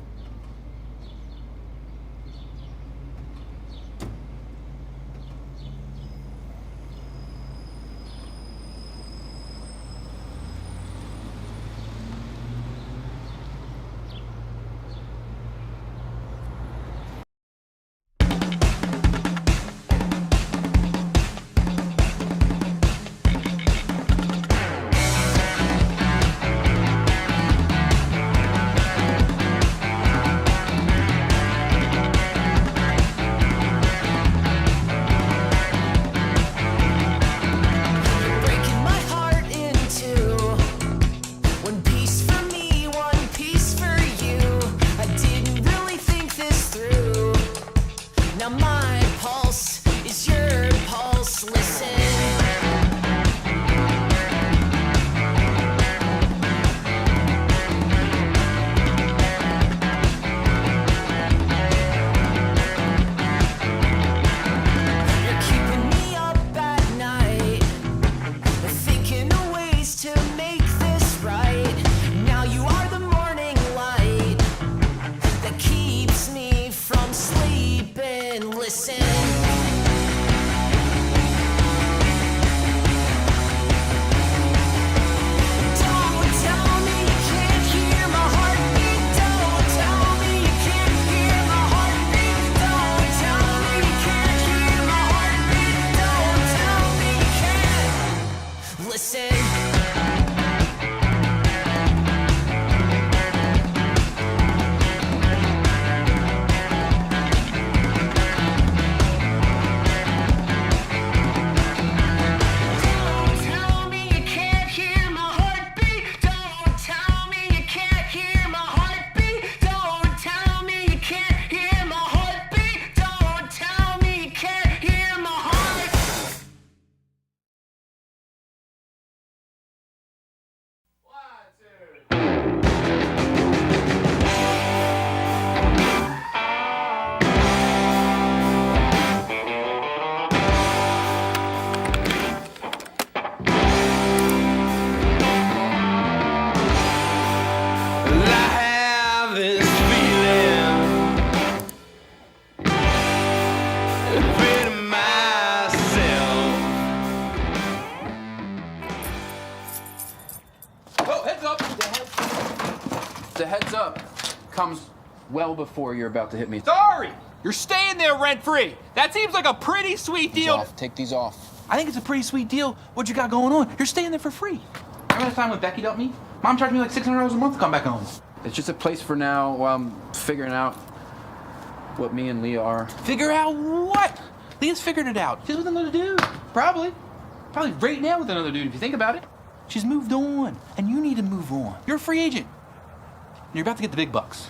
The heads up comes well before you're about to hit me. Sorry! You're staying there rent-free. That seems like a pretty sweet deal. Take these off. I think it's a pretty sweet deal. What you got going on? You're staying there for free. Remember that time when Becky dumped me? Mom charged me like $600 a month to come back home. It's just a place for now while I'm figuring out what me and Leah are. Figure out what? Leah's figured it out. She's with another dude. Probably right now with another dude if you think about it. She's moved on, and you need to move on. You're a free agent. And you're about to get the big bucks.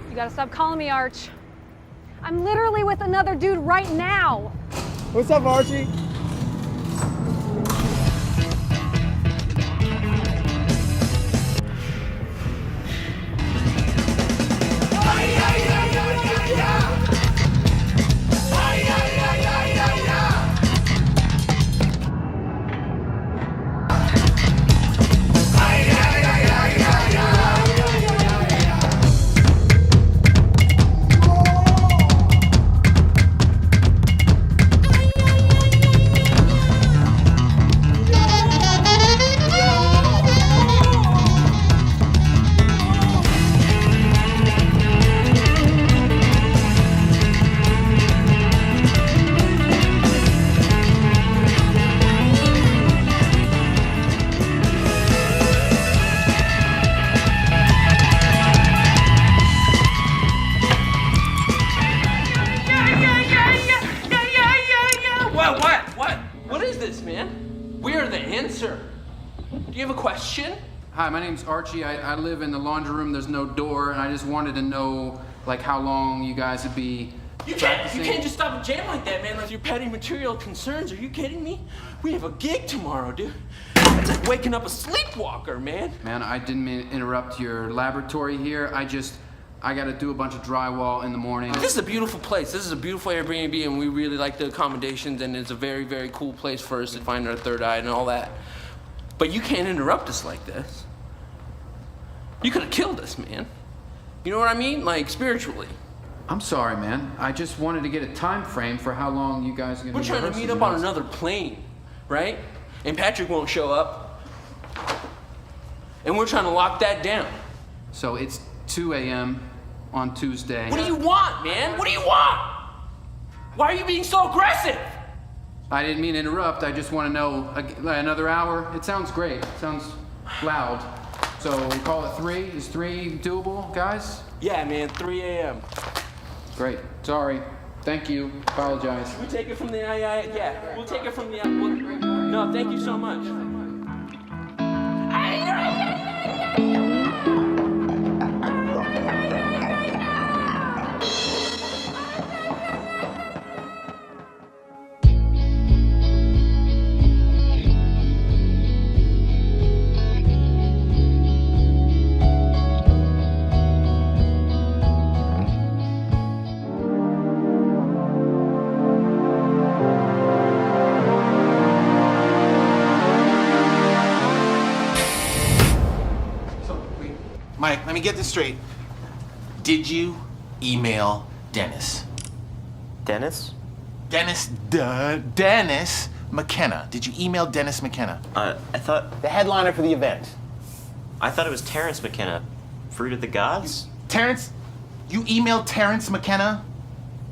You gotta stop calling me Arch. I'm literally with another dude right now. What's up, Archie? What is this, man? We are the answer. Do you have a question? Hi, my name's Archie. I live in the laundry room. There's no door, and I just wanted to know, like, how long you guys would be practicing. You can't just stop a jam like that, man. Like your petty material concerns. Are you kidding me? We have a gig tomorrow, dude. It's like waking up a sleepwalker, man. Man, I didn't mean to interrupt your laboratory here. I gotta do a bunch of drywall in the morning. This is a beautiful place. This is a beautiful Airbnb, and we really like the accommodations, and it's a very, very cool place for us to find our third eye and all that. But you can't interrupt us like this. You could have killed us, man. You know what I mean? Like, spiritually. I'm sorry, man. I just wanted to get a time frame for how long you guys are gonna We're be trying to rehearsing, meet up you know? on another plane, right? And Patrick won't show up. And we're trying to lock that down. So it's 2 a.m. on Tuesday. What do you want, man? What do you want? Why are you being so aggressive? I didn't mean to interrupt. I just want to know another hour. It sounds great. It sounds loud. So we call it 3. Is 3 doable, guys? Yeah, man, 3 a.m. Great. Sorry. Thank you. Apologize. We take it from the yeah, we'll take it from the no, thank you so much. Mike, let me get this straight. Did you email Dennis? Dennis? Dennis McKenna. Did you email Dennis McKenna? I thought... The headliner for the event. I thought it was Terrence McKenna. Fruit of the Gods? Terrence? You emailed Terrence McKenna?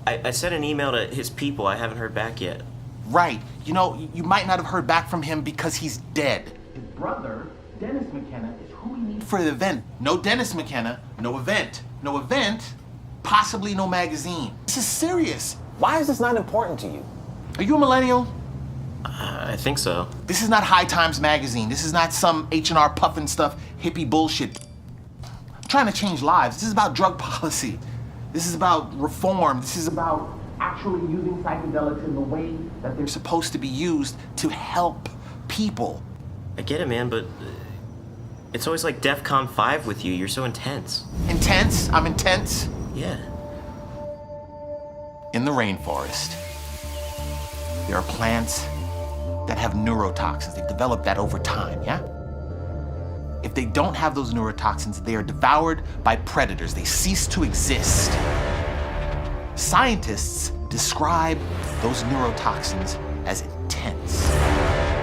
I sent an email to his people. I haven't heard back yet. Right. You know, you might not have heard back from him because he's dead. His brother, Dennis McKenna, is who we need for the event. No Dennis McKenna, no event. No event, possibly no magazine. This is serious. Why is this not important to you? Are you a millennial? I think so. This is not High Times magazine. This is not some H&R puffin stuff, hippie bullshit. I'm trying to change lives. This is about drug policy. This is about reform. This is about actually using psychedelics in the way that they're supposed to be used to help people. I get it, man, but it's always like DEFCON 5 with you. You're so intense. Intense? I'm intense? Yeah. In the rainforest, there are plants that have neurotoxins. They've developed that over time, yeah? If they don't have those neurotoxins, they are devoured by predators. They cease to exist. Scientists describe those neurotoxins as intense.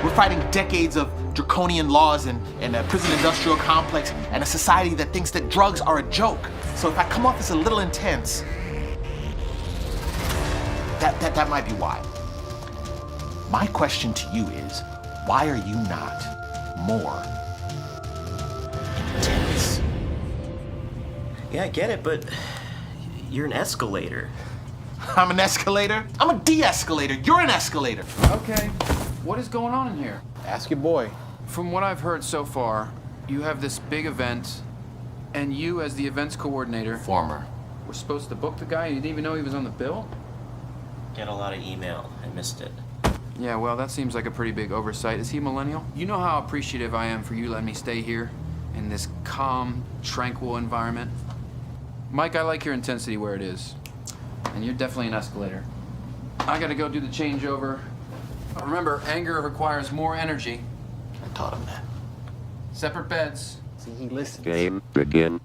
We're fighting decades of draconian laws and a prison industrial complex and a society that thinks that drugs are a joke. So if I come off as a little intense, that might be why. My question to you is, why are you not more intense? Yeah, I get it, but you're an escalator. I'm an escalator? I'm a de-escalator. You're an escalator. Okay. What is going on in here? Ask your boy. From what I've heard so far, you have this big event, and you, as the events coordinator, former, were supposed to book the guy. You didn't even know he was on the bill? Get a lot of email. I missed it. Yeah, well, that seems like a pretty big oversight. Is he millennial? You know how appreciative I am for you letting me stay here in this calm, tranquil environment? Mike, I like your intensity where it is. And you're definitely an escalator. I gotta go do the changeover. Remember, anger requires more energy. I taught him that. Separate beds. See, he listens. Game begin.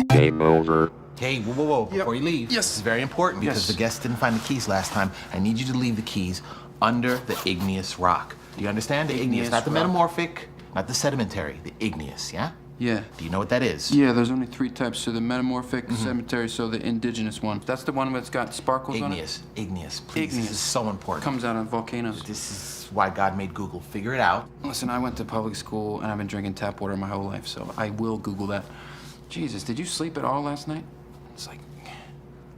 Game over. Hey, whoa. Before you leave, yes. This is very important because the guests didn't find the keys last time. I need you to leave the keys under the igneous rock. Do you understand? The igneous, not the metamorphic, not the sedimentary, the igneous, yeah? Yeah. Do you know what that is? Yeah, there's only 3 types. So the metamorphic cemetery, so the indigenous one. That's the one that's got sparkles on it? Igneous. Please, this is so important. Comes out of volcanoes. This is why God made Google. Figure it out. Listen, I went to public school and I've been drinking tap water my whole life, so I will Google that. Jesus, did you sleep at all last night? It's like,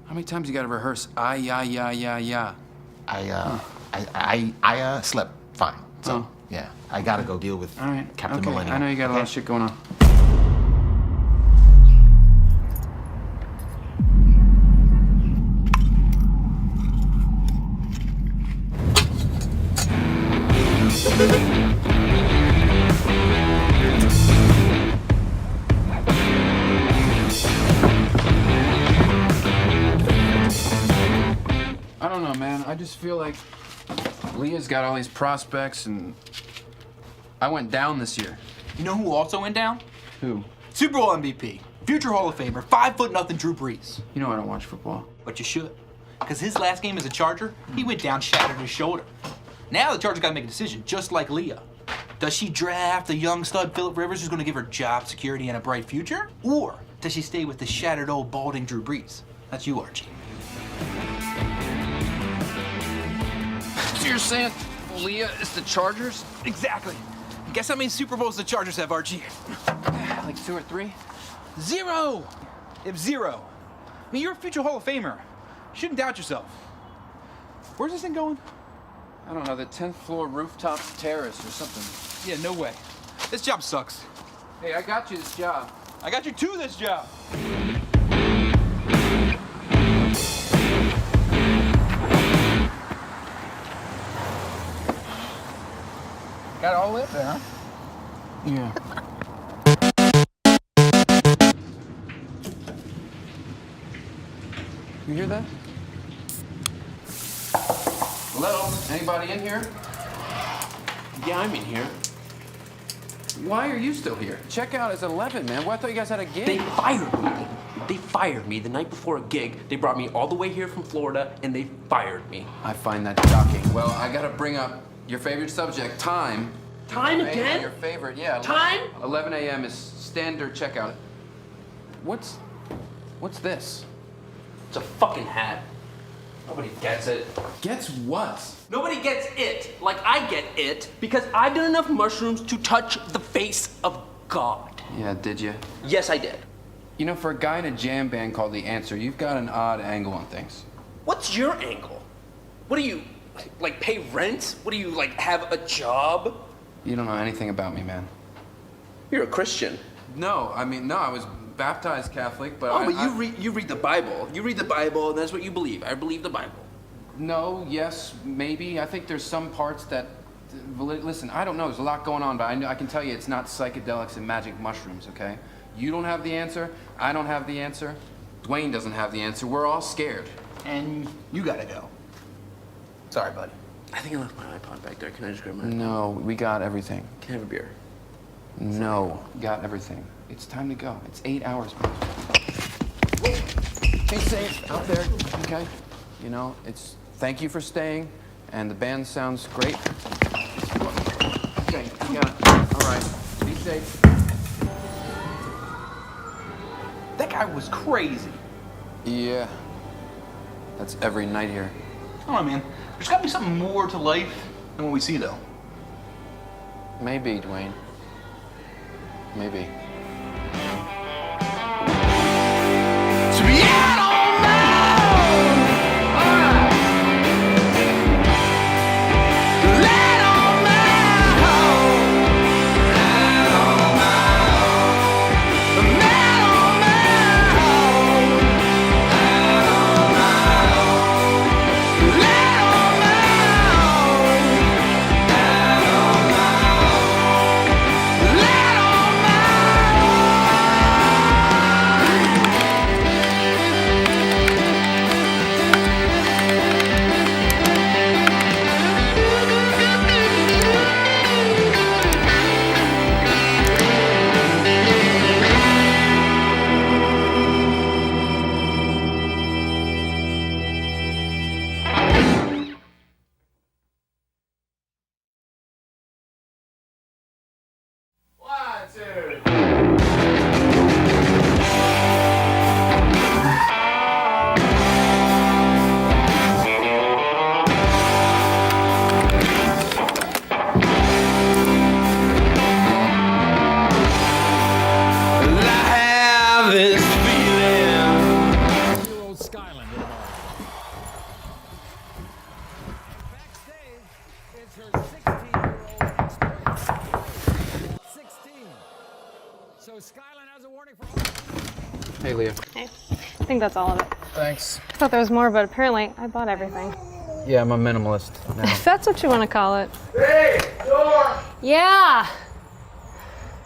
how many times you gotta rehearse? Yeah. I slept fine. So, yeah, I gotta go deal with Captain Millennium. I know you got a lot of shit going on. I don't know, man. I just feel like Leah's got all these prospects, and I went down this year. You know who also went down? Who? Super Bowl MVP, future Hall of Famer, 5'0" Drew Brees. You know I don't watch football. But you should, because his last game as a Charger, he went down, shattered his shoulder. Now the Chargers got to make a decision, just like Leah. Does she draft a young stud Phillip Rivers who's going to give her job security and a bright future? Or does she stay with the shattered old balding Drew Brees? That's you, Archie. So you're saying Leah is the Chargers? Exactly. Guess how many Super Bowls the Chargers have, Archie? Like 2 or 3? 0! They have 0. I mean, you're a future Hall of Famer. You shouldn't doubt yourself. Where's this thing going? I don't know, the 10th floor rooftop terrace or something. Yeah, no way. This job sucks. Hey, I got you this job. I got you to this job. Got it all lit there, huh? Yeah. You hear that? Hello? Anybody in here? Yeah, I'm in here. Why are you still here? Checkout is 11, man. Well, I thought you guys had a gig. They fired me. They fired me the night before a gig. They brought me all the way here from Florida, and they fired me. I find that shocking. Well, I gotta bring up your favorite subject, time. Time again? Your favorite, yeah. Time? 11 a.m. is standard checkout. What's this? It's a fucking hat. Nobody gets it. Gets what? Nobody gets it like I get it because I did enough mushrooms to touch the face of God. Yeah, did you? Yes, I did. You know, for a guy in a jam band called The Answer, you've got an odd angle on things. What's your angle? What do you, like, pay rent? What do you, like, have a job? You don't know anything about me, man. You're a Christian. No, I mean, no, I was baptized Catholic, but you read the Bible. You read the Bible, and that's what you believe. I believe the Bible. No, yes, maybe. I think there's some parts that... Listen, I don't know. There's a lot going on, but I can tell you it's not psychedelics and magic mushrooms, okay? You don't have the answer. I don't have the answer. Dwayne doesn't have the answer. We're all scared. And you gotta go. Sorry, bud. I think I left my iPod back there. Can I just grab my iPod? No, we got everything. Can I have a beer? No, got everything. It's time to go. It's 8 hours, man. Stay safe out there, okay? You know, it's thank you for staying, and the band sounds great. Okay, you got it. All right, be safe. That guy was crazy. Yeah, that's every night here. I don't know, man. There's gotta be something more to life than what we see, though. Maybe, Dwayne. Maybe. Hey, Leah. Hey, I think that's all of it. Thanks. I thought there was more, but apparently I bought everything. Yeah, I'm a minimalist now. If that's what you want to call it. Hey, door! Yeah!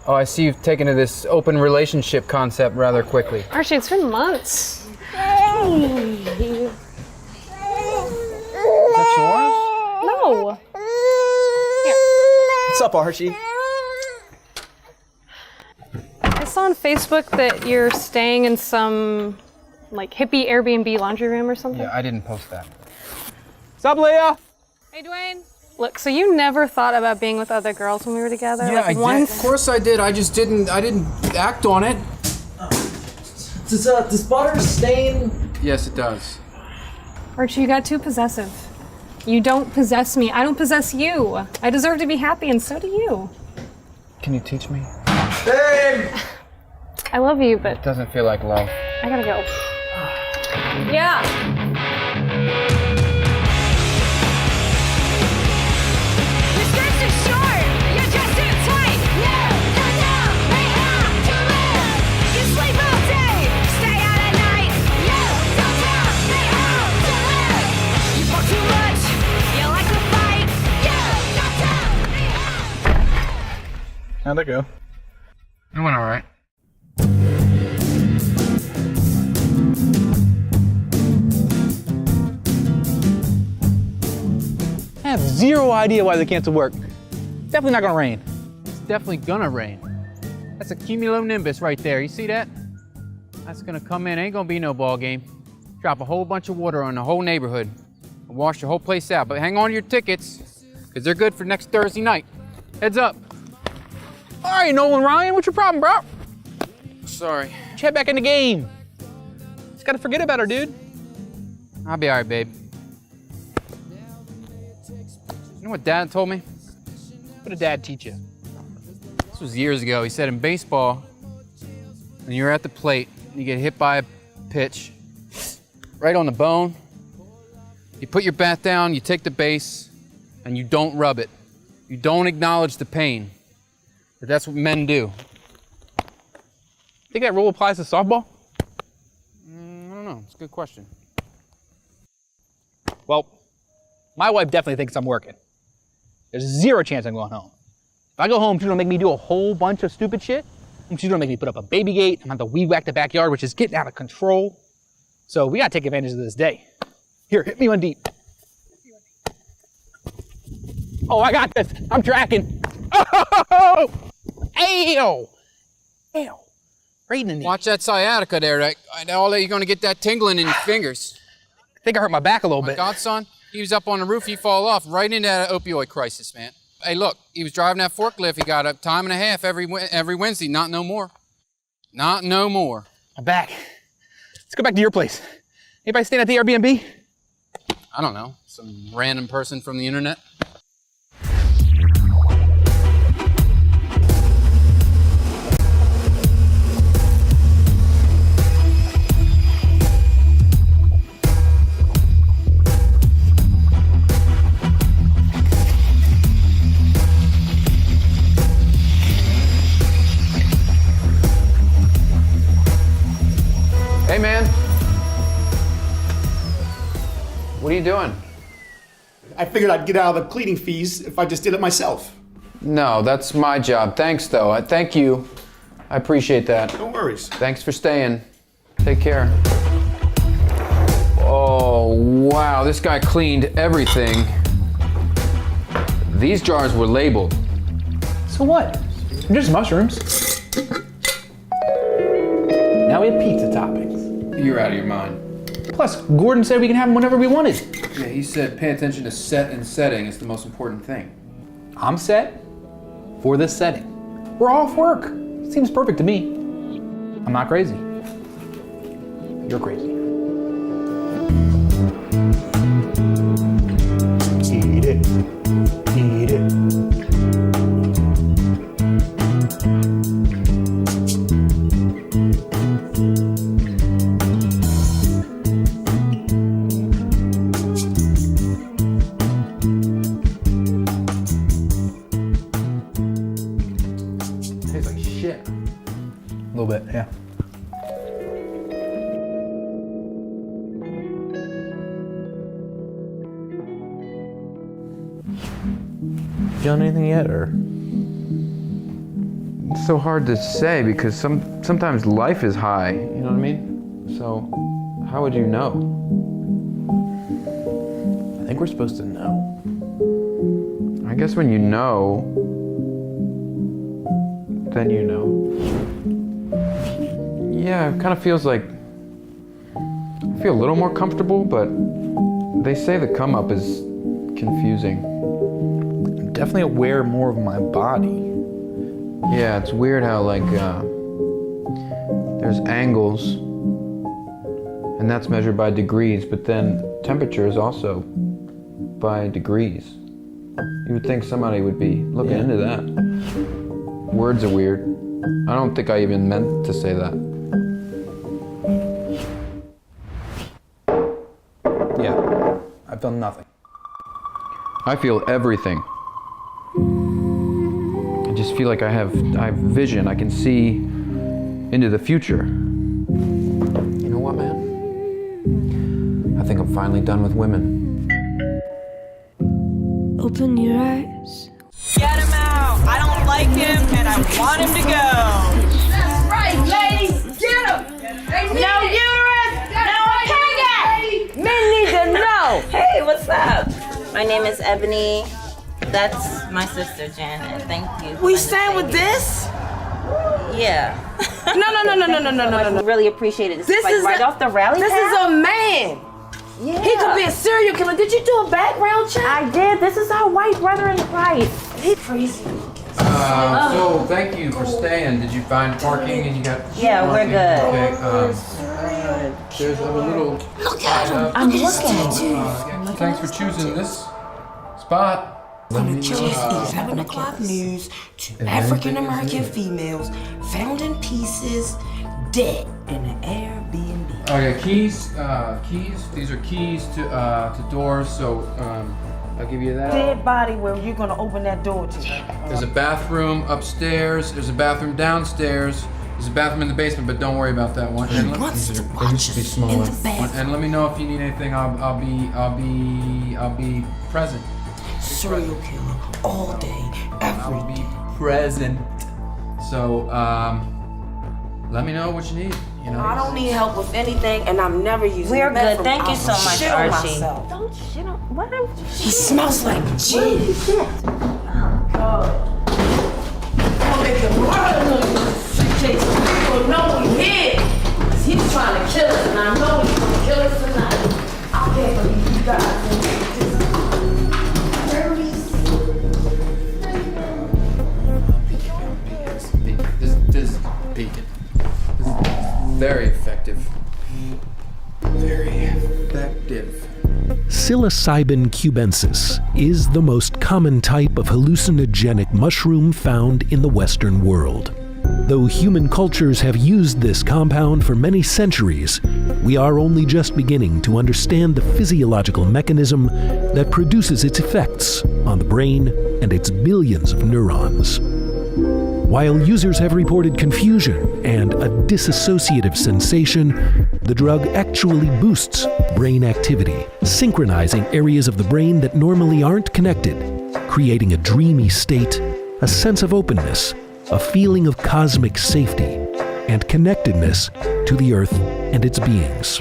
Oh, I see you've taken to this open relationship concept rather quickly. Archie, it's been months. Hey. Is that yours? No. What's up, Archie? I saw on Facebook that you're staying in some like hippie Airbnb laundry room or something. Yeah, I didn't post that. What's up, Leah? Hey, Dwayne. Look, so you never thought about being with other girls when we were together? Yeah, like I did. Of course I did. I just didn't. I didn't act on it. Does butter stain? Yes, it does. Archie, you got too possessive. You don't possess me. I don't possess you. I deserve to be happy, and so do you. Can you teach me? Babe! I love you, but It doesn't feel like love. I gotta go. Yeah. Your skirts are short. You're just too tight. No, we have to live. You sleep all day, stay out at night. You we have to live. You talk too much. You like to fight. You How'd it go? It went all right. I have zero idea why they canceled work. Definitely not gonna rain. It's definitely gonna rain. That's a cumulonimbus right there. You see that? That's gonna come in. Ain't gonna be no ball game. Drop a whole bunch of water on the whole neighborhood. And wash the whole place out. But hang on to your tickets, because they're good for next Thursday night. Heads up. All right, Nolan Ryan, what's your problem, bro? Sorry. Head back in the game. Just gotta forget about her, dude. I'll be all right, babe. You know what Dad told me? What did Dad teach you? This was years ago. He said in baseball, when you're at the plate, you get hit by a pitch right on the bone, you put your bat down, you take the base, and you don't rub it. You don't acknowledge the pain. But that's what men do. Think that rule applies to softball? I don't know. It's a good question. Well, my wife definitely thinks I'm working. There's zero chance I'm going home. If I go home, she's gonna make me do a whole bunch of stupid shit. And she's gonna make me put up a baby gate. I'm gonna have to weed whack the backyard, which is getting out of control. So we gotta take advantage of this day. Here, hit me one deep. Oh, I got this. I'm tracking. Oh! Ew! Ew. Right in the knee. Watch that sciatica there. All that you're gonna get that tingling in your fingers. I think I hurt my back a little My bit. godson, he was up on the roof, he fall off right into that opioid crisis, man. Hey, look, he was driving that forklift. He got a time and a half every Wednesday. Not no more. Not no more. I'm back. Let's go back to your place. Anybody staying at the Airbnb? I don't know. Some random person from the internet. Hey, man. What are you doing? I figured I'd get out of the cleaning fees if I just did it myself. No, that's my job. Thanks, though. Thank you. I appreciate that. No worries. Thanks for staying. Take care. Oh, wow. This guy cleaned everything. These jars were labeled. So what? They're just mushrooms. Now we have pizza toppings. You're out of your mind. Plus, Gordon said we can have them whenever we wanted. Yeah, he said pay attention to set and setting is the most important thing. I'm set for this setting. We're off work. Seems perfect to me. I'm not crazy. You're crazy. Eat it. Eat it. Tastes like shit. A little bit, yeah. Feeling anything yet, or? It's so hard to say because sometimes life is high, you know what I mean? So how would you know? I think we're supposed to know. I guess when you know, then you know. Yeah, it kind of feels like I feel a little more comfortable, but they say the come up is confusing. I'm definitely aware more of my body. Yeah, it's weird how like there's angles, and that's measured by degrees, but then temperature is also by degrees. You would think somebody would be looking into that. Words are weird. I don't think I even meant to say that. Yeah, I feel nothing. I feel everything. I just feel like I have vision. I can see into the future. You know what, man? I think I'm finally done with women. Open your eyes. Get him out! I don't like him and I want him to go! That's right, ladies! Get him! No uterus! No penis! Men need to know! Hey, what's up? My name is Ebony. That's my sister Janet. Thank you. We stand with this? Yeah. No. Really appreciate it. This is like is right off the rally This pad? is a man. Yeah. He could be a serial killer. Did you do a background check? I did. This is our white brother in Christ. He's crazy. So thank you for staying. Did you find parking and you got? Yeah, we're good. Okay. There's a little. Look at him. I'm looking. Thanks for choosing this spot. From the KSE 7 o'clock news to African American females found in pieces, dead in an Airbnb. Okay, keys. These are keys to doors. So I'll give you that. Dead body where you're gonna open that door to. There's a bathroom upstairs. There's a bathroom downstairs. There's a bathroom in the basement, but don't worry about that one. He wants to watch us in the bathroom. And let me know if you need anything. I'll be present. Serial killer all day, every day. Present. So let me know what you need. You know. I don't need help with anything, and I'm never using We're the good. bathroom. Thank you so I'll much, shit on Archie. myself. Don't shit on. What? He smells like cheese. Oh God. I'll make a murder of you. Suitcase. People know we here. 'Cause he's trying to kill us, and I know he's gonna kill us tonight. I can't believe you guys. This is bacon. This is very effective. Very effective. Psilocybin cubensis is the most common type of hallucinogenic mushroom found in the Western world. Though human cultures have used this compound for many centuries, we are only just beginning to understand the physiological mechanism that produces its effects on the brain and its billions of neurons. While users have reported confusion and a disassociative sensation, the drug actually boosts brain activity, synchronizing areas of the brain that normally aren't connected, creating a dreamy state, a sense of openness, a feeling of cosmic safety, and connectedness to the earth and its beings.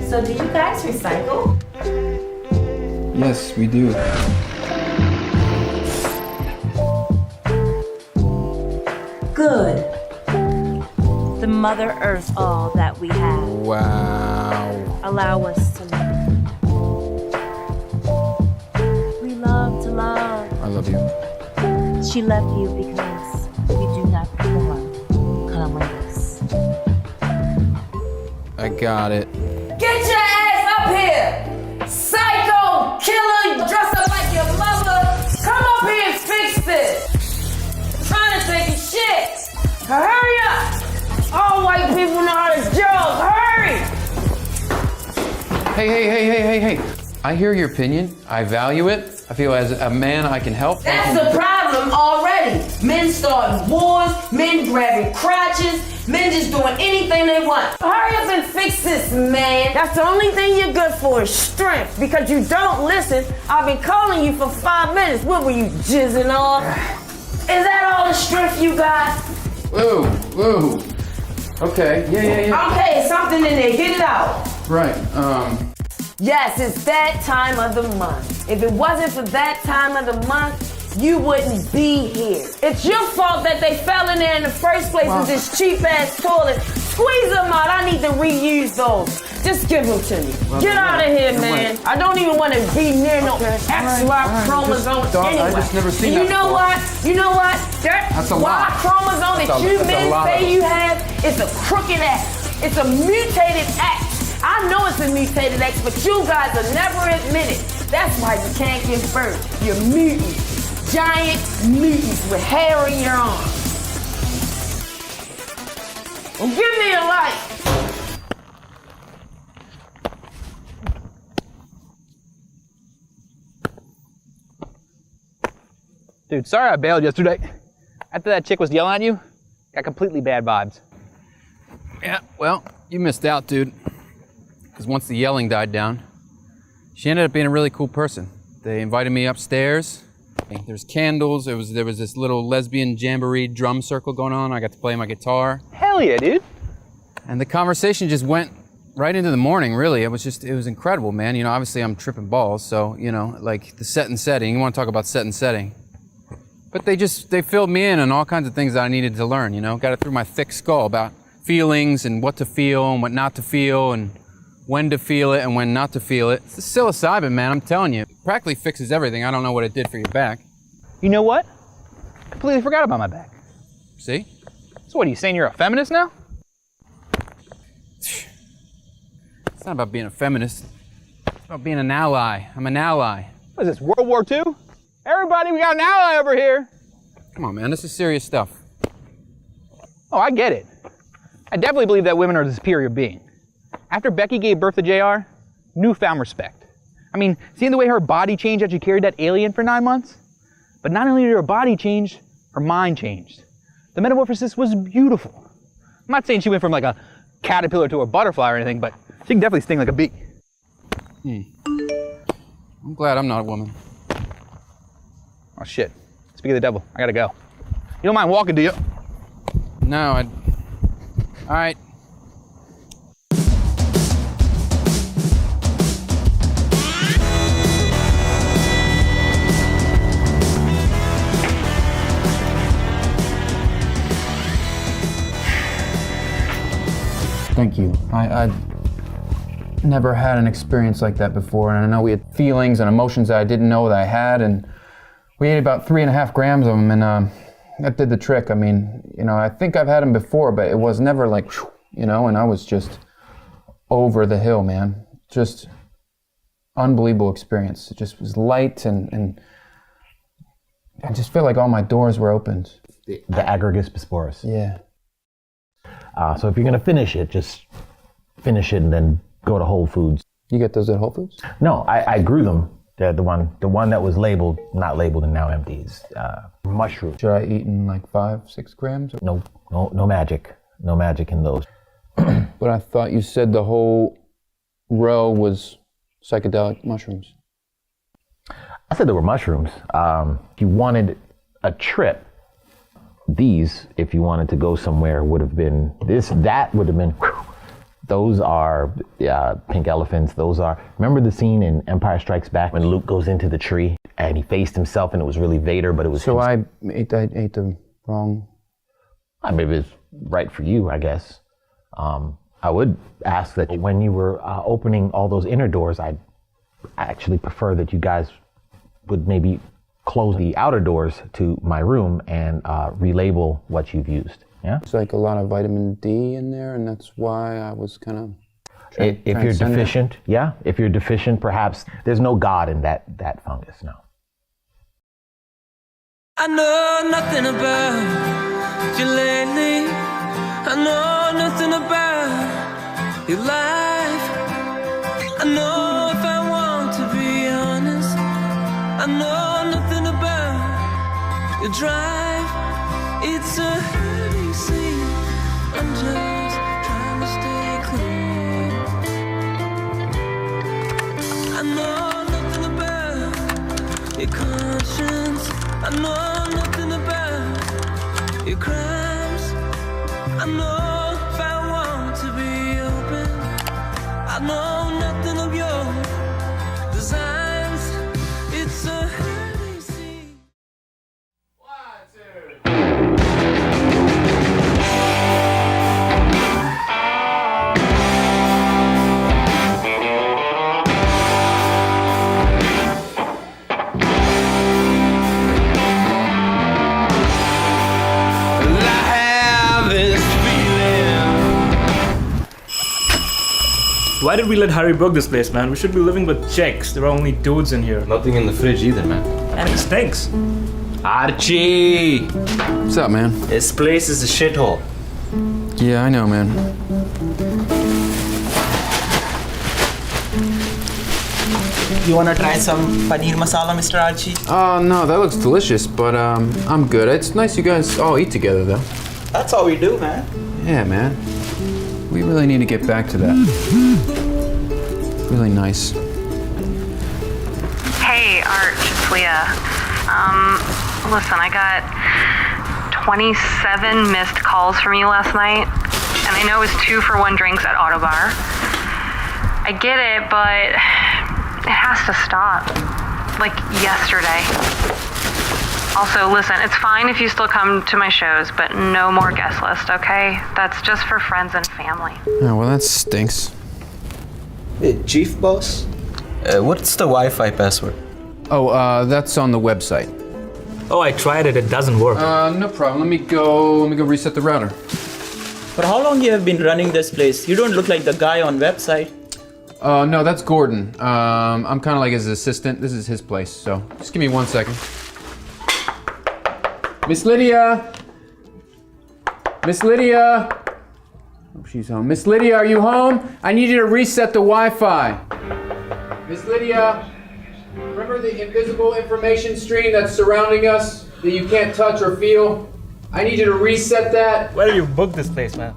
So do you guys recycle? Yes, we do. Good. The Mother Earth, all that we have. Wow. Allow us to love. We love to love. I love you. She left you because we do not perform cunnilingus. I got it. Get your ass up here! Psycho killer dressed up like your mother! Come up here and fix this! I'm trying to take a shit! Hurry up! All white people know how to joke! Hurry! Hey. I hear your opinion. I value it. I feel as a man I can help. That's the problem already. Men starting wars, men grabbing crotches, men just doing anything they want. Hurry up and fix this, man. That's the only thing you're good for is strength. Because you don't listen, I've been calling you for 5 minutes. What were you jizzing on? Is that all the strength you got? Whoa, whoa. Okay, yeah. Okay, something in there, get it out. Right, Yes, it's that time of the month. If it wasn't for that time of the month, you wouldn't be here. It's your fault that they fell in there in the first place with this cheap-ass toilet. Squeeze them out, I need to reuse those. Just give them to me. Get out of here, man. I don't even want to be near no XY chromosome anyway. I just never seen and that You know what? That's a Y lot. chromosome that you men say you have is a crooked X. It's a mutated X. I know it's a mutated X, but you guys will never admit it. That's why you can't give birth. You're mutants. Giant mutants with hair in your arms. Well, give me a light. Dude, sorry I bailed yesterday. After that chick was yelling at you, got completely bad vibes. Yeah, well, you missed out, dude. Because once the yelling died down, she ended up being a really cool person. They invited me upstairs. There's candles. There was this little lesbian jamboree drum circle going on. I got to play my guitar. Hell yeah, dude. And the conversation just went right into the morning, really. It was incredible, man. You know, obviously I'm tripping balls, so, you know, like the set and setting. You want to talk about set and setting. But they filled me in on all kinds of things that I needed to learn, you know. Got it through my thick skull about feelings and what to feel and what not to feel and when to feel it and when not to feel it. It's the psilocybin, man, I'm telling you. It practically fixes everything. I don't know what it did for your back. You know what? Completely forgot about my back. See? So what, are you saying you're a feminist now? It's not about being a feminist. It's about being an ally. I'm an ally. What is this, World War II? Everybody, we got an ally over here. Come on, man, this is serious stuff. Oh, I get it. I definitely believe that women are the superior being. After Becky gave birth to JR, newfound respect. I mean, seeing the way her body changed as she carried that alien for 9 months? But not only did her body change, her mind changed. The metamorphosis was beautiful. I'm not saying she went from like a caterpillar to a butterfly or anything, but she can definitely sting like a bee. I'm glad I'm not a woman. Oh shit. Speak of the devil, I gotta go. You don't mind walking, do you? No, all right. Thank you. I never had an experience like that before, and I know we had feelings and emotions that I didn't know that I had, and we ate about 3.5 grams of them, and that did the trick. I mean, you know, I think I've had them before, but it was never like, you know, and I was just over the hill, man. Just unbelievable experience. It just was light, and I just feel like all my doors were opened. The aggregates bisporus. Yeah. So if you're gonna finish it, just finish it and then go to Whole Foods. You get those at Whole Foods? No, I grew them. The one that was labeled, not labeled and now empty is mushroom. Should I eat in like 5-6 grams? No magic. No magic in those. But I thought you said the whole row was psychedelic mushrooms. I said there were mushrooms. If you wanted a trip, these, if you wanted to go somewhere, would have been this, that would have been, those are pink elephants. Those are, remember the scene in Empire Strikes Back when Luke goes into the tree and he faced himself and it was really Vader, but it was So I ate the wrong. I mean, it was right for you, I guess. I would ask that when you were opening all those inner doors, I'd actually prefer that you guys would maybe close the outer doors to my room and relabel what you've used. Yeah? It's like a lot of vitamin D in there, and that's why I was kind of if you're deficient, yeah. If you're deficient, perhaps there's no God in that fungus, no. I know nothing about you lately. I know nothing about your life. I know if I want to be honest, I know nothing about your drive. It's a see. I'm just trying to stay clean. I know nothing about your conscience. I know nothing about your crimes. I know if I want to be open, I know nothing of your designs. It's a heavy sea. Why did we let Harry book this place, man? We should be living with chicks. There are only dudes in here. Nothing in the fridge either, man. And it stinks. Archie! What's up, man? This place is a shithole. Yeah, I know, man. You wanna try some paneer masala, Mr. Archie? No, that looks delicious, but I'm good. It's nice you guys all eat together, though. That's all we do, man. Yeah, man. We really need to get back to that. Really nice. Hey, Arch, it's Leah. Listen, I got 27 missed calls from you last night, and I know it was 2-for-1 drinks at Autobar. I get it, but it has to stop. Like yesterday. Also, listen, it's fine if you still come to my shows, but no more guest list, okay? That's just for friends and family. Oh, well, that stinks. Hey, Chief Boss? What's the Wi-Fi password? Oh, that's on the website. Oh, I tried it. It doesn't work. No problem. Let me go reset the router. For how long you have been running this place? You don't look like the guy on website. No, that's Gordon. I'm kind of like his assistant. This is his place, so just give me 1 second. Miss Lydia! Miss Lydia! Oh, she's home. Miss Lydia, are you home? I need you to reset the Wi-Fi. Miss Lydia, remember the invisible information stream that's surrounding us that you can't touch or feel? I need you to reset that. Where do you book this place, man?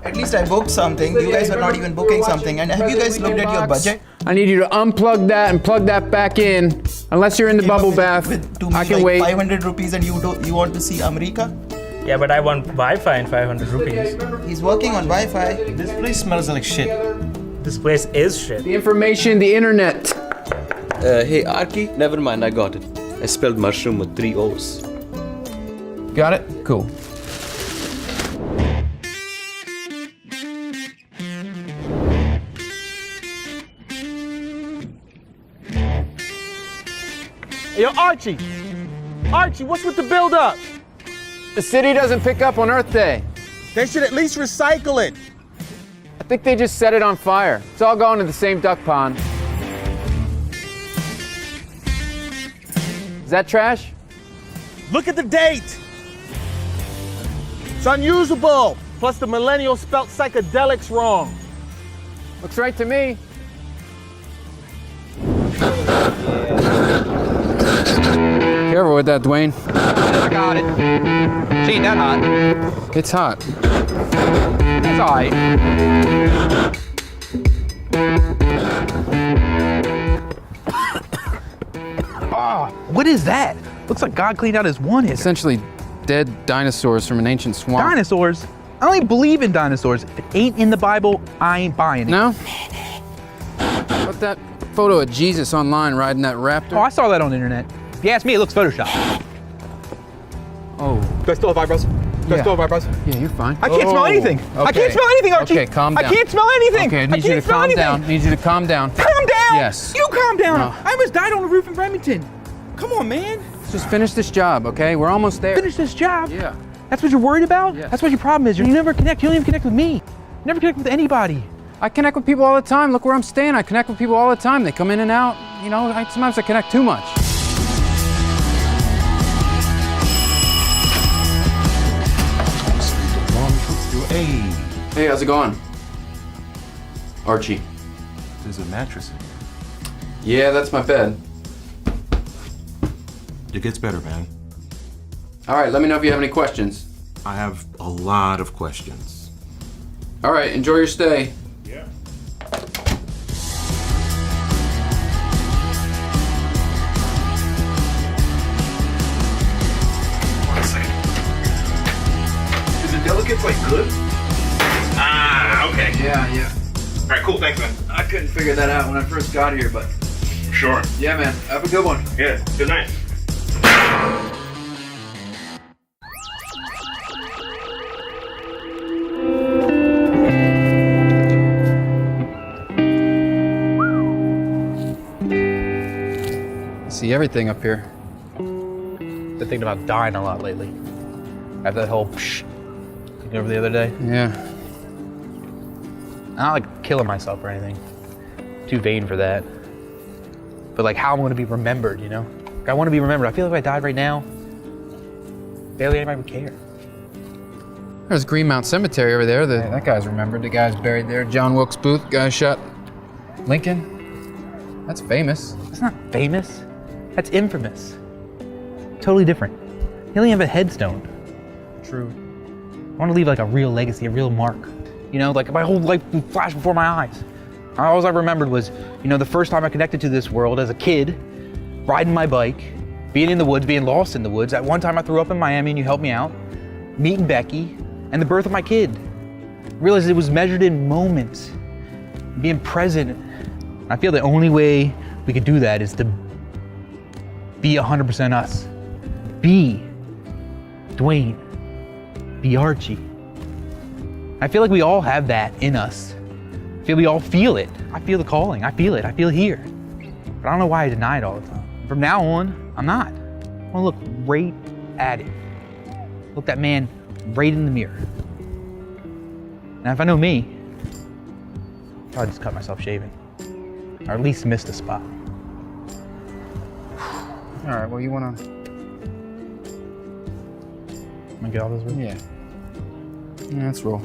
At least I booked something. You guys were not even booking something. And have you guys looked at your budget? I need you to unplug that and plug that back in. Unless you're in the bubble bath, I can wait. 500 rupees and you want to see America? Yeah, but I want Wi-Fi and 500 rupees. He's working on Wi-Fi. This place smells like shit. This place is shit. The information, the internet. Hey, Archie, never mind, I got it. I spelled mushroom with 3 O's. Got it? Cool. Yo, Archie! Archie, what's with the build-up? The city doesn't pick up on Earth Day. They should at least recycle it. I think they just set it on fire. It's all going to the same duck pond. Is that trash? Look at the date. It's unusable. Plus the millennial spelt psychedelics wrong. Looks right to me. Careful with that, Dwayne. I got it. She ain't that hot. It's hot. It's all right. Oh, what is that? Looks like God cleaned out his one hitter. Essentially dead dinosaurs from an ancient swamp. Dinosaurs? I don't even believe in dinosaurs. If it ain't in the Bible, I ain't buying it. No? Put that photo of Jesus online riding that raptor. Oh, I saw that on the internet. If you ask me, it looks Photoshopped. Oh. Do I still have eyebrows? Do I still have eyebrows? Yeah, you're fine. I can't smell anything. Okay. I can't smell anything, Archie. Okay, calm down. I can't smell anything. Okay, I need you to calm down. I need you to calm down. Calm down? Yes. You calm down. No. I almost died on the roof in Remington. Come on, man. Let's just finish this job, okay? We're almost there. Finish this job? Yeah. That's what you're worried about? Yes. That's what your problem is. You never connect. You don't even connect with me. You never connect with anybody. I connect with people all the time. Look where I'm staying. I connect with people all the time. They come in and out. You know, sometimes I connect too much. Hey, how's it going? Archie. There's a mattress in here. Yeah, that's my bed. It gets better, man. All right, let me know if you have any questions. I have a lot of questions. All right, enjoy your stay. Yeah. One second. Is the delicates like good? Ah, okay. Yeah. All right, cool. Thanks, man. I couldn't figure that out when I first got here, but Sure. yeah, man. Have a good one. Yeah. Good night. See everything up here. Been thinking about dying a lot lately. After that whole thing over the other day. Yeah. I'm not like killing myself or anything. Too vain for that. But like how I'm gonna be remembered, you know? Like, I wanna be remembered. I feel like if I died right now, barely anybody would care. There's Greenmount Cemetery over there. Hey, that guy's remembered. The guy's buried there. John Wilkes Booth, guy shot Lincoln. That's famous. That's not famous. That's infamous. Totally different. You only have a headstone. True. I want to leave like a real legacy, a real mark. You know, like my whole life flashed before my eyes. All I remembered was, you know, the first time I connected to this world as a kid, riding my bike, being in the woods, being lost in the woods. At one time I threw up in Miami and you helped me out. Meeting Becky and the birth of my kid. Realized it was measured in moments. Being present. I feel the only way we could do that is to be 100% us. Be Dwayne. Be Archie. I feel like we all have that in us. I feel we all feel it. I feel the calling. I feel it. I feel here. But I don't know why I deny it all the time. From now on, I'm not. I want to look right at it. Look that man right in the mirror. Now, if I know me, I'll probably just cut myself shaving. Or at least miss the spot. All right, well, you wanna get all this with? Yeah. Yeah, let's roll.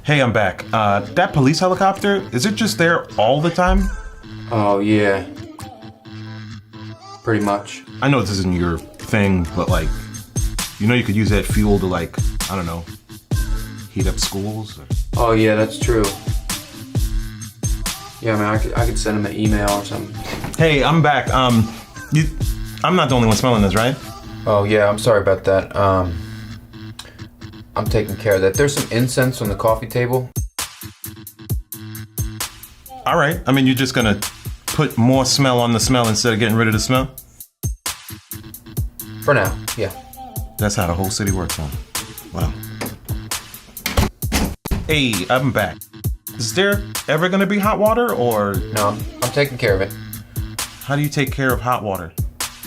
Hey, I'm back. That police helicopter, is it just there all the time? Oh, yeah. Pretty much. I know this isn't your thing, but like, you know you could use that fuel to like, I don't know, heat up schools? Or... Oh, yeah, that's true. Yeah, I mean, I could send him an email or something. Hey, I'm back. I'm not the only one smelling this, right? Oh, yeah, I'm sorry about that. I'm taking care of that. There's some incense on the coffee table. All right. I mean, you're just gonna put more smell on the smell instead of getting rid of the smell? For now, yeah. That's how the whole city works, huh? Wow. Hey, I'm back. Is there ever gonna be hot water, or? No, I'm taking care of it. How do you take care of hot water?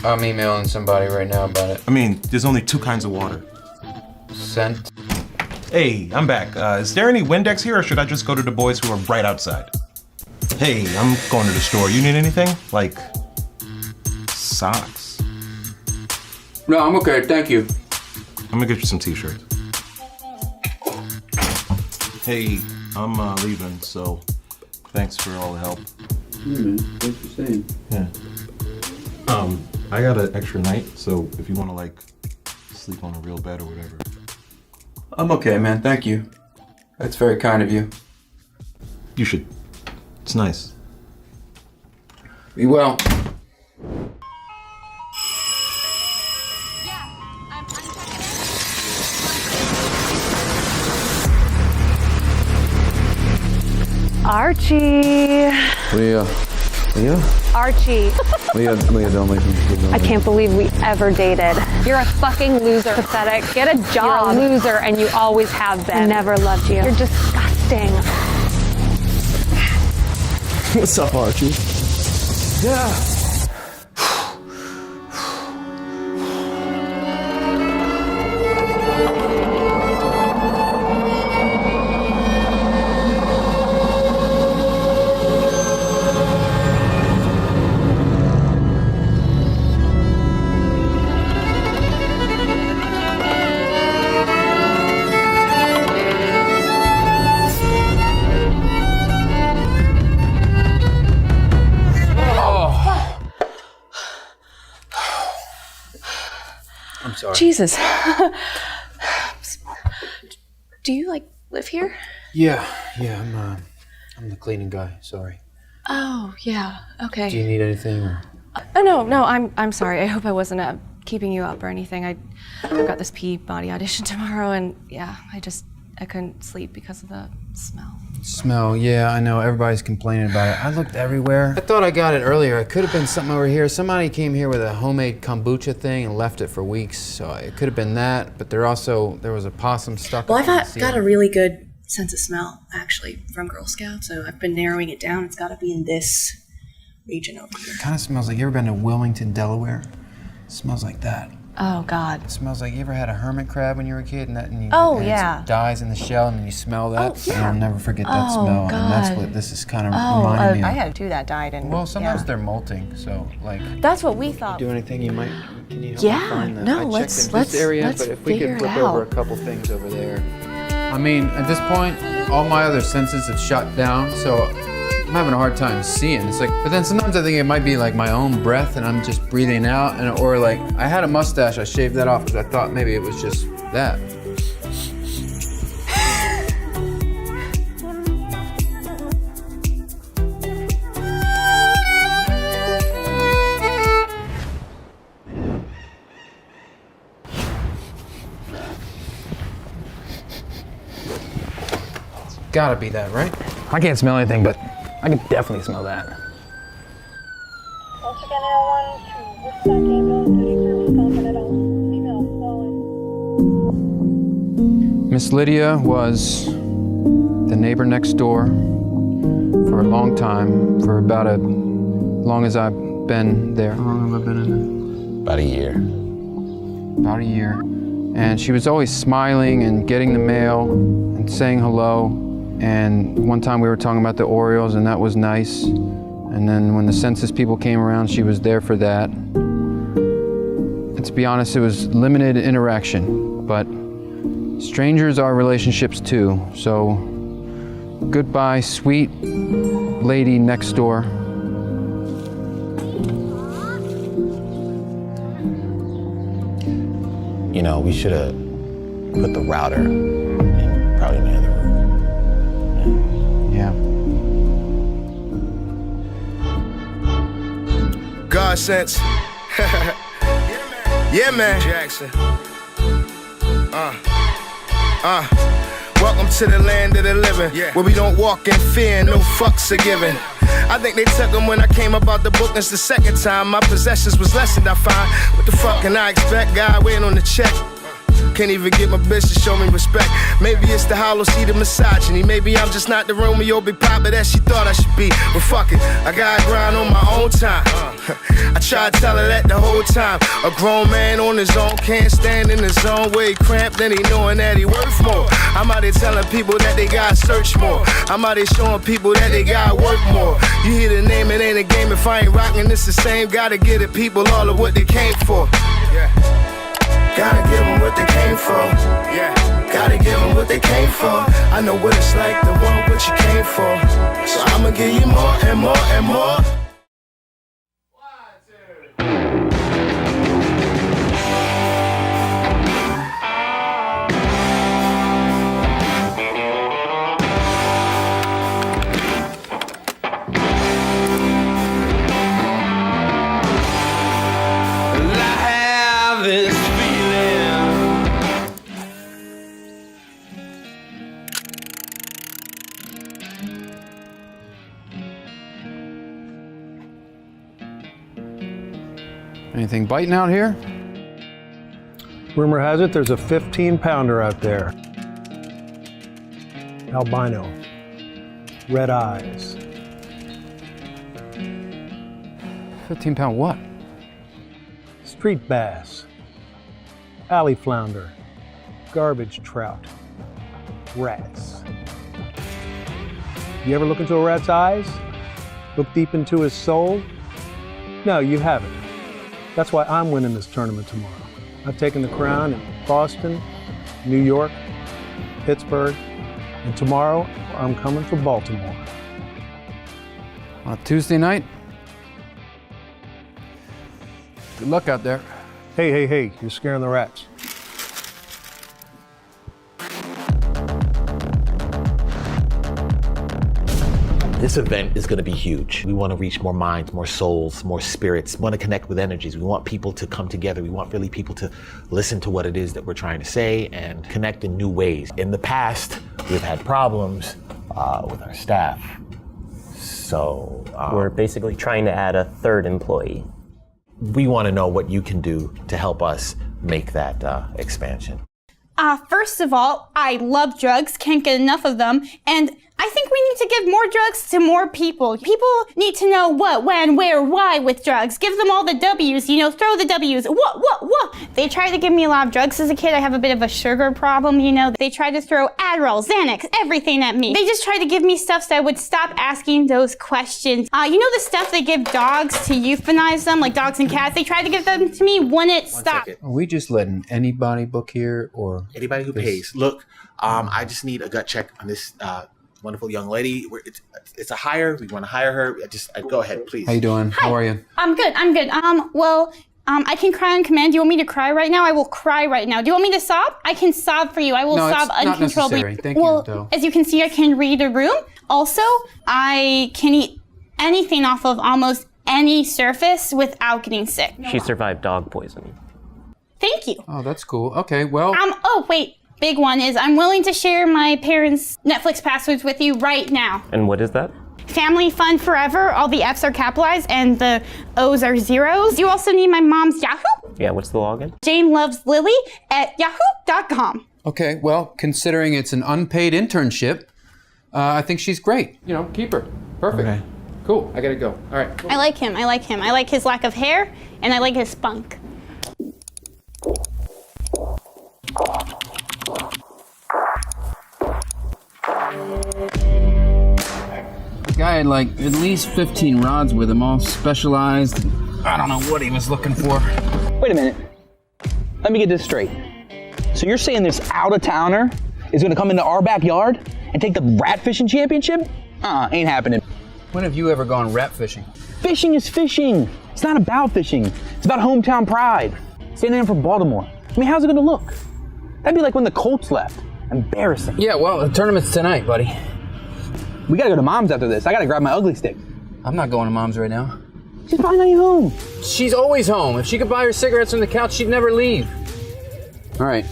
I'm emailing somebody right now about it. I mean, there's only 2 kinds of water. Sent. Hey, I'm back. Is there any Windex here, or should I just go to the boys who are right outside? Hey, I'm going to the store. You need anything? Like, socks? No, I'm okay, thank you. I'm gonna get you some t-shirts. Hey, I'm leaving, so thanks for all the help. Yeah, man, thanks for saying. Yeah. I got an extra night, so if you want to like sleep on a real bed or whatever. I'm okay, man, thank you. That's very kind of you. You should. It's nice. Be well. Archie. Leah. Archie. Leah, don't make me. I can't believe we ever dated. You're a fucking loser. Pathetic. Get a job. You're a loser and you always have been. I never loved you. You're disgusting. What's up, Archie? Yeah. Sorry. Jesus. Do you like live here? Yeah, I'm the cleaning guy. Sorry. Oh, yeah. Okay. Do you need anything? Or? No. I'm sorry. I hope I wasn't keeping you up or anything. I've got this Peabody audition tomorrow, and yeah, I couldn't sleep because of the smell. Smell, yeah, I know. Everybody's complaining about it. I looked everywhere. I thought I got it earlier. It could have been something over here. Somebody came here with a homemade kombucha thing and left it for weeks, so it could have been that. But there was a possum stuck. Well, I've got a really good sense of smell, actually, from Girl Scouts, so I've been narrowing it down. It's got to be in this region over here. It kind of smells like, you ever been to Wilmington, Delaware? It smells like that. Oh, God. It smells like, you ever had a hermit crab when you were a kid? And yeah. It dies in the shell and then you smell that? Oh, yeah. And I'll never forget that smell. God. And that's what this is kind of reminding me of. I had two that died. And well, sometimes they're molting, so like. That's what we thought. Do anything can you help me find that? No, I checked in this area, but if we could flip over a couple things over there. I mean, at this point, all my other senses have shut down, so I'm having a hard time seeing. It's like, but then sometimes I think it might be like my own breath and I'm just breathing out, or like I had a mustache, I shaved that off because I thought maybe it was just that. Gotta be that, right? I can't smell anything, but I can definitely smell that. Miss Lydia was the neighbor next door for a long time, for about as long as I've been there. How long have I been in there? About a year. About a year. And she was always smiling and getting the mail and saying hello. And one time we were talking about the Orioles, and that was nice. And then when the census people came around, she was there for that. And to be honest, it was limited interaction, but strangers are relationships too. So goodbye, sweet lady next door. You know, we should have put the router in probably in the other room. Yeah. God sense. Yeah, man. Jackson. Welcome to the land of the living, where we don't walk in fear and no fucks are given. I think they took them when I came up out the book. That's the second time my possessions was lessened, I find. What the fuck can I expect? God waiting on the check. Can't even get my bitch to show me respect. Maybe it's the hollow seat of misogyny. Maybe I'm just not the Romeo Big Papa that she thought I should be. But fuck it, I gotta grind on my own time. I tried to tell her that the whole time. A grown man on his own can't stand in his own way. Cramped, then he knowing that he worth more. I'm out here telling people that they gotta search more. I'm out here showing people that they gotta work more. You hear the name, it ain't a game. If I ain't rocking, it's the same. Gotta get the people all of what they came for. Yeah. Gotta give them what they came for. Yeah. Gotta give them what they came for. I know what it's like to want what you came for. So I'ma give you more and more and more. Anything biting out here? Rumor has it there's a 15-pounder out there. Albino. Red eyes. 15-pound what? Street bass. Alley flounder. Garbage trout. Rats. You ever look into a rat's eyes? Look deep into his soul? No, you haven't. That's why I'm winning this tournament tomorrow. I've taken the crown in Boston, New York, Pittsburgh, and tomorrow I'm coming for Baltimore. Tuesday night? Good luck out there. Hey, you're scaring the rats. This event is going to be huge. We want to reach more minds, more souls, more spirits. We want to connect with energies. We want people to come together. We want really people to listen to what it is that we're trying to say and connect in new ways. In the past, we've had problems with our staff. So we're basically trying to add a third employee. We want to know what you can do to help us make that expansion. First of all, I love drugs, can't get enough of them, and I think we need to give more drugs to more people. People need to know what, when, where, why with drugs. Give them all the W's, you know, throw the W's. What? They tried to give me a lot of drugs as a kid. I have a bit of a sugar problem, you know. They tried to throw Adderall, Xanax, everything at me. They just tried to give me stuff so I would stop asking those questions. You know the stuff they give dogs to euthanize them, like dogs and cats? They tried to give them to me, wouldn't stop. Are we just letting anybody book here, or anybody who pays? Look, I just need a gut check on this wonderful young lady. It's a hire. We want to hire her. Go ahead, please. How you doing? Hi. How are you? I'm good. I can cry on command. Do you want me to cry right now? I will cry right now. Do you want me to sob? I can sob for you. I will sob uncontrollably. Not necessary. Thank you, though. As you can see, I can read a room. Also, I can eat anything off of almost any surface without getting sick. She survived dog poisoning. Thank you. Oh, that's cool. Okay, well. Oh, wait. Big one is I'm willing to share my parents' Netflix passwords with you right now. And what is that? Family Fun Forever. All the F's are capitalized and the O's are zeros. You also need my mom's Yahoo. Yeah, what's the login? JaneLovesLily@yahoo.com. Okay, well, considering it's an unpaid internship, I think she's great. You know, keep her. Perfect. Okay. Cool. I gotta go. All right. Cool. I like him. I like his lack of hair and I like his spunk. The guy had like at least 15 rods with him, all specialized. I don't know what he was looking for. Wait a minute. Let me get this straight. So you're saying this out-of-towner is gonna come into our backyard and take the rat fishing championship? Ain't happening. When have you ever gone rat fishing? Fishing is fishing. It's not about fishing. It's about hometown pride. Standing in for Baltimore. I mean, how's it gonna look? That'd be like when the Colts left. Embarrassing. Yeah, well, the tournament's tonight, buddy. We gotta go to Mom's after this. I gotta grab my ugly stick. I'm not going to Mom's right now. She's probably not even home. She's always home. If she could buy her cigarettes from the couch, she'd never leave. All right.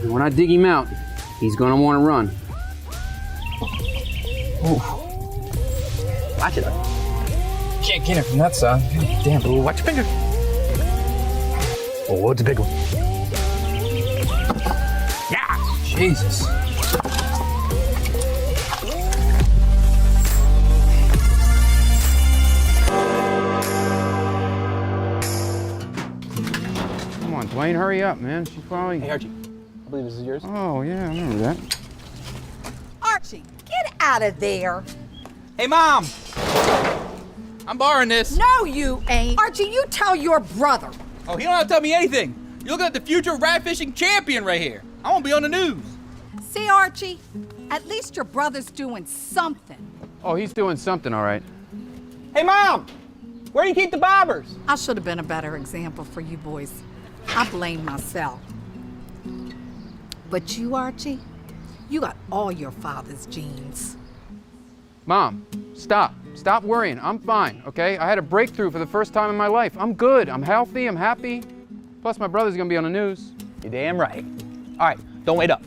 And when I dig him out, he's gonna want to run. Ooh. Watch it. Can't get it from that side. Damn. Ooh, watch your finger. Oh, it's a big one. Yeah. Jesus. Come on, Dwayne, hurry up, man. She's probably... Hey, Archie. I believe this is yours. Oh, yeah, I remember that. Archie, get out of there. Hey, Mom! I'm borrowing this. No, you ain't. Archie, you tell your brother. Oh, he don't have to tell me anything. You're looking at the future rat fishing champion right here. I won't be on the news. See, Archie, at least your brother's doing something. Oh, he's doing something, all right. Hey, Mom! Where do you keep the bobbers? I should have been a better example for you boys. I blame myself. But you, Archie, you got all your father's genes. Mom, stop. Stop worrying. I'm fine, okay? I had a breakthrough for the first time in my life. I'm good. I'm healthy. I'm happy. Plus, my brother's gonna be on the news. You're damn right. All right, don't wait up.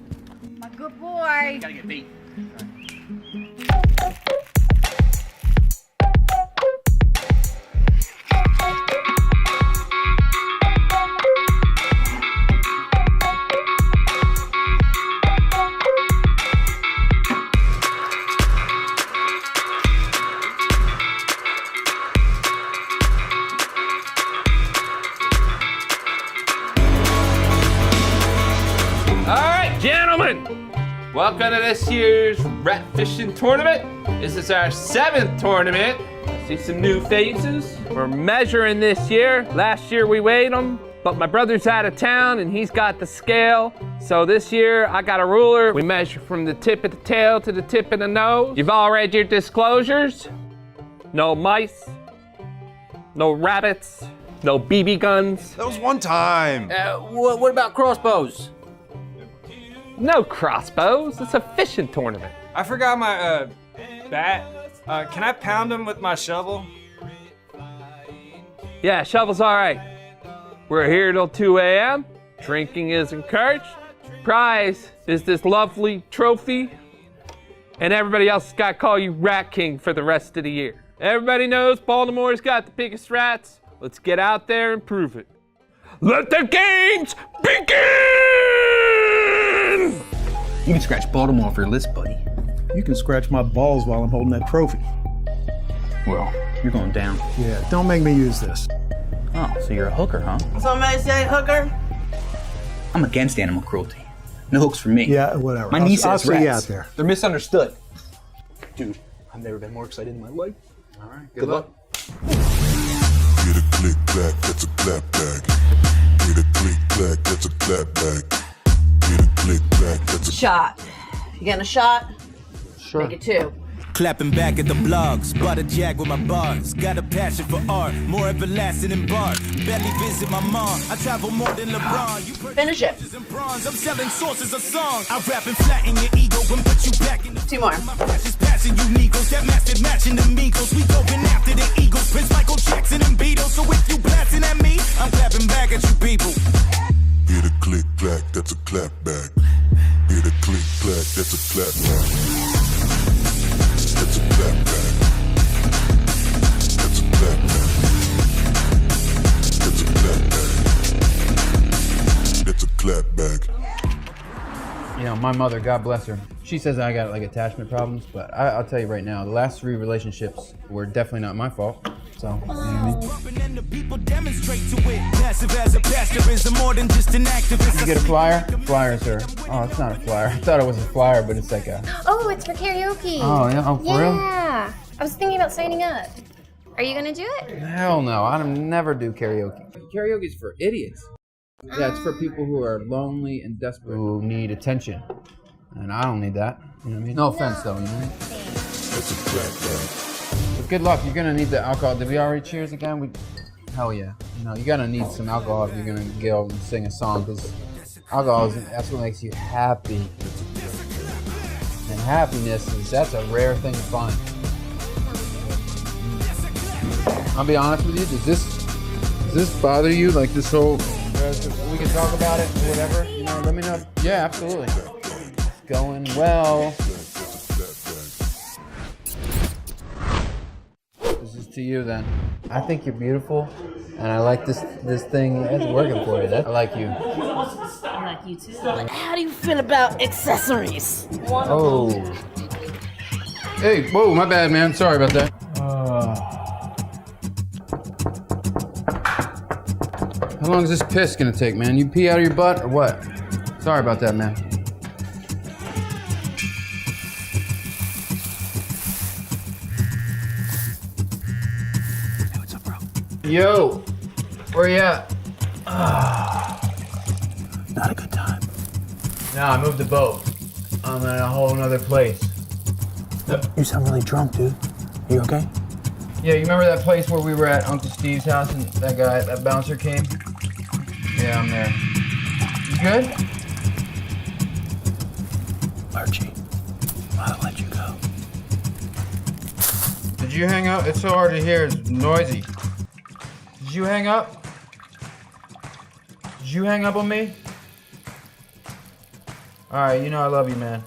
My good boy. Gotta get beat. Gentlemen, welcome to this year's rat fishing tournament. This is our 7th tournament. I see some new faces. We're measuring this year. Last year we weighed them, but my brother's out of town and he's got the scale. So this year I got a ruler. We measure from the tip of the tail to the tip of the nose. You've all read your disclosures. No mice, no rabbits, no BB guns. That was one time. What about crossbows? No crossbows. It's a fishing tournament. I forgot my bat. Can I pound him with my shovel? Yeah, shovel's all right. We're here till 2 a.m. Drinking is encouraged. Prize is this lovely trophy. And everybody else has got to call you Rat King for the rest of the year. Everybody knows Baltimore's got the biggest rats. Let's get out there and prove it. Let the games begin! You can scratch Baltimore off your list, buddy. You can scratch my balls while I'm holding that trophy. Well, you're going down. Yeah, don't make me use this. Oh, so you're a hooker, huh? Somebody say hooker? I'm against animal cruelty. No hooks for me. Yeah, whatever. My niece I'll has see rats. you out there. They're misunderstood. Dude, I've never been more excited in my life. All right, good luck. Get a click clack, that's a clap back. Get a click clack, that's a clap back. Get a click clack, that's a Shot. You getting a shot? Sure. Make it 2. Clapping back at the blogs, butter jack with my bars. Got a passion for art, more everlasting than bar. Barely visit my mom, I travel more than LeBron. You Finish it. I'm selling sources of song. I rap and flatten your ego and put you back in the 2 more. My passion's passing you Negros, that master matching the Migos. We going after the Eagles, Prince Michael Jackson and Beatles. So if you blasting at me, I'm clapping back at you people. Get a click clack, that's a clap back. Get a click clack, that's a clap back. That's a clap back. That's a clap back. That's a clap back. That's a clap back. You know, my mother, God bless her, she says I got like attachment problems, but I'll tell you right now, the last 3 relationships were definitely not my fault. So, you know what I mean? People demonstrate to it. Passive as a pastor is more than just an activist. You get a flyer? Flyer, sir. Oh, it's not a flyer. I thought it was a flyer, but it's like a... Oh, it's for karaoke. Oh, yeah? Oh, for real? Yeah. I was thinking about signing up. Are you gonna do it? Hell no, I'd never do karaoke. Karaoke's for idiots. Yeah, it's for people who are lonely and desperate, who need attention. And I don't need that. You know what I mean? No offense, though, you know what I mean? That's a clap back. But good luck, you're gonna need the alcohol. Did we already cheers again? Hell yeah. You know, you're gonna need some alcohol if you're gonna go and sing a song, because alcohol that's what makes you happy. And happiness that's a rare thing to find. I'll be honest with you, does this bother you? Like this whole, we can talk about it or whatever, you know, let me know. Yeah, absolutely. It's going well. This is to you then. I think you're beautiful, and I like this thing. It's working for you. I like you. I like you too. How do you feel about accessories? Oh. Hey, whoa, my bad, man. Sorry about that. How long is this piss gonna take, man? You pee out of your butt or what? Sorry about that, man. Yo, where you at? Not a good time. Nah, I moved the boat. I'm in a whole nother place. You sound really drunk, dude. Are you okay? Yeah, you remember that place where we were at Uncle Steve's house and that bouncer came? Yeah, I'm there. You good? Archie, I'll let you go. Did you hang up? It's so hard to hear. It's noisy. Did you hang up? Did you hang up on me? All right, you know I love you, man.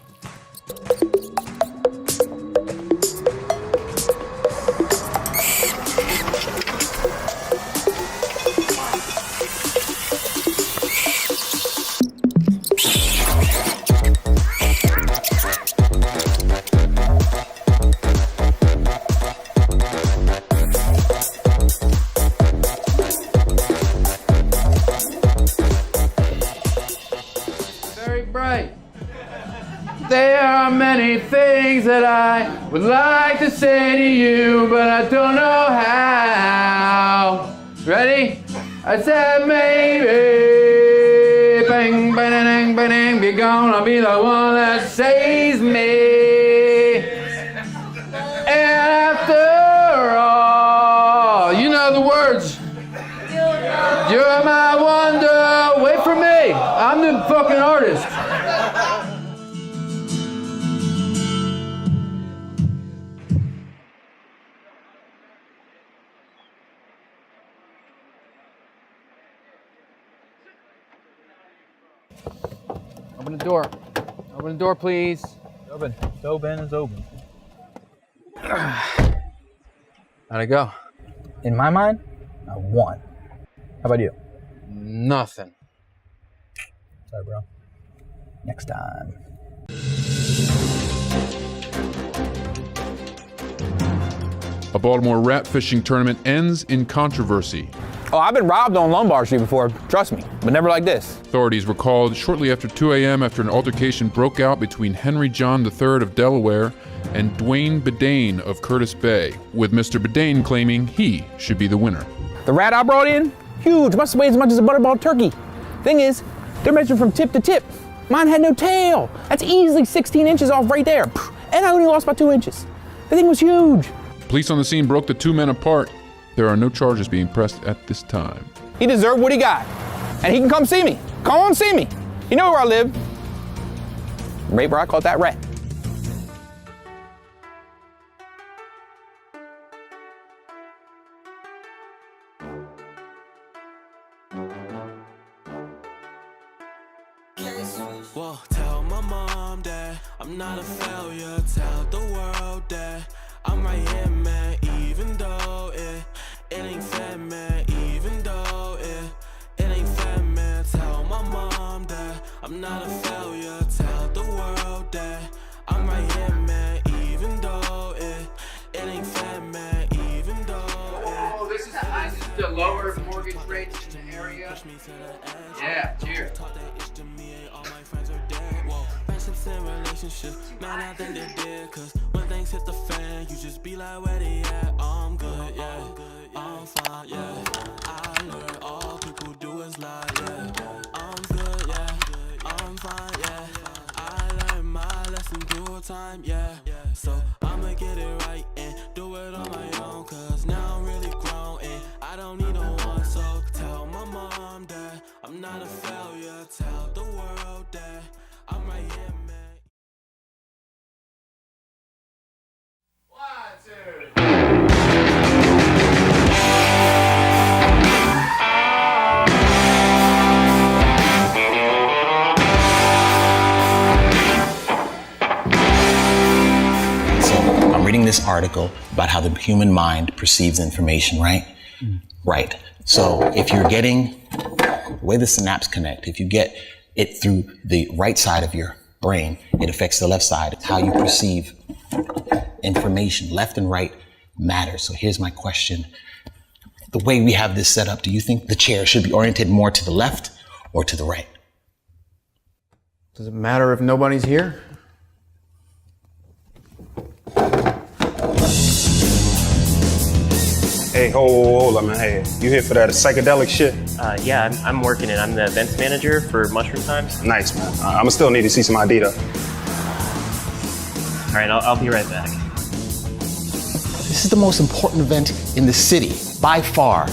There are many things that I would like to say to you, but I don't know how. Ready? I said maybe, bang, bang, bang, bang, you're gonna be the one that saves me. After all, you know the words. You You're my wonder. Wait for me. I'm the fucking artist. Open the door. Open the door, please. Open. It's open. It's open. How'd it go? In my mind, I won. How about you? Nothing. Sorry, bro. Next time. A Baltimore rat fishing tournament ends in controversy. Oh, I've been robbed on Lombard Street before, trust me, but never like this. Authorities were called shortly after 2 a.m. after an altercation broke out between Henry John III of Delaware and Dwayne Bedane of Curtis Bay, with Mr. Bedane claiming he should be the winner. The rat I brought in, huge, must weigh as much as a butterball turkey. Thing is, they're measured from tip to tip. Mine had no tail. That's easily 16 inches off right there. And I only lost by 2 inches. The thing was huge. Police on the scene broke the two men apart. There are no charges being pressed at this time. He deserved what he got. And he can come see me. Come on, see me. You know where I live. Right where I caught that rat. Well, tell my mom that I'm not a failure. Tell the world that I'm right here, man. Even though it ain't fair, man. Even though it ain't fair, man. Tell my mom that I'm not a failure. Tell the world that I'm right here, man. Even though it ain't fair, man. Even though Oh, this is the lower mortgage rates in the area. Yeah, cheers. Man, I think they did, cause when things hit the fan, you just be like, where they at? I'm good, yeah. I'm fine, yeah. I learned all people do is lie, yeah. I'm good, yeah. I'm fine, yeah. I learned my lesson through time, yeah. So I'ma get it right and do it on my own, cause now I'm really grown and I don't need no one. So tell my mom that I'm not a failure. Tell the world that I'm right here, man. I'm reading this article about how the human mind perceives information, right? Right. So if you're getting the way the synapses connect, if you get it through the right side of your brain, it affects the left side. It's how you perceive information. Left and right matters. So here's my question. The way we have this set up, do you think the chair should be oriented more to the left or to the right? Does it matter if nobody's here? Hey, hold up, man. Hey, you here for that psychedelic shit? Yeah, I'm working it. I'm the events manager for Mushroom Times. Nice, man. I'ma still need to see some ID though. All right, I'll be right back. This is the most important event in the city, by far.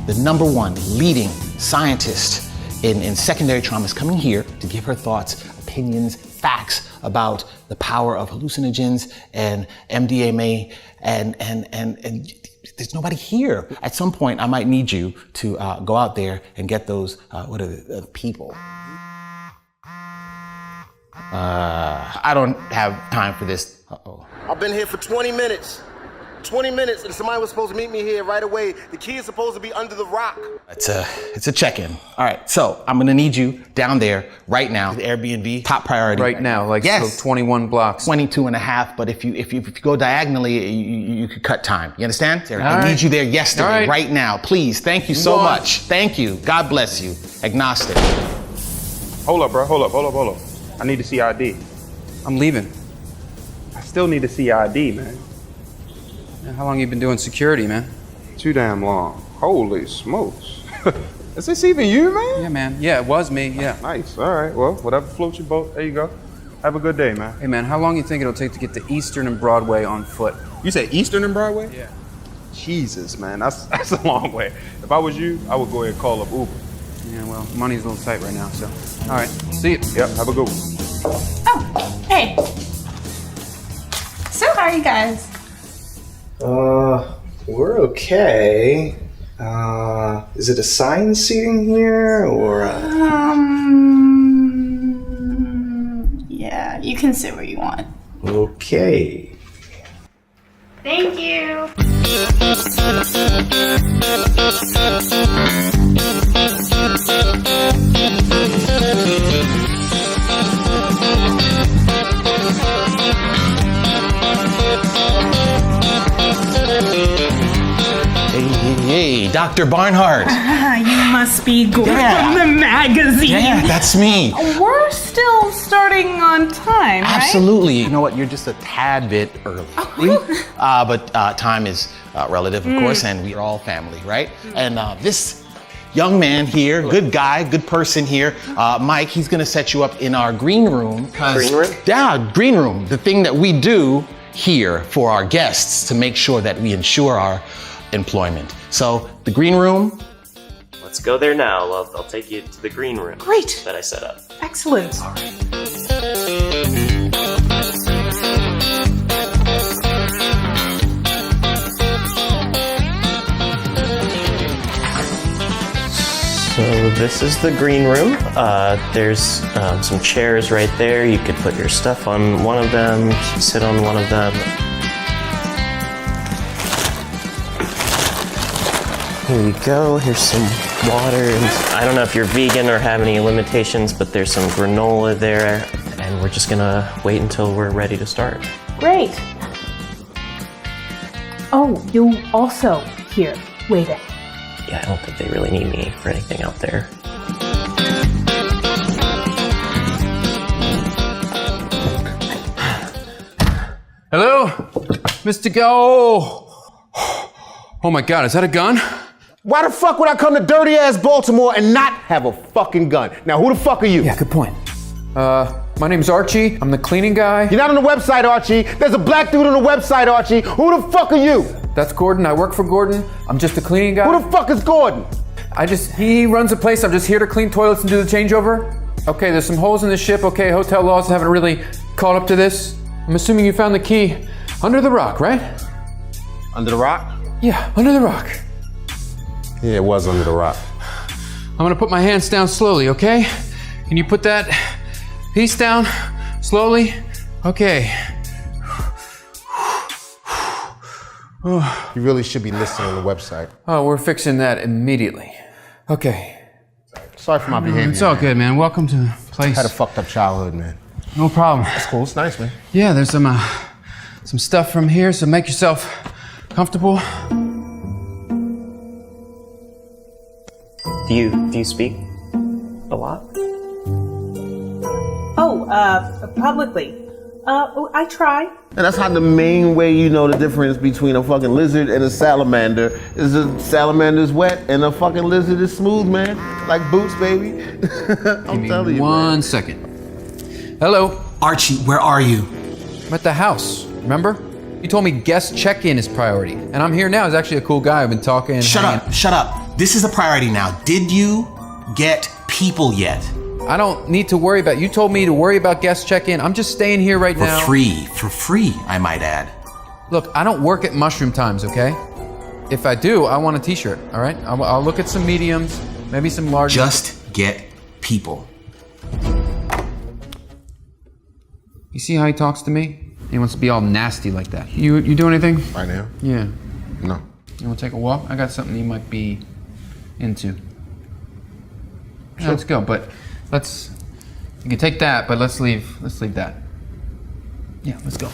The #1 leading scientist in secondary trauma is coming here to give her thoughts, opinions, facts about the power of hallucinogens and MDMA, and there's nobody here. At some point, I might need you to go out there and get those, people. I don't have time for this. Uh-oh. I've been here for 20 minutes. 20 minutes, and somebody was supposed to meet me here right away. The key is supposed to be under the rock. It's a check-in. All right, so I'm gonna need you down there right now. The Airbnb, top priority. Right now, like yes. So 21 blocks. 22 and a half, but if you go diagonally, you could cut time. You understand? I need you there yesterday, right now. Please, thank you so much. Thank you. God bless you. Agnostic. Hold up, bro. Hold up. I need to see ID. I'm leaving. I still need to see ID, man. How long you been doing security, man? Too damn long. Holy smokes. Is this even you, man? Yeah, man. Yeah, it was me, yeah. Nice, all right. Well, whatever floats your boat, there you go. Have a good day, man. Hey, man, how long you think it'll take to get to Eastern and Broadway on foot? You say Eastern and Broadway? Yeah. Jesus, man, that's a long way. If I was you, I would go ahead and call up Uber. Yeah, well, money's a little tight right now, so. All right, see you. Yep, have a good one. Oh, hey. So how are you guys? We're okay. Is it assigned seating here, or? Yeah, you can sit where you want. Okay. Thank you. Hey, Dr. Barnhart. You must be Gordon Yeah. from the magazine. Yeah, that's me. We're still starting on time, right? Absolutely. You know what? You're just a tad bit early. But time is relative, of course, and we are all family, right? And this young man here, good guy, good person here, Mike, he's gonna set you up in our green room. Green room? Yeah, green room. The thing that we do here for our guests to make sure that we ensure our employment. So the green room. Let's go there now. I'll take you to the green room. Great. That I set up. Excellent. So this is the green room. There's some chairs right there. You could put your stuff on one of them, sit on one of them. Here you go. Here's some water. I don't know if you're vegan or have any limitations, but there's some granola there. And we're just gonna wait until we're ready to start. Great. Oh, you also here waiting. Yeah, I don't think they really need me for anything out there. Hello? Mr. Go. Oh my God, is that a gun? Why the fuck would I come to dirty ass Baltimore and not have a fucking gun? Now who the fuck are you? Yeah, good point. My name's Archie. I'm the cleaning guy. You're not on the website, Archie. There's a black dude on the website, Archie. Who the fuck are you? That's Gordon. I work for Gordon. I'm just the cleaning guy. Who the fuck is Gordon? He runs a place. I'm just here to clean toilets and do the changeover. Okay, there's some holes in the ship. Okay, hotel laws haven't really caught up to this. I'm assuming you found the key under the rock, right? Under the rock? Yeah, under the rock. Yeah, it was under the rock. I'm gonna put my hands down slowly, okay? Can you put that piece down slowly? Okay. You really should be listening on the website. Oh, we're fixing that immediately. Okay. Sorry for my behavior. It's all good, man. Welcome to the place. I had a fucked up childhood, man. No problem. That's cool. It's nice, man. Yeah, there's some stuff from here, so make yourself comfortable. Do you speak a lot? Oh, publicly. I try. And that's how the main way you know the difference between a fucking lizard and a salamander is a salamander's wet and a fucking lizard is smooth, man. Like boots, baby. I'm telling you. One second. Hello. Archie, where are you? I'm at the house, remember? You told me guest check-in is priority. And I'm here now. He's actually a cool guy. I've been talking. Shut up. This is the priority now. Did you get people yet? I don't need to worry about, you told me to worry about guest check-in. I'm just staying here right now. For free, I might add. Look, I don't work at Mushroom Times, okay? If I do, I want a t-shirt, all right? I'll look at some mediums, maybe some large. Just get people. You see how he talks to me? He wants to be all nasty like that. You do anything? Right now? Yeah. No. You want to take a walk? I got something you might be into. Sure. Yeah, let's go, but you can take that, but let's leave that. Yeah, let's go.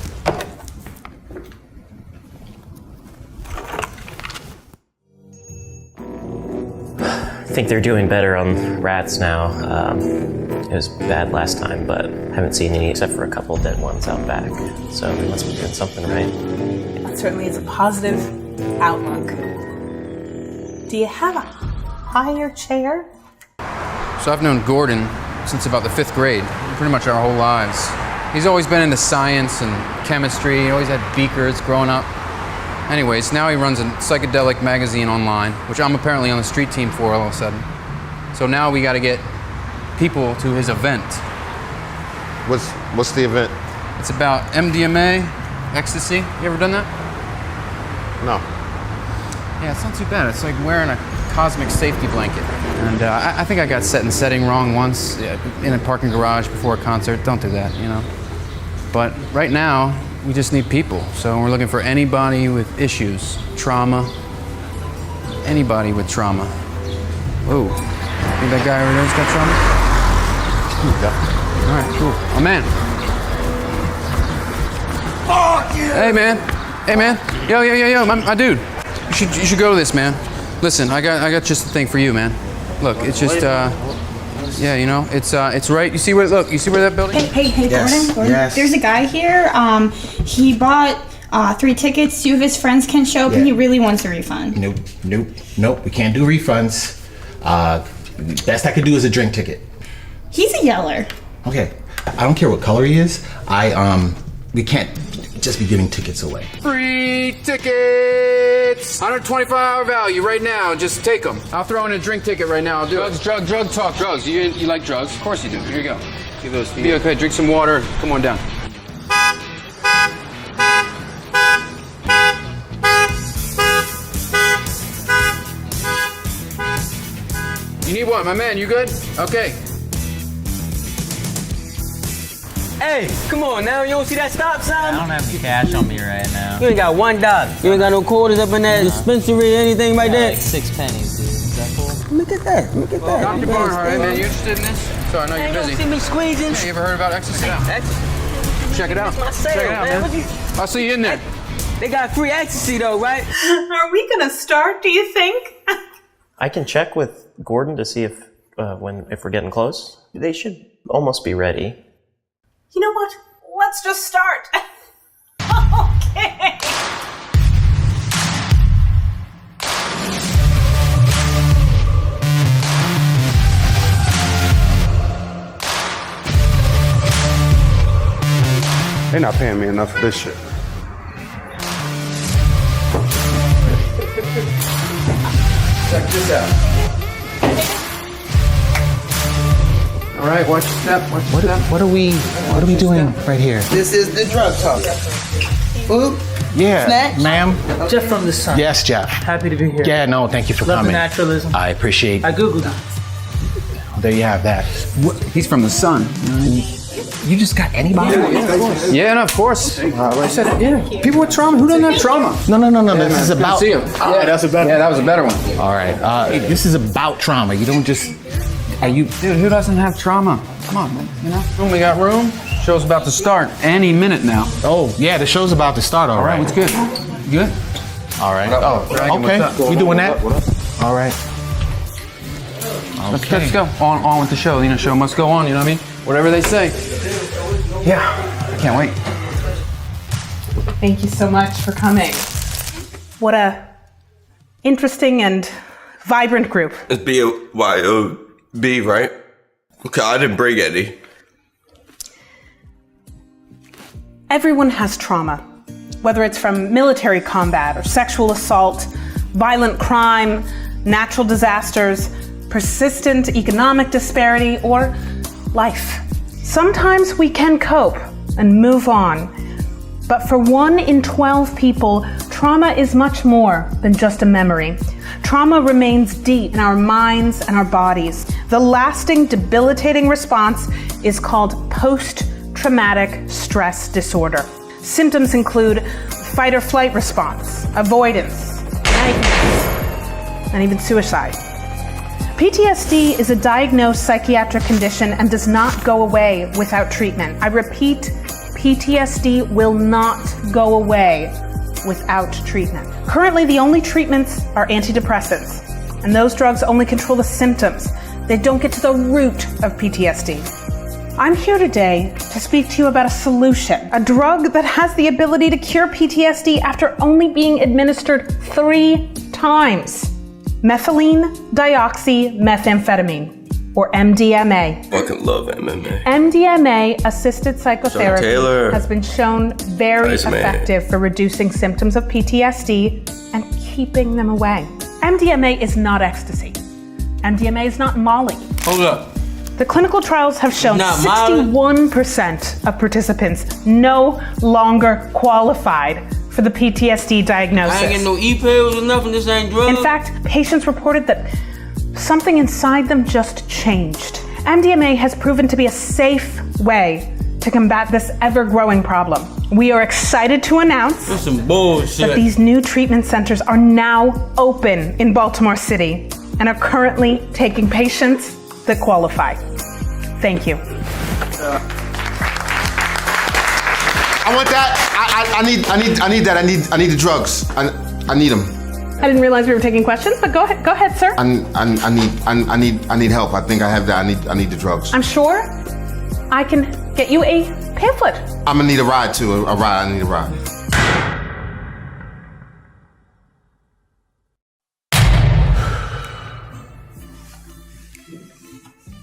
I think they're doing better on rats now. It was bad last time, but haven't seen any except for a couple of dead ones out back. So they must be doing something right. That certainly is a positive outlook. Do you have a higher chair? So I've known Gordon since about the 5th grade, pretty much our whole lives. He's always been into science and chemistry. He always had beakers growing up. Anyways, now he runs a psychedelic magazine online, which I'm apparently on the street team for all of a sudden. So now we got to get people to his event. What's the event? It's about MDMA, ecstasy. You ever done that? No. Yeah, it's not too bad. It's like wearing a cosmic safety blanket. And I think I got set in setting wrong once in a parking garage before a concert. Don't do that, you know. But right now, we just need people. So we're looking for anybody with issues, trauma, anybody with trauma. Whoa, think that guy over there's got trauma? All right, cool. Oh, man. Hey, man. Hey, man. Yo, my dude. You should go to this, man. Listen, I got just the thing for you, man. Look, it's just, yeah, you know, it's right. You see where that building? Hey, Yes. Gordon. Yes. There's a guy here. He bought 3 tickets. 2 of his friends can show up, and he really wants a refund. Nope. We can't do refunds. Best I could do is a drink ticket. He's a yeller. Okay. I don't care what color he is. We can't just be giving tickets away. Free tickets! 125-hour value right now. Just take them. I'll throw in a drink ticket right now. I'll do it. Drug talk. Drugs. You like drugs? Of course you do. Here you go. Give those to you. Be okay. Drink some water. Come on down. You need what, my man? You good? Okay. Hey, come on now, you don't see that stop sign? I don't have any cash on me right now. You ain't got $1. You ain't got no quarters up in that dispensary or anything like that? Like 6 pennies, dude. Is that cool? Let me get that. Dr. Barnhart, hey man, you interested in this? So I know you're busy. See me squeezing? Yeah, you ever heard about ecstasy? Check it out. It's my sale, Check it out, man. I'll see you in there. They got free ecstasy though, right? Are we gonna start, do you think? I can check with Gordon to see if we're getting close. They should almost be ready. You know what? Let's just start. Okay. They're not paying me enough for this shit. Check this out. All right, watch your step. Watch your step. What are we doing right here? This is the drug talk. Food? Yeah, Snacks? ma'am. Jeff from the Sun. Yes, Jeff. Happy to be here. Yeah, no, thank you for Love coming. the naturalism. I appreciate. I Googled it. There you have that. He's from the Sun. You just got anybody? Yeah, and of course. I said, yeah. People with trauma. Who doesn't have trauma? No. This is about. See him. Yeah, that's a better. Yeah, that was a better one. All right. This is about trauma. You don't just. Dude, who doesn't have trauma? Come on, man. You know. We got room. Show's about to start any minute now. Oh, yeah, the show's about to start. All right. What's good? Good. All right. Oh, okay. We doing that? All right. Let's go. On with the show. You know, show must go on. You know what I mean? Whatever they say. Yeah. I can't wait. Thank you so much for coming. What a interesting and vibrant group. It's BYOB, right? Okay, I didn't bring any. Everyone has trauma, whether it's from military combat or sexual assault, violent crime, natural disasters, persistent economic disparity, or life. Sometimes we can cope and move on, but for 1 in 12 people, trauma is much more than just a memory. Trauma remains deep in our minds and our bodies. The lasting, debilitating response is called post-traumatic stress disorder. Symptoms include fight or flight response, avoidance, nightmares, and even suicide. PTSD is a diagnosed psychiatric condition and does not go away without treatment. I repeat, PTSD will not go away without treatment. Currently, the only treatments are antidepressants, and those drugs only control the symptoms. They don't get to the root of PTSD. I'm here today to speak to you about a solution, a drug that has the ability to cure PTSD after only being administered 3 times. Methylene dioxymethamphetamine, or MDMA. Fucking love MMA. MDMA-assisted Sean psychotherapy Taylor. has been shown very Nice man. effective for reducing symptoms of PTSD and keeping them away. MDMA is not ecstasy. MDMA is not Molly. Hold up. The clinical trials have shown Not Molly. 61% of participants no longer qualified for the PTSD diagnosis. I ain't getting no e-pills or nothing. This ain't drugs. In fact, patients reported that something inside them just changed. MDMA has proven to be a safe way to combat this ever-growing problem. We are excited to announce That's some bullshit. that these new treatment centers are now open in Baltimore City and are currently taking patients that qualify. Thank you. I want that. I need that. I need the drugs. I need them. I didn't realize we were taking questions, but go ahead, sir. I need help. I think I have that. I need the drugs. I'm sure I can get you a pamphlet. I'm gonna need a ride too. A ride. I need a ride.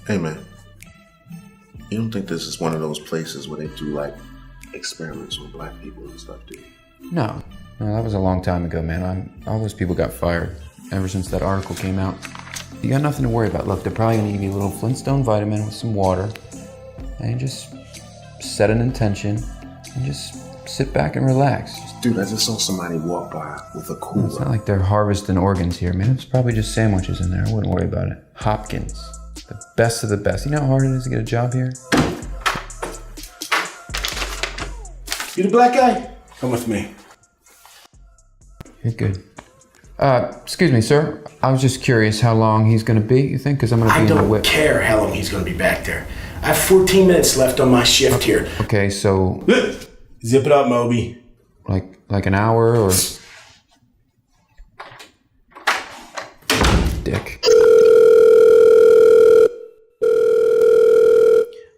Hey man, you don't think this is one of those places where they do like experiments with black people and stuff, do you? No, that was a long time ago, man. All those people got fired ever since that article came out. You got nothing to worry about. Look, they're probably gonna give you a little Flintstone vitamin with some water, and just set an intention, and just sit back and relax. Dude, I just saw somebody walk by with a cooler. It's not like they're harvesting organs here, man. It's probably just sandwiches in there. I wouldn't worry about it. Hopkins, the best of the best. You know how hard it is to get a job here? You the black guy? Come with me. You're good. Excuse me, sir. I was just curious how long he's gonna be, you think? Because I'm gonna be I in the don't whip. care how long he's gonna be back there. I have 14 minutes left on my shift here. Okay, so... Zip it up, Moby. Like an hour, or... Dick.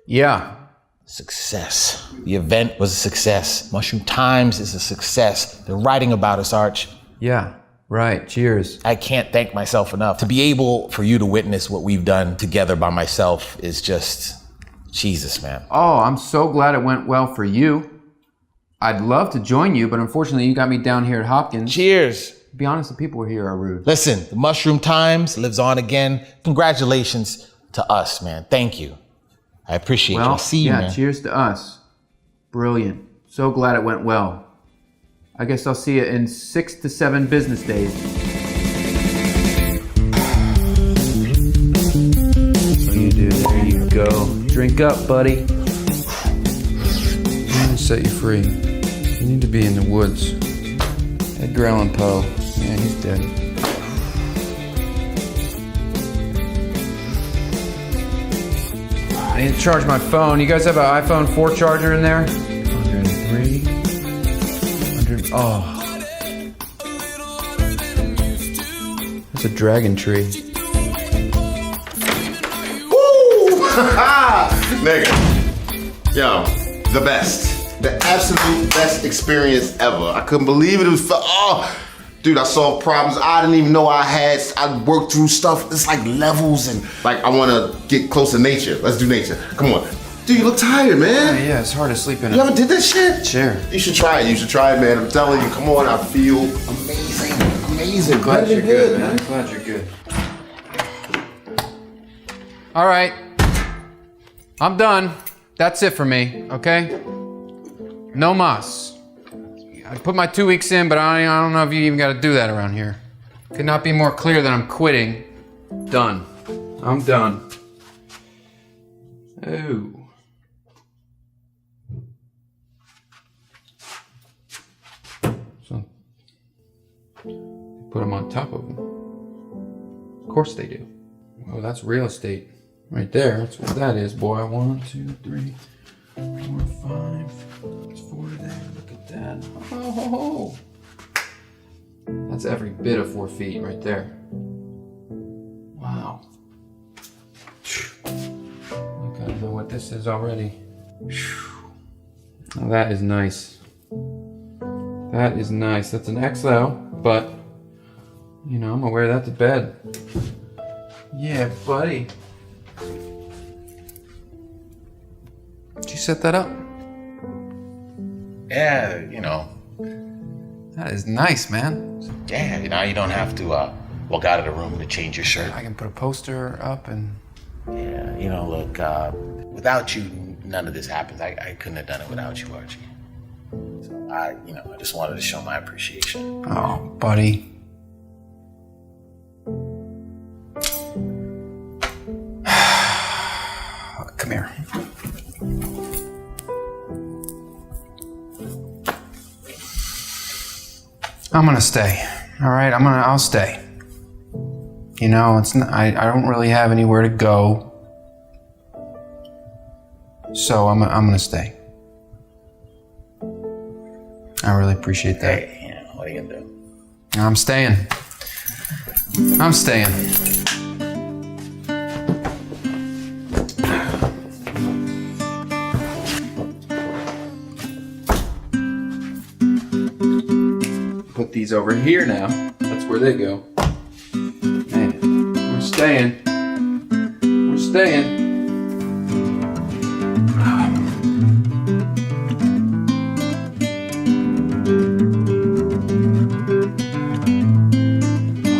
Yeah. Success. The event was a success. Mushroom Times is a success. They're writing about us, Arch. Yeah, right. Cheers. I can't thank myself enough. To be able for you to witness what we've done together by myself is just Jesus, man. Oh, I'm so glad it went well for you. I'd love to join you, but unfortunately you got me down here at Hopkins. Cheers. To be honest, the people here are rude. Listen, the Mushroom Times lives on again. Congratulations to us, man. Thank you. I appreciate you. I'll see you, man. Cheers to us. Brilliant. So glad it went well. I guess I'll see you in 6 to 7 business days. What do you do? There you go. Drink up, buddy. I'm gonna set you free. You need to be in the woods. Edgar Allan Poe. Yeah, he's dead. I need to charge my phone. You guys have an iPhone 4 charger in there? 103. 100. Oh. That's a dragon tree. Woo! Nigga. Yo, the best. The absolute best experience ever. I couldn't believe it. It was dude, I solved problems I didn't even know I had. I worked through stuff. It's like levels and like I want to get close to nature. Let's do nature. Come on. Dude, you look tired, man. Yeah, it's hard to sleep in. You ever did this shit? Sure. You should try it. You should try it, man. I'm telling you. Come on. I feel amazing. Amazing. Glad you're good, man. Glad you're good. All right. I'm done. That's it for me, okay? No mas. I put my 2 weeks in, but I don't know if you even got to do that around here. Could not be more clear that I'm quitting. Done. I'm done. Oh. So, put them on top of them. Of course they do. Well, that's real estate right there. That's what that is, boy. 1, 2, 3, 4, 5. That's 4 there. Look at that. Oh. That's every bit of 4 feet right there. Wow. Look at what this is already. Now that is nice. That is nice. That's an XL, but you know, I'm gonna wear that to bed. Yeah, buddy. Did you set that up? Yeah, you know. That is nice, man. Yeah, now you don't have to walk out of the room to change your shirt. I can put a poster up and... Yeah, you know, look, without you, none of this happens. I couldn't have done it without you, Archie. So I just wanted to show my appreciation. Oh, buddy. Come here. I'm gonna stay. All right, I'll stay. You know, it's not, I don't really have anywhere to go, so I'm gonna stay. I really appreciate that. Hey, what are you gonna do? I'm staying. I'm staying. Put these over here now. That's where they go. Man, we're staying. We're staying.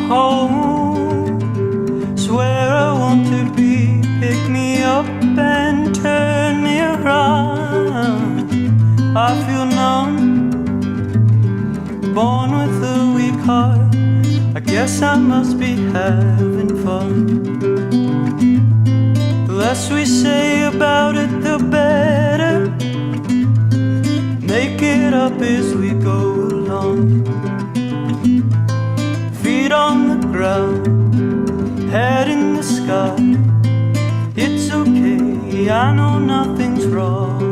Home's where I want to be. Pick me up and turn me around. I feel numb, born with a weak heart. I guess I must be having fun. The less we say about it, the better. Make it up as we go along. Feet on the ground, head in the sky. It's okay, I know nothing's wrong.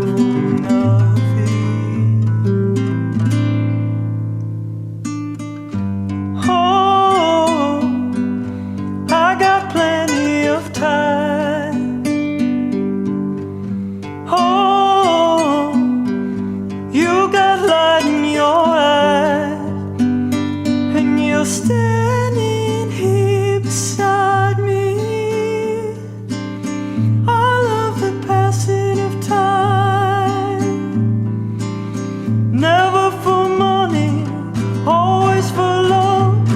Standing here beside me, I love the passing of time. Never for money, always for love.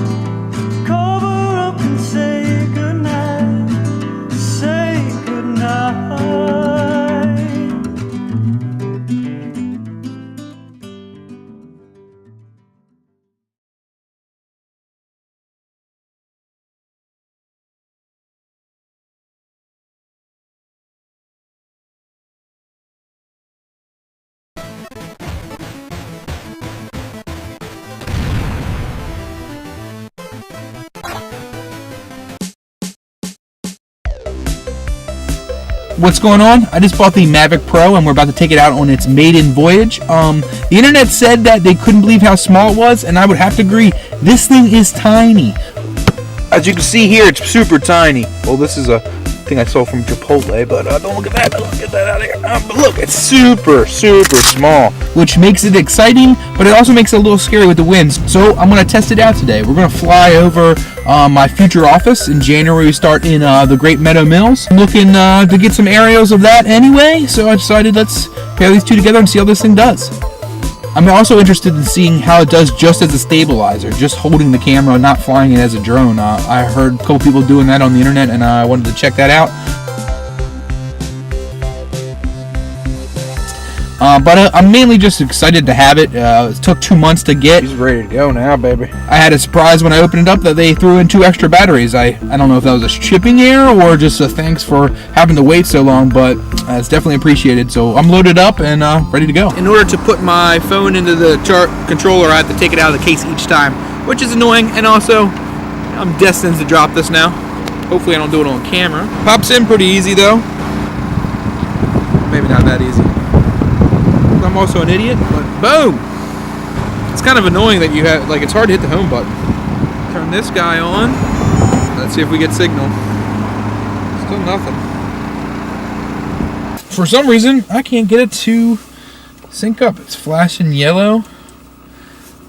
Cover up and say goodnight. Say goodnight. What's going on? I just bought the Mavic Pro and we're about to take it out on its maiden voyage. The internet said that they couldn't believe how small it was, and I would have to agree. This thing is tiny. As you can see here, it's super tiny. Well, this is a thing I saw from Chipotle, but don't look at that. Don't get that out of here. But look, it's super, super small, which makes it exciting, but it also makes it a little scary with the winds. So I'm going to test it out today. We're going to fly over my future office. In January, we start in the Great Meadow Mills. I'm looking to get some aerials of that anyway, so I decided let's pair these two together and see how this thing does. I'm also interested in seeing how it does just as a stabilizer, just holding the camera, not flying it as a drone. I heard a couple people doing that on the internet, and I wanted to check that out. But I'm mainly just excited to have it. It took 2 months to get. He's ready to go now, baby. I had a surprise when I opened it up that they threw in 2 extra batteries. I don't know if that was a shipping error or just a thanks for having to wait so long, but it's definitely appreciated. So I'm loaded up and ready to go. In order to put my phone into the chart controller, I have to take it out of the case each time, which is annoying, and also I'm destined to drop this now. Hopefully I don't do it on camera. Pops in pretty easy though. Maybe not that easy. I'm also an idiot, but boom! It's kind of annoying that you have, like, it's hard to hit the home button. Turn this guy on. Let's see if we get signal. Still nothing. For some reason, I can't get it to sync up. It's flashing yellow.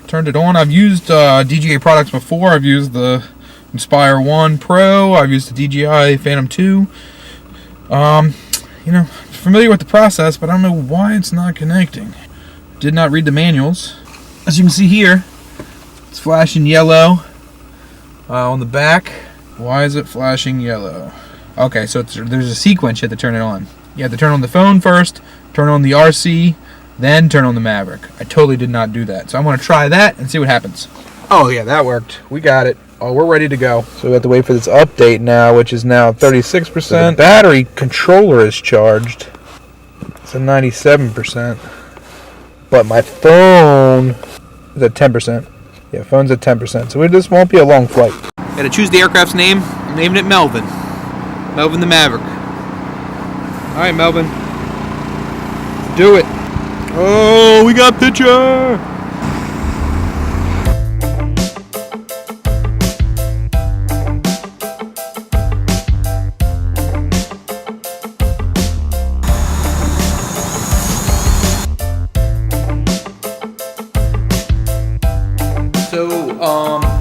Turned it on. I've used DJI products before. I've used the Inspire 1 Pro. I've used the DJI Phantom 2. You know, familiar with the process, but I don't know why it's not connecting. Did not read the manuals. As you can see here, it's flashing yellow on the back. Why is it flashing yellow? Okay, so there's a sequence you have to turn it on. You have to turn on the phone first, turn on the RC, then turn on the Maverick. I totally did not do that. So I'm going to try that and see what happens. Oh yeah, that worked. We got it. Oh, we're ready to go. So we have to wait for this update now, which is now 36%. So the battery controller is charged. It's at 97%. But my phone is at 10%. Yeah, phone's at 10%. So this won't be a long flight. Got to choose the aircraft's name. I'm naming it Melvin. Melvin the Maverick. All right, Melvin. Let's do it. Oh, we got picture.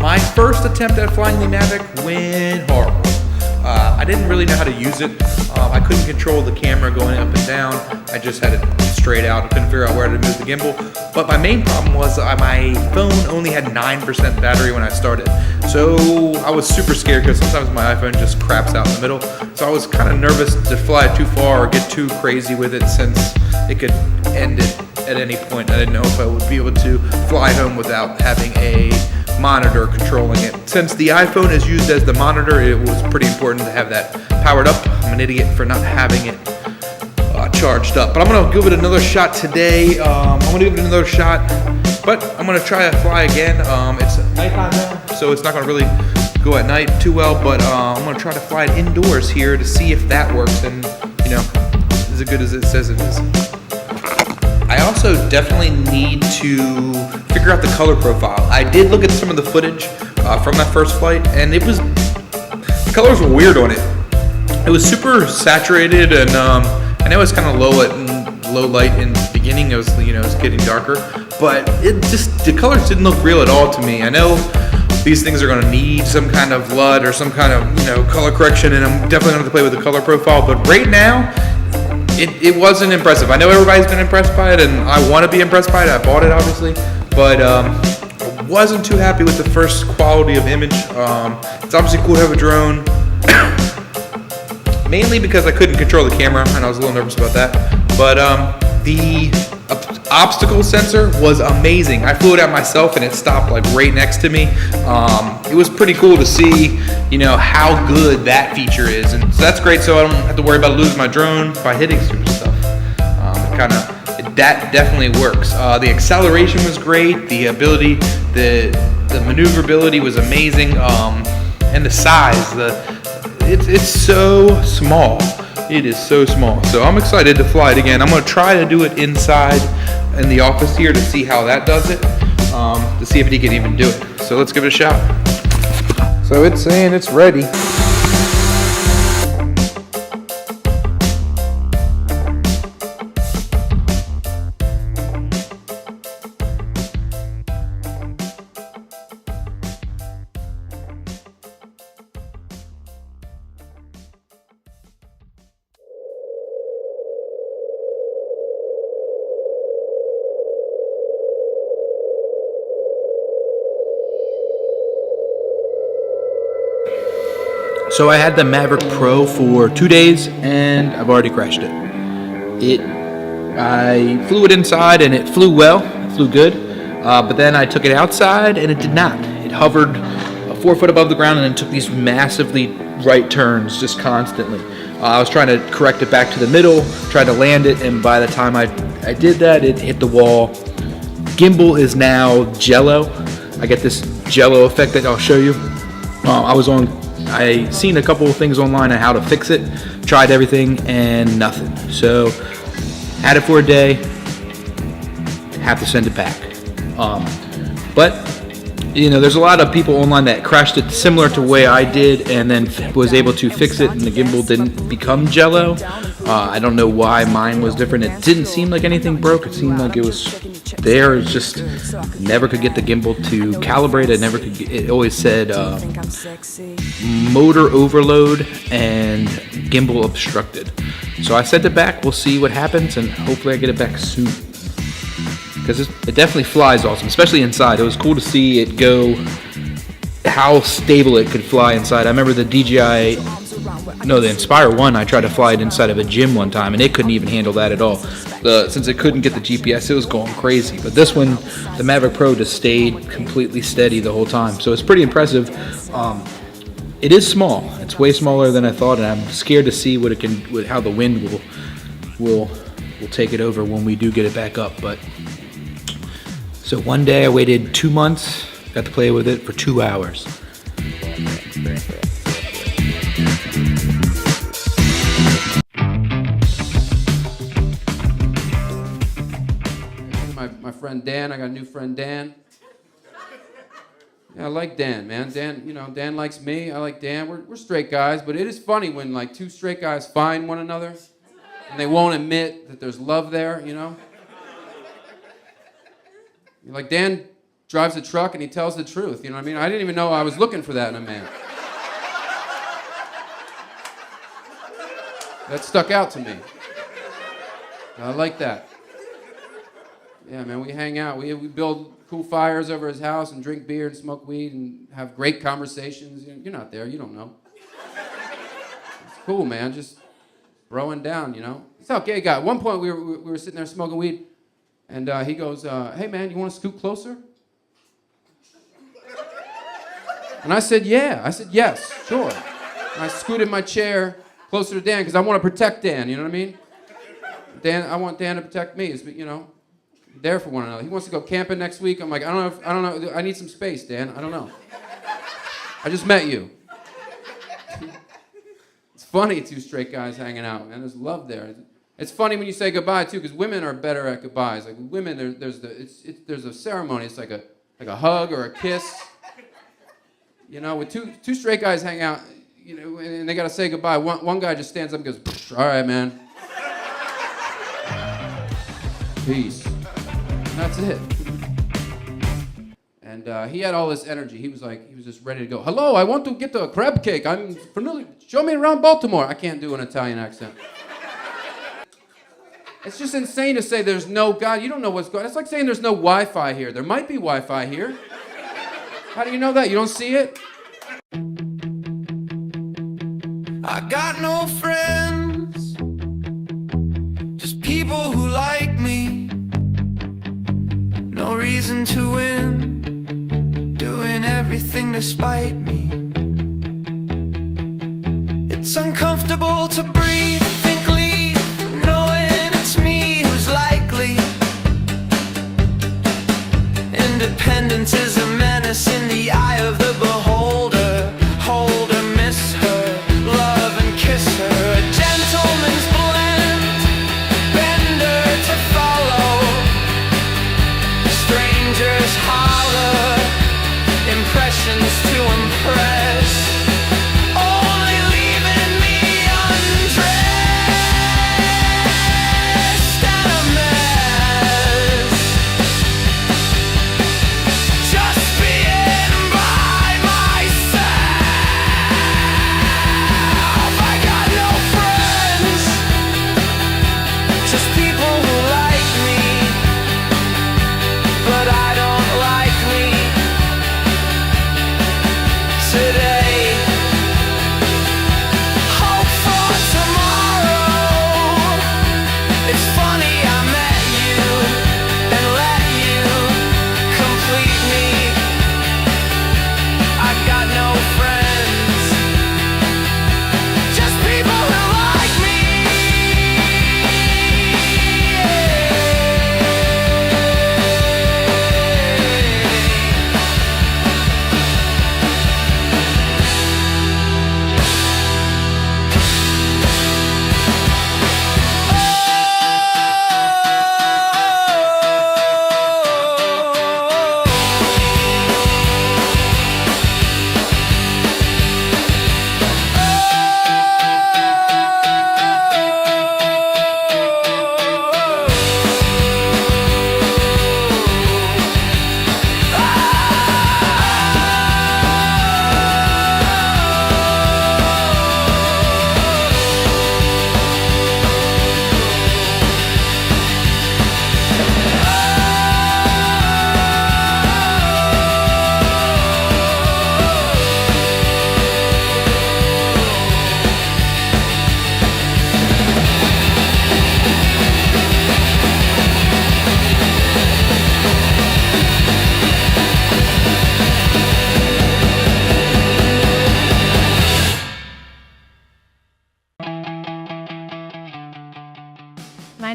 My first attempt at flying the Maverick went horrible. I didn't really know how to use it. I couldn't control the camera going up and down. I just had it straight out. I couldn't figure out where to move the gimbal. But my main problem was my phone only had 9% battery when I started. So I was super scared because sometimes my iPhone just craps out in the middle. So I was kind of nervous to fly too far or get too crazy with it since it could end it at any point. I didn't know if I would be able to fly home without having a monitor controlling it. Since the iPhone is used as the monitor, it was pretty important to have that powered up. I'm an idiot for not having it charged up. But I'm gonna give it another shot today. I'm gonna give it another shot, but I'm gonna try to fly again. It's nighttime now, so it's not gonna really go at night too well, but I'm gonna try to fly it indoors here to see if that works and, you know, is as good as it says it is. I also definitely need to figure out the color profile. I did look at some of the footage from that first flight, and the colors were weird on it. It was super saturated, and I know it's kind of low light in the beginning. It was, you know, it's getting darker, but the colors didn't look real at all to me. I know these things are going to need some kind of LUT or some kind of, you know, color correction, and I'm definitely going to have to play with the color profile. But right now, it wasn't impressive. I know everybody's been impressed by it, and I want to be impressed by it. I bought it, obviously, but I wasn't too happy with the first quality of image. It's obviously cool to have a drone, mainly because I couldn't control the camera, and I was a little nervous about that. But the obstacle sensor was amazing. I flew it out myself, and it stopped like right next to me. It was pretty cool to see, you know, how good that feature is, and so that's great. So I don't have to worry about losing my drone by hitting some stuff. That definitely works. The acceleration was great. The ability, the maneuverability was amazing, and the size. It's so small. It is so small. So I'm excited to fly it again. I'm going to try to do it inside in the office here to see how that does it, to see if he can even do it. So let's give it a shot. So it's saying it's ready. So I had the Maverick Pro for 2 days, and I've already crashed it. I flew it inside, and it flew well. It flew good. But then I took it outside, and it did not. It hovered 4 foot above the ground, and then took these massively right turns just constantly. I was trying to correct it back to the middle, tried to land it, and by the time I did that, it hit the wall. Gimbal is now jello. I get this jello effect that I'll show you. I seen a couple of things online on how to fix it, tried everything and nothing. So had it for a day, have to send it back. But you know, there's a lot of people online that crashed it similar to the way I did, and then was able to fix it, and the gimbal didn't become jello. I don't know why mine was different. It didn't seem like anything broke. It seemed like it was there. It's just never could get the gimbal to calibrate. It always said motor overload and gimbal obstructed. So I sent it back. We'll see what happens, and hopefully I get it back soon. Because it definitely flies awesome, especially inside. It was cool to see it go, how stable it could fly inside. I remember the the Inspire 1, I tried to fly it inside of a gym one time, and it couldn't even handle that at all. Since it couldn't get the GPS, it was going crazy. But this one, the Maverick Pro, just stayed completely steady the whole time. So it's pretty impressive. It is small. It's way smaller than I thought, and I'm scared to see how the wind will take it over when we do get it back up. But so one day I waited 2 months, got to play with it for 2 hours. My friend Dan, I got a new friend Dan. Yeah, I like Dan, man. Dan likes me. I like Dan. We're straight guys, but it is funny when like two straight guys find one another and they won't admit that there's love there, you know? Like Dan drives a truck and he tells the truth, you know what I mean? I didn't even know I was looking for that in a man. That stuck out to me. I like that. Yeah, man, we hang out. We build cool fires over his house and drink beer and smoke weed and have great conversations. You're not there. You don't know. It's cool, man. Just throwing down, you know. It's how gay got. At one point, we were sitting there smoking weed, and he goes, hey, man, you want to scoot closer? And I said, yeah. I said, yes, sure. And I scooted my chair closer to Dan because I want to protect Dan, you know what I mean? I want Dan to protect me, you know. There for one another. He wants to go camping next week. I'm like, I don't know. I need some space, Dan. I don't know. I just met you. It's funny, two straight guys hanging out, man. There's love there. It's funny when you say goodbye too, because women are better at goodbyes. Like women, there's a ceremony. It's like a hug or a kiss. You know, with two straight guys hang out, you know, and they gotta say goodbye. One guy just stands up and goes, "All right, man. Peace." That's it. And he had all this energy. He was just ready to go. Hello, I want to get a crab cake. Show me around Baltimore. I can't do an Italian accent. It's just insane to say there's no God. You don't know what's going on. It's like saying there's no Wi-Fi here. There might be Wi-Fi here. How do you know that? You don't see it? I got no friends, just people who like me. No reason to win, doing everything to spite me. It's uncomfortable to breathe, think leave, knowing it's me who's likely. Independence is a menace in the eye of the beholder. Hold her, miss her, love and kiss her. A gentleman's blend, bender to follow. Strangers holler, impressions to impress. Only leaving me undressed and a mess.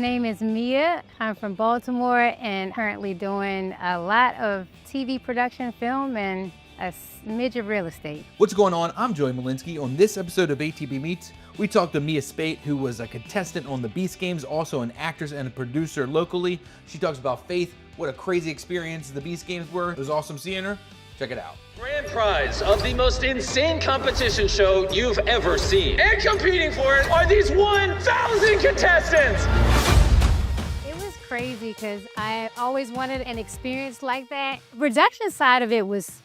name is Mia. I'm from Baltimore and currently doing a lot of TV production, film, and a smidge of real estate. What's going on? I'm Joey Malinsky. On this episode of ATB Meets, we talked to Mia Spate, who was a contestant on the Beast Games, also an actress and a producer locally. She talks about faith, what a crazy experience the Beast Games were. It was awesome seeing her. Check it out. Grand prize of the most insane competition show you've ever seen. And competing for it are these 1,000 contestants. It was crazy because I always wanted an experience like that. Production side of it was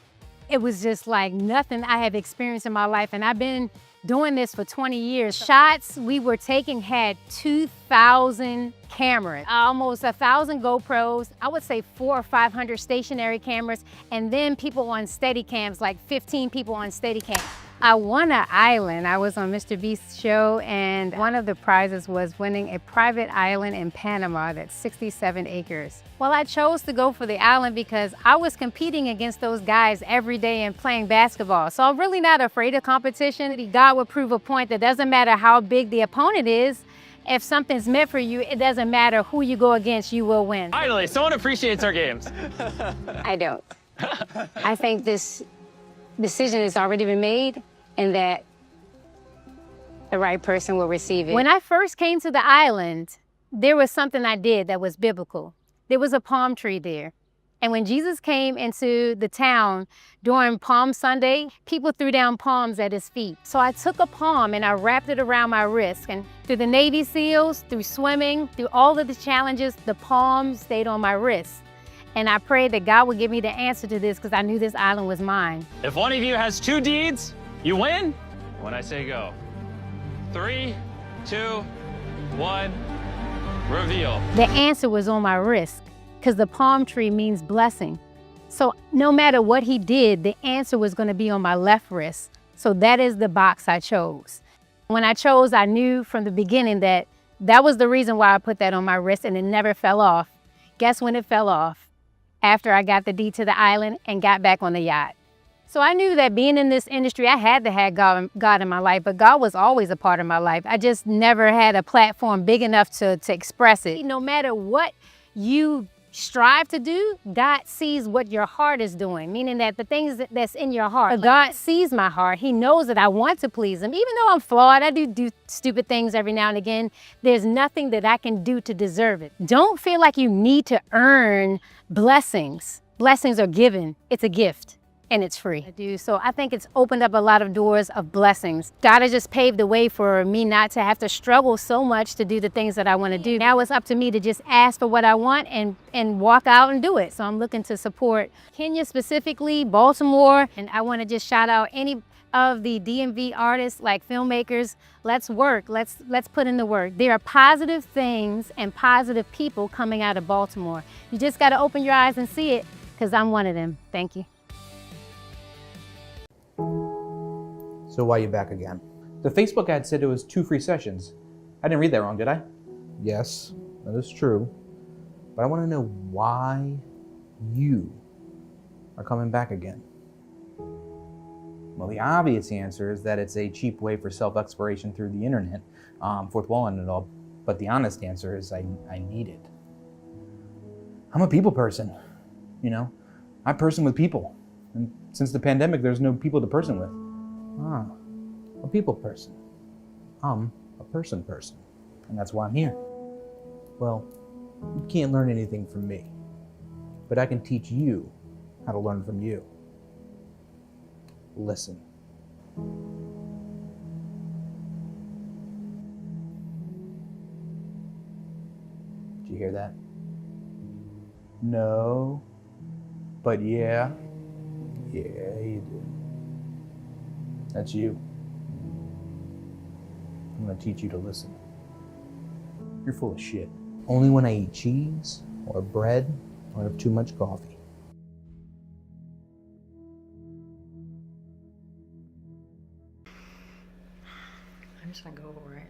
just like nothing I have experienced in my life, and I've been doing this for 20 years. Shots we were taking had 2,000 cameras, almost 1,000 GoPros, I would say 400 or 500 stationary cameras, and then people on Steadicams, like 15 people on Steadicam. I won an island. I was on Mr. Beast's show, and one of the prizes was winning a private island in Panama that's 67 acres. Well, I chose to go for the island because I was competing against those guys every day and playing basketball. So I'm really not afraid of competition. God would prove a point that doesn't matter how big the opponent is. If something's meant for you, it doesn't matter who you go against, you will win. Finally, someone appreciates our games. I don't. I think this decision has already been made and that the right person will receive it. When I first came to the island, there was something I did that was biblical. There was a palm tree there. And when Jesus came into the town during Palm Sunday, people threw down palms at his feet. So I took a palm and I wrapped it around my wrist. And through the Navy SEALs, through swimming, through all of the challenges, the palm stayed on my wrist. And I prayed that God would give me the answer to this because I knew this island was mine. If one of you has 2 deeds, you win. When I say go. 3, 2, 1, reveal. The answer was on my wrist because the palm tree means blessing. So no matter what he did, the answer was going to be on my left wrist. So that is the box I chose. When I chose, I knew from the beginning that that was the reason why I put that on my wrist and it never fell off. Guess when it fell off? After I got the deed to the island and got back on the yacht. So I knew that being in this industry, I had to have God in my life, but God was always a part of my life. I just never had a platform big enough to express it. No matter what you strive to do, God sees what your heart is doing, meaning that the things that's in your heart, God sees my heart. He knows that I want to please him. Even though I'm flawed, I do stupid things every now and again. There's nothing that I can do to deserve it. Don't feel like you need to earn blessings. Blessings are given. It's a gift. And it's free. So I think it's opened up a lot of doors of blessings. God has just paved the way for me not to have to struggle so much to do the things that I want to do. Now it's up to me to just ask for what I want and walk out and do it. So I'm looking to support Kenya specifically, Baltimore, and I want to just shout out any of the DMV artists like filmmakers. Let's work, let's put in the work. There are positive things and positive people coming out of Baltimore. You just got to open your eyes and see it because I'm one of them. Thank you. So why are you back again? The Facebook ad said it was 2 free sessions. I didn't read that wrong, did I? Yes, that is true. But I want to know why you are coming back again. Well, the obvious answer is that it's a cheap way for self-exploration through the internet, fourth wall and it all. But the honest answer is I need it. I'm a people person, you know? I person with people. And since the pandemic, there's no people to person with. Ah, a people person. I'm a person. And that's why I'm here. Well, you can't learn anything from me, but I can teach you how to learn from you. Listen. Did you hear that? No, but yeah. Yeah, you did. That's you. I'm gonna teach you to listen. You're full of shit. Only when I eat cheese or bread or have too much coffee. I'm just gonna go over it.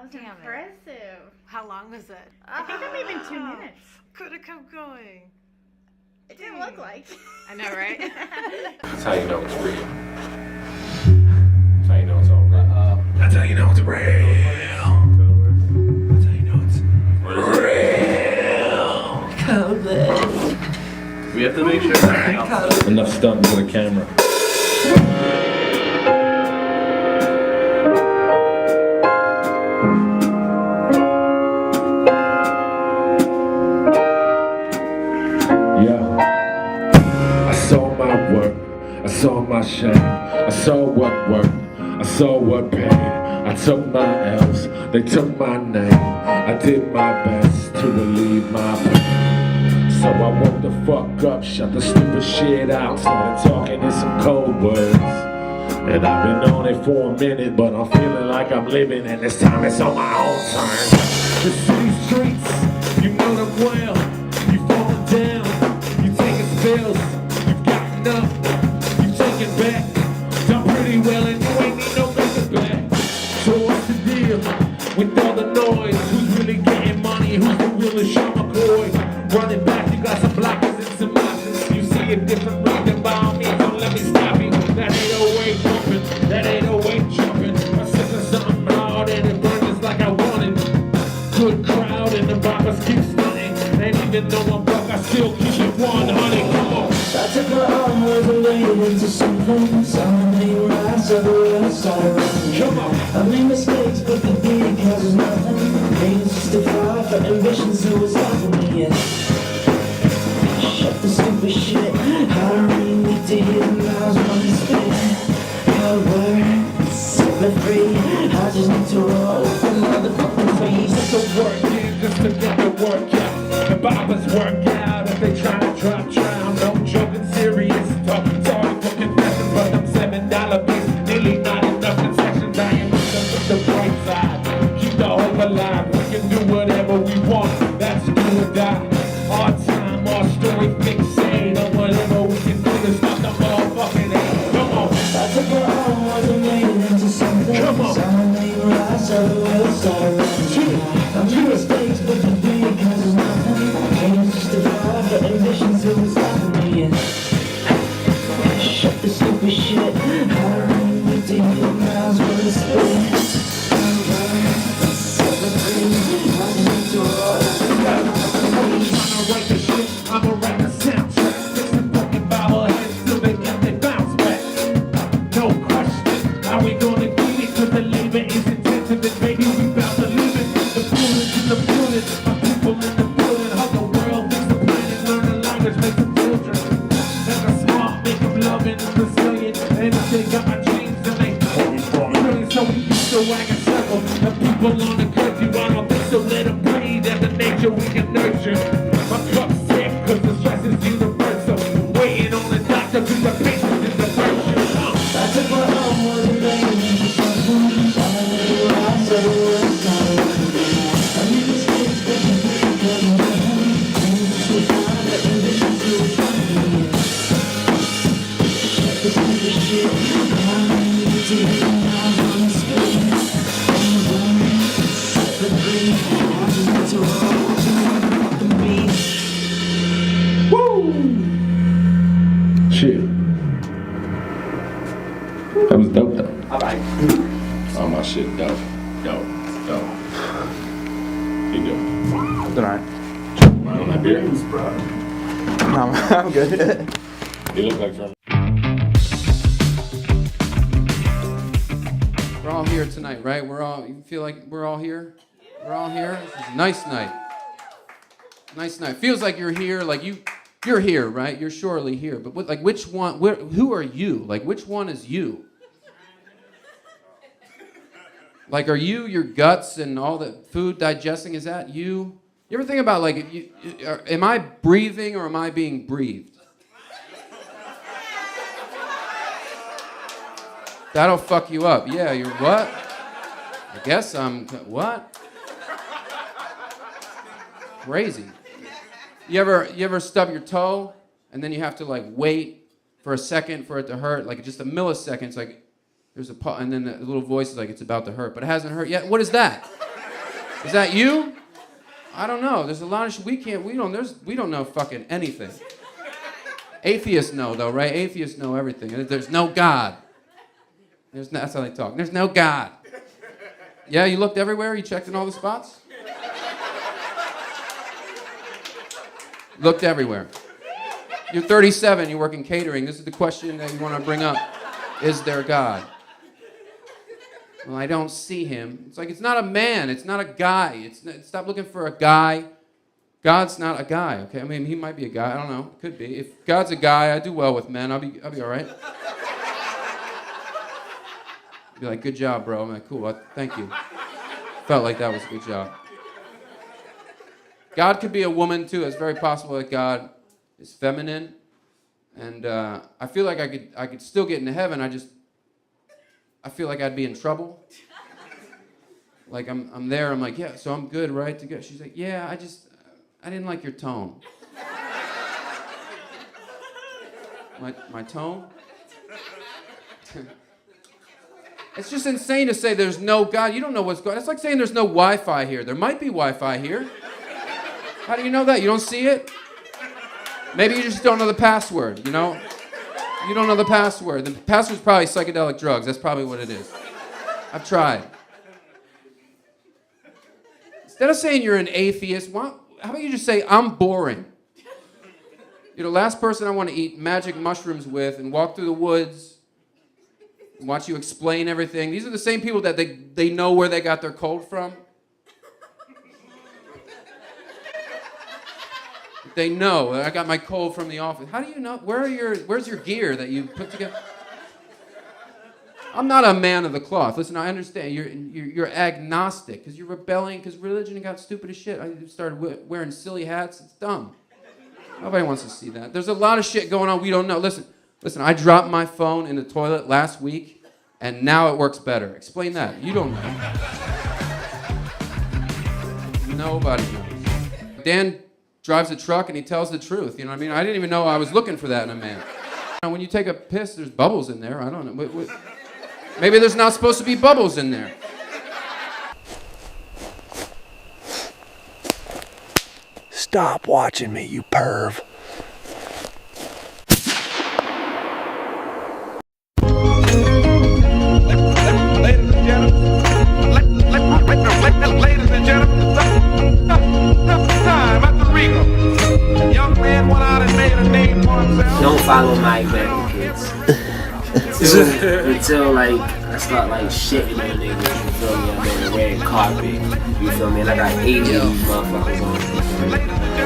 was Damn it. impressive. How long was it? I think I'm even 2 minutes. Could have kept going. It didn't look like. I know, right? That's how you know it's real. That's how you know it's all real. That's how you know it's real. That's how you know it's real. We have to make sure enough stunting for the camera. I saw my shame, I saw what worked, I saw what paid. I took my L's, they took my name. I did my best to relieve my pain. So I woke the fuck up, shut the stupid shit out, started talking in some cold words. And I've been on it for a minute, but I'm feeling like I'm living, and this time it's on my own turn. The city streets, you know them well. You falling down, you taking spills, you've gotten up, you taking back. Done pretty well and you ain't need no bigger back. So what's the deal with all the noise? Who's really getting money? Who's the realest Sean McCoy? Running back, you got some blockers and some options. You see a different route than by all means, don't let me stop you. That 808 bumping, that 808 jumping. I'm sick of something hard and it burns just like I wanted. Good crowd and the boppers keep stunting. And even though I'm broke, I still keep it 100. Come on. I took my arm was made into something. Something rise of the world started running. Come on. I made mistakes, but the beat causes nothing. Ain't justified for ambition, so it's stopping me. And shut the stupid shit. I don't really need to hear the miles on the spit. Hard work, set me free. I just need to roll for motherfucking fees. Put the work in just to get the work out. The boppers work out if they try to drop drown. No joking serious talk. Sorry for confessing, but them $7 bills nearly not enough concessions. I am with the bright side. Keep the hope alive. We can do whatever we want. That's do or die. Our time, our story fixate on whatever we can do to stop the motherfucking hate. Come on. I took my arm was made into something. Come on. Something rise of the world started running. I made mistakes, but the beat causes nothing. Ain't justified for ambition, so it's stopping me. And shut the stupid shit. I don't really need to hear the miles on the spit. Set me free. I just need to roll. I'ma write the shit, I'ma write the soundtrack. Fix the fucking bobbleheads till they get their bounce back. No question, how we gonna get it? Cause the labor is intensive and baby we bout to live it. The bullets in the building, my people in the building. How the world thinks the planet, learn the language, make the children. And the smart, make them loving and resilient. And if they got my dreams, then they brilliant. So we used to wag a circle. The people on the curfew, I don't think so, let them breathe. At the nature we can nurture. My cup's sick, cause the stress is universal. Waiting on the doctor, cause the patient is the virtue. I took my arm was made into something. Something rise of the world started running. I made mistakes, but the beat causes nothing. Ain't justified for ambition, so it's stopping me. Shut the stupid shit. I don't really need to hear the miles on the screen. Set me free. I just need to roll to the beat. Woo! Shit. That was dope though. Alright. All my shit dope. Dope. You doing? It's alright. On that beer? No, I'm good. You look like from. We're all here tonight, right? You feel like we're all here? We're all here? It's a nice night. Nice night. Feels like you're here, like you're here, right? You're surely here. But which one, who are you? Like, which one is you? Like, are you your guts and all the food digesting? Is that you? You ever think about, like, am I breathing or am I being breathed? That'll fuck you up. Yeah, you're what? I guess I'm, what? Crazy. You ever stub your toe and then you have to like wait for a second for it to hurt, like just a millisecond, it's like there's a and then the little voice is like it's about to hurt, but it hasn't hurt yet. What is that? Is that you? I don't know. There's a lot of we don't know fucking anything. Atheists know though, right? Atheists know everything. There's no God. That's how they talk. There's no God. Yeah, you looked everywhere? You checked in all the spots? Looked everywhere. You're 37, you work in catering. This is the question that you want to bring up. Is there God? Well, I don't see him. It's like, it's not a man. It's not a guy. Stop looking for a guy. God's not a guy, okay? I mean, he might be a guy. I don't know. Could be. If God's a guy, I do well with men. I'll be all right. Be like, good job, bro. I'm like, cool. Thank you. Felt like that was a good job. God could be a woman, too. It's very possible that God is feminine. And I feel like I could still get into heaven. I feel like I'd be in trouble. Like I'm there, I'm like, yeah, so I'm good, right? To go. She's like, yeah, I didn't like your tone. My tone? It's just insane to say there's no God. You don't know what's going on. It's like saying there's no Wi-Fi here. There might be Wi-Fi here. How do you know that? You don't see it? Maybe you just don't know the password, you know? You don't know the password. The password's probably psychedelic drugs. That's probably what it is. I've tried. Instead of saying you're an atheist, how about you just say, I'm boring? You're the last person I want to eat magic mushrooms with and walk through the woods and watch you explain everything. These are the same people that they know where they got their cold from. They know. I got my cold from the office. How do you know? Where's your gear that you put together? I'm not a man of the cloth. Listen, I understand. You're agnostic because you're rebelling because religion got stupid as shit. I started wearing silly hats. It's dumb. Nobody wants to see that. There's a lot of shit going on we don't know. Listen. I dropped my phone in the toilet last week, and now it works better. Explain that. You don't know. Nobody knows. Dan drives a truck and he tells the truth. You know what I mean? I didn't even know I was looking for that in a man. When you take a piss, there's bubbles in there. I don't know. Maybe there's not supposed to be bubbles in there. Stop watching me, you perv. Ladies and gentlemen, time at the Regal. Young man went out and made a name for himself. Don't follow my example, kids. Until like I start like shitting on niggas, you feel me? I'm on the red carpet, you feel me? And I got 80 of these motherfuckers on.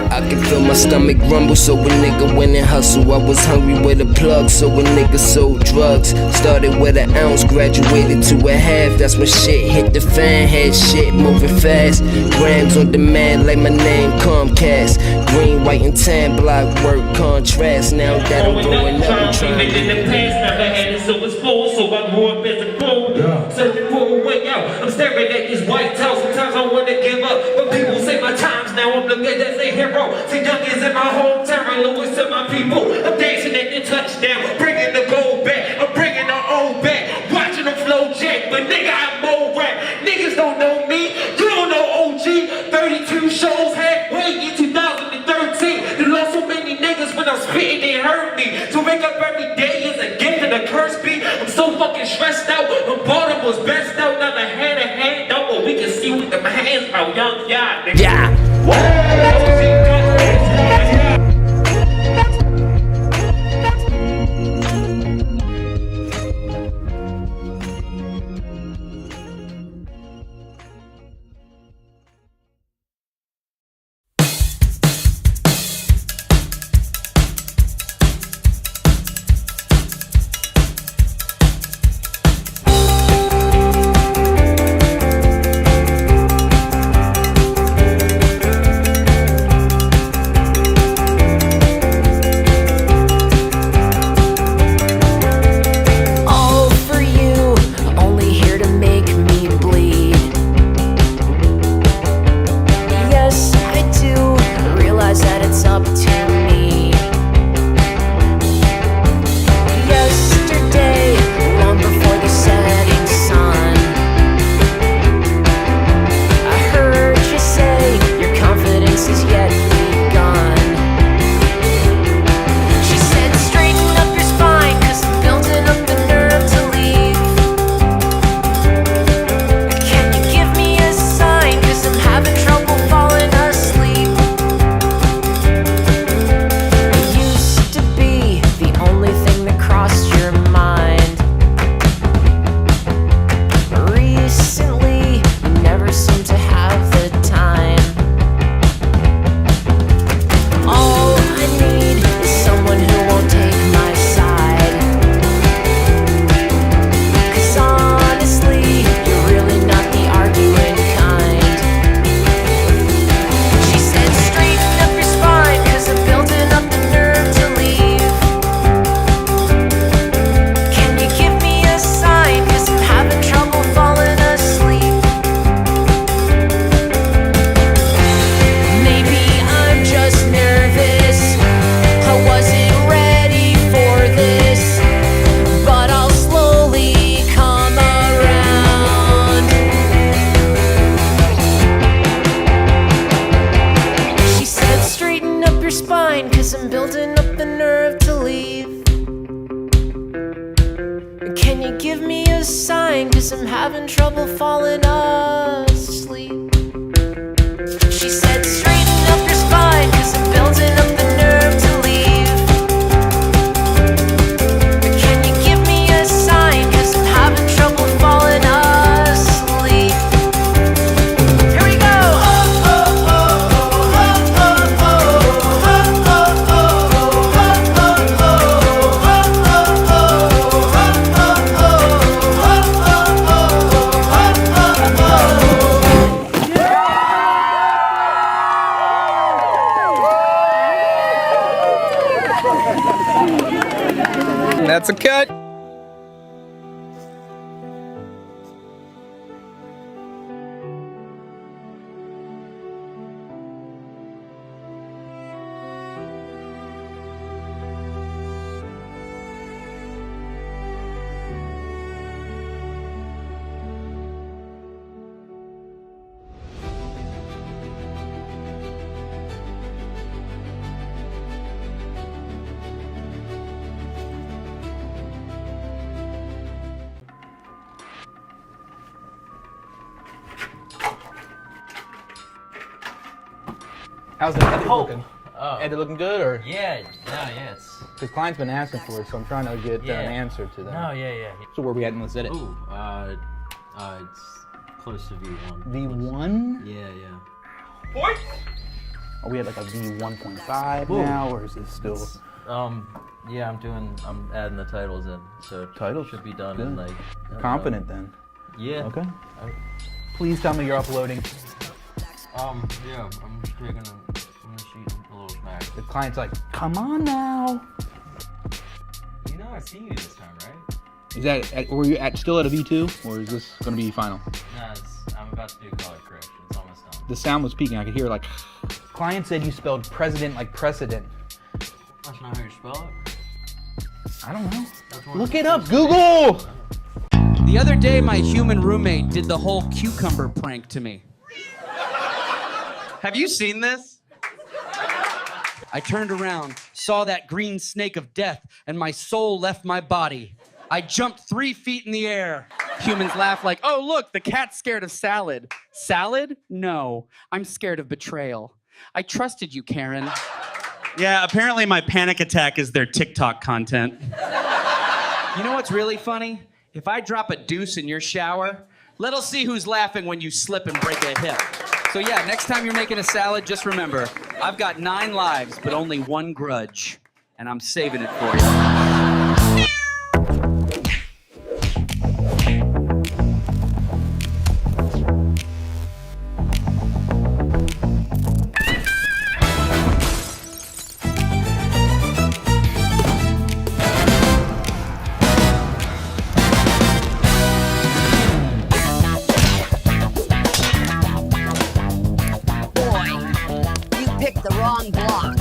I can feel my stomach rumble, so a nigga went and hustle. I was hungry with a plug, so a nigga sold drugs. Started with an ounce, graduated to a half. That's when shit hit the fan, had shit moving fast. Grams on demand, like my name Comcast. Green, white, and tan, block work contrast. Now that I'm growing up, I'm trying to in the past, never had it so exposed, so I grew up as a clone. Searching for a way out, I'm staring at this white towel. Sometimes I wanna give up, but people say my time's now. I'm looking at a hero. See youngins in my hometown, Louis to my people. I'm dancing at the touchdown, bringing the gold back. I'm bringing the old back, watching them flow jack. But nigga, I'm more rap. Niggas don't know me, you don't know OG. 32 shows halfway in 2013. You lost so many niggas when I'm spitting, they hurt me. To wake up every day is a gift and a curse be. I'm so fucking stressed out. The bottom was best out, now the hand out, but we can see with them hands out, young y'all, nigga. Yeah. sign, cause I'm building up the nerve to leave. Can you give me a sign, cause I'm having trouble falling asleep. She said, straighten up your spine, cause I'm building up the nerve to leave. Can you give me a sign, cause I'm having trouble falling asleep. Here we go! That's a cut. How's the edit looking? Edit looking good, or? Yeah, it's... Because client's been asking for it, so I'm trying to get an answer to that. No, yeah. So where are we at in this edit? Ooh, it's close to V1. V1? Yeah. What? Are we at like a V1.5 now, or is it still? Yeah, I'm adding the titles in, so titles should be done good. in like... Confident then? Yeah. Okay. Please tell me you're uploading. Yeah, I'm gonna shoot a little smack. The client's like, come on now. You know I see you this time, right? Is that, were you still at a V2, or is this gonna be final? No, I'm about to do color correction. It's almost done. The sound was peaking. I could hear like. Client said you spelled president like precedent. That's not how you spell it. I don't know. Look it up, Google! The other day, my human roommate did the whole cucumber prank to me. Have you seen this? I turned around, saw that green snake of death, and my soul left my body. I jumped 3 feet in the air. Humans laugh like, oh, look, the cat's scared of salad. Salad? No, I'm scared of betrayal. I trusted you, Karen. Yeah, apparently my panic attack is their TikTok content. You know what's really funny? If I drop a deuce in your shower, let'll see who's laughing when you slip and break a hip. So yeah, next time you're making a salad, just remember, I've got 9 lives, but only 1 grudge. And I'm saving it for you. Picked the wrong block.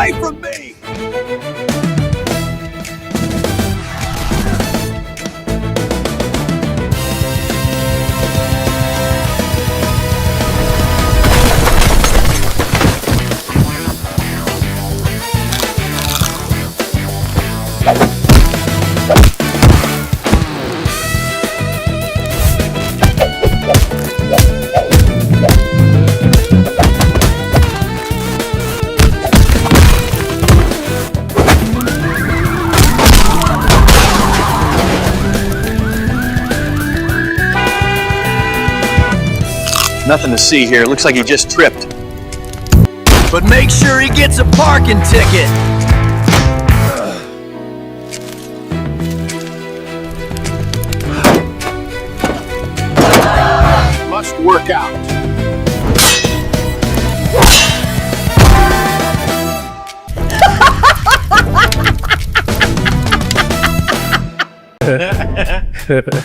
away from me! Nothing to see here. It looks like he just tripped. But make sure he gets a parking ticket! Must work out.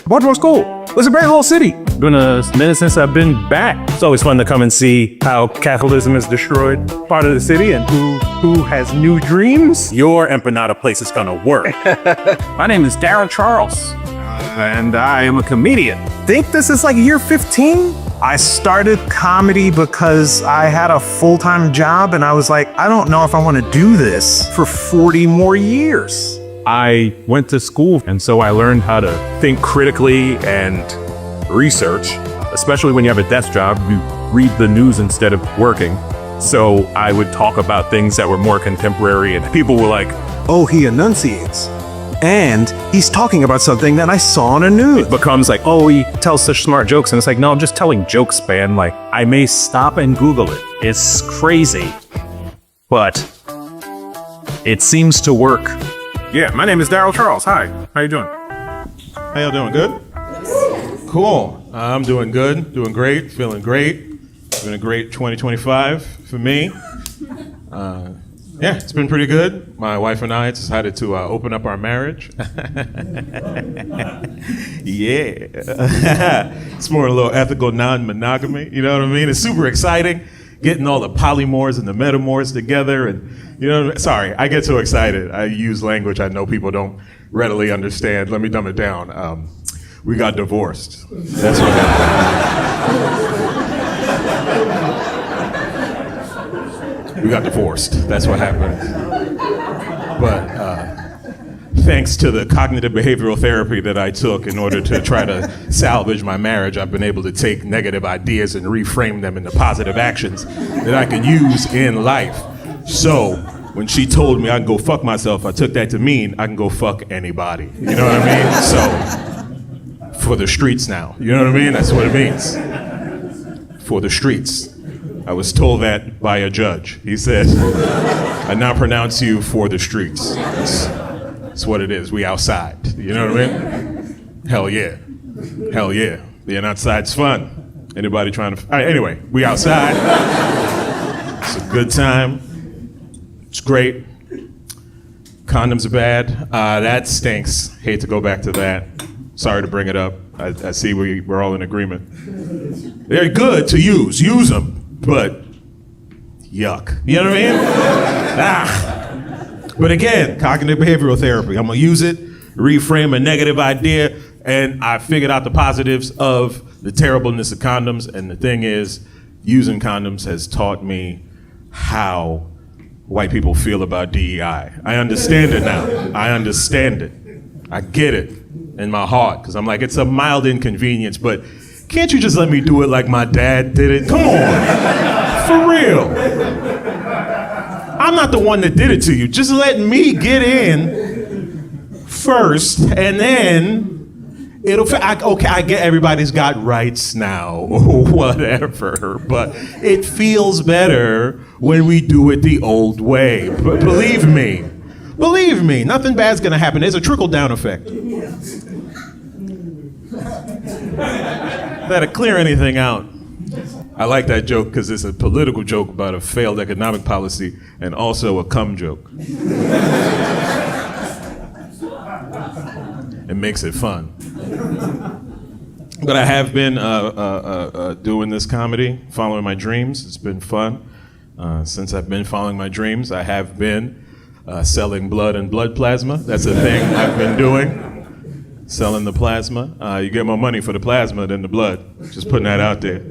Baltimore's cool. It's a great little city. Been a minute since I've been back. It's always fun to come and see how capitalism has destroyed part of the city and who has new dreams. Your empanada place is gonna work. My name is Darren Charles, and I am a comedian. Think this is like year 15? I started comedy because I had a full-time job and I was like, I don't know if I want to do this for 40 more years. I went to school, and so I learned how to think critically and research, especially when you have a desk job. You read the news instead of working. So I would talk about things that were more contemporary, and people were like, oh, he enunciates. And he's talking about something that I saw on the news. It becomes like, oh, he tells such smart jokes. And it's like, no, I'm just telling jokes, man. Like, I may stop and Google it. It's crazy, but it seems to work. Yeah, my name is Daryl Charles. Hi, how you doing? How y'all doing? Good? Cool. I'm doing good, doing great, feeling great. It's been a great 2025 for me. Yeah, it's been pretty good. My wife and I decided to open up our marriage. Yeah. It's more a little ethical non-monogamy, you know what I mean? It's super exciting, getting all the polymorphs and the metamorphs together, and you know, sorry, I get so excited. I use language I know people don't readily understand. Let me dumb it down. We got divorced. That's what happened. We got divorced. That's what happened. But thanks to the cognitive behavioral therapy that I took in order to try to salvage my marriage, I've been able to take negative ideas and reframe them into positive actions that I can use in life. So when she told me I can go fuck myself, I took that to mean I can go fuck anybody. You know what I mean? So, for the streets now. You know what I mean? That's what it means. For the streets. I was told that by a judge. He said, I now pronounce you for the streets. That's what it is. We outside. You know what I mean? Hell yeah. Hell yeah. Being outside's fun. Anybody trying to... Anyway, we outside. It's a good time. It's great. Condoms are bad. That stinks. Hate to go back to that. Sorry to bring it up. I see we're all in agreement. They're good to use. Use them. But yuck. You know what I mean? But again, cognitive behavioral therapy. I'm going to use it, reframe a negative idea, and I figured out the positives of the terribleness of condoms. And the thing is, using condoms has taught me how white people feel about DEI. I understand it now. I understand it. I get it in my heart, because I'm like, it's a mild inconvenience, but can't you just let me do it like my dad did it? Come on, for real. I'm not the one that did it to you. Just let me get in first, and then okay, I get everybody's got rights now, or whatever, but it feels better when we do it the old way. But believe me, nothing bad's gonna happen. There's a trickle-down effect. That'll clear anything out. I like that joke because it's a political joke about a failed economic policy and also a cum joke. It makes it fun. But I have been doing this comedy, following my dreams. It's been fun. Since I've been following my dreams, I have been selling blood and blood plasma. That's a thing I've been doing. Selling the plasma. You get more money for the plasma than the blood. Just putting that out there.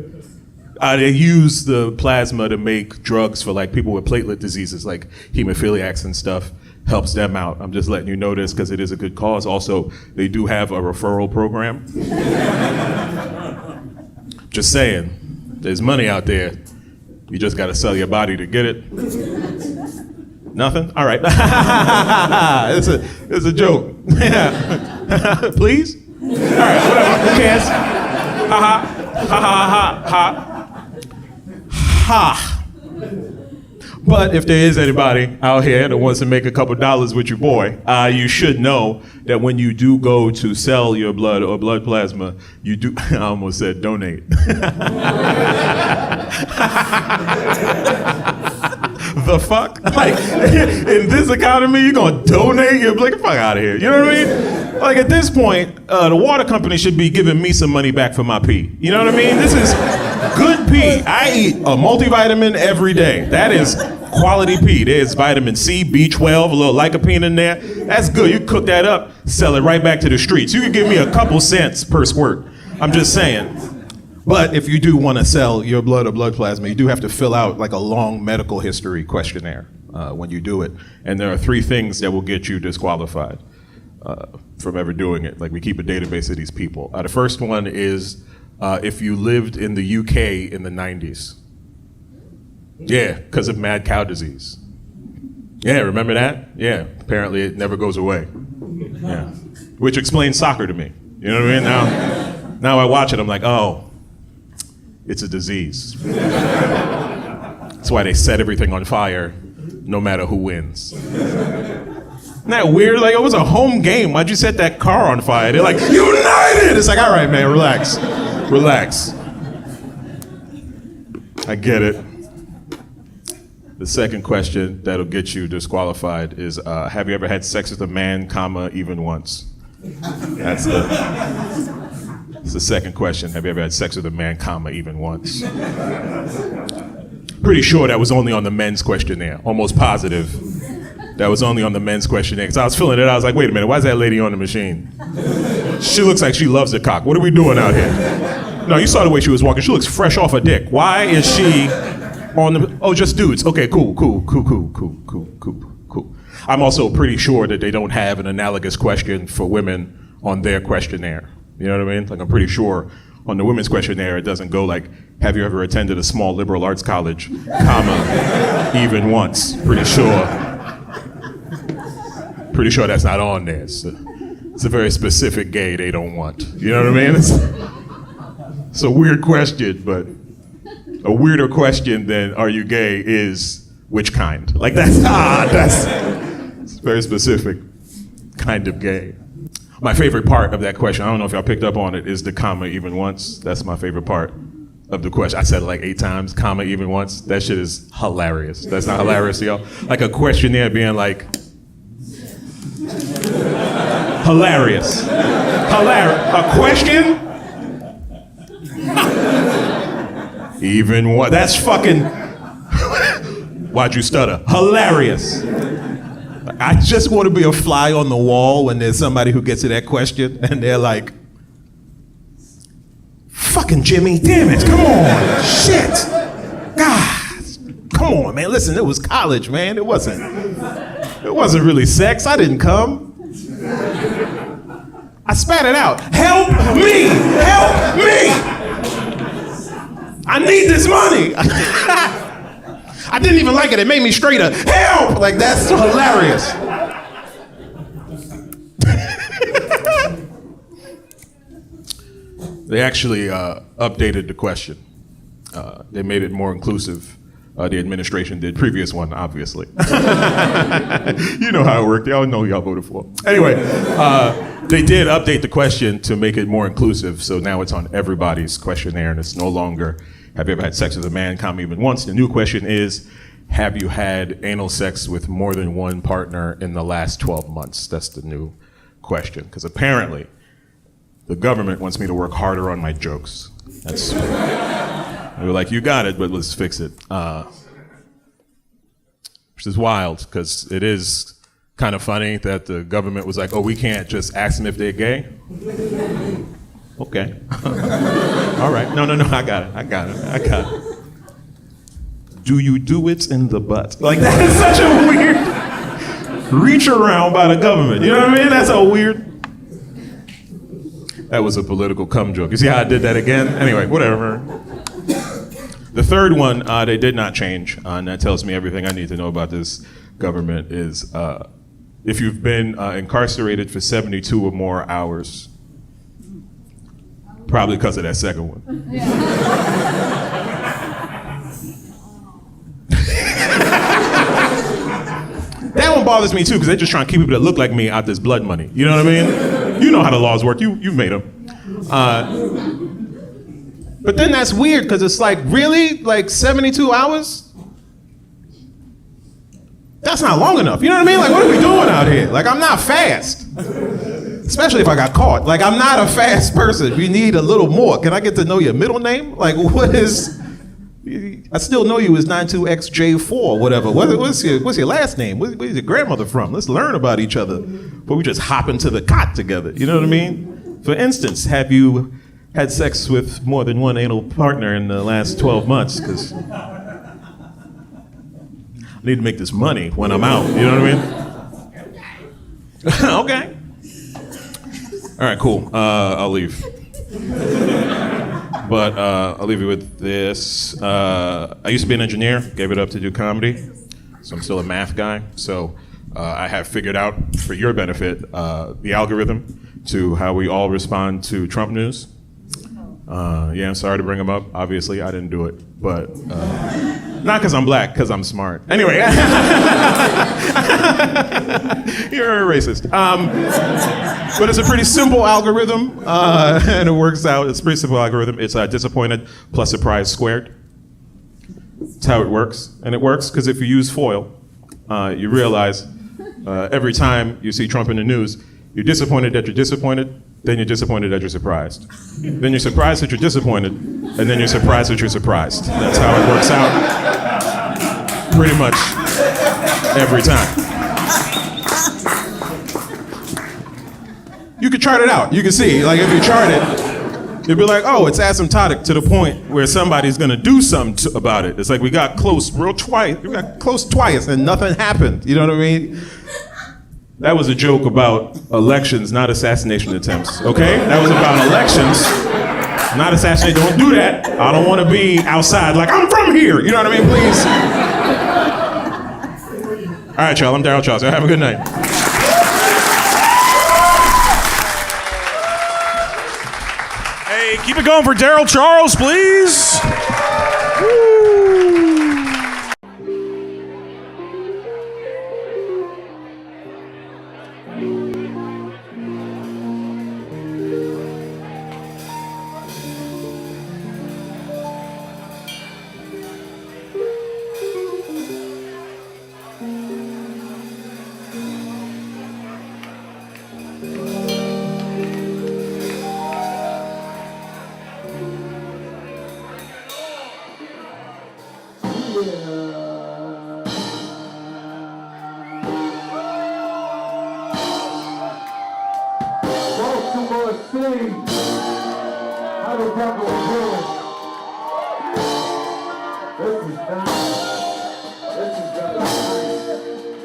They use the plasma to make drugs for like people with platelet diseases, like hemophiliacs and stuff. Helps them out. I'm just letting you know this because it is a good cause. Also, they do have a referral program. Just saying, there's money out there. You just got to sell your body to get it. Nothing? All right. It's a joke. Please? All right, whatever. Who cares? Ha ha. Ha ha ha ha. Ha. But if there is anybody out here that wants to make a couple dollars with your boy, you should know that when you do go to sell your blood or blood plasma, you do, I almost said donate. The fuck? Like, in this economy, you're gonna donate? You're like, fuck out of here. You know what I mean? Like, at this point, the water company should be giving me some money back for my pee. You know what I mean? This is good pee. I eat a multivitamin every day. That is quality pee. There's vitamin C, B12, a little lycopene in there. That's good. You cook that up, sell it right back to the streets. You can give me a couple cents per squirt. I'm just saying. But if you do want to sell your blood or blood plasma, you do have to fill out like a long medical history questionnaire when you do it. And there are 3 things that will get you disqualified from ever doing it. Like, we keep a database of these people. The first one is if you lived in the UK in the 90s. Yeah, because of mad cow disease. Yeah, remember that? Yeah, apparently it never goes away. Yeah, which explains soccer to me. You know what I mean? Now I watch it, I'm like, oh, it's a disease. That's why they set everything on fire, no matter who wins. Isn't that weird? Like, it was a home game. Why'd you set that car on fire? They're like, United! It's like, all right, man, relax. Relax. I get it. The second question that'll get you disqualified is, have you ever had sex with a man, comma, even once? That's the second question. Have you ever had sex with a man, comma, even once? Pretty sure that was only on the men's questionnaire. Almost positive that was only on the men's questionnaire. Because I was filling it out. I was like, wait a minute, why is that lady on the machine? She looks like she loves the cock. What are we doing out here? No, you saw the way she was walking. She looks fresh off her dick. Why is she on the, oh, just dudes. Okay, cool. I'm also pretty sure that they don't have an analogous question for women on their questionnaire. You know what I mean? Like, I'm pretty sure on the women's questionnaire, it doesn't go like, have you ever attended a small liberal arts college, comma, even once? Pretty sure that's not on there. It's a very specific gay they don't want. You know what I mean? It's a weird question, but a weirder question than are you gay is which kind? Like, that's it's very specific kind of gay. My favorite part of that question, I don't know if y'all picked up on it, is the comma even once. That's my favorite part of the question. I said it like 8 times, comma even once. That shit is hilarious. That's not hilarious to y'all? Like a questionnaire being like, hilarious. A question? Even what? That's fucking, why'd you stutter? Hilarious. I just want to be a fly on the wall when there's somebody who gets to that question and they're like, fucking Jimmy, damn it, come on, shit. God, come on, man, listen, it was college, man, it wasn't really sex, I didn't come. I spat it out. Help me, help me. I need this money. I didn't even like it. It made me straighter. Help! Like, that's hilarious. They actually updated the question. They made it more inclusive. The administration did. Previous one, obviously. You know how it worked. Y'all know who y'all voted for. Anyway, they did update the question to make it more inclusive. So now it's on everybody's questionnaire, and it's no longer, have you ever had sex with a man, comma, even once? The new question is, have you had anal sex with more than one partner in the last 12 months? That's the new question. Because apparently, the government wants me to work harder on my jokes. They were like, you got it, but let's fix it. which is wild because it is kind of funny that the government was like, oh, we can't just ask them if they're gay. Okay. All right. No, I got it. Do you do it in the butt? Like, that is such a weird reach around by the government. You know what I mean? That's a weird. That was a political cum joke. You see how I did that again? Anyway, whatever. The third one, they did not change, and that tells me everything I need to know about this government is if you've been incarcerated for 72 or more hours, probably because of that second one. That one bothers me too, because they're just trying to keep people that look like me out this blood money. You know what I mean? You know how the laws work. You've made them. But then that's weird, because it's like, really? Like 72 hours? That's not long enough. You know what I mean? Like, what are we doing out here? Like, I'm not fast. Especially if I got caught. Like, I'm not a fast person. You need a little more. Can I get to know your middle name? Like, what is... I still know you as 92XJ4, whatever. What's your last name? Where's your grandmother from? Let's learn about each other. But we just hop into the cot together. You know what I mean? For instance, have you had sex with more than one anal partner in the last 12 months? Because I need to make this money when I'm out. You know what I mean? Okay. All right, cool. I'll leave. But I'll leave you with this. I used to be an engineer, gave it up to do comedy. So I'm still a math guy. So I have figured out, for your benefit, the algorithm to how we all respond to Trump news. Yeah, I'm sorry to bring him up. Obviously, I didn't do it. But not because I'm black, because I'm smart. Anyway. You're a racist. But it's a pretty simple algorithm, and it works out. It's a pretty simple algorithm. It's disappointed plus surprise squared. That's how it works. And it works because if you use FOIL, you realize every time you see Trump in the news, you're disappointed that you're disappointed, then you're disappointed that you're surprised. Then you're surprised that you're disappointed, and then you're surprised that you're surprised. That's how it works out pretty much every time. You could chart it out. You can see, like, if you chart it, you'd be like, oh, it's asymptotic to the point where somebody's gonna do something about it. It's like we got close twice, and nothing happened. You know what I mean? That was a joke about elections, not assassination attempts, okay? That was about elections, not assassination. Don't do that. I don't want to be outside like, I'm from here. You know what I mean? Please. All right, y'all, I'm Daryl Charles. Have a good night. Hey, keep it going for Daryl Charles, please. Woo. Baltimore City, how the fuck are we doing? This is nice. This is nice.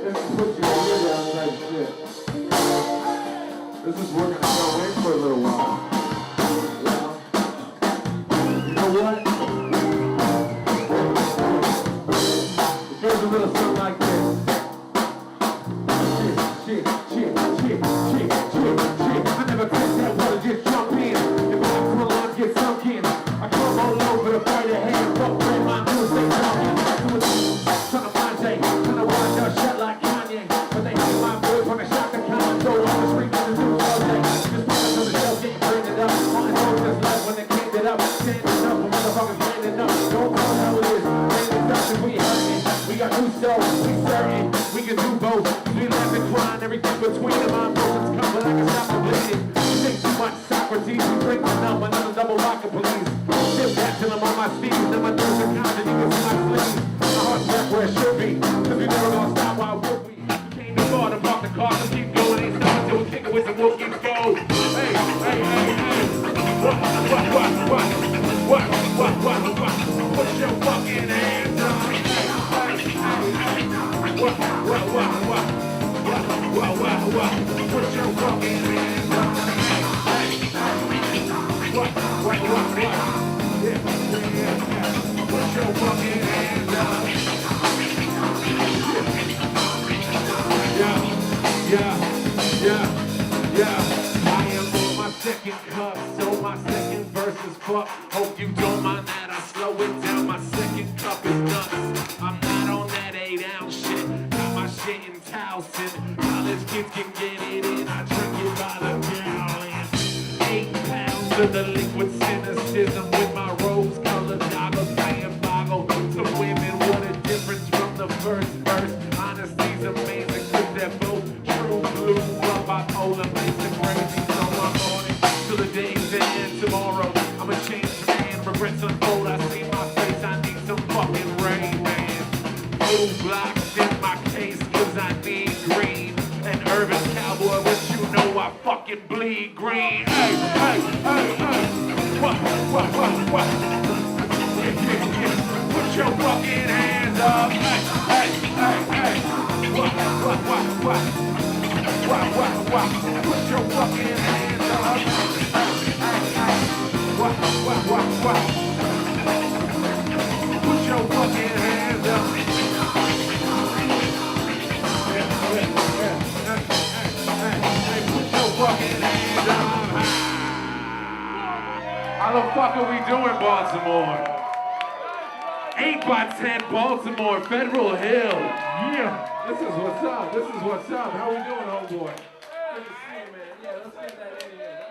This is put your ear down type shit. This is working its own way for a little while. You know what? It goes a little something like this. Shit. I never catch that water, just jump in. If I come along, get sunk in. I come all over the fight ahead. Fuck where my news, they talking. Trying to find Jay, trying to wind up shut like Kanye. But they hate my boys when I shot the commando on the street of the news all day. Just walking to the show, getting branded up. Martin Luther just left when they canned it up. Standing up, when motherfuckers landing up. Don't know how it is. Landing up, and we hurting. We got new shows, we certain. We can do both. We laugh and cry, everything between them. I'm rolling, come, but I can stop the bleeding. You think too much Socrates, we drink the numb, another double rocket, please. Dip that till I'm on my feet, then my nose are counted, you can see my sleeve. My heart's back where it should be, cause we never gonna Put your fucking hands up. What? Yeah. Put your fucking hands up. Yeah. I am on my second cup, so my second verse is fuck. Hope you don't mind that I slow it down. My second cup is nuts. I'm not on that 8-ounce shit. Got my shit in Towson. College kids can get it in. I drink it by the gallon. 8 pounds of the liquid cynicism with my rose-colored goggles. Playing boggle to women. What a difference from the first verse. Honesty's amazing because they're both true blue from bipolar. Makes it crazy, so I'm on it till the day's end. Tomorrow, I'm a changed man. Regrets unfold. I see my face. I need some fucking rain, man. Blue blocks in my case because I need green. An urban cowboy, but you know I fucking bleed green. Hey. What? Yeah. Put your fucking hands up. Hey. What? Put your fucking hands up. What? Put your fucking hands up. Hey, put your fucking hands up. How the fuck are we doing, Baltimore? 8x10 Baltimore, Federal Hill. Yeah. This is what's up. How we doing, homeboy? Good to see you, man. Yeah, let's get that in here.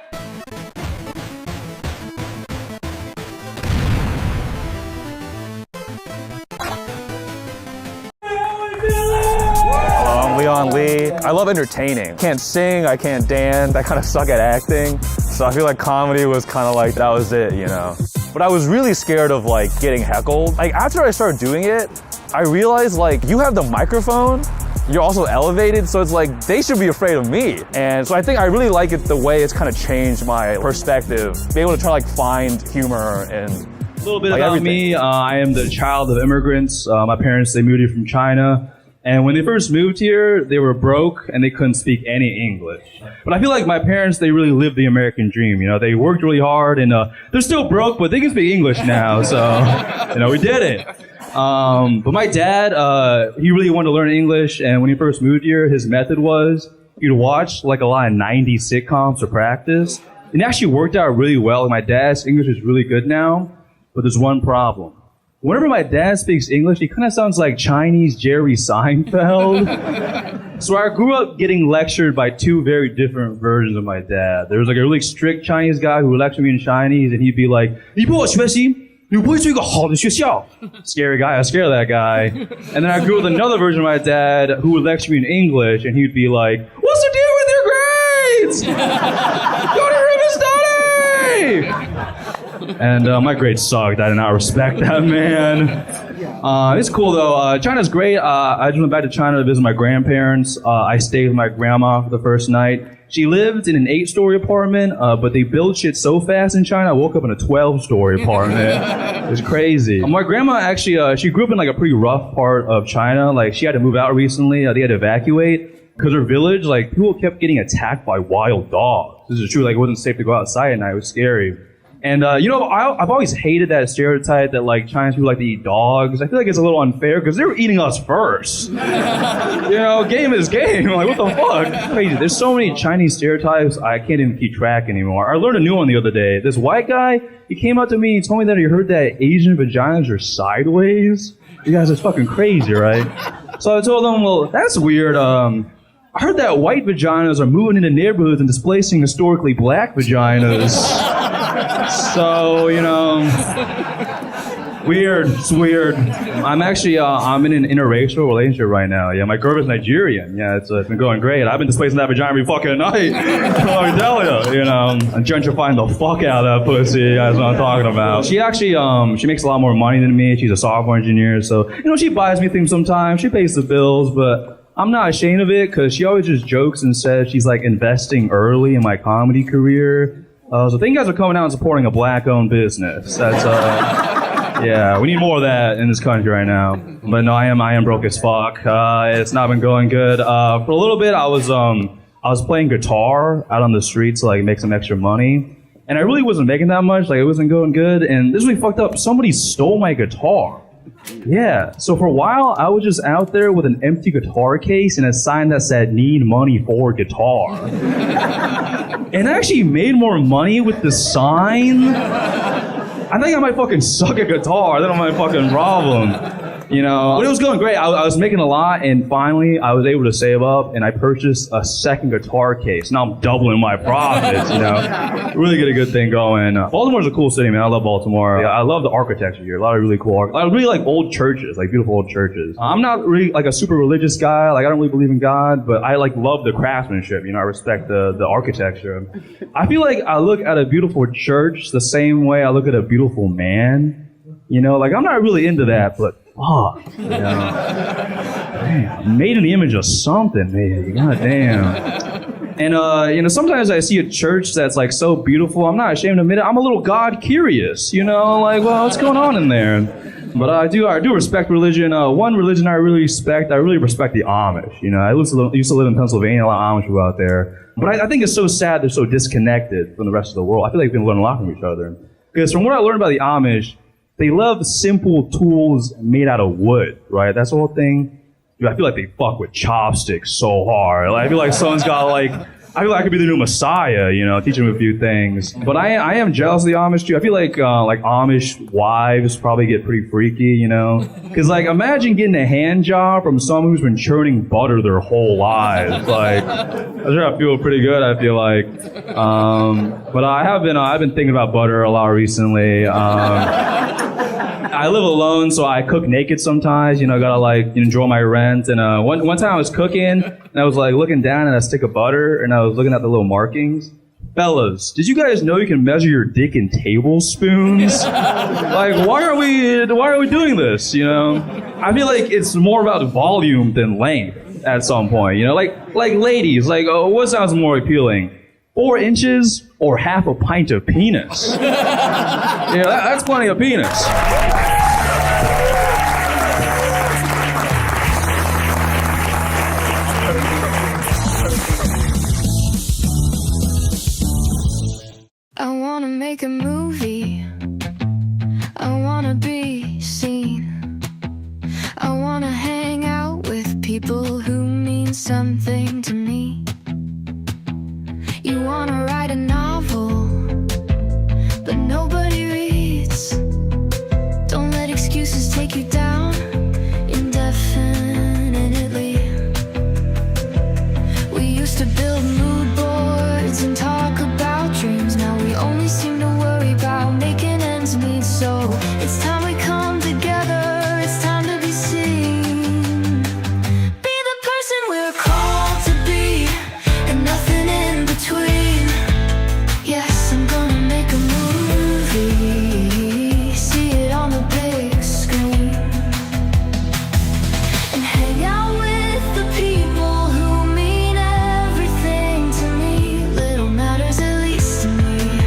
I'm Leon Lee. I love entertaining. Can't sing, I can't dance, I kind of suck at acting. So I feel like comedy was kind of like, that was it, you know. But I was really scared of like getting heckled. Like after I started doing it, I realized like you have the microphone, you're also elevated, so it's like they should be afraid of me. And so I think I really like it the way it's kind of changed my perspective. Be able to try to like find humor and a little bit about me. I am the child of immigrants. My parents, they moved here from China. And when they first moved here, they were broke and they couldn't speak any English. But I feel like my parents, they really lived the American dream. You know, they worked really hard and they're still broke, but they can speak English now. So, you know, we did it. But my dad, he really wanted to learn English. And when he first moved here, his method was he'd watch like a lot of 90s sitcoms to practice. And it actually worked out really well. And my dad's English is really good now, but there's one problem. Whenever my dad speaks English, he kind of sounds like Chinese Jerry Seinfeld. So I grew up getting lectured by two very different versions of my dad. There was like a really strict Chinese guy who would lecture me in Chinese, and he'd be like, scary guy, I was scared of that guy. And then I grew up with another version of my dad who would lecture me in English, and he'd be like, what's the deal with your grades? Go to Ruben Study! And my grades sucked. I did not respect that man. It's cool though. China's great. I just went back to China to visit my grandparents. I stayed with my grandma for the first night. She lived in an 8-story apartment, but they build shit so fast in China. I woke up in a 12-story apartment. It was crazy. My grandma actually, she grew up in like a pretty rough part of China. Like she had to move out recently. They had to evacuate because her village, like people kept getting attacked by wild dogs. This is true. Like it wasn't safe to go outside at night. It was scary. And, you know, I've always hated that stereotype that, like, Chinese people like to eat dogs. I feel like it's a little unfair because they were eating us first. You know, game is game. Like, what the fuck? Crazy. There's so many Chinese stereotypes, I can't even keep track anymore. I learned a new one the other day. This white guy, he came up to me and told me that he heard that Asian vaginas are sideways. You guys are fucking crazy, right? So I told him, well, that's weird. I heard that white vaginas are moving into neighborhoods and displacing historically black vaginas. So, you know, weird. It's weird. I'm actually, I'm in an interracial relationship right now. Yeah, my girlfriend's Nigerian. Yeah, it's been going great. I've been displacing that vagina every fucking night. Let me tell you, you know, I'm gentrifying the fuck out of that pussy. That's what I'm talking about. She actually, she makes a lot more money than me. She's a software engineer. So, you know, she buys me things sometimes. She pays the bills, but I'm not ashamed of it because she always just jokes and says she's like investing early in my comedy career. So thank you guys for coming out and supporting a black-owned business. That's, yeah, we need more of that in this country right now. But no, I am broke as fuck. It's not been going good. For a little bit, I was I was playing guitar out on the streets to like make some extra money. And I really wasn't making that much, like it wasn't going good. And this really fucked up. Somebody stole my guitar. Yeah, so for a while, I was just out there with an empty guitar case and a sign that said, "Need money for guitar." And I actually made more money with the sign. I think I might fucking suck at guitar. That's not my fucking problem. You know, but it was going great. I was making a lot, and finally I was able to save up, and I purchased a second guitar case. Now I'm doubling my profits, you know. Really get a good thing going. Baltimore's a cool city, man. I love Baltimore. I love the architecture here. A lot of really cool I really like old churches, like beautiful old churches. I'm not really like a super religious guy. Like I don't really believe in God, but I like love the craftsmanship. You know, I respect the architecture. I feel like I look at a beautiful church the same way I look at a beautiful man. You know, like I'm not really into that, but fuck, you know. Damn, made in the image of something, man. God damn. And, you know, sometimes I see a church that's, like, so beautiful, I'm not ashamed to admit it, I'm a little God curious, you know? Like, well, what's going on in there? But I do respect religion. One religion I really respect the Amish. You know, I used to live in Pennsylvania, a lot of Amish people out there. But I think it's so sad they're so disconnected from the rest of the world. I feel like they can learn a lot from each other. Because from what I learned about the Amish, they love simple tools made out of wood, right? That's the whole thing. Dude, I feel like they fuck with chopsticks so hard. Like, I feel like someone's got like, I feel like I could be the new Messiah, you know, teach them a few things. But I am jealous of the Amish too. I feel like Amish wives probably get pretty freaky, you know? Because like, imagine getting a hand job from someone who's been churning butter their whole lives. Like, I'm sure I feel pretty good, I feel like. But I've been thinking about butter a lot recently. I live alone, so I cook naked sometimes. You know, gotta like enjoy my rent. And one time I was cooking, and I was like looking down at a stick of butter, and I was looking at the little markings. Fellas, did you guys know you can measure your dick in tablespoons? Like, why are we doing this? You know, I feel like it's more about volume than length at some point. You know, like ladies, like what sounds more appealing? 4 inches or half a pint of penis? Yeah, that's plenty of penis. I wanna make a movie. I wanna be seen. I wanna hang out with people who mean something to me. You wanna write a novel, but nobody reads. Don't let excuses take you down indefinitely. We used to build mood boards and talk about dreams. Now we only seem to worry about making ends meet. So it's time we come together. It's time to be seen. Be the person we're called to be, and nothing in between. Yes, I'm gonna make a movie, see it on the big screen, and hang out with the people who mean everything to me. Little matters, at least to me.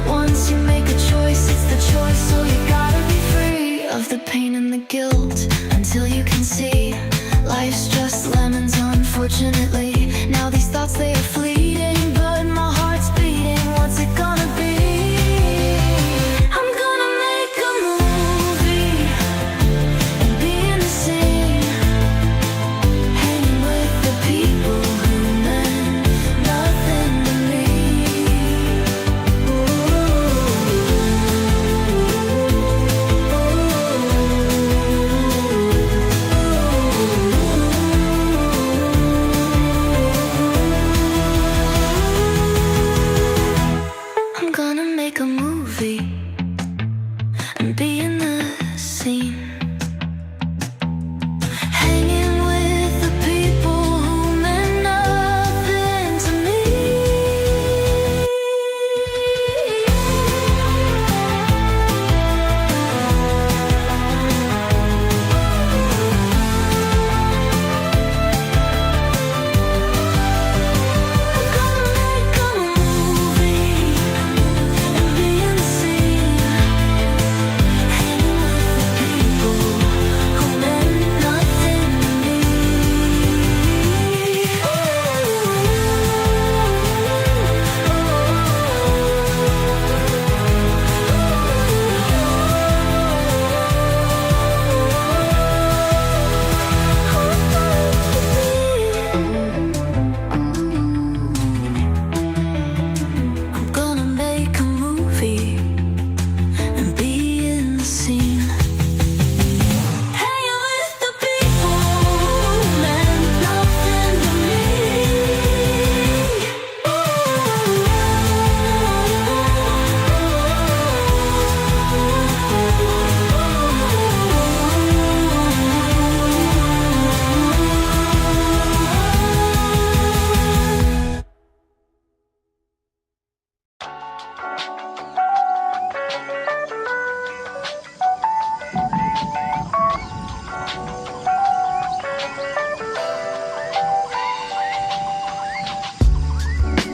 Once you make a choice, it's the choice, so you gotta be free of the pain and the guilt until you can see life's just lemons, unfortunately. Now these thoughts, they are fleeting, but my heart's beating. What's it gonna be? I'm gonna make a movie and be in the scene, hanging with the people who meant nothing to me.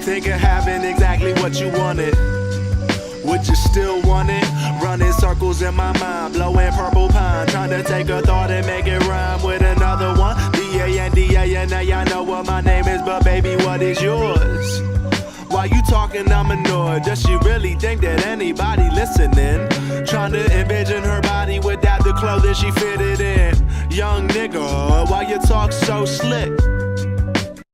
think of having exactly what you wanted? Would you still want it? Running circles in my mind, blowing purple pine, trying to take a thought and make it rhyme with another one. D-A-N-D-A-N, now y'all know what my name is, but baby, what is yours? While you talking, I'm annoyed. Does she really think that anybody listening? Trying to envision her body without the clothing she fitted in. Young nigga, why you talk so slick?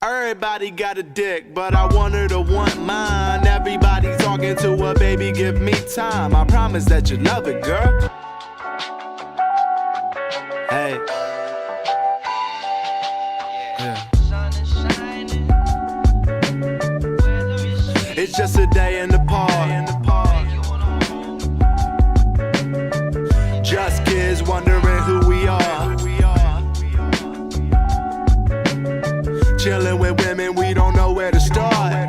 Everybody got a dick, but I want her to want mine. Everybody talking to her, baby, give me time. I promise that you love it, girl. Hey. Yeah. It's just a day in the park. Just kids wondering who we are. Chilling with women, we don't know where to start.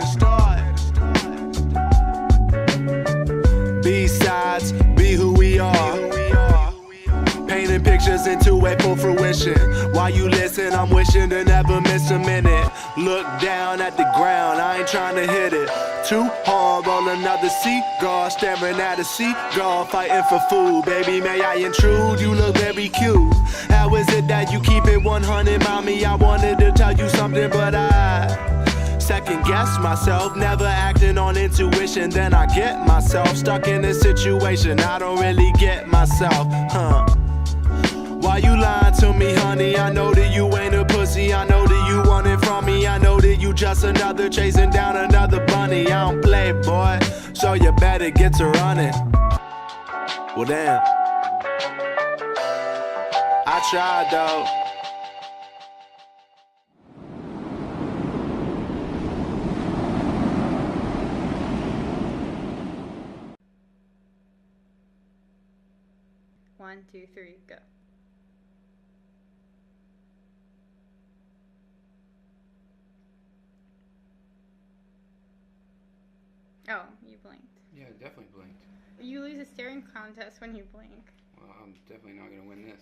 B-sides, be who we are. Painting pictures into a full fruition. While you listen, I'm wishing to never miss a minute. Look down at the ground, I ain't trying to hit it too hard on another seagull, staring at a seagull, fighting for food. Baby, may I intrude? You look very cute. How is it that you keep it 100, mommy? I wanted to tell you something, but I second guess myself, never acting on intuition. Then I get myself stuck in a situation I don't really get myself, huh? Why you lying to me, honey? I know that you ain't a pussy. I know that you want it from me. I know that you just another chasing down another bunny. I don't play, boy, so you better get to running. Well, damn. I tried, though. One, two, three, go. Oh, you blinked. Yeah, definitely blinked. You lose a staring contest when you blink. Well, I'm definitely not gonna win this.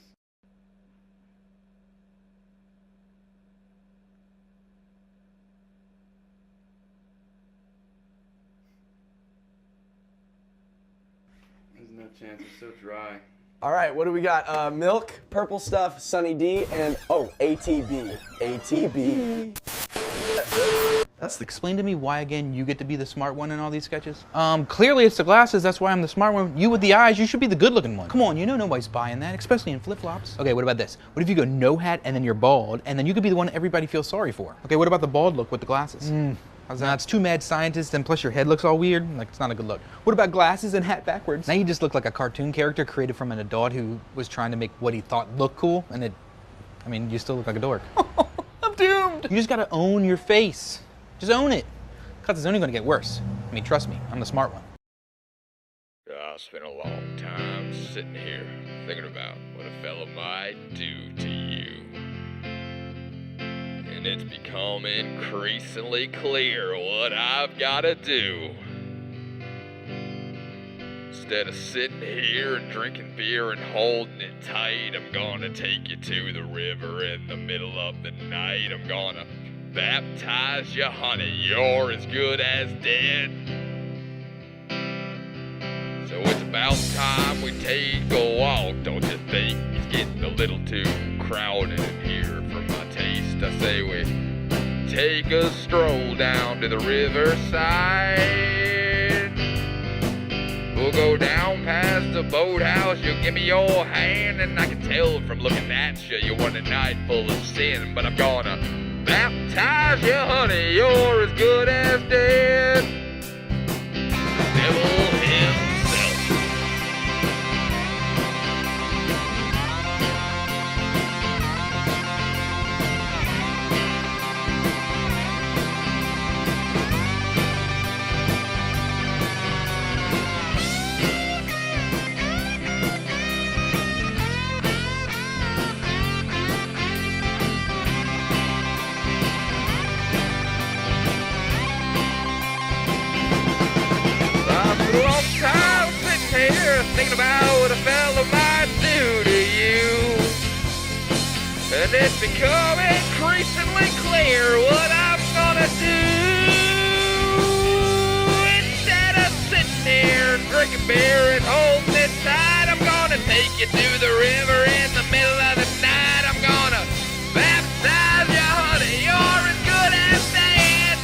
There's no chance, it's so dry. All right, what do we got? Milk, Purple Stuff, Sunny D, and ATB. ATB. Explain to me why again you get to be the smart one in all these sketches? Clearly it's the glasses, that's why I'm the smart one. You with the eyes, you should be the good looking one. Come on, you know nobody's buying that, especially in flip-flops. Okay, what about this? What if you go no hat and then you're bald, and then you could be the one everybody feels sorry for? Okay, what about the bald look with the glasses? How's that? It's too mad scientist, and plus your head looks all weird. Like, it's not a good look. What about glasses and hat backwards? Now you just look like a cartoon character created from an adult who was trying to make what he thought looked cool, and you still look like a dork. I'm doomed! You just gotta own your face. Just own it. Cause it's only gonna get worse. I mean, trust me, I'm the smart one. I spent a long time sitting here thinking about what a fella might do to you. And it's become increasingly clear what I've gotta do. Instead of sitting here and drinking beer and holding it tight, I'm gonna take you to the river in the middle of the night. I'm gonna baptize you, honey, you're as good as dead. So it's about time we take a walk, don't you think? It's getting a little too crowded in here for my taste. I say we take a stroll down to the riverside. We'll go down past the boathouse, you'll give me your hand, and I can tell from looking at you, you want a night full of sin, but I'm gonna baptize you, honey, you're as good as dead. Devil himself. Thinking about what a fella might do to you. And it's become increasingly clear what I'm gonna do. you to the river in the middle of the night. I'm gonna baptize you, honey. You're as good as dead.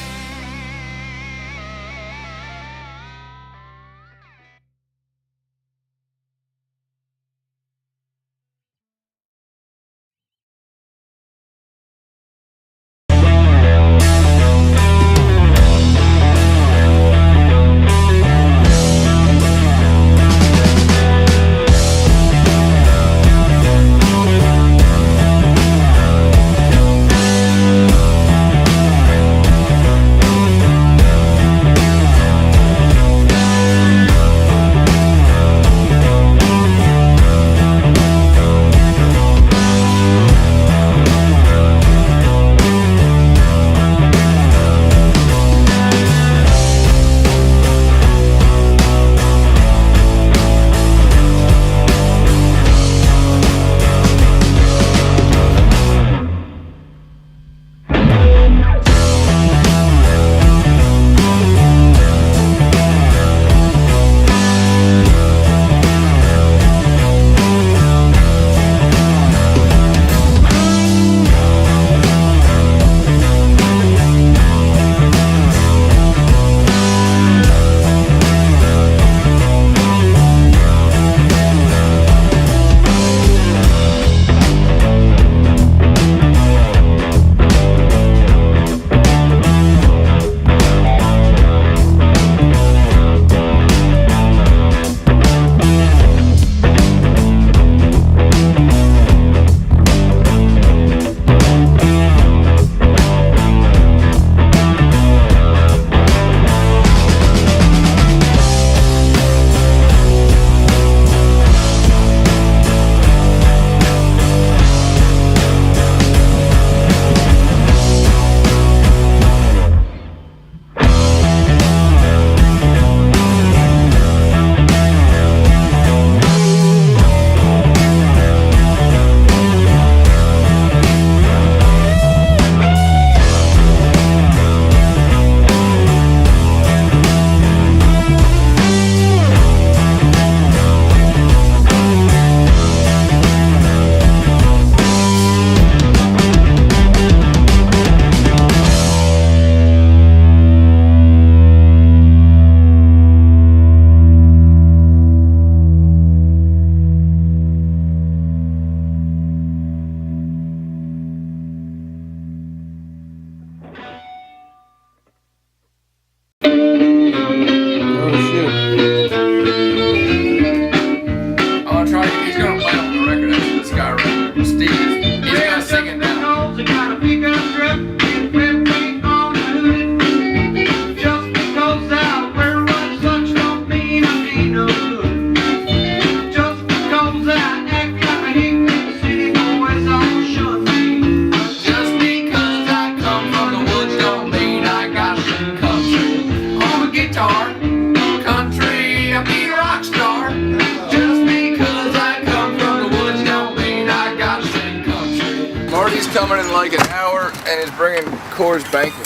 coming in like an hour and is bringing Coors Banquet.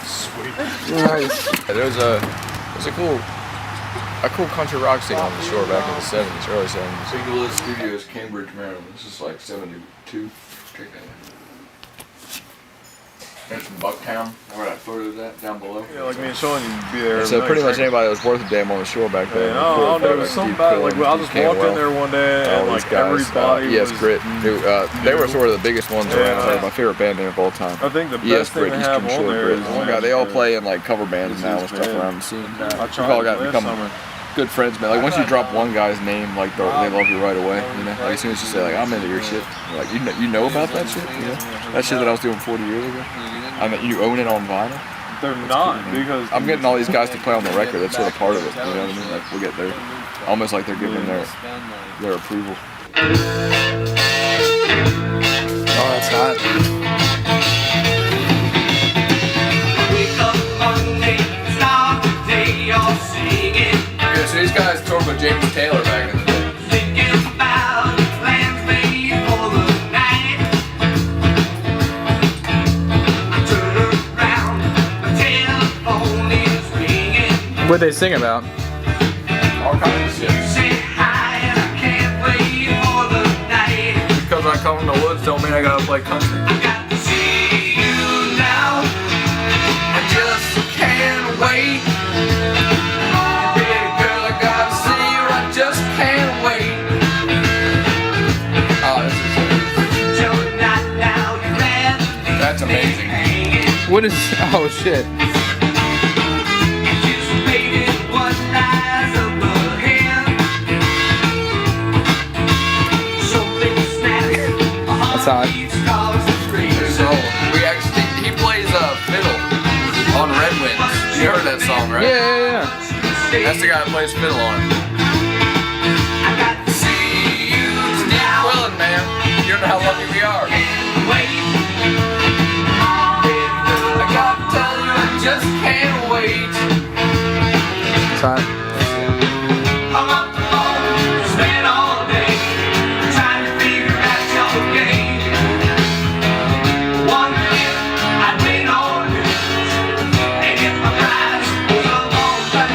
Sweet. Nice. There's a cool country rock scene on the shore back in the 70s, early 70s. St. Louis Studios, Cambridge, Maryland. This is like 72. Check that out. There's from Bucktown. Where that photo is at down below. Yeah, like me and Sean, you'd be there. So pretty much anybody that was worth a damn on the shore back then. Yeah, I don't know, there was something about it. Like, I just walked in there one day and like everybody Yes, was... Grit. They were sort of the biggest ones around. They're my favorite band name of all time. I think the best thing to have on there is... Oh my God, they all play in like cover bands now and stuff around the scene. We've all got to become good friends, man. Like once you drop one guy's name, like they love you right away. You know, like as soon as you say like I'm into your shit, like you know about that shit. You know, that shit that I was doing 40 years ago. I mean, you own it on vinyl. They're not because I'm getting all these guys to play on the record. That's sort of part of it. You know what I mean? Like we get their almost like they're giving their approval. Oh, that's hot. Yeah, so these guys toured with James Taylor back in the day. What'd they sing about? All kinds of shit. come from the woods don't mean I gotta play country. I got to see you now. I just can't wait. Baby girl, I gotta see you. I just can't wait. Oh, this is That's amazing. What is, oh shit. That's hot. So, he plays fiddle on Red Winds. You heard that song, right? Yeah. That's the guy that plays fiddle on it. See you Steve Quillen, man. You don't know how lucky we are. I gotta tell you, I just can't wait. It's hot. I'm up the phone, spend all day trying to figure out your game. Wondering I'd win or lose, and if my prize was a long play.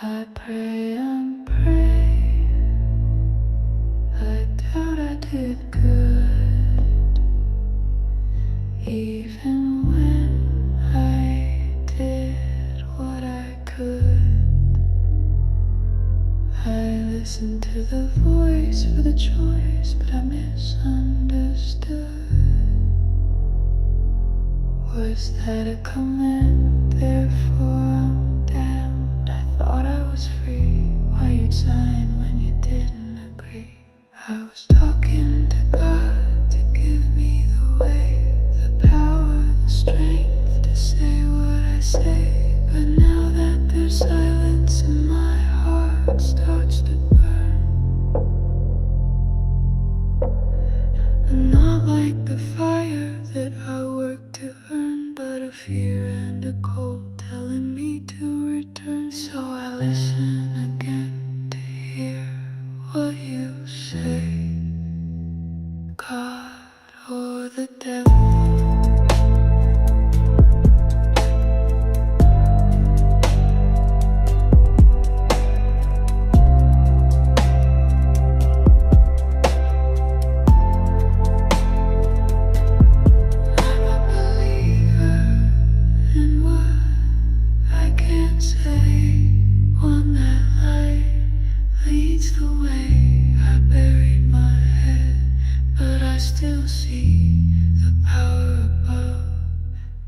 I pray and pray. I doubt I did good, even when I did what I could. I listened to the voice for the choice, but I misunderstood. Was that a command? Therefore I'm damned. I thought I was free. Why you'd sign when you didn't agree? I was talking to God to give me the way, the power, the strength to say what I say. But now that there's silence in my heart starts to burn, and not like the fire that I worked to earn, but a fear and a cold telling me to return. So I listen again to hear what you say, God or the devil.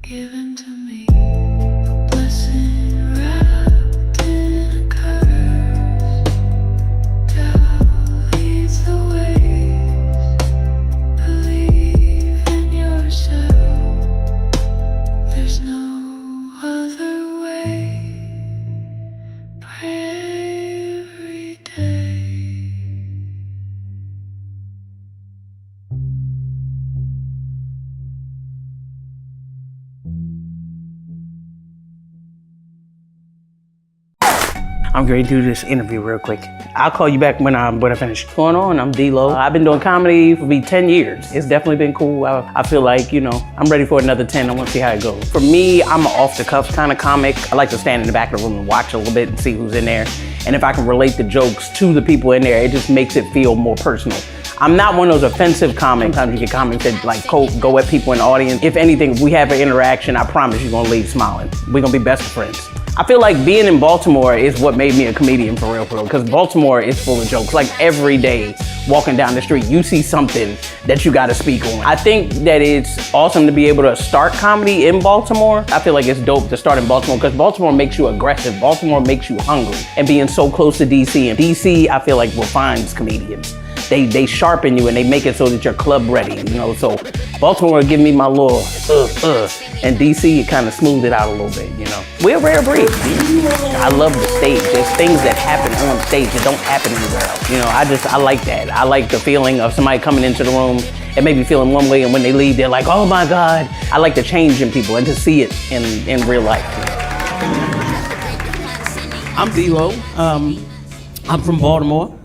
Given to me, a blessing wrapped in a curse. Devil leads the ways. Believe in yourself. There's no other way. Pray every day. I'm going to do this interview real quick. I'll call you back when I finish. What's going on? I'm D-Lo. I've been doing comedy for 10 years. It's definitely been cool. I feel like, I'm ready for another 10. I want to see how it goes. For me, I'm an off-the-cuff kind of comic. I like to stand in the back of the room and watch a little bit and see who's in there. And if I can relate the jokes to the people in there, it just makes it feel more personal. I'm not one of those offensive comics. Sometimes you get comics that like go at people in the audience. If anything, if we have an interaction, I promise you're gonna leave smiling. We're gonna be best friends. I feel like being in Baltimore is what made me a comedian for real, because Baltimore is full of jokes. Like every day, walking down the street, you see something that you gotta speak on. I think that it's awesome to be able to start comedy in Baltimore. I feel like it's dope to start in Baltimore because Baltimore makes you aggressive. Baltimore makes you hungry. And being so close to DC, and DC I feel like refines comedians. they sharpen you and they make it so that you're club ready, you know. So Baltimore will give me my little and DC it kind of smoothed it out a little bit, you know. We're a rare breed. I love the stage. There's things that happen on stage that don't happen anywhere else. You know, I like that. I like the feeling of somebody coming into the room and maybe feeling one way, and when they leave, they're like, oh my God. I like the change in people and to see it in real life. I'm D-Lo. I'm from Baltimore.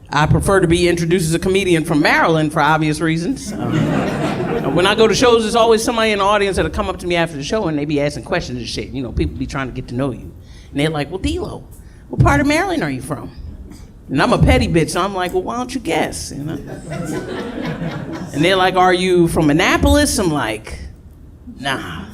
I prefer to be introduced as a comedian from Maryland for obvious reasons. When I go to shows, there's always somebody in the audience that'll come up to me after the show and they be asking questions and shit. You know, people be trying to get to know you. And they're like, well, D-Lo, what part of Maryland are you from? And I'm a petty bitch, so I'm like, well, why don't you guess? You know? And they're like, are you from Annapolis? I'm like, nah.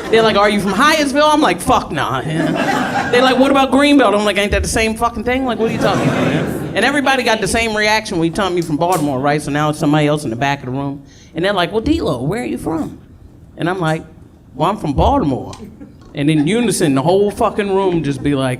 They're like, are you from Hyattsville? I'm like, fuck nah. Yeah. They're like, what about Greenbelt? I'm like, ain't that the same fucking thing? Like, what are you talking about? Yeah. And everybody got the same reaction when you tell me from Baltimore, right? So now it's somebody else in the back of the room. And they're like, well, D-Lo, where are you from? And I'm like, well, I'm from Baltimore. And in unison, the whole fucking room just be like,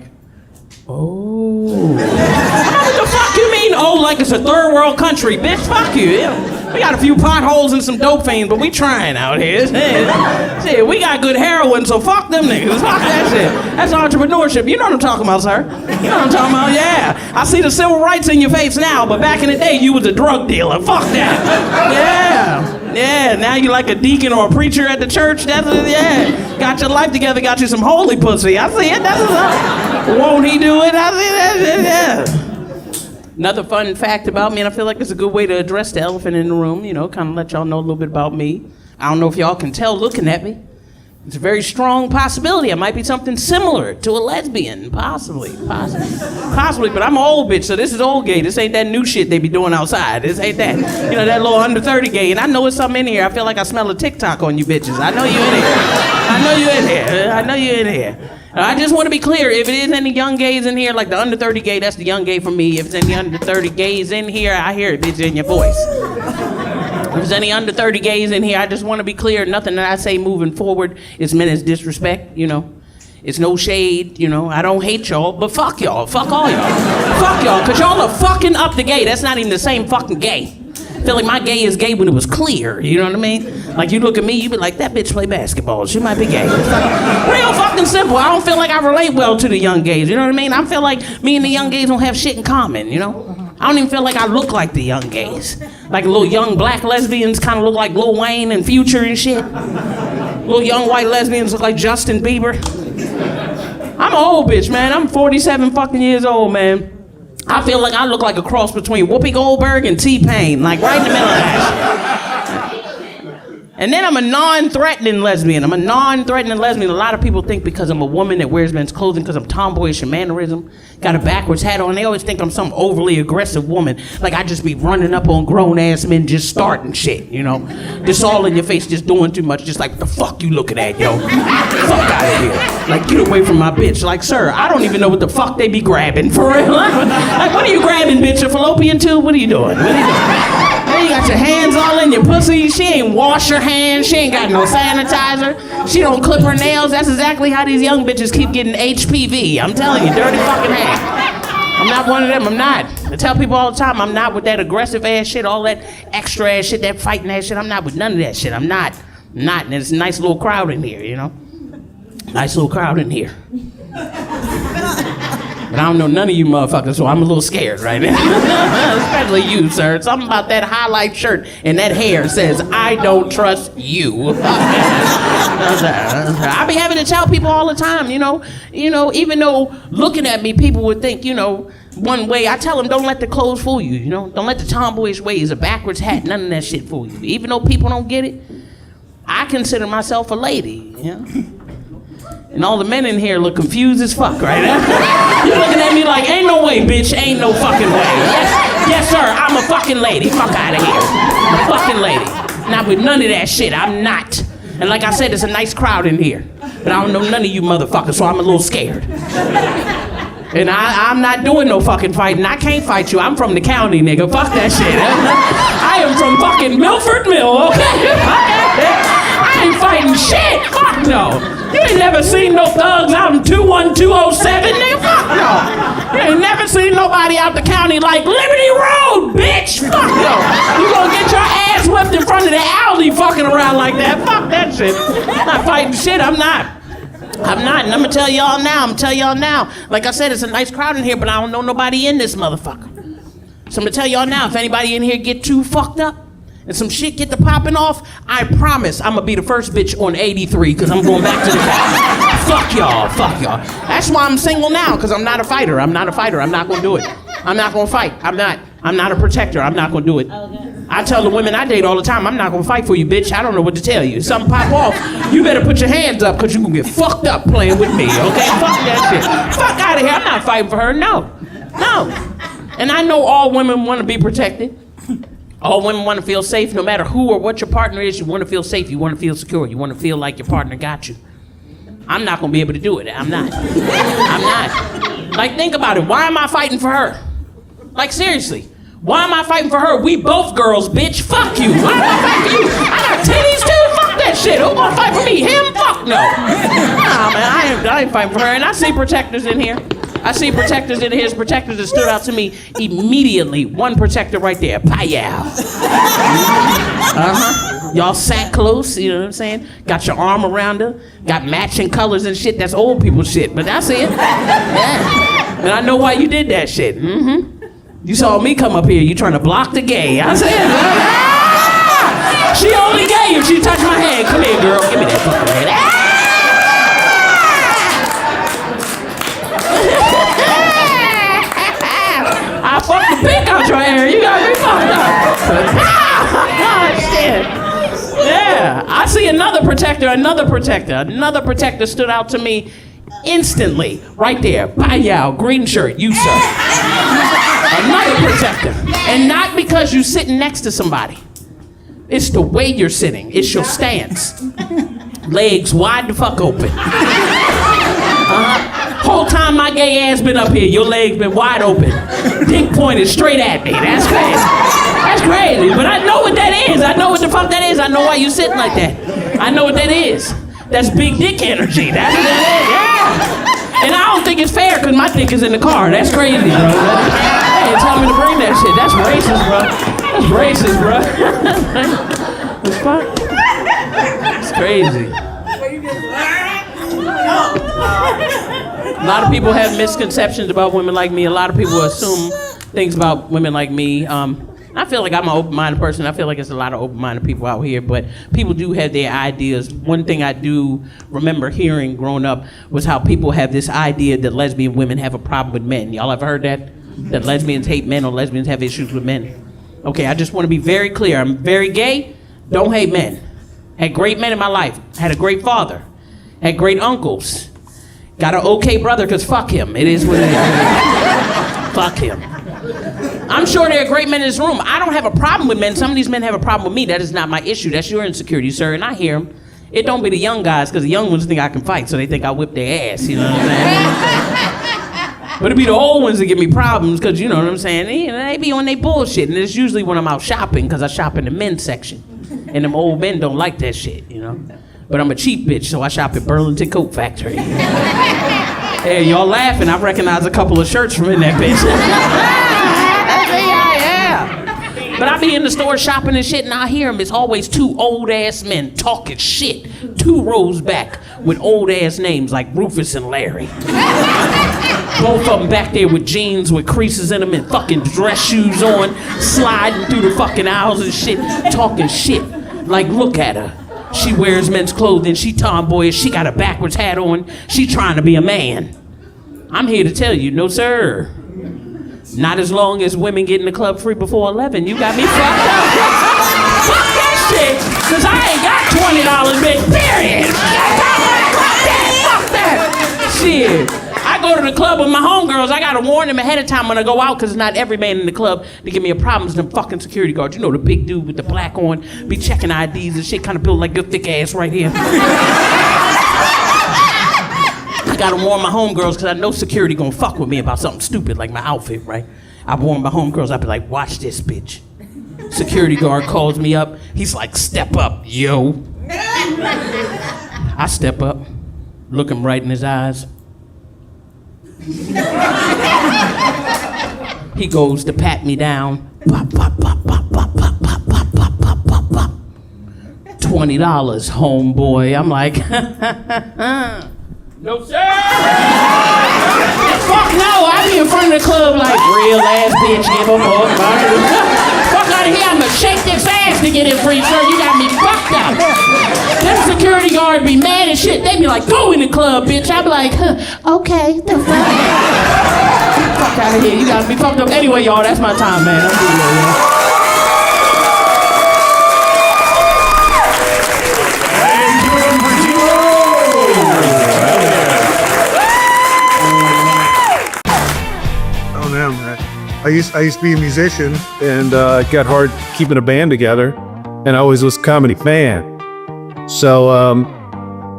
oh. What the fuck you mean, oh, like it's a third world country? Bitch, fuck you. Yeah. We got a few potholes and some dope fiends, but we trying out here. Shit, we got good heroin, so fuck them niggas. Fuck that shit. That's entrepreneurship. You know what I'm talking about, sir. You know what I'm talking about, yeah. I see the civil rights in your face now, but back in the day, you was a drug dealer. Fuck that. Yeah. Yeah, now you like a deacon or a preacher at the church. That's it, yeah. Got your life together, got you some holy pussy. I see it. That's won't he do it? I see that shit, yeah. Another fun fact about me, and I feel like it's a good way to address the elephant in the room, you know, kind of let y'all know a little bit about me. I don't know if y'all can tell looking at me. It's a very strong possibility. I might be something similar to a lesbian, possibly, but I'm an old bitch, so this is old gay. This ain't that new shit they be doing outside. This ain't that, you know, that little under 30 gay. And I know it's something in here. I feel like I smell a TikTok on you bitches. I know you in here. I know you in here. I know you in here. I just want to be clear, if it is any young gays in here, like the under 30 gay, that's the young gay for me. If it's any under 30 gays in here, I hear it, bitch, in your voice. If there's any under 30 gays in here, I just want to be clear, nothing that I say moving forward is meant as disrespect, you know. It's no shade, you know. I don't hate y'all, but fuck y'all. Fuck all y'all. Fuck y'all, because y'all are fucking up the gay. That's not even the same fucking gay. I feel like my gay is gay when it was clear, you know what I mean? Like you look at me, you be like, that bitch play basketball, she might be gay. Real fucking simple. I don't feel like I relate well to the young gays, you know what I mean? I feel like me and the young gays don't have shit in common, you know? I don't even feel like I look like the young gays. Like little young black lesbians kind of look like Lil Wayne and Future and shit. Little young white lesbians look like Justin Bieber. I'm an old bitch, man. I'm 47 fucking years old, man. I feel like I look like a cross between Whoopi Goldberg and T-Pain, like right in the middle of that shit. And then I'm a non-threatening lesbian. A lot of people think because I'm a woman that wears men's clothing, because I'm tomboyish and mannerism, got a backwards hat on, they always think I'm some overly aggressive woman. Like I just be running up on grown-ass men just starting shit, you know? Just all in your face, just doing too much, just like, what the fuck you looking at, yo? Fuck out of here. Like, get away from my bitch. Like, sir, I don't even know what the fuck they be grabbing, for real. Like, what are you grabbing, bitch? A fallopian tube? What are you doing? You got your hands all in your pussy. She ain't wash her hands. She ain't got no sanitizer. She don't clip her nails. That's exactly how these young bitches keep getting HPV. I'm telling you, dirty fucking hand. I'm not one of them. I'm not. I tell people all the time, I'm not with that aggressive ass shit, all that extra ass shit, that fighting ass shit. I'm not with none of that shit. I'm not. And it's a nice little crowd in here, you know? Nice little crowd in here. But I don't know none of you motherfuckers, so I'm a little scared right now. Especially you, sir. Something about that highlight shirt and that hair says, I don't trust you. I be having to tell people all the time, you know, even though looking at me, people would think, you know, one way. I tell them, don't let the clothes fool you, you know? Don't let the tomboyish ways, a backwards hat, none of that shit fool you. Even though people don't get it, I consider myself a lady, you know? And all the men in here look confused as fuck right now. You're looking at me like, ain't no way, bitch, ain't no fucking way. Yes, sir, I'm a fucking lady. Fuck out of here. I'm a fucking lady. Not with none of that shit, I'm not. And like I said, it's a nice crowd in here. But I don't know none of you motherfuckers, so I'm a little scared. And I'm not doing no fucking fighting. I can't fight you. I'm from the county, nigga. Fuck that shit. I am from fucking Milford Mill, okay? I ain't fighting shit. Fuck no. You ain't never seen no thugs out in 21207, nigga. Fuck no. You ain't never seen nobody out the county like Liberty like that. Fuck that shit. I'm not fighting shit. I'm not. And I'm gonna tell y'all now. Like I said, it's a nice crowd in here, but I don't know nobody in this motherfucker. So I'm gonna tell y'all now, if anybody in here get too fucked up and some shit get to popping off, I promise I'm gonna be the first bitch on 83, because I'm going back to the fuck y'all. That's why I'm single now, because I'm not a fighter. I'm not gonna do it. I'm not gonna fight. I'm not a protector. I'm not gonna do it. I tell the women I date all the time, I'm not gonna fight for you, bitch. I don't know what to tell you. If something pop off, you better put your hands up, because you gonna get fucked up playing with me, okay? Fuck that shit. Fuck out of here. I'm not fighting for her. No. And I know all women want to be protected. All women want to feel safe, no matter who or what your partner is. You want to feel safe. You want to feel secure. You want to feel like your partner got you. I'm not going to be able to do it. I'm not. Like, think about it. Why am I fighting for her? Like, seriously. Why am I fighting for her? We both girls, bitch. Fuck you. Why am I fighting for you? I got titties too. Fuck that shit. Who gonna fight for me? Him? Fuck no. Nah, man, I ain't fighting for her. And I see protectors in here. Protectors that stood out to me immediately. One protector right there. Pow. Y'all sat close, you know what I'm saying? Got your arm around her. Got matching colors and shit. That's old people shit, but that's it. Yeah. And I know why you did that shit. You saw me come up here. You trying to block the gay. I said, she only gay if she touched my hand. Come here, girl. Give me that fucking hand. I fucked the pink out your hair. You got me fucked up. Shit. Yeah. I see another protector stood out to me instantly. Right there. Pow, green shirt. You, sir. Another protector. And not because you're sitting next to somebody. It's the way you're sitting. It's your stance. Legs wide the fuck open. Whole time my gay ass been up here, your legs been wide open. Dick pointed straight at me. That's crazy. But I know what that is. I know what the fuck that is. I know why you sitting like that. I know what that is. That's big dick energy. That's what that is. Yeah. And I don't think it's fair, because my dick is in the car. That's crazy, bro. Hey, tell me to bring that shit. That's racist, bro. That's fuck. It's crazy. A lot of people have misconceptions about women like me. A lot of people assume things about women like me. I feel like I'm an open-minded person. I feel like there's a lot of open-minded people out here, but people do have their ideas. One thing I do remember hearing growing up was how people have this idea that lesbian women have a problem with men. Y'all ever heard that? That lesbians hate men or lesbians have issues with men? Okay, I just want to be very clear. I'm very gay. Don't hate men. Had great men in my life. Had a great father. Had great uncles. Got an okay brother, because fuck him. It is what it is. Fuck him. I'm sure there are great men in this room. I don't have a problem with men. Some of these men have a problem with me. That is not my issue. That's your insecurity, sir. And I hear them. It don't be the young guys, because the young ones think I can fight, so they think I whip their ass. You know what I'm saying? But it be the old ones that give me problems, because you know what I'm saying? They be on their bullshit. And it's usually when I'm out shopping, because I shop in the men's section. And them old men don't like that shit, you know? But I'm a cheap bitch, so I shop at Burlington Coat Factory. Hey, y'all laughing. I recognize a couple of shirts from in that bitch. Yeah. But I be in the store shopping and shit, and I hear them. It's always two old-ass men talking shit 2 rows back with old-ass names like Rufus and Larry. Both of them back there with jeans with creases in them and fucking dress shoes on, sliding through the fucking aisles and shit, talking shit. Like, look at her. She wears men's clothing, she tomboyish, she got a backwards hat on, she trying to be a man. I'm here to tell you, no sir. Not as long as women get in the club free before 11, you got me fucked up. Fuck that shit, cause I ain't got $20, bitch, period. Fuck that. Shit. I go to the club with my homegirls, I gotta warn them ahead of time when I go out, because it's not every man in the club to give me a problem. It's them fucking security guards. You know, the big dude with the black on, be checking IDs and shit, kind of built like your thick ass right here. I gotta warn my homegirls, because I know security gonna fuck with me about something stupid like my outfit, right? I warn my homegirls, I be like, watch this, bitch. Security guard calls me up, he's like, step up, yo. I step up, look him right in his eyes. He goes to pat me down. Pop, pop, pop, pop, pop, pop, pop, pop, pop, pop, pop, pop. $20. $20, homeboy. I'm like, no sir! Fuck no, I be in front of the club like, real ass bitch, give a fuck. Fuck out of here, I'ma shake this ass to get it free, sir. You got me fucked up. Them security guard be mad as shit. They be like, go in the club, bitch. I be like, okay, the fuck. Fuck out of here, you got me fucked up. Anyway, y'all, that's my time, man. I'm doing it, y'all. I used to be a musician, and it got hard keeping a band together, and I always was a comedy fan. So,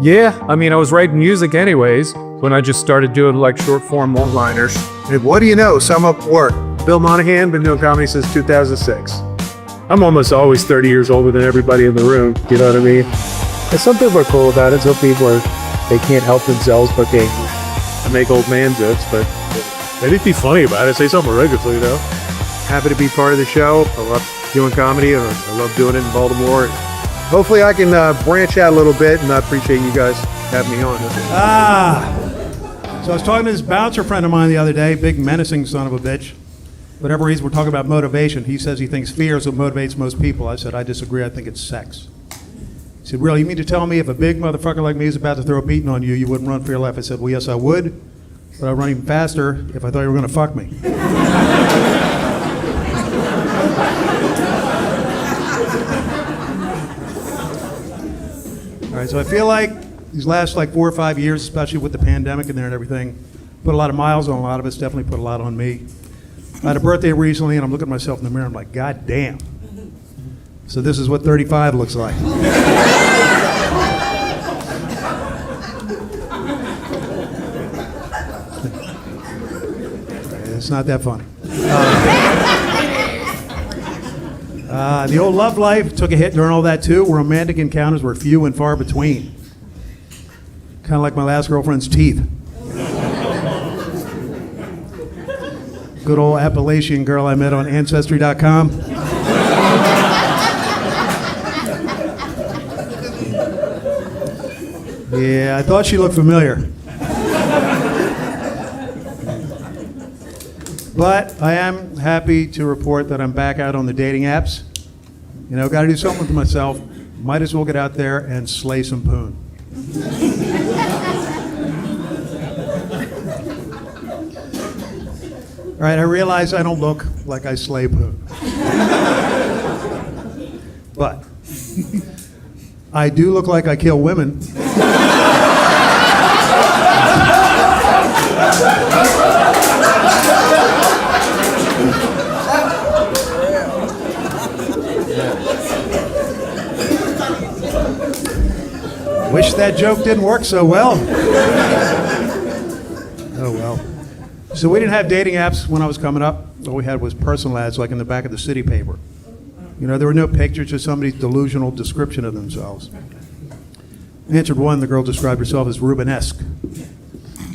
yeah, I mean, I was writing music anyways when I just started doing like short form one-liners. And what do you know? Sum up work. Bill Monahan, been doing comedy since 2006. I'm almost always 30 years older than everybody in the room, you know what I mean? And some people are cool about it, some people they can't help themselves but they make old man jokes, but they need to be funny about it. Say something regularly, though. Happy to be part of the show. I love doing comedy, and I love doing it in Baltimore. Hopefully I can branch out a little bit, and I appreciate you guys having me on. So I was talking to this bouncer friend of mine the other day, big menacing son of a bitch. Whatever reason, we're talking about motivation. He says he thinks fear is what motivates most people. I said, I disagree. I think it's sex. He said, really, you mean to tell me if a big motherfucker like me is about to throw a beating on you, you wouldn't run for your life? I said, well, yes, I would. But I'd run even faster if I thought you were going to fuck me. All right, so I feel like these last 4 or 5 years, especially with the pandemic in there and everything, put a lot of miles on a lot of us, definitely put a lot on me. I had a birthday recently, and I'm looking at myself in the mirror, I'm like, God damn. So this is what 35 looks like. It's not that funny. The old love life took a hit during all that too. Romantic encounters were few and far between. Kind of like my last girlfriend's teeth. Good old Appalachian girl I met on Ancestry.com. Yeah, I thought she looked familiar. But I am happy to report that I'm back out on the dating apps. You know, got to do something with myself. Might as well get out there and slay some poon. All right, I realize I don't look like I slay poon. But I do look like I kill women. Wish that joke didn't work so well. Oh well. So we didn't have dating apps when I was coming up. All we had was personal ads like in the back of the city paper. You know, there were no pictures, just somebody's delusional description of themselves. I answered one, the girl described herself as Rubenesque,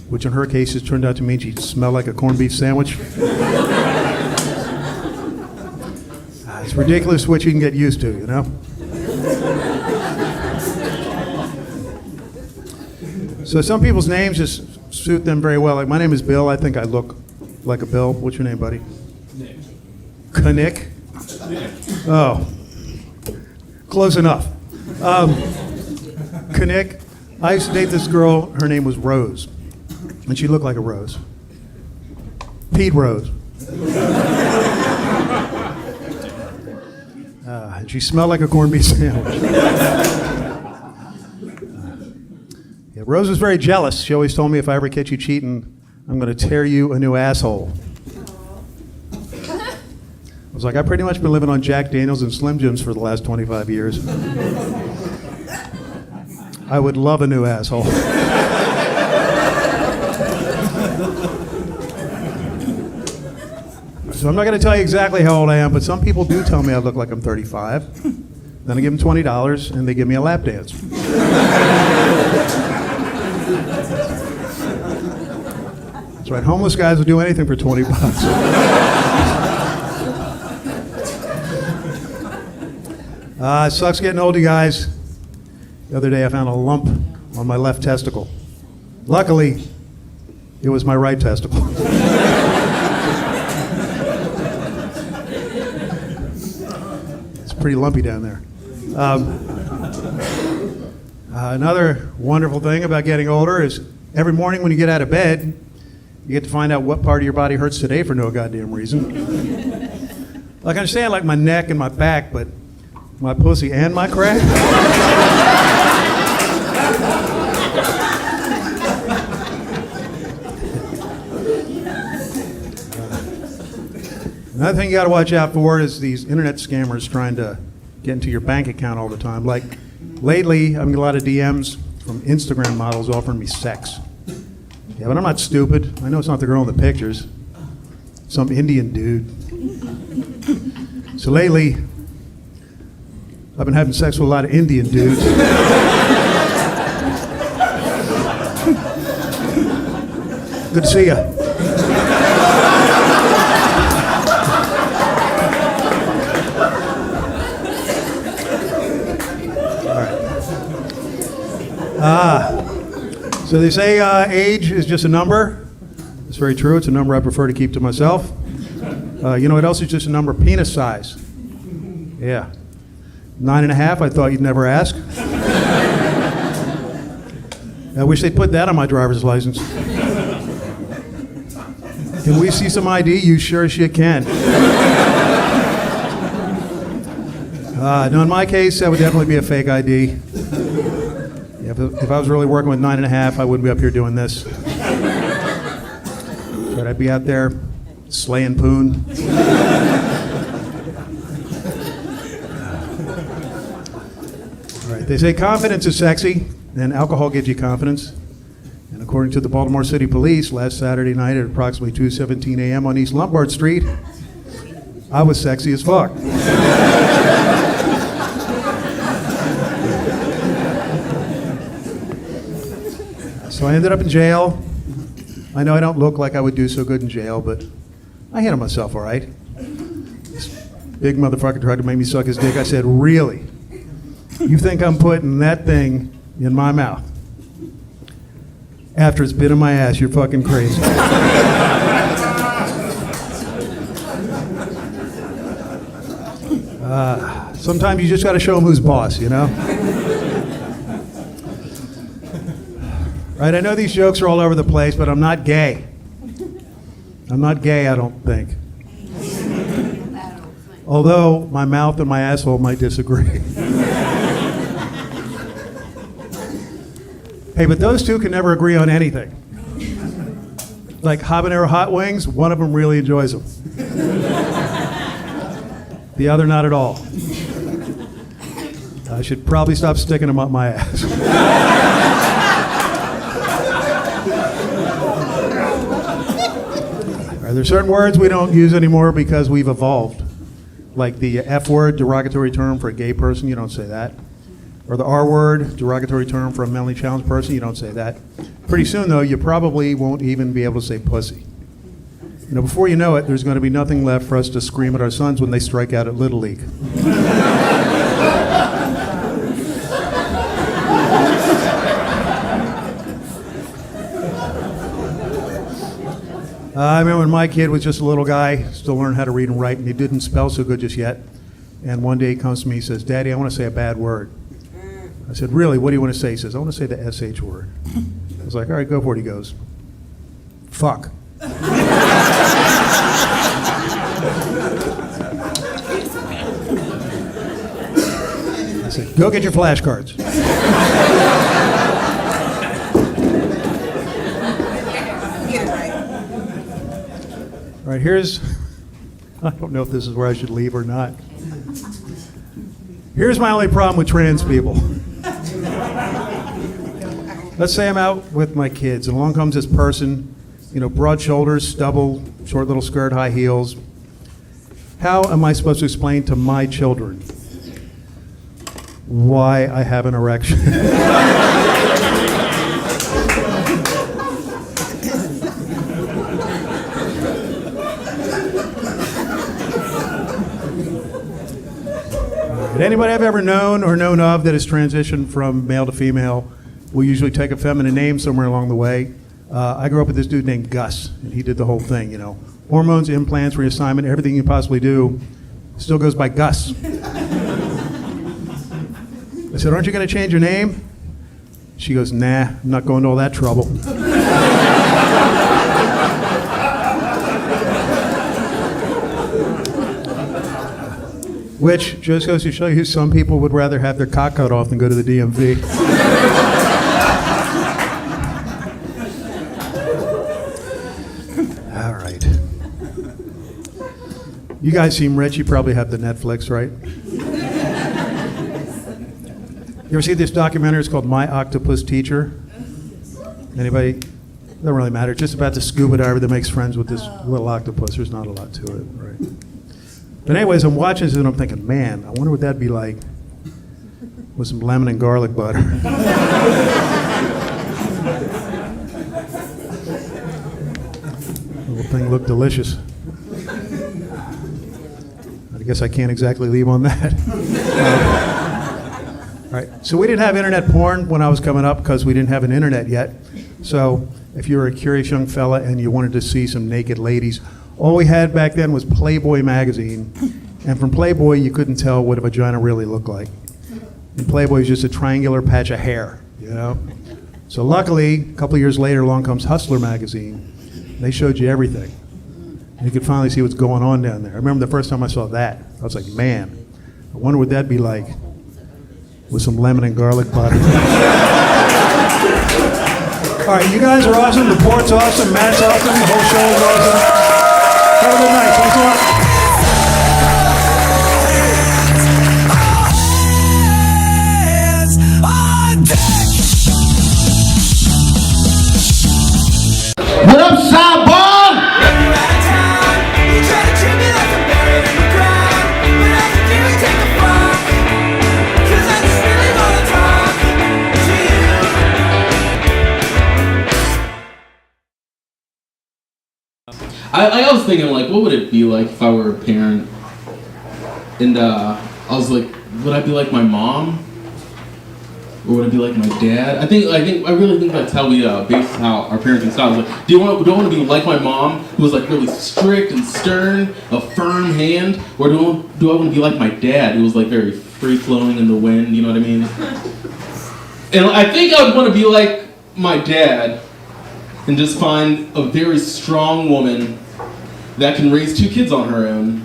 which in her case has turned out to mean she smelled like a corned beef sandwich. It's ridiculous what you can get used to, you know? So some people's names just suit them very well. Like my name is Bill. I think I look like a Bill. What's your name, buddy? Nick. Knick? Oh, close enough. Knick. I used to date this girl. Her name was Rose, and she looked like a rose. Pete Rose. And she smelled like a corned beef sandwich. Rose was very jealous. She always told me if I ever catch you cheating, I'm going to tear you a new asshole. I was like, I've pretty much been living on Jack Daniels and Slim Jims for the last 25 years. I would love a new asshole. So I'm not going to tell you exactly how old I am, but some people do tell me I look like I'm 35. Then I give them $20 and they give me a lap dance. That's right, homeless guys will do anything for 20 bucks. It sucks getting old, you guys. The other day I found a lump on my left testicle. Luckily, it was my right testicle. It's pretty lumpy down there. Another wonderful thing about getting older is every morning when you get out of bed, you get to find out what part of your body hurts today for no goddamn reason. Like I understand like my neck and my back, but my pussy and my crack? Another thing you got to watch out for is these internet scammers trying to get into your bank account all the time. Like lately, I'm getting a lot of DMs from Instagram models offering me sex. Yeah, but I'm not stupid. I know it's not the girl in the pictures. Some Indian dude. So lately, I've been having sex with a lot of Indian dudes. Good to see ya. So they say age is just a number. It's very true. It's a number I prefer to keep to myself. You know what else is just a number? Penis size. Yeah. 9.5, I thought you'd never ask. I wish they'd put that on my driver's license. Can we see some ID? You sure as shit can. No, in my case, that would definitely be a fake ID. If I was really working with 9.5, I wouldn't be up here doing this. But I'd be out there slaying poon. All right, they say confidence is sexy, and alcohol gives you confidence. And according to the Baltimore City Police, last Saturday night at approximately 2:17 a.m. on East Lombard Street, I was sexy as fuck. So I ended up in jail. I know I don't look like I would do so good in jail, but I handled myself all right. This big motherfucker tried to make me suck his dick. I said, really? You think I'm putting that thing in my mouth? After it's been in my ass, you're fucking crazy. Sometimes you just got to show them who's boss, you know? Right, I know these jokes are all over the place, but I'm not gay. I'm not gay, I don't think. Although my mouth and my asshole might disagree. Hey, but those two can never agree on anything. Like habanero hot wings, one of them really enjoys them. The other not at all. I should probably stop sticking them up my ass. There's certain words we don't use anymore because we've evolved. Like the F word, derogatory term for a gay person, you don't say that. Or the R word, derogatory term for a mentally challenged person, you don't say that. Pretty soon, though, you probably won't even be able to say pussy. You know, before you know it, there's going to be nothing left for us to scream at our sons when they strike out at Little League. I remember when my kid was just a little guy, still learning how to read and write, and he didn't spell so good just yet. And one day he comes to me, he says, Daddy, I want to say a bad word. I said, really, what do you want to say? He says, I want to say the SH word. I was like, all right, go for it. He goes, fuck. I said, go get your flashcards. All right, here's, I don't know if this is where I should leave or not. Here's my only problem with trans people. Let's say I'm out with my kids, and along comes this person, you know, broad shoulders, stubble, short little skirt, high heels. How am I supposed to explain to my children why I have an erection? anybody I've ever known or known of that has transitioned from male to female will usually take a feminine name somewhere along the way. I grew up with this dude named Gus, and he did the whole thing, you know. Hormones, implants, reassignment, everything you possibly do, still goes by Gus. I said, aren't you going to change your name? She goes, nah, I'm not going to all that trouble. Which just goes to show you some people would rather have their cock cut off than go to the DMV. All right. You guys seem rich. You probably have the Netflix, right? You ever see this documentary? It's called My Octopus Teacher. Anybody? Doesn't really matter. It's just about the scuba diver that makes friends with this little octopus. There's not a lot to it, right? But anyways, I'm watching this and I'm thinking, man, I wonder what that'd be like with some lemon and garlic butter. The little thing looked delicious. I guess I can't exactly leave on that. All right, so we didn't have internet porn when I was coming up because we didn't have an internet yet. So if you were a curious young fella and you wanted to see some naked ladies, all we had back then was Playboy magazine. And from Playboy, you couldn't tell what a vagina really looked like. And Playboy is just a triangular patch of hair, you know? So luckily, a couple of years later, along comes Hustler magazine. They showed you everything. And you could finally see what's going on down there. I remember the first time I saw that. I was like, man, I wonder what that'd be like with some lemon and garlic butter. All right, you guys are awesome. The port's awesome. Matt's awesome. The whole show is awesome. Have a good night. Thanks a lot. What up, Cyborg? I was thinking, like, what would it be like if I were a parent? And I was like, would I be like my mom? Or would it be like my dad? I really think that's how we base how our parenting style is. Like, do I want to be like my mom, who was like really strict and stern, a firm hand, or do I want to be like my dad, who was like very free flowing in the wind? You know what I mean? And I think I would want to be like my dad, and just find a very strong woman that can raise 2 kids on her own.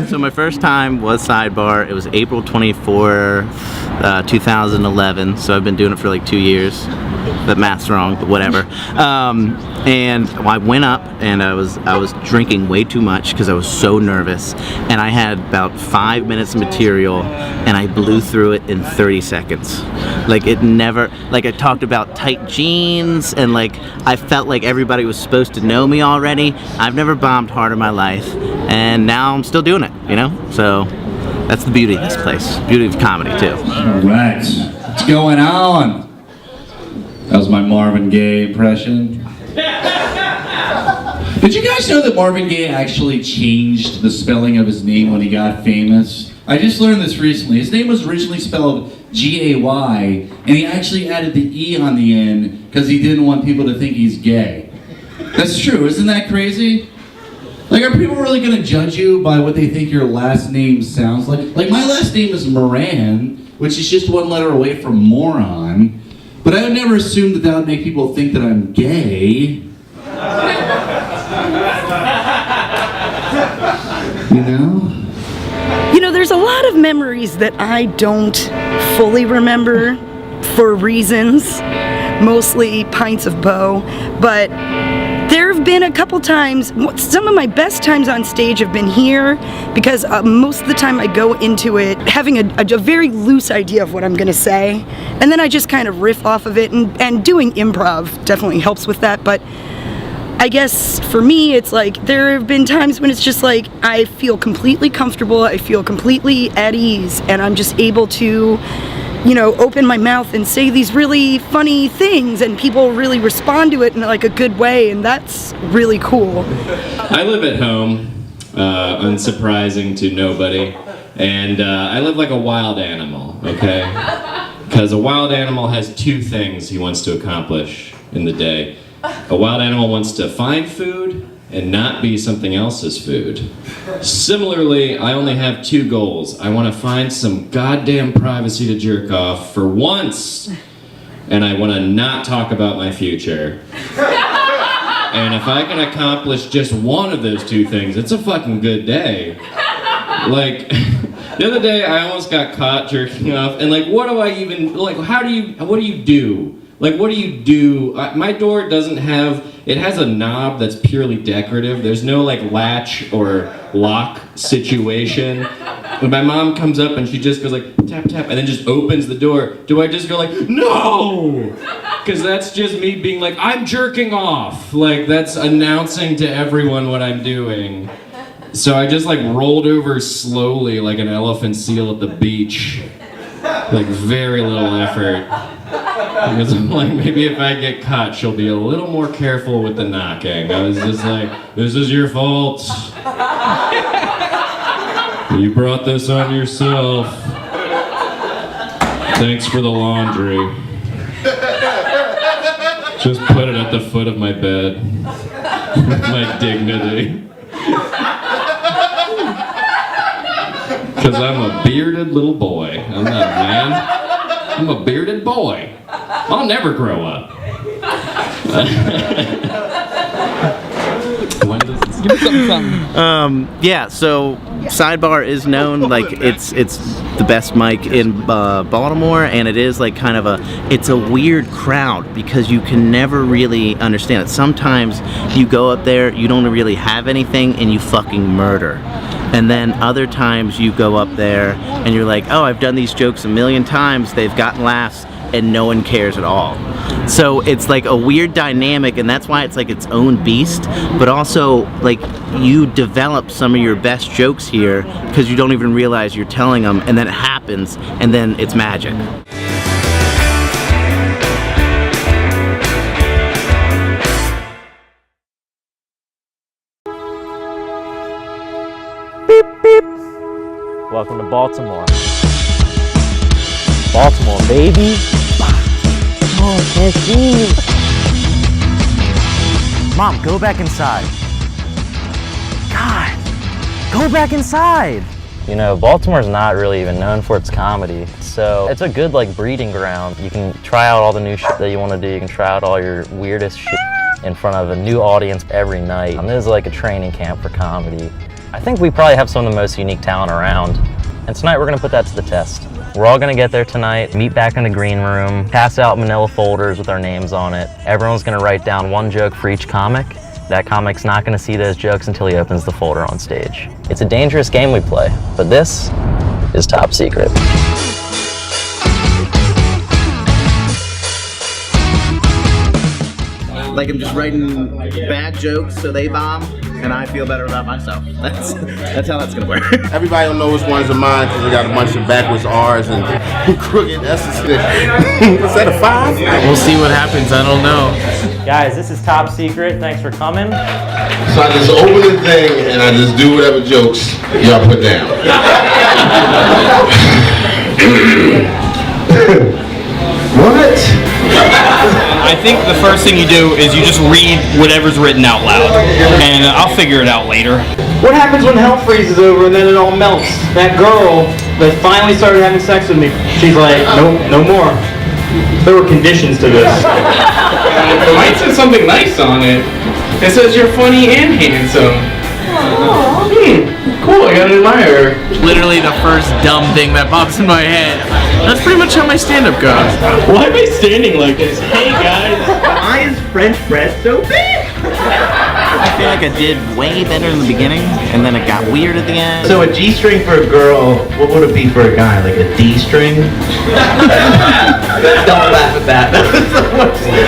So my first time was Sidebar. It was April 24, 2011. So I've been doing it for like 2 years. The math's wrong, but whatever. And I went up and I was drinking way too much because I was so nervous. And I had about 5 minutes of material and I blew through it in 30 seconds. Like I talked about tight jeans and like I felt like everybody was supposed to know me already. I've never bombed hard in my life and now I'm still doing it, you know? So that's the beauty of this place. Beauty of comedy too. All right, what's going on? That was my Marvin Gaye impression. Did you guys know that Marvin Gaye actually changed the spelling of his name when he got famous? I just learned this recently. His name was originally spelled G-A-Y, and he actually added the E on the end because he didn't want people to think he's gay. That's true, isn't that crazy? Like, are people really gonna judge you by what they think your last name sounds like? Like, my last name is Moran, which is just one letter away from moron. But I would never assume that would make people think that I'm gay. You know? You know, there's a lot of memories that I don't fully remember for reasons, mostly pints of Bo, but there have been a couple times, some of my best times on stage have been here because most of the time I go into it having a very loose idea of what I'm gonna say, and then I just kind of riff off of it, and doing improv definitely helps with that. But I guess for me it's like there have been times when it's just like I feel completely comfortable, I feel completely at ease, and I'm just able to, you know, open my mouth and say these really funny things and people really respond to it in like a good way, and that's really cool. I live at home unsurprising to nobody. And I live like a wild animal, okay? Because a wild animal has two things he wants to accomplish in the day. A wild animal wants to find food and not be something else's food. Similarly, I only have two goals. I want to find some goddamn privacy to jerk off for once, and I want to not talk about my future. And if I can accomplish just one of those two things, it's a fucking good day. Like, the other day I almost got caught jerking off, and like, what do I even, like, what do you do? Like, what do you do? My door doesn't have, it has a knob that's purely decorative. There's no like latch or lock situation. When my mom comes up and she just goes like, tap, tap, and then just opens the door, do I just go like, no? Because that's just me being like, I'm jerking off. Like, that's announcing to everyone what I'm doing. So I just like rolled over slowly like an elephant seal at the beach. Like, very little effort. Because I'm like, maybe if I get caught, she'll be a little more careful with the knocking. I was just like, this is your fault. You brought this on yourself. Thanks for the laundry. Just put it at the foot of my bed. My dignity. Because I'm a bearded little boy. I'm not a man. I'm a bearded boy. I'll never grow up. When does this give me something? Yeah, so Sidebar is known, like, it's the best mic in Baltimore, and it is like kind of it's a weird crowd because you can never really understand it. Sometimes you go up there, you don't really have anything, and you fucking murder. And then other times you go up there and you're like, oh, I've done these jokes a million times, they've gotten laughs, and no one cares at all. So it's like a weird dynamic, and that's why it's like its own beast, but also like you develop some of your best jokes here because you don't even realize you're telling them, and then it happens, and then it's magic. Beep, beep. Welcome to Baltimore. Baltimore, baby. Oh, I can't see you. Mom, go back inside. God, go back inside. You know, Baltimore's not really even known for its comedy, so it's a good like breeding ground. You can try out all the new shit that you want to do. You can try out all your weirdest shit in front of a new audience every night. And this is like a training camp for comedy. I think we probably have some of the most unique talent around. And tonight we're gonna put that to the test. We're all gonna get there tonight, meet back in the green room, pass out manila folders with our names on it. Everyone's gonna write down one joke for each comic. That comic's not gonna see those jokes until he opens the folder on stage. It's a dangerous game we play, but this is top secret. Like, I'm just writing bad jokes so they bomb, and I feel better about myself. That's how that's gonna work. Everybody don't know which ones are mine because we got a bunch of backwards R's and crooked S's. Is that a 5? We'll see what happens. I don't know. Guys, this is top secret. Thanks for coming. So I just open the thing and I just do whatever jokes y'all put down. What? I think the first thing you do is you just read whatever's written out loud, and I'll figure it out later. What happens when hell freezes over and then it all melts? That girl that finally started having sex with me, she's like, nope, no more. There were conditions to this. Mine says something nice on it. It says you're funny and handsome. Cool, I got an admirer. Literally the first dumb thing that pops in my head. That's pretty much how my stand-up goes. Why am I standing like this? Hey guys! Why is French bread so big? I feel like I did way better in the beginning, and then it got weird at the end. So a G-string for a girl, what would it be for a guy? Like a D-string? Don't laugh at that.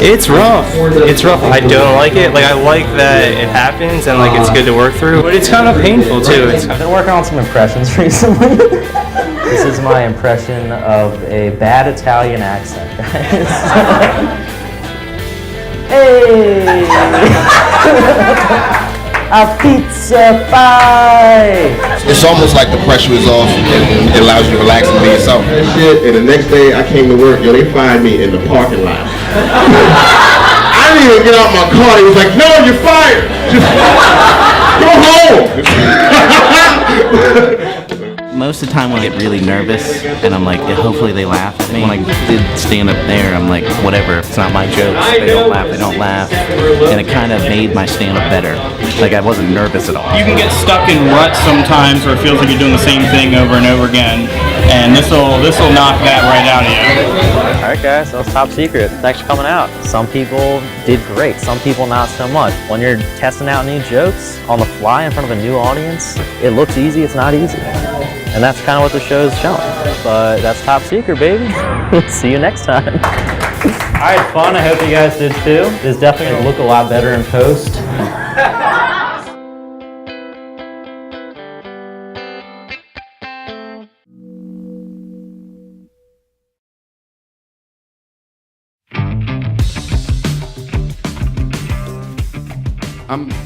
It's rough. It's rough. I don't like it. Like, I like that it happens and like it's good to work through, but it's kind of painful too. I've been working on some impressions recently. This is my impression of a bad Italian accent, guys. Hey! a pizza pie. It's almost like the pressure is off and it allows you to relax and be yourself. And shit, and the next day I came to work, yo, they fired me in the parking lot. I didn't even get out my car. He was like, no, you're fired. Just go home. Most of the time when I get really nervous and I'm like, yeah, hopefully they laugh at me. When I did stand up there, I'm like, whatever, it's not my jokes. They don't laugh, they don't laugh. And it kind of made my stand up better. Like I wasn't nervous at all. You can get stuck in ruts sometimes where it feels like you're doing the same thing over and over again. And this'll knock that right out of you. Alright guys, that was Top Secret. Thanks for coming out. Some people did great, some people not so much. When you're testing out new jokes on the fly in front of a new audience, it looks easy, it's not easy. And that's kind of what the show's showing. But that's Top Secret, baby. See you next time. I had fun, I hope you guys did too. This definitely will look a lot better in post.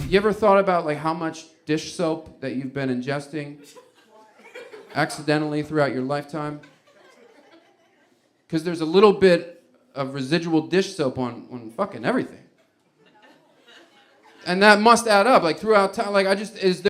You ever thought about like how much dish soap that you've been ingesting accidentally throughout your lifetime? Because there's a little bit of residual dish soap on fucking everything. And that must add up, like throughout time, like is there